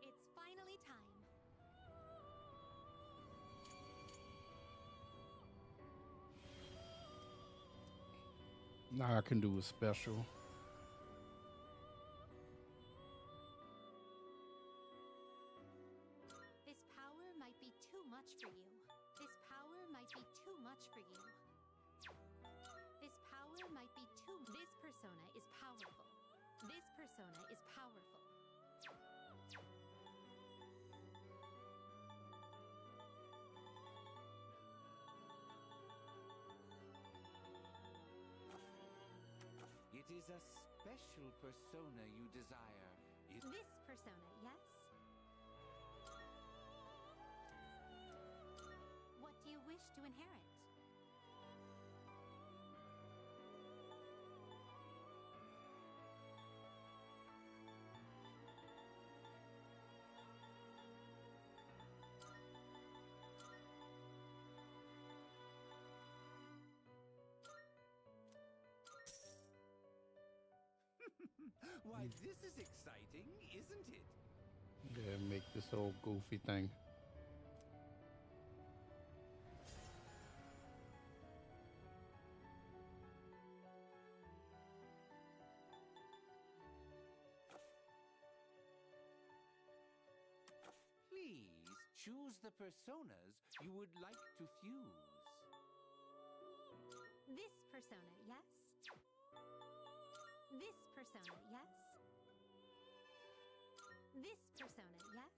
It's finally time.
Now I can do a special.
This power might be too much for you. This power might be too much for you. This power might be too. This persona is powerful. This persona is powerful.
It is a special persona you desire,
This persona, yes? What do you wish to inherit?
Why, this is exciting, isn't it?
Yeah, make this whole goofy thing.
Please choose the personas you would like to fuse.
This persona, yes? This persona, yes? This persona, yes?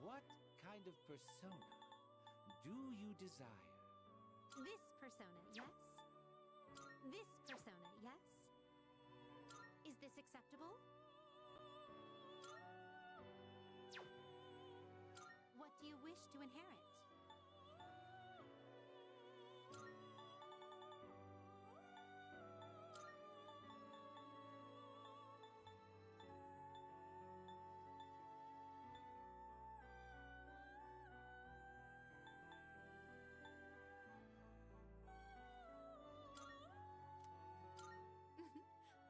What kind of persona do you desire?
This persona, yes? This persona, yes? Is this acceptable? What do you wish to inherit?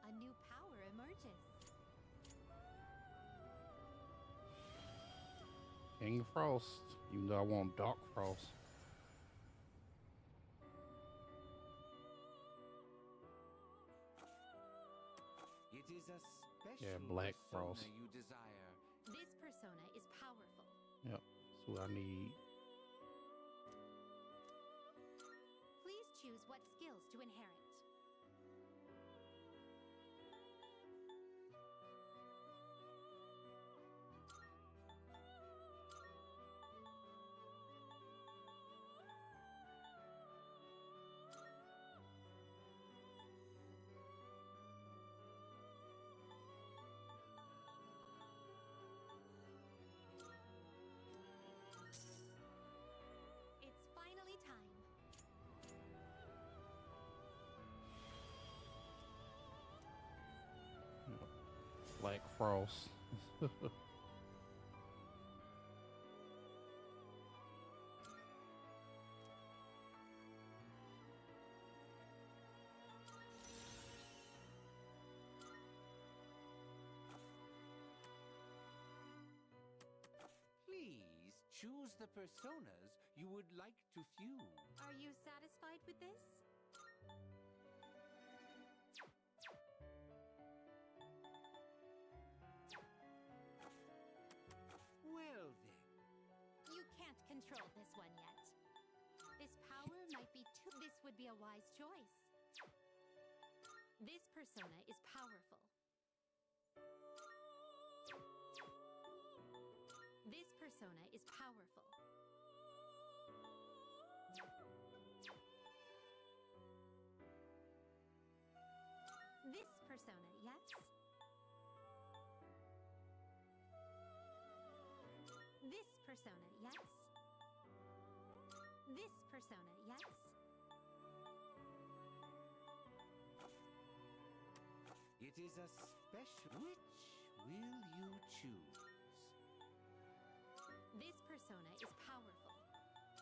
A new power emerges.
King Frost. Even though I want Dark Frost.
It is a special
Yeah, Black
persona
Frost.
you desire.
This persona is powerful.
Yep, that's what I need.
Please choose what skills to inherit. It's finally time.
Yep. Black Frost.
Please choose the personas you would like to fuse.
Are you satisfied with this?
Well then.
You can't control this one yet. This power might be too. This would be a wise choice. This persona is powerful. This persona is powerful. This persona, yes? This persona, yes? This persona, yes?
It is a special. Which will you choose?
This persona is powerful.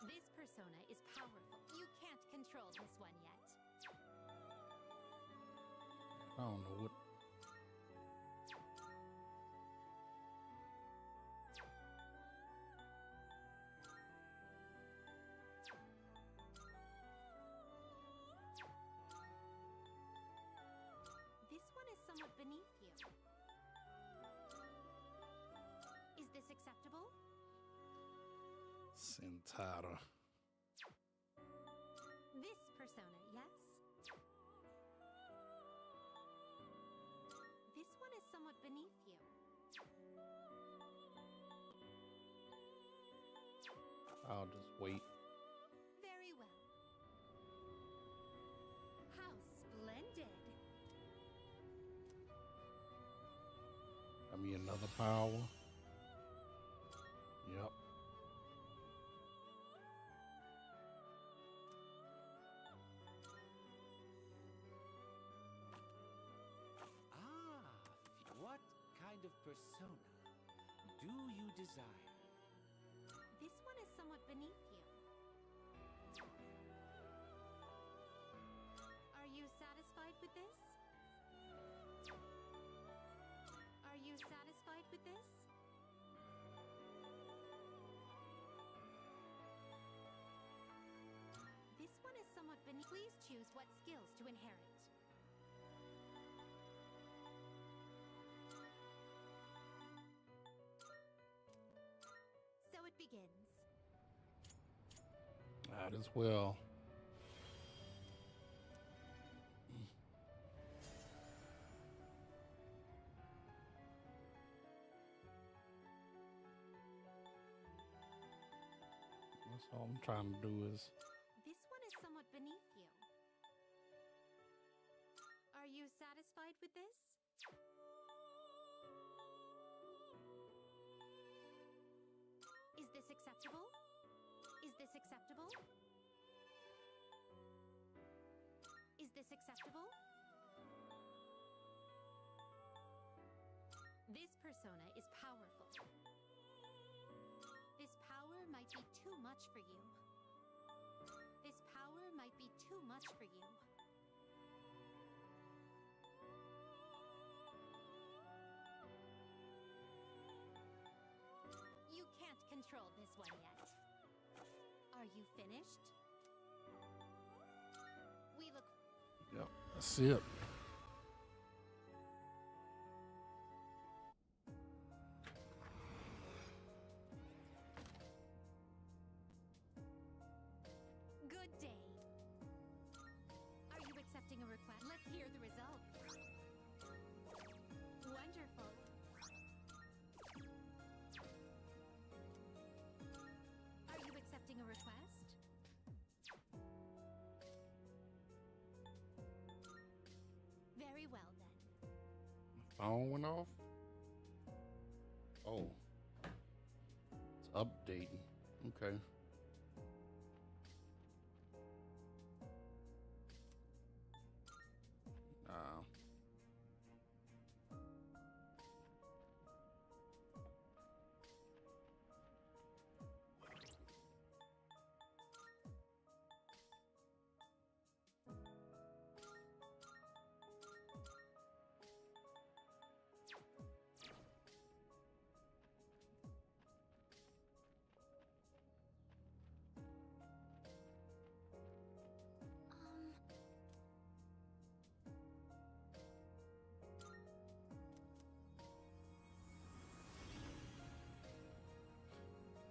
This persona is powerful. You can't control this one yet.
I don't know what.
This one is somewhat beneath you. Is this acceptable?
Sentara.
This persona, yes? This one is somewhat beneath you.
I'll just wait.
Very well.
me another power. Yep.
What kind of persona do you desire?
This one is somewhat beneath you. Are you satisfied with this? Are you satisfied with this? This one is somewhat beneath. Please choose what skills to inherit. So it begins.
Might as well. That's all I'm trying to do is.
This one is somewhat beneath you. Are you satisfied with this? Is this acceptable? Is this acceptable? Is this acceptable? This persona is powerful. This power might be too much for you. This power might be too much for you. You can't control this one yet. Are you finished? We look.
Yep, that's it.
Good day. Are you accepting a request? Let's hear the result. Wonderful. Are you accepting a request? Very well then.
Phone went off. Oh, it's updating. Okay.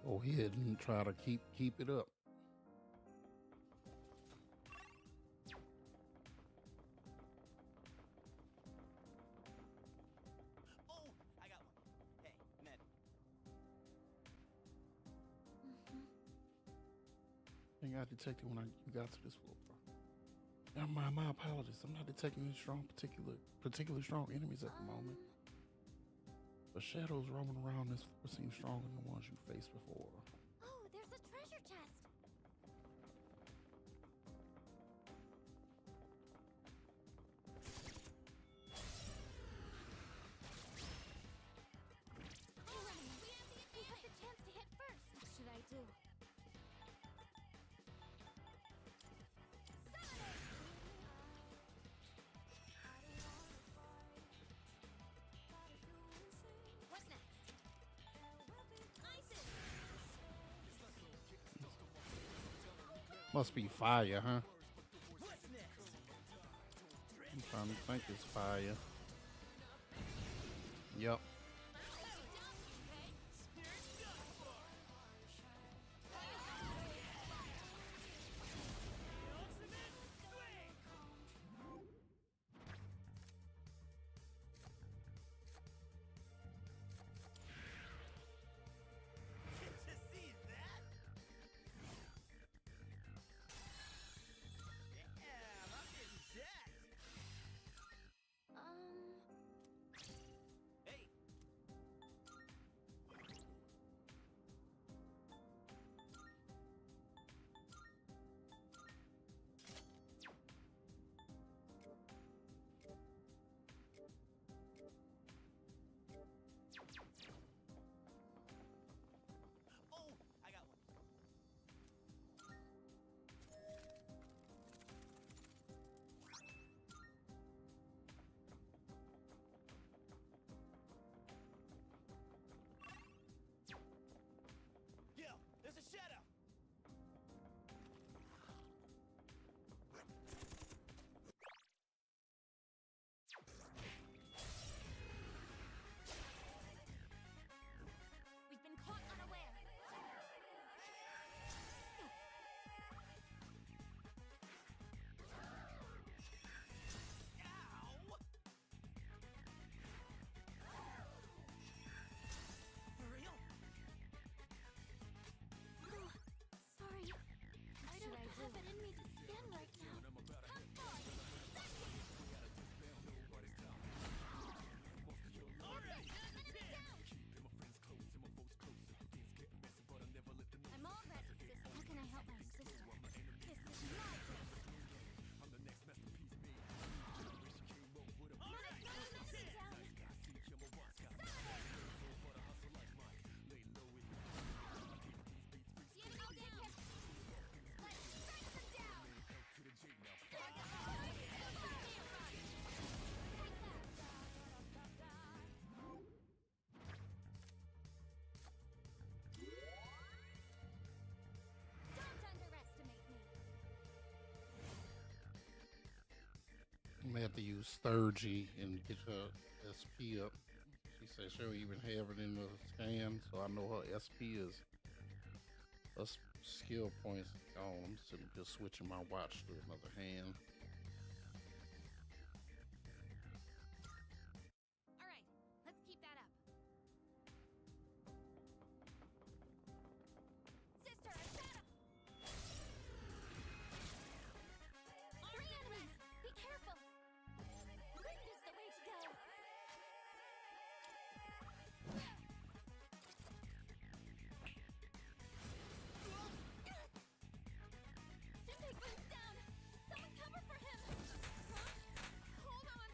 Go ahead and try to keep it up.
Oh, I got one. Hey, Ned.
I think I detected when you got to this floor, bro. My apologies. I'm not detecting any particularly strong enemies at the moment. But shadows roaming around this floor seem stronger than the ones you faced before.
Oh, there's a treasure chest. Alright, we have the chance to hit first. What should I do? What's next? Isis!
Must be fire, huh?
What's next?
I'm trying to think it's fire. Yep.
To see that? Damn, I'm getting jacked.
Um.
Hey,
Sturgy and get her SP up. She said she'll even have it in the scan, so I know her SP is her skill points gone. I'm sitting here switching my watch to another hand.
All right, let's keep that up. Sister, I found him! Three enemies! Be careful! Greed is the way to go! Junpei-kun's down! Someone cover for him! Huh? Hold on!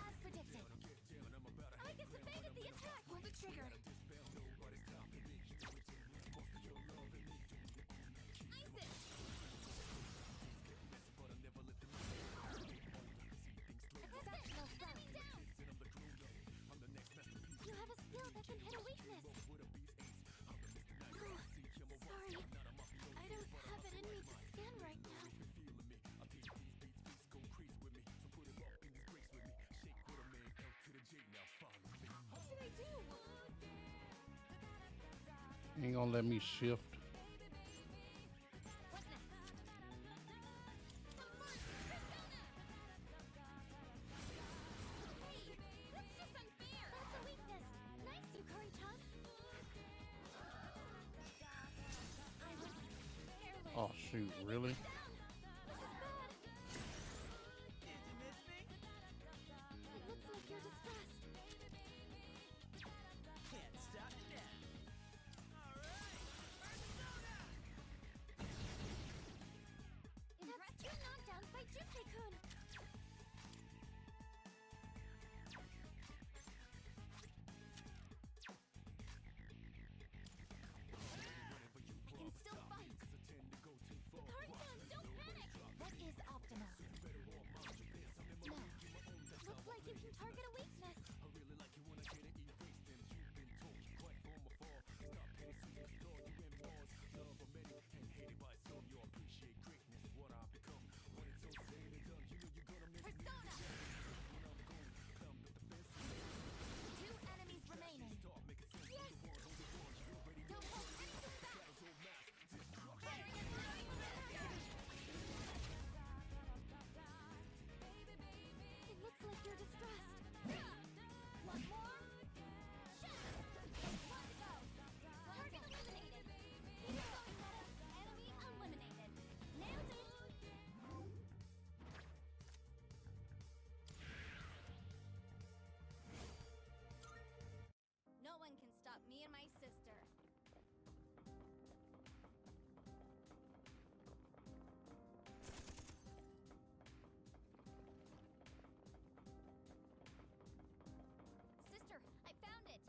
As predicted. Aigis evaded the attack! Pull the trigger! Isis! Exceptional spell! Down! You have a skill that can hit a weakness! Oh, sorry. I don't have it in me to scan right now. What should I do?
Ain't gonna let me shift.
What next? Hey, that's just unfair! That's a weakness! Nice, Yukari-chan! I was careless.
Oh shoot, really?
Did you miss me?
It looks like you're distressed.
Can't stop it now. Alright, Persona!
That's two knockdowns by Junpei-kun! I can still fight! Yukari-chan, don't panic! What is optimal? No. Looks like you can target a weakness. Persona! Two enemies remaining. Yes! Don't hold anything back! Firing at It looks like you're distressed. One more. Shot! One to go. Target eliminated. Keep going, Meta. Enemy eliminated. Nailed it. No one can stop me and my sister. Sister, I found it!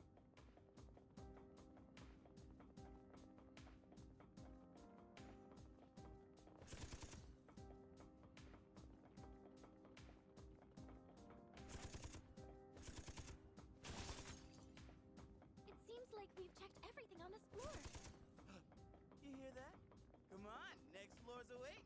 It seems like we've checked everything on this floor.
You hear that? Come on, next floor's awaiting.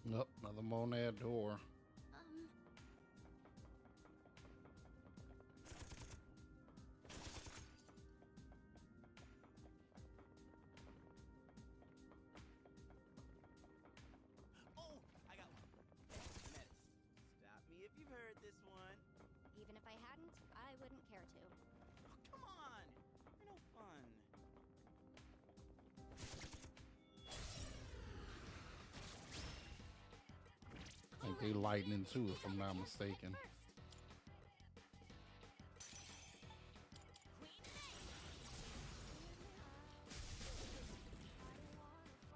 Nope, nothing on that door.
Oh, I got one. Medicine. Stop me if you've heard this one.
Even if I hadn't, I wouldn't care to.
Oh, come on. You're no fun.
They lightning too, if I'm not mistaken.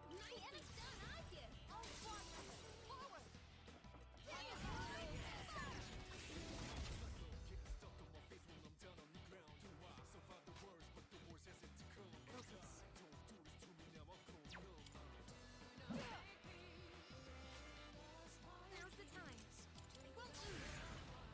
Nicely done, Aigis! All squad members, forward! Now's the time. They won't lose.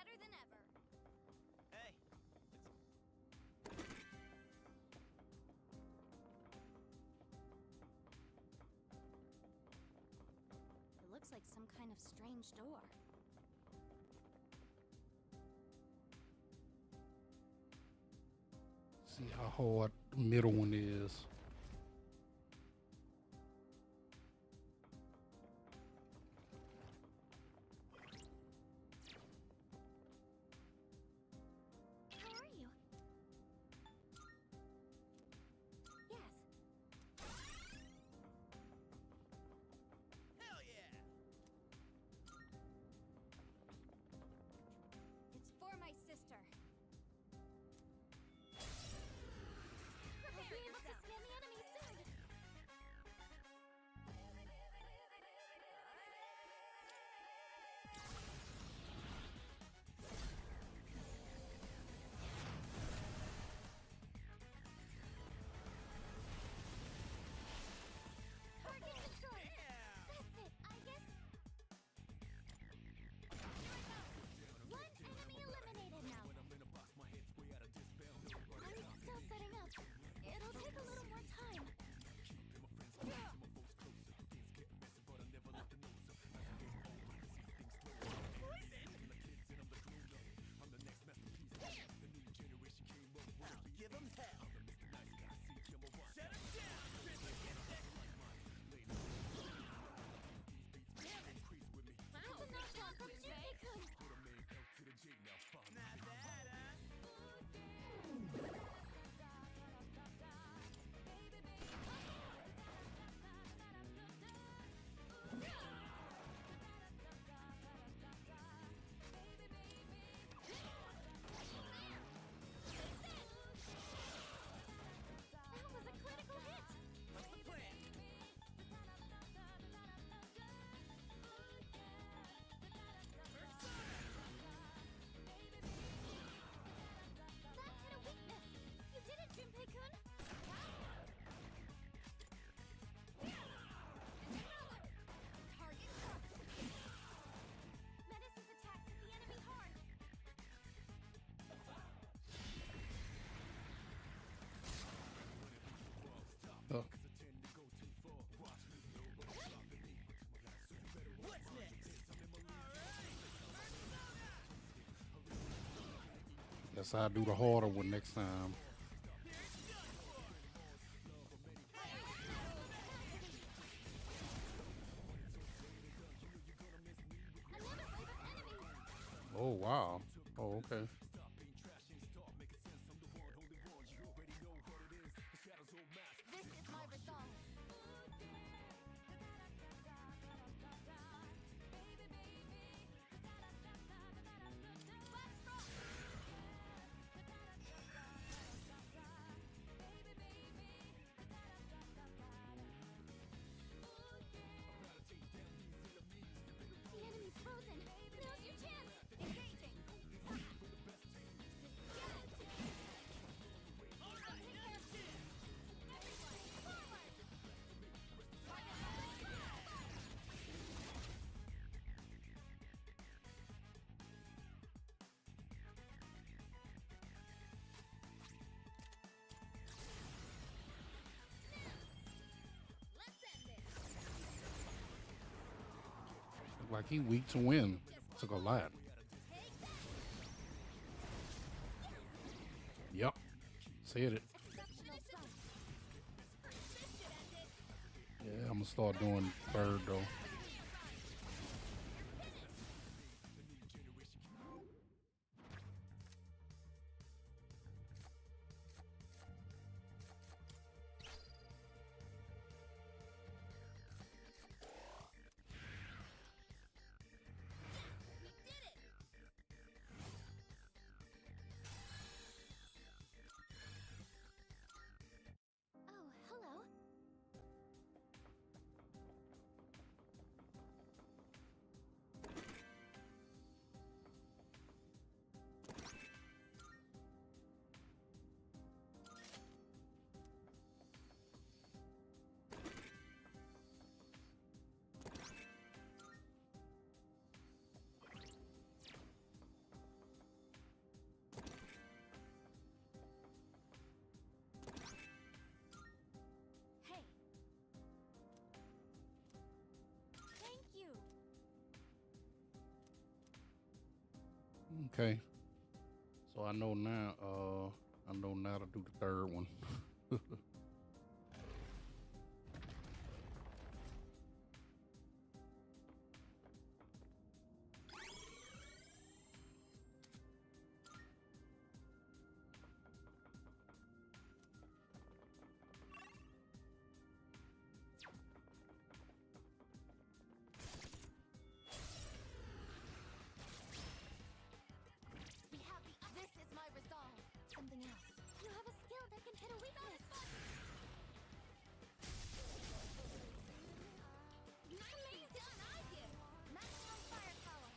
better than ever.
Hey,
It looks like some kind of strange door.
See how hard the middle one is.
How are you? Yes.
hell yeah!
It's for my sister. We'll be able to scan the enemy soon. Target destroyed. That's it, Aigis. One enemy eliminated now. I'm still setting up. It'll take a little more time.
Give him hell! Shut him down, Grizzly!
That's a knockdown from Junpei-kun.
Not bad, huh?
That was a critical hit.
What's the plan?
That hit a weakness. You did it, Junpei-kun. Target crushed. Menace's attack hit the enemy hard.
Oh,
What's next?
guess I'll do the harder one next time.
Another wave of enemies.
Oh wow. Oh okay.
This is my resolve. Blast rock. The enemy's frozen. Now's your chance. Engaging.
Look like he weak to win. Took a lot. Yep. Said it.
Exceptional stuff.
Yeah, I'm gonna start doing third though.
Oh, hello.
Okay. So I know now. I know now to do the third one.
We have the. This is my resolve. Something else. You have a skill that can hit a weakness. Amazing done, Aigis. Maximum firepower.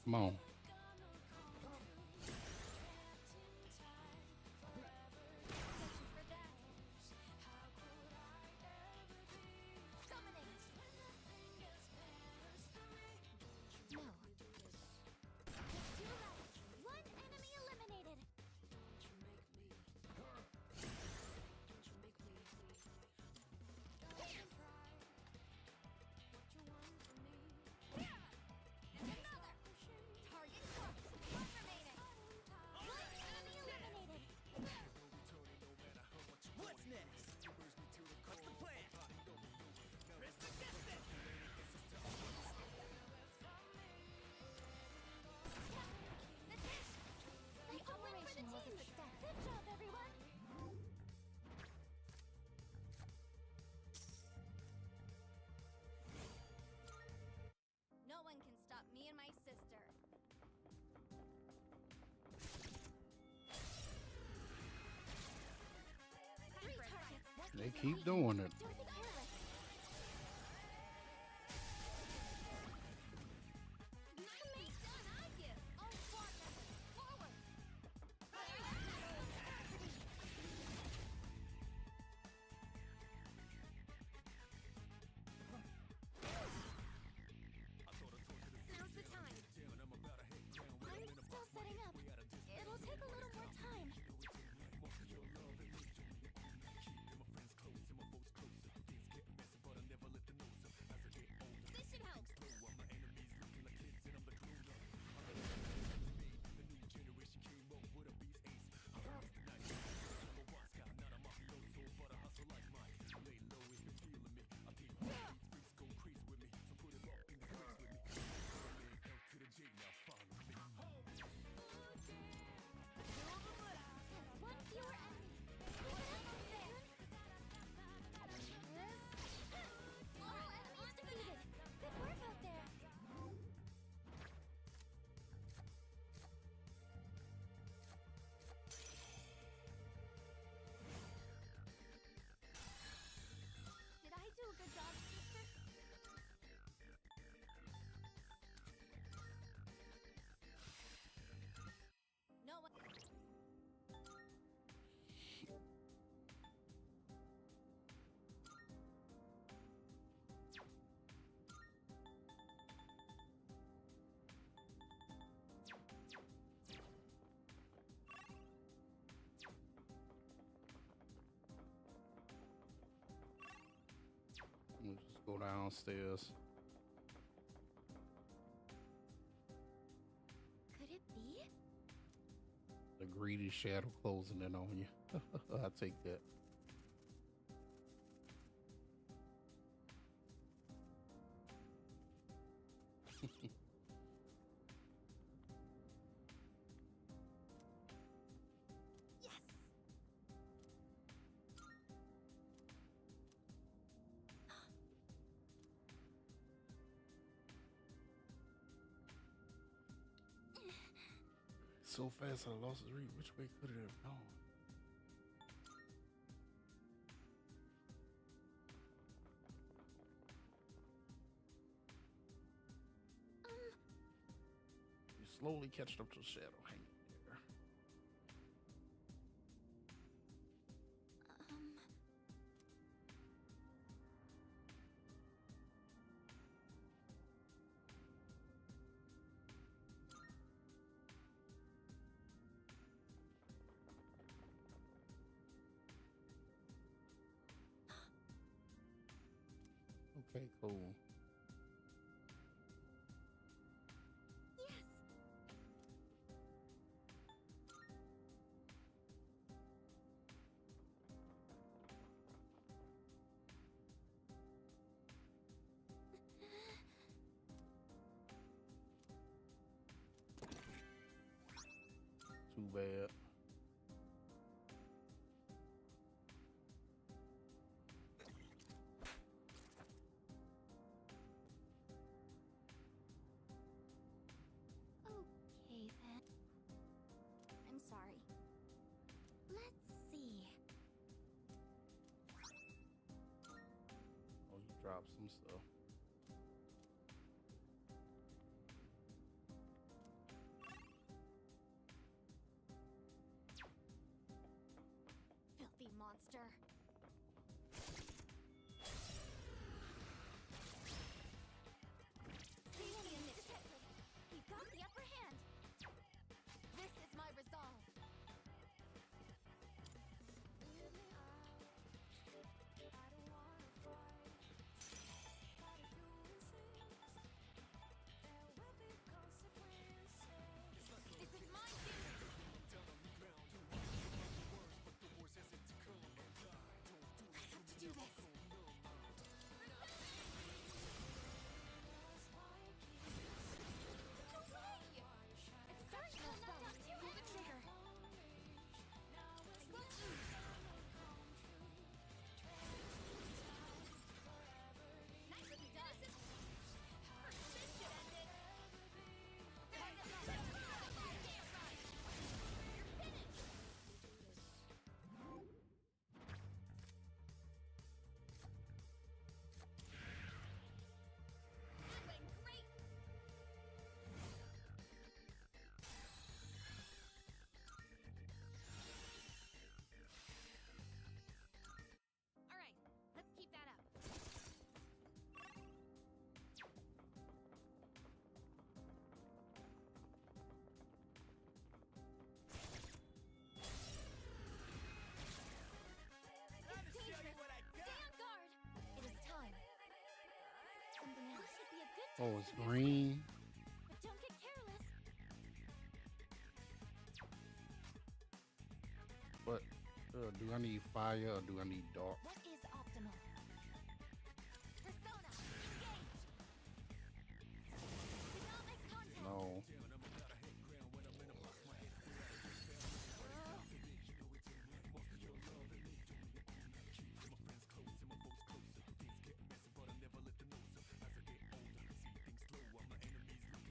Come on.
No. One enemy eliminated. Another. Target crushed. One remaining. One enemy eliminated.
What's next? What's the plan? Chris the distance!
The operation was a success. Good job, everyone.
No one can stop me and my sister.
Three targets. What
They
gives
keep
me?
doing it.
Don't be careless.
Amazing done, Aigis. All squad members, forward.
Now's the time. I'm still setting up. It'll take a little more time.
This should help.
One fewer enemy. Almost there. All enemies defeated. Good work out there. Did I do a good job, sister?
No one.
We'll just go downstairs.
Could it be?
The greedy shadow closing in on you. I'll take that.
Yes.
So fast I lost his read. Which way could it have gone? You slowly catch up to the shadow hanging there. Okay, cool.
Yes!
Too bad.
Okay then. I'm sorry. Let's see.
Oh, you dropped some stuff.
Filthy monster. Stay on the initiative. We've got the upper hand. This is my resolve. This is my duty. I have to do this. No way! It's starting to knock out too. Pull the trigger. I won't lose. Nicely done. This should end it. You're finished. That went great. All right, let's keep that up. It's dangerous. Stay on guard. It is time. Something else. Should be a good
Oh,
time
it's
to do
green.
but don't get careless.
But do I need fire or do I need dark?
What is optimal? Persona, engage. Do not make contact.
No.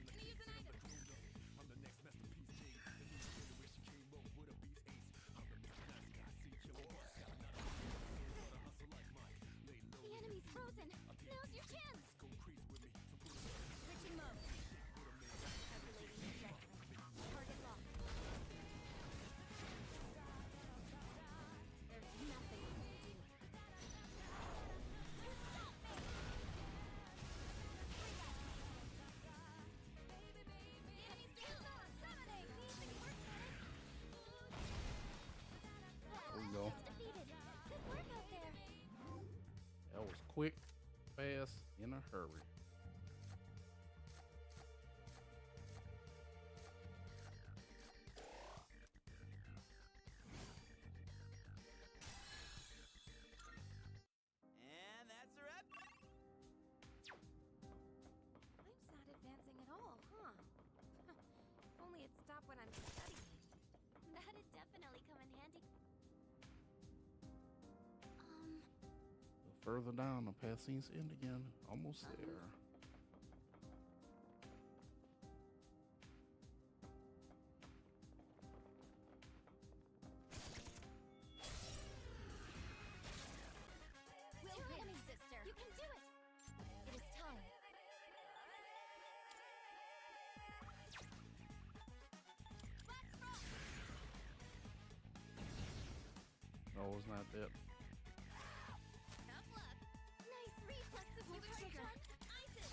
Gonna use an item. The enemy's frozen. Now's your chance. Switching mode. Calculating trajectory. Target locked. There's nothing you can do. You stop me! The enemy's down. Summoning. Easy work, Dennis.
There we go.
It's defeated. Good work out there.
That was quick, fast, in a hurry.
And that's a wrap.
Life's not advancing at all, huh? If only it stopped when I'm studying.
That'd definitely come in handy.
Further down, the path seems to end again. Almost there.
Will win, sister. You can do it. It is time. Let's rock.
No, it's not that.
Tough luck. Nice reflexes, you trigger. Isis.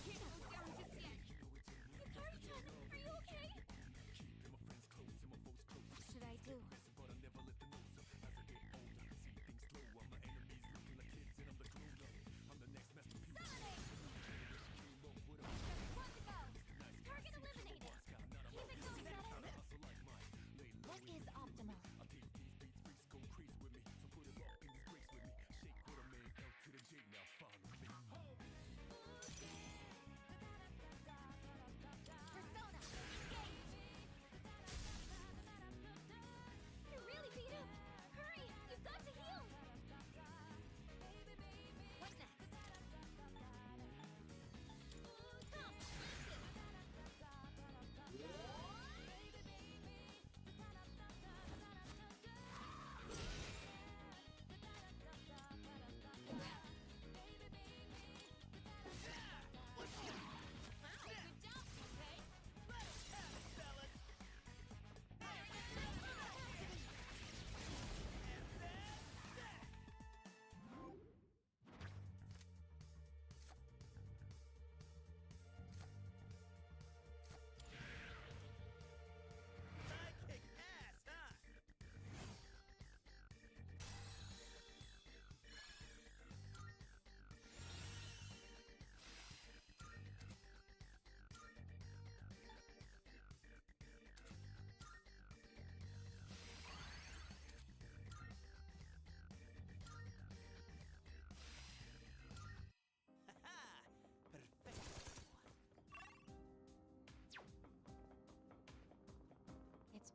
Can't go down just yet. Yukari-chan, are you okay?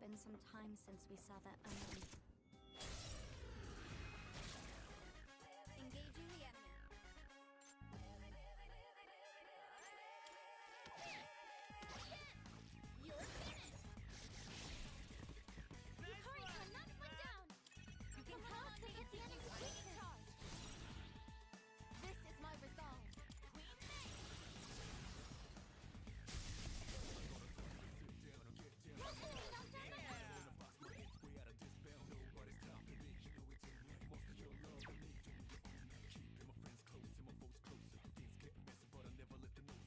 been some time since we saw that unknown. Engaging the enemy. You're finished! Yukari-kun, knock one down! You can count to hit the enemy's weakness! Charge! This is my resolve. Queen May!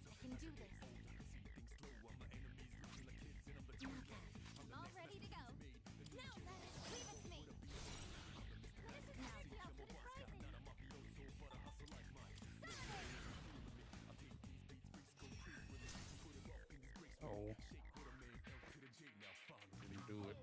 I can do this. I'm all ready to go. Now, leave it to me. What is this energy output is rising?
Oh. Didn't do it.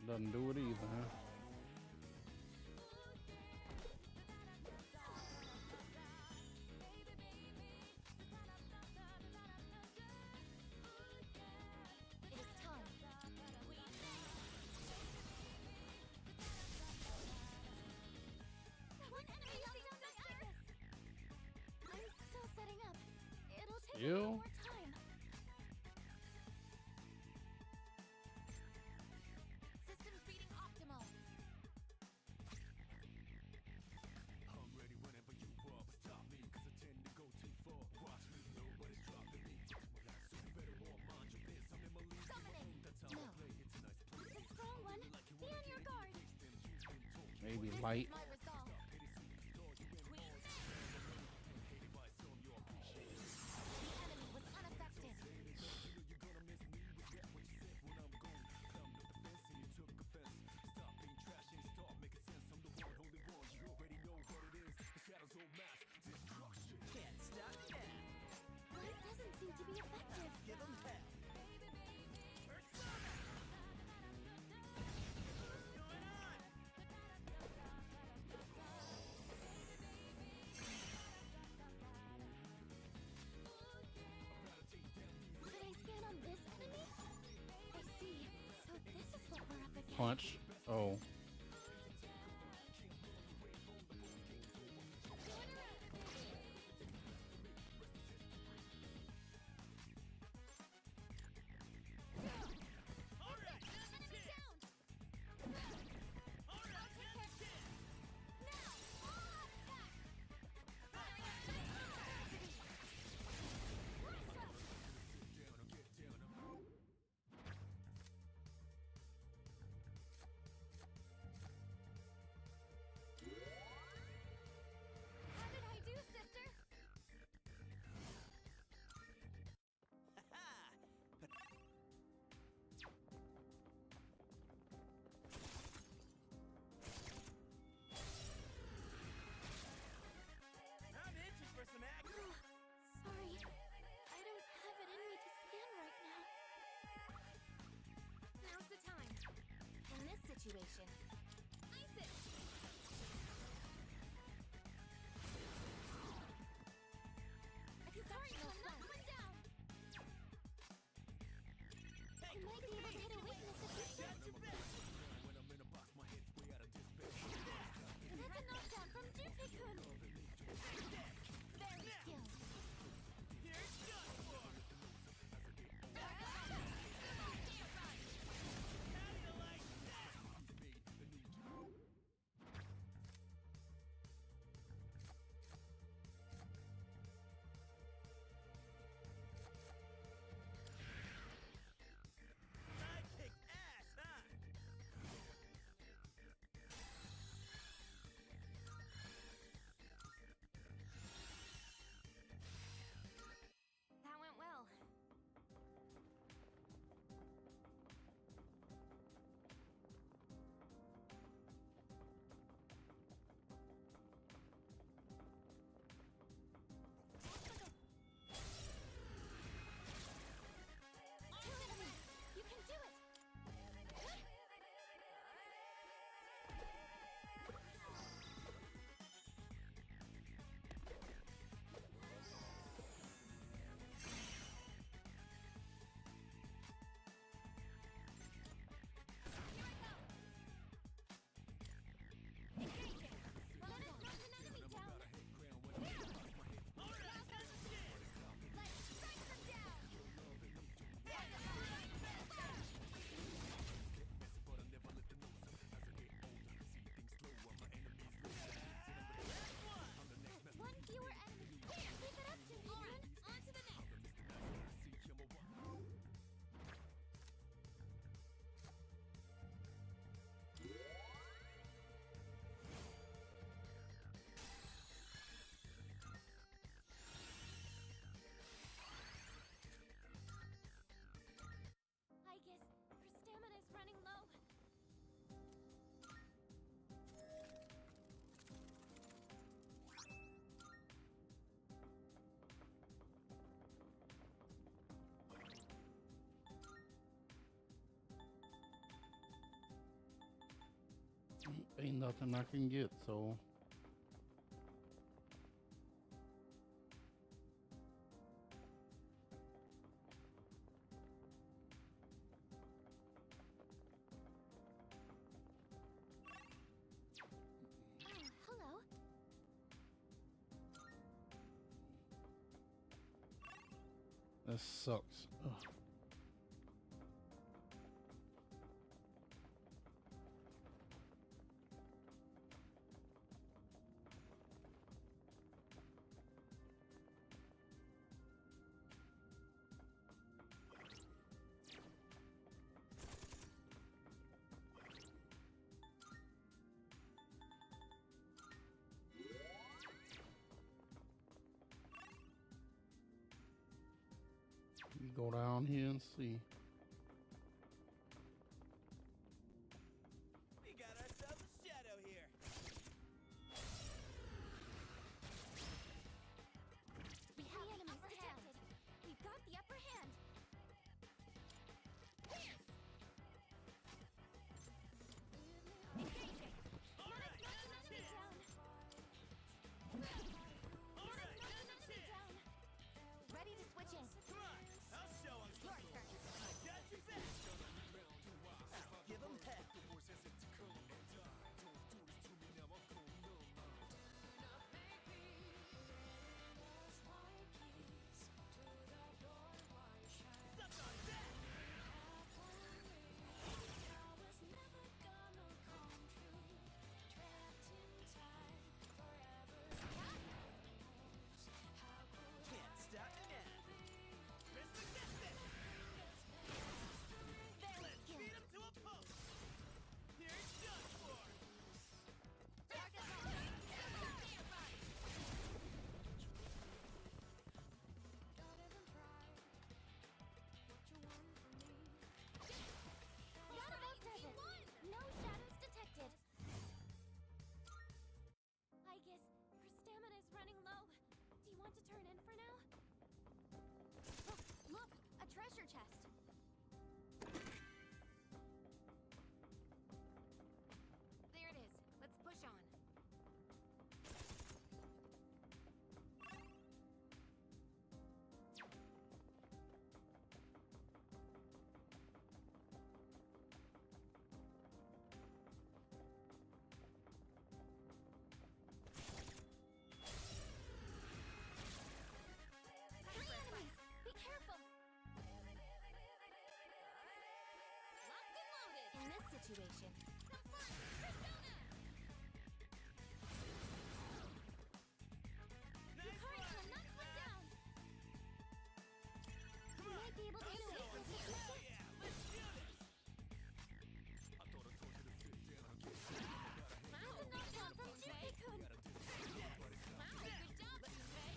Doesn't do it either, huh?
It is time. One enemy knocked down my Aigis. I'm still setting up. It'll take a
You?
little more time. Systems reading optimal.
I'm ready whenever you are, but stop me, cause I tend to go too far. Watch me, nobody's dropping me. So you better all mind your biz. I'm in my league.
Summoning.
That's how I play. It's a nice play.
It's a strong one. Be on your guard.
Maybe
This
light.
is my resolve. Queen. The enemy was unaffected.
Can't stop me now.
But it doesn't seem to be effective.
Give them hell.
Could I scan on this enemy? I see. So this is what we're up against.
Punch. Oh.
Enemy down! I'll take care. Now, all out attack! Firing at capacity! Russia! How did I do, sister?
I'm itching for some action.
Sorry, I don't have it in me to scan right now. Now's the time. In this situation, Isis! Exceptional knock one down! I might be able to hit a weakness if you
Got your back.
That's a knockdown from Junpei-kun! Very skilled.
Here's done for. How do you like that?
Ain't nothing I can get, so
Oh, hello.
that sucks. Ugh. We go down here and see.
We got ourselves a shadow here.
We have the upper hand. We've got the upper hand. Engaging.
All right,
Knock an enemy down.
all right,
Knock an enemy down. Ready to switch in.
come on, I'll show 'em
Your
something.
turn.
I got your back. I'll give 'em heck. Suck on that. Can't stop me now. Resistance. Let's beat 'em to a pulp. Here it's done for.
That about does it. No shadows detected. Aigis, your stamina is running low. Do you want to turn in for now? Look, a treasure chest. There it is. Let's push on. Three enemies! Be careful! Locked and loaded! In this situation, have fun! Persona! Yukari will knock one down!
Come
You
on,
might be able to
I'll
do
show
it
'em
with
something.
this.
Oh yeah, let's do this.
That's a knockdown from Junpei-kun!
Wow, good job, Junpei.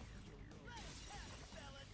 Let us have it, fellas.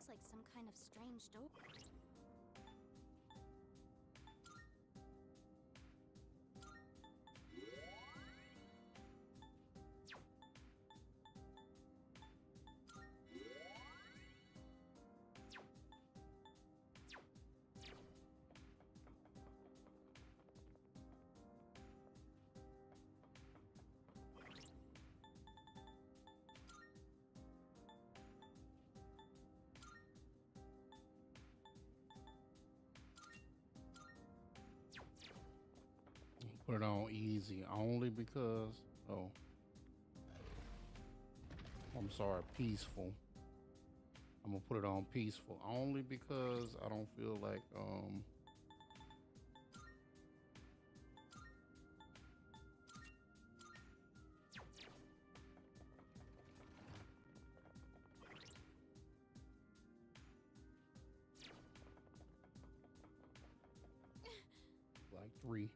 smells like some kind of strange dope.
Put it on easy only because, oh, I'm sorry, peaceful. I'm gonna put it on peaceful only because I don't feel like like 3.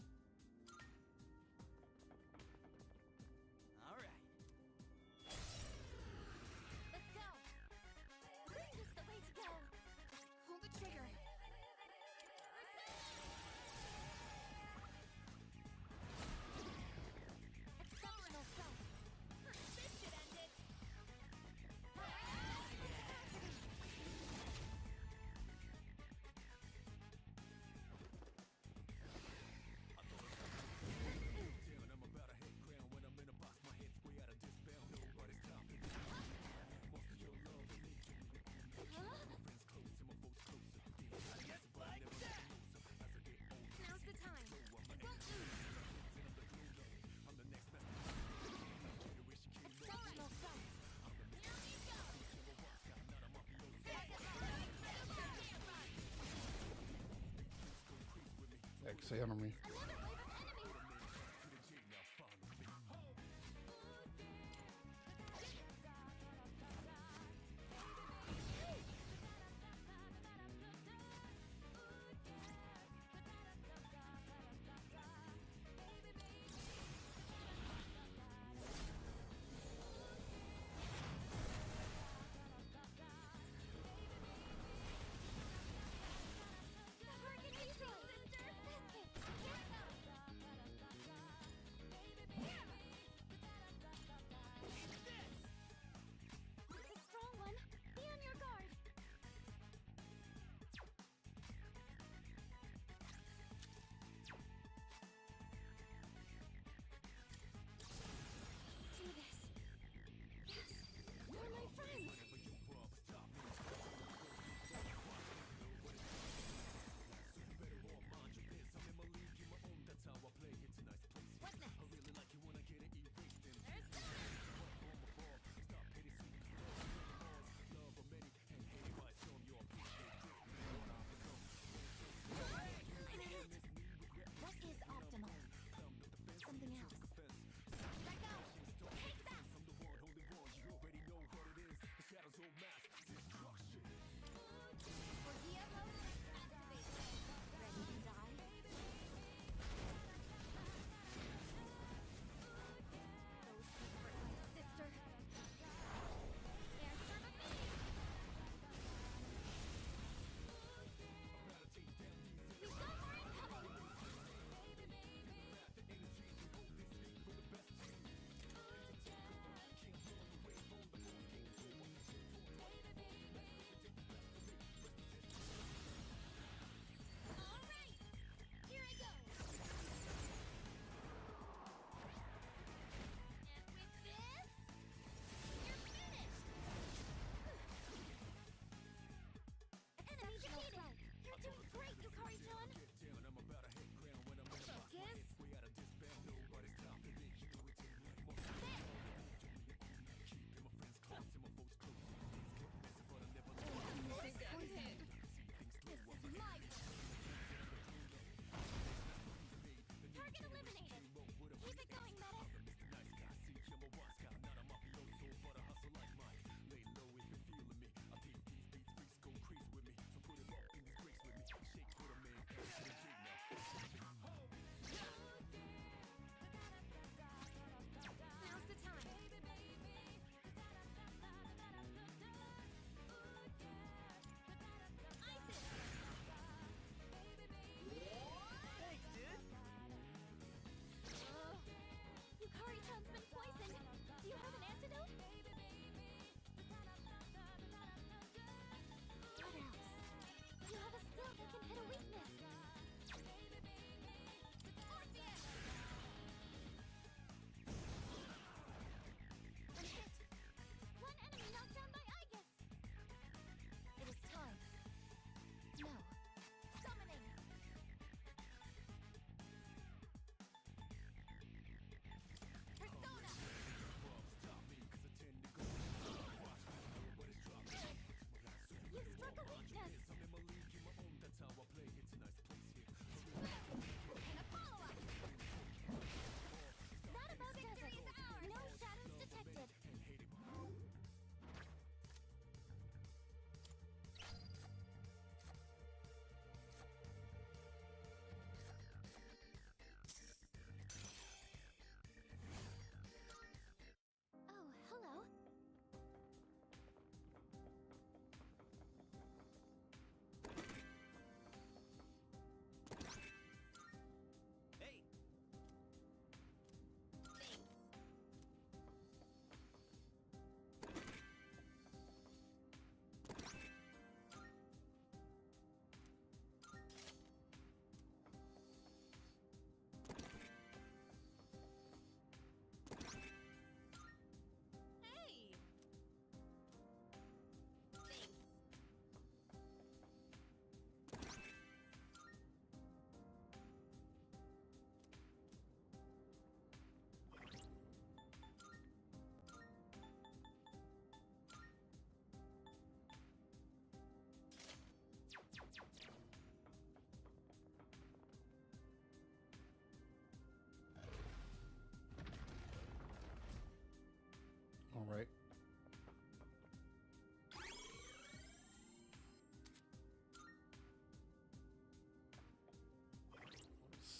All right.
Let's go! Range is the way to go!
Hold the trigger.
Exceptional stealth! This should end it!
Now's the time.
Exceptional stealth! Here we go!
Ex enemy.
Another wave of enemies! Target easy, sister! That's it! Yes!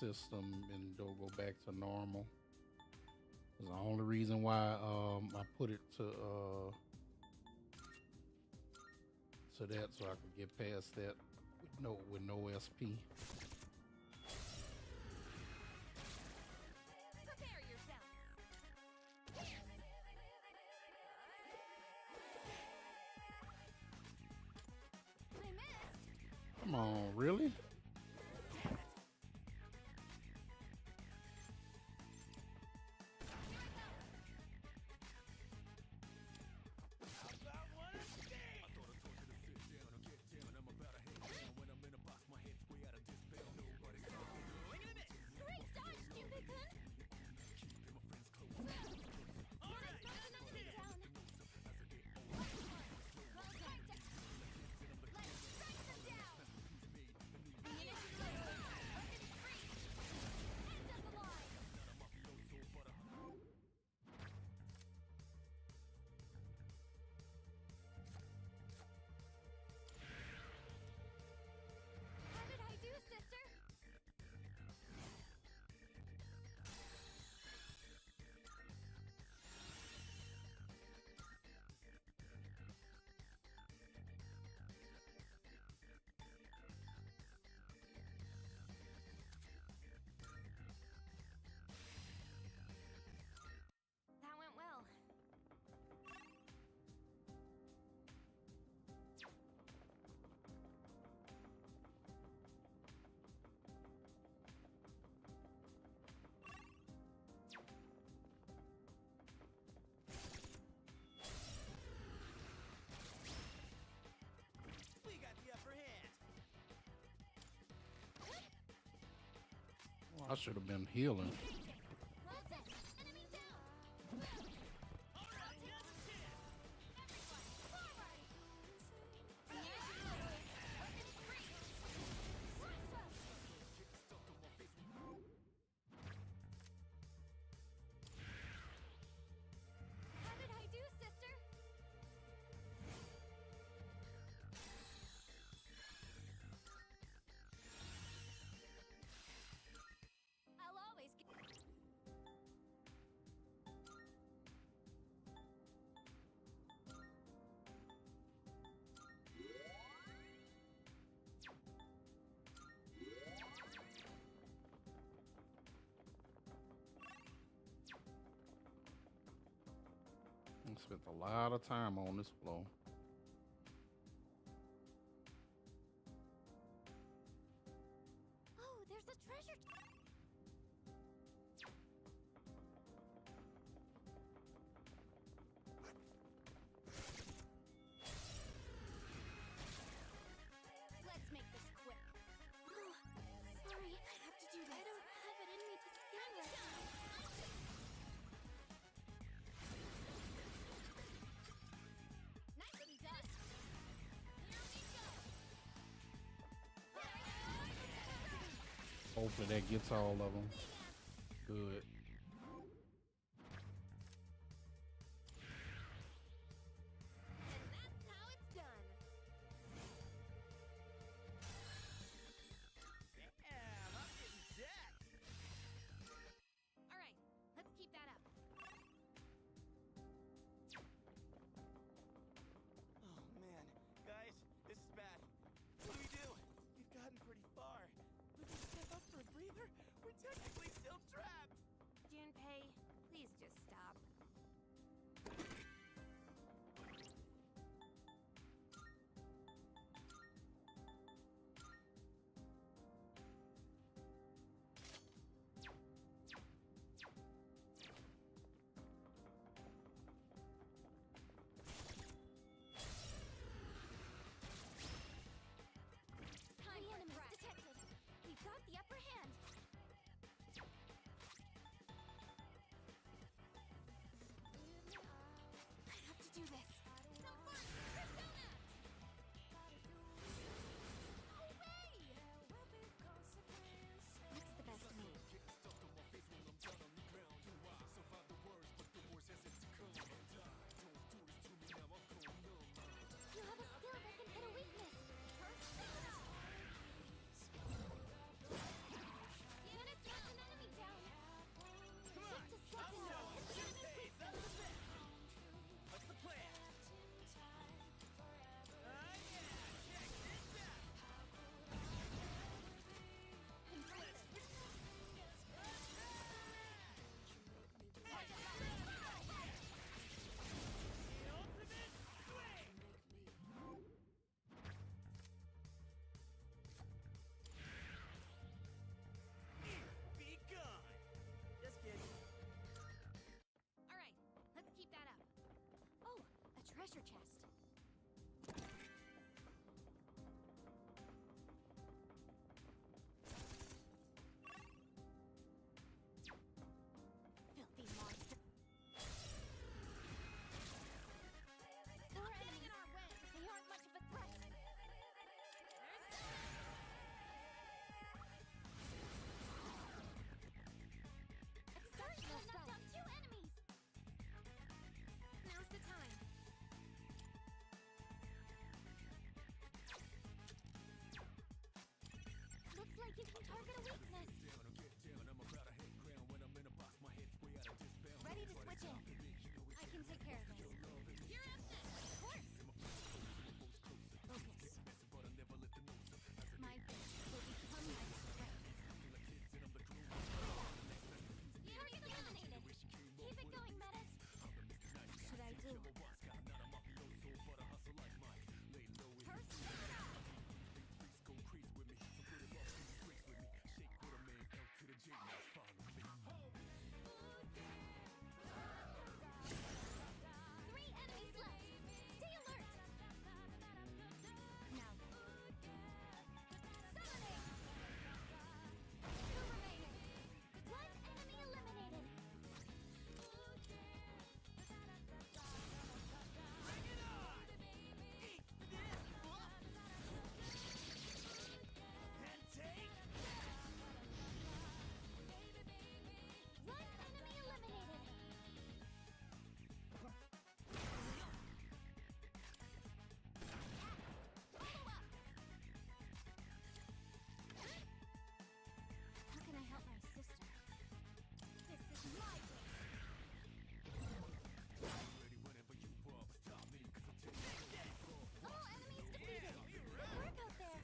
system and don't go back to normal. It's the only reason why I put it to that so I could get past that with no SP.
Prepare yourself. I missed.
Come on, really?
Great start, stupid-kun! How did I do, sister? That went well.
We got the upper hand.
I should have been healing.
Enemy down! How did I do, sister? I'll always get...
I spent a lot of time on this floor.
Oh, there's a treasure... Let's make this quick. Oh, sorry. I have to do this. I don't have it in me to stand right now. Nicely done. Here we go.
Hopefully that gets all of them. Good.
And that's how it's done.
Damn, I'm getting jacked.
All right, let's keep that up.
Oh man, guys, this is bad. What do? We've gotten pretty far. If we step up for a breather, we're technically still trapped.
treasure chest. Filthy monster. More enemies in our way. They aren't much of a threat. Exceptional stuff. Knocked out 2 enemies. Now's the time. Looks like you can target a weakness. Ready to switch in. I can take care of this. You're up next. Of course. Focus. My base will become my strength. Target eliminated. Keep it going, Metis. What should I do? Persona! Three enemies left. Stay alert. Now. Summoning. 2 remaining. 1 enemy eliminated.
Bring it on! Eat this, book! And take...
1 enemy eliminated. Follow up. How can I help my sister? This is my way. All enemies defeated. Good work out there.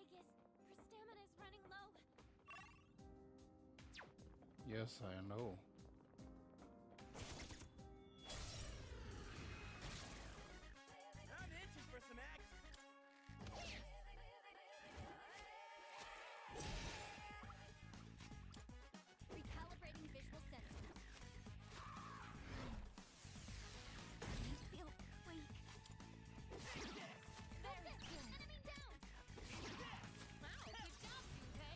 Aigis, her stamina is running low.
Yes, I know.
I'm itching for some action.
Recalibrating visual sensors. I feel weak. Very good. Enemy down. Wow, good job, Junpei.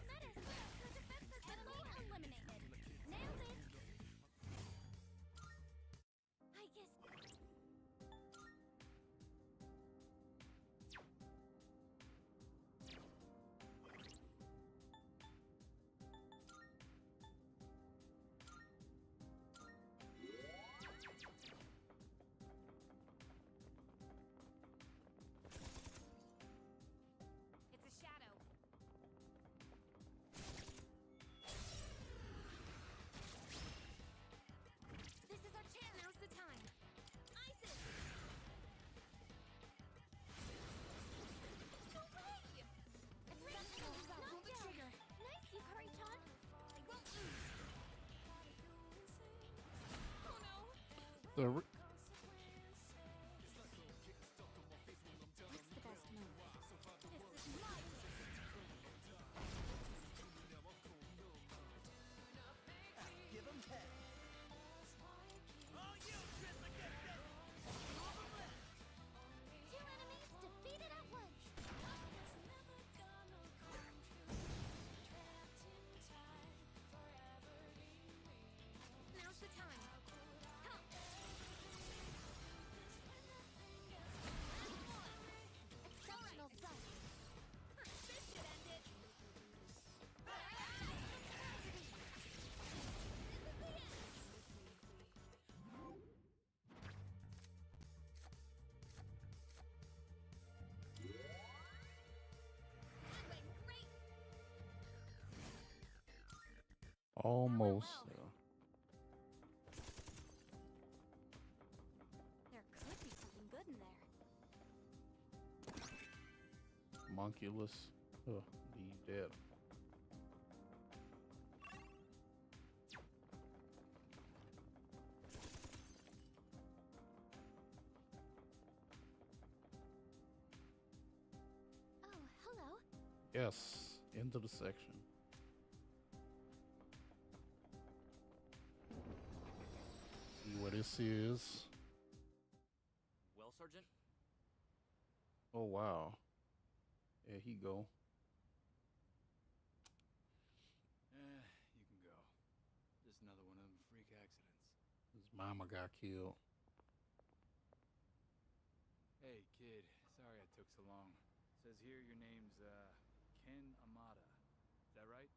Metis, her defense has been low eliminated. Nailed it. Aigis. It's a shadow. This is our chance. Now's the time. Isis! No way! Exceptional stuff. Pull the trigger. Nice, Yukari-chan. I won't lose. Oh no!
The re-
What's the best move? This is my
Give him hell. Oh, you, Chris, against it! All the left!
2 enemies defeated at once. Now's the time. Come. Exceptional stuff. This should end it. This is the end. That went great.
almost.
There could be something good in there.
Homunculus. Leave that.
Oh, hello.
Yes, into the section. See what this is.
Well, Sergeant?
Oh wow. There he go.
You can go. Just another one of them freak accidents.
His mama got killed.
Hey, kid. Sorry I took so long. Says here your name's, Ken Amada. Is that right?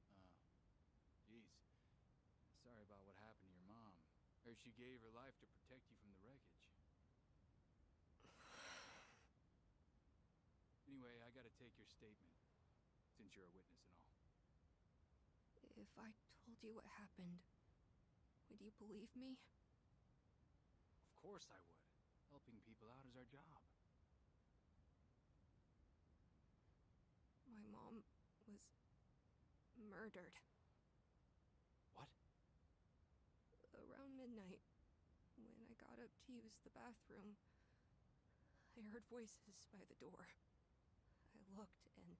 Oh. Jeez. Sorry about what happened to your mom. Heard she gave her life to protect you from the wreckage. Anyway, I gotta take your statement, since you're a witness and all.
If I told you what happened, would you believe me?
Of course I would. Helping people out is our job.
My mom was murdered.
What?
Around midnight, when I got up to use the bathroom, I heard voices by the door. I looked and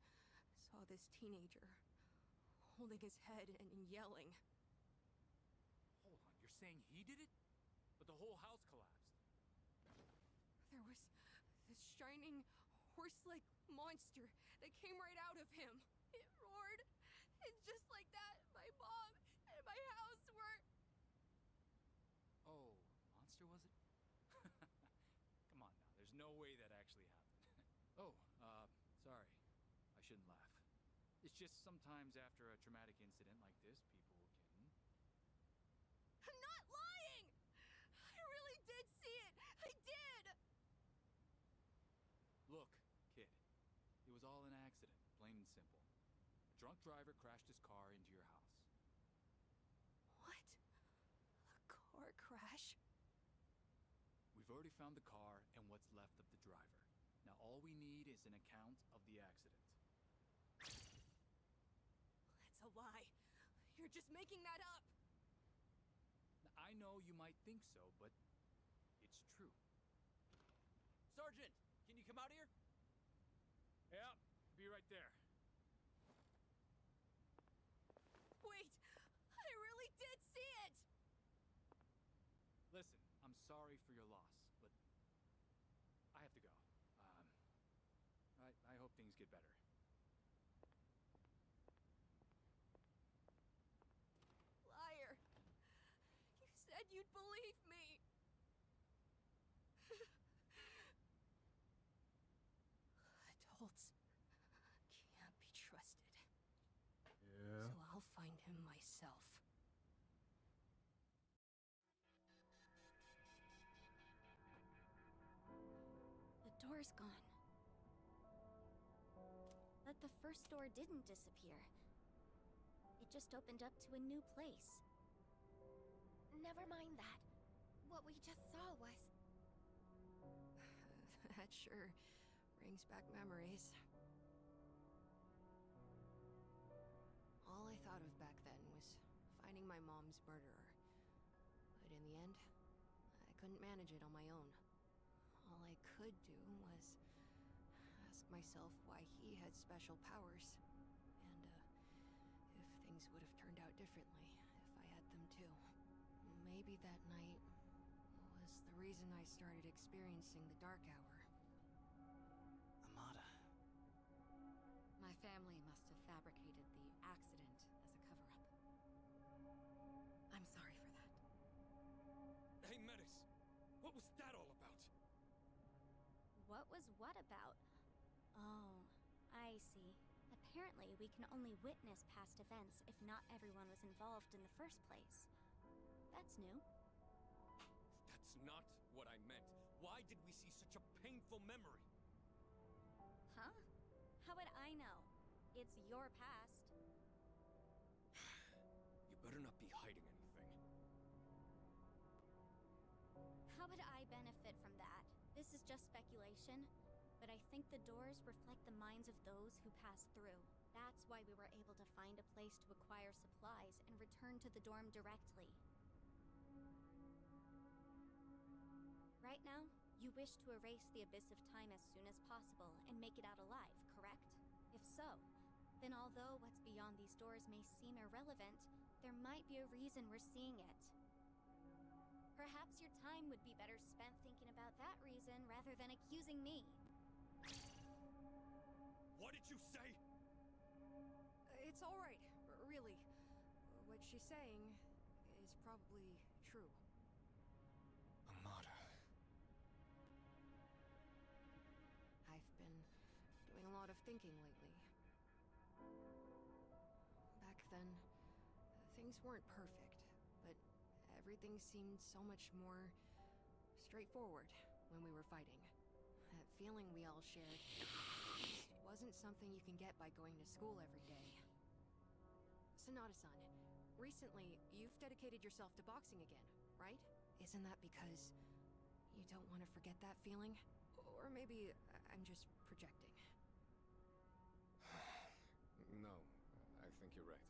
saw this teenager holding his head and yelling.
Hold on, you're saying he did it? But the whole house collapsed.
There was this shining, horse-like monster that came right out of him. It roared, and just like that, my mom and my house were...
Oh, monster was it? Come on now, there's no way that actually happened. Oh, sorry. I shouldn't laugh. It's just sometimes after a traumatic incident like this, people can...
I'm not lying! I really did see it! I did!
Look, kid. It was all an accident, plain and simple. A drunk driver crashed his car into your house.
What? A car crash?
We've already found the car and what's left of the driver. Now all we need is an account of the accident.
It's a lie. You're just making that up.
Now, I know you might think so, but it's true.
Sergeant, can you come out here?
Yeah, be right there.
Wait! I really did see it!
Listen, I'm sorry for your loss, but I have to go. I hope things get better.
Liar! You said you'd believe me! Adults can't be trusted.
Yeah.
So I'll find him myself.
The door's gone. But the first door didn't disappear. It just opened up to a new place.
Never mind that. What we just saw was...
That sure brings back memories. All I thought of back then was finding my mom's murderer. But in the end, I couldn't manage it on my own. All I could do was ask myself why he had special powers. And, if things would have turned out differently if I had them too. Maybe that night was the reason I started experiencing the dark hour.
Amada.
My family must have fabricated the accident as a cover-up. I'm sorry for that.
Hey, Metis! What was that all about?
What was what about? Oh, I see. Apparently, we can only witness past events if not everyone was involved in the first place. That's new.
That's not what I meant. Why did we see such a painful memory?
Huh? How would I know? It's your past.
You better not be hiding anything.
How would I benefit from that? This is just speculation, but I think the doors reflect the minds of those who pass through. That's why we were able to find a place to acquire supplies and return to the dorm directly. Right now, you wish to erase the abyss of time as soon as possible and make it out alive, correct? If so, then although what's beyond these doors may seem irrelevant, there might be a reason we're seeing it. Perhaps your time would be better spent thinking about that reason rather than accusing me.
What did you say?
It's all right, really. What she's saying is probably true.
Amada.
I've been doing a lot of thinking lately. Back then, things weren't perfect, but everything seemed so much more straightforward when we were fighting. That feeling we all shared just wasn't something you can get by going to school every day. Sonata-san, recently you've dedicated yourself to boxing again, right? Isn't that because you don't want to forget that feeling? Or maybe I'm just projecting.
No, I think you're right.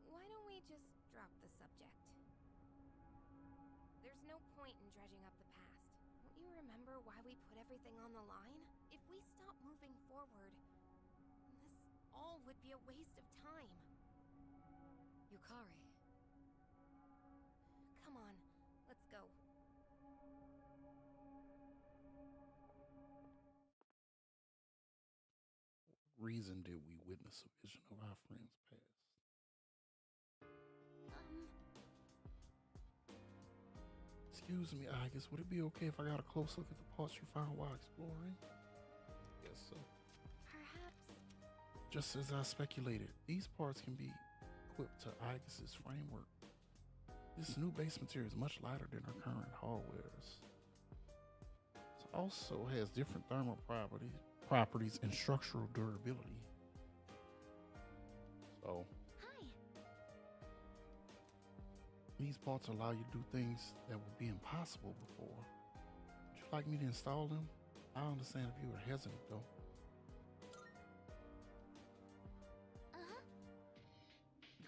Why don't we just drop the subject? There's no point in dredging up the past. Don't you remember why we put everything on the line? If we stop moving forward, this all would be a waste of time.
Yukari.
Come on, let's go.
Reason did we witness a vision of our friend's past? Excuse me, Aigis, would it be okay if I got a close look at the parts you found while exploring? Yes, so.
Perhaps.
Just as I speculated, these parts can be equipped to Aigis' framework. This new base material is much lighter than our current hardwares. It also has different thermal properties and structural durability. So,
Hi.
These parts allow you to do things that would be impossible before. Would you like me to install them? I understand if you were hesitant, though.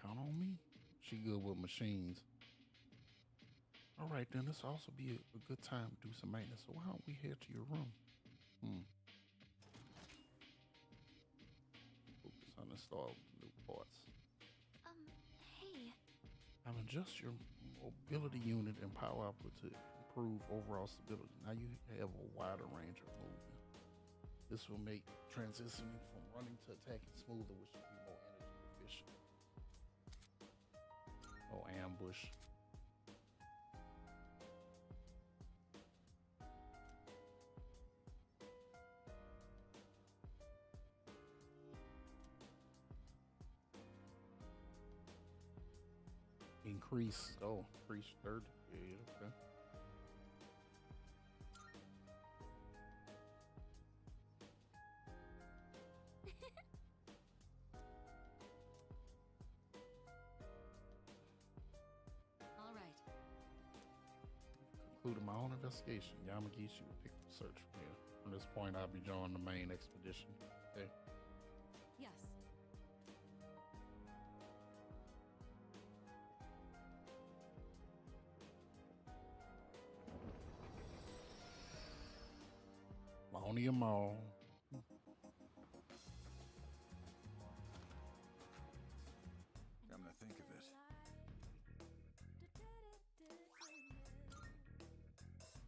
Count on me. She good with machines. All right, then this will also be a good time to do some maintenance. So why don't we head to your room? Focus on install new parts.
Hey.
I've adjusted your mobility unit and power output to improve overall stability. Now you have a wider range of movement. This will make transitioning from running to attacking smoother, which will be more energy efficient. Oh, ambush. Increase third. Yeah, okay.
All right.
Concluding my own investigation. Yamagishi will pick up the search from here. From this point, I'll be joining the main expedition. Okay.
Yes.
Lonia Mall.
Come to think of it.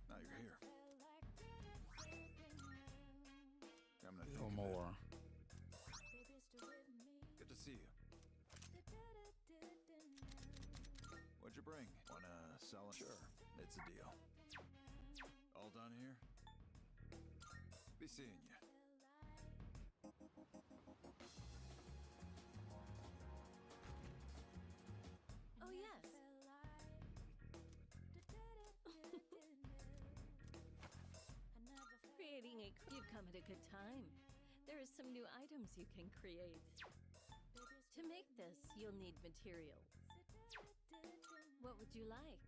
Now you're here. Come to think
No
of
more.
it. Good to see you. What'd you bring? Wanna sell it? Sure, it's a deal. All done here? Be seeing you.
Oh, yes. Creating you've come at a good time. There are some new items you can create. To make this, you'll need materials. What would you like?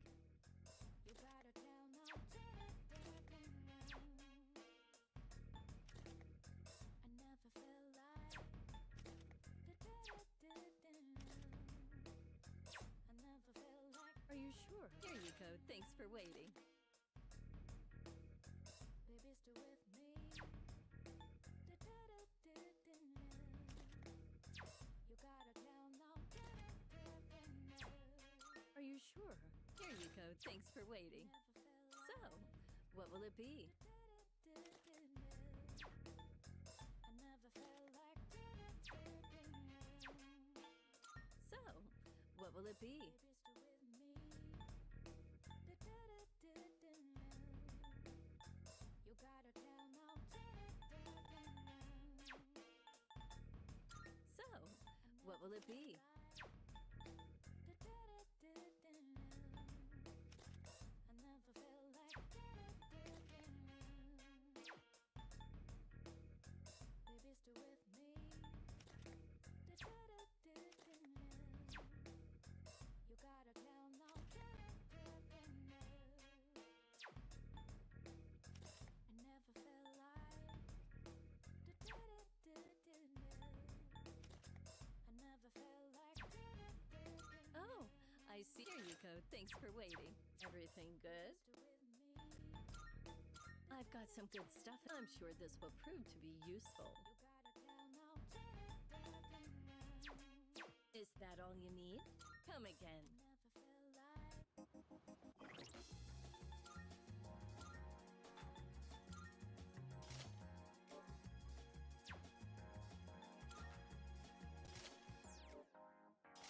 sure? Here you go. Thanks for waiting.
Baby, stay with me. You gotta tell now.
Are you sure? Here you go. Thanks for waiting. So, what will it be?
I never felt like
So, what will it be?
You gotta tell now.
So, what will it be?
I never felt like baby, stay with me. You gotta tell now. I never felt like I never felt like
Oh, I see. Here you go. Thanks for waiting. Everything good? I've got some good stuff. I'm sure this will prove to be useful. Is that all you need? Come again.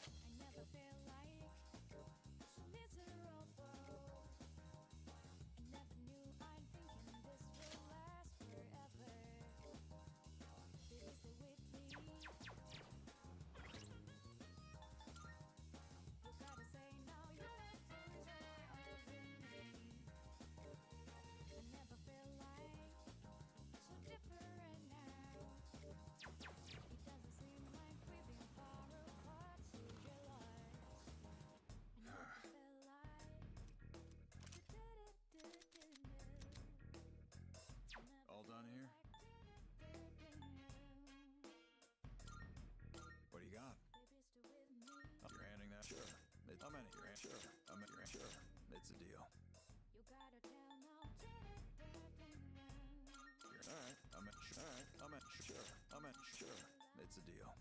I never felt like so miserable. I never knew I'm thinking this will last forever. Baby, stay with me. You gotta say now you're I never felt like so different now. It doesn't seem like we've been far apart since your life. I never felt like
All done here? What do you got? You're handing that? Sure. I'm in it. You're sure. I'm in. You're sure. It's a deal.
You gotta tell now.
You're all right. I'm in. All right. I'm in. Sure. I'm in. Sure. It's a deal.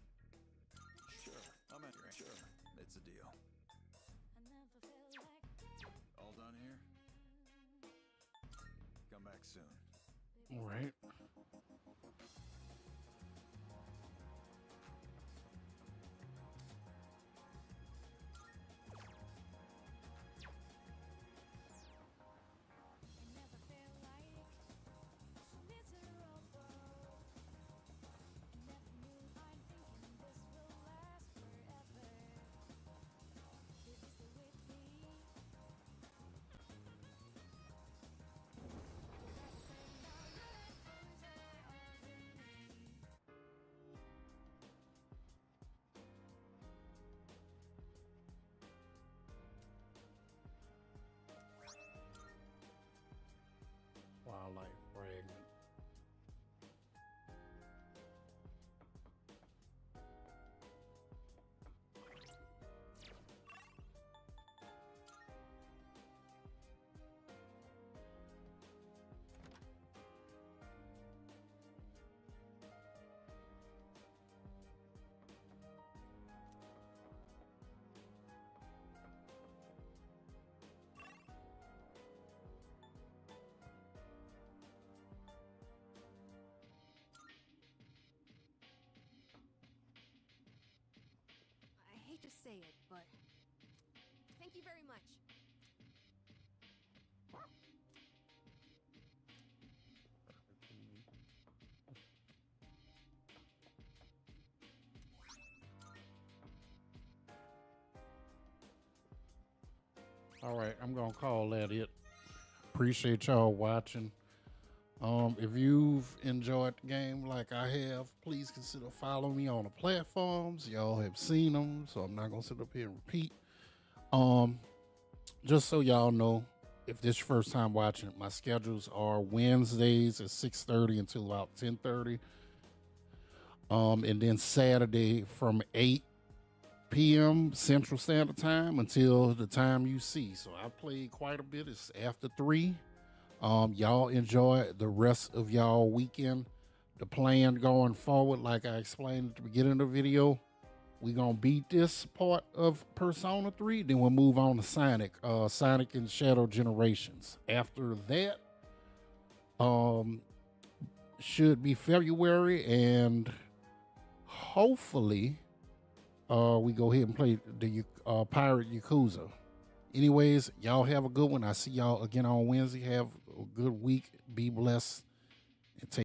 Sure. I'm in. You're sure. It's a deal.
I never felt like
All done here? Come back soon.
All right.
I never felt like so miserable. I never knew I'm thinking this will last forever. Baby, stay with me. You gotta say now
Wildlife fragment.
I hate to say it, but thank you very much.
All right, I'm gonna call that it. Appreciate y'all watching. If you've enjoyed the game like I have, please consider following me on the platforms. Y'all have seen them, so I'm not gonna sit up here and repeat. Um, just so y'all know, if this is your first time watching, my schedules are Wednesdays at 6:30 until about 10:30. And then Saturday from 8 p.m. Central Standard Time until the time you see. So I played quite a bit. It's after 3. Y'all enjoy the rest of y'all weekend. The plan going forward, like I explained at the beginning of the video, we gonna beat this part of Persona 3, then we'll move on to Sonic and Shadow Generations. After that, um, should be February, and hopefully, we go ahead and play the Pirate Yakuza. Anyways, y'all have a good one. I see y'all again on Wednesday. Have a good week. Be blessed and take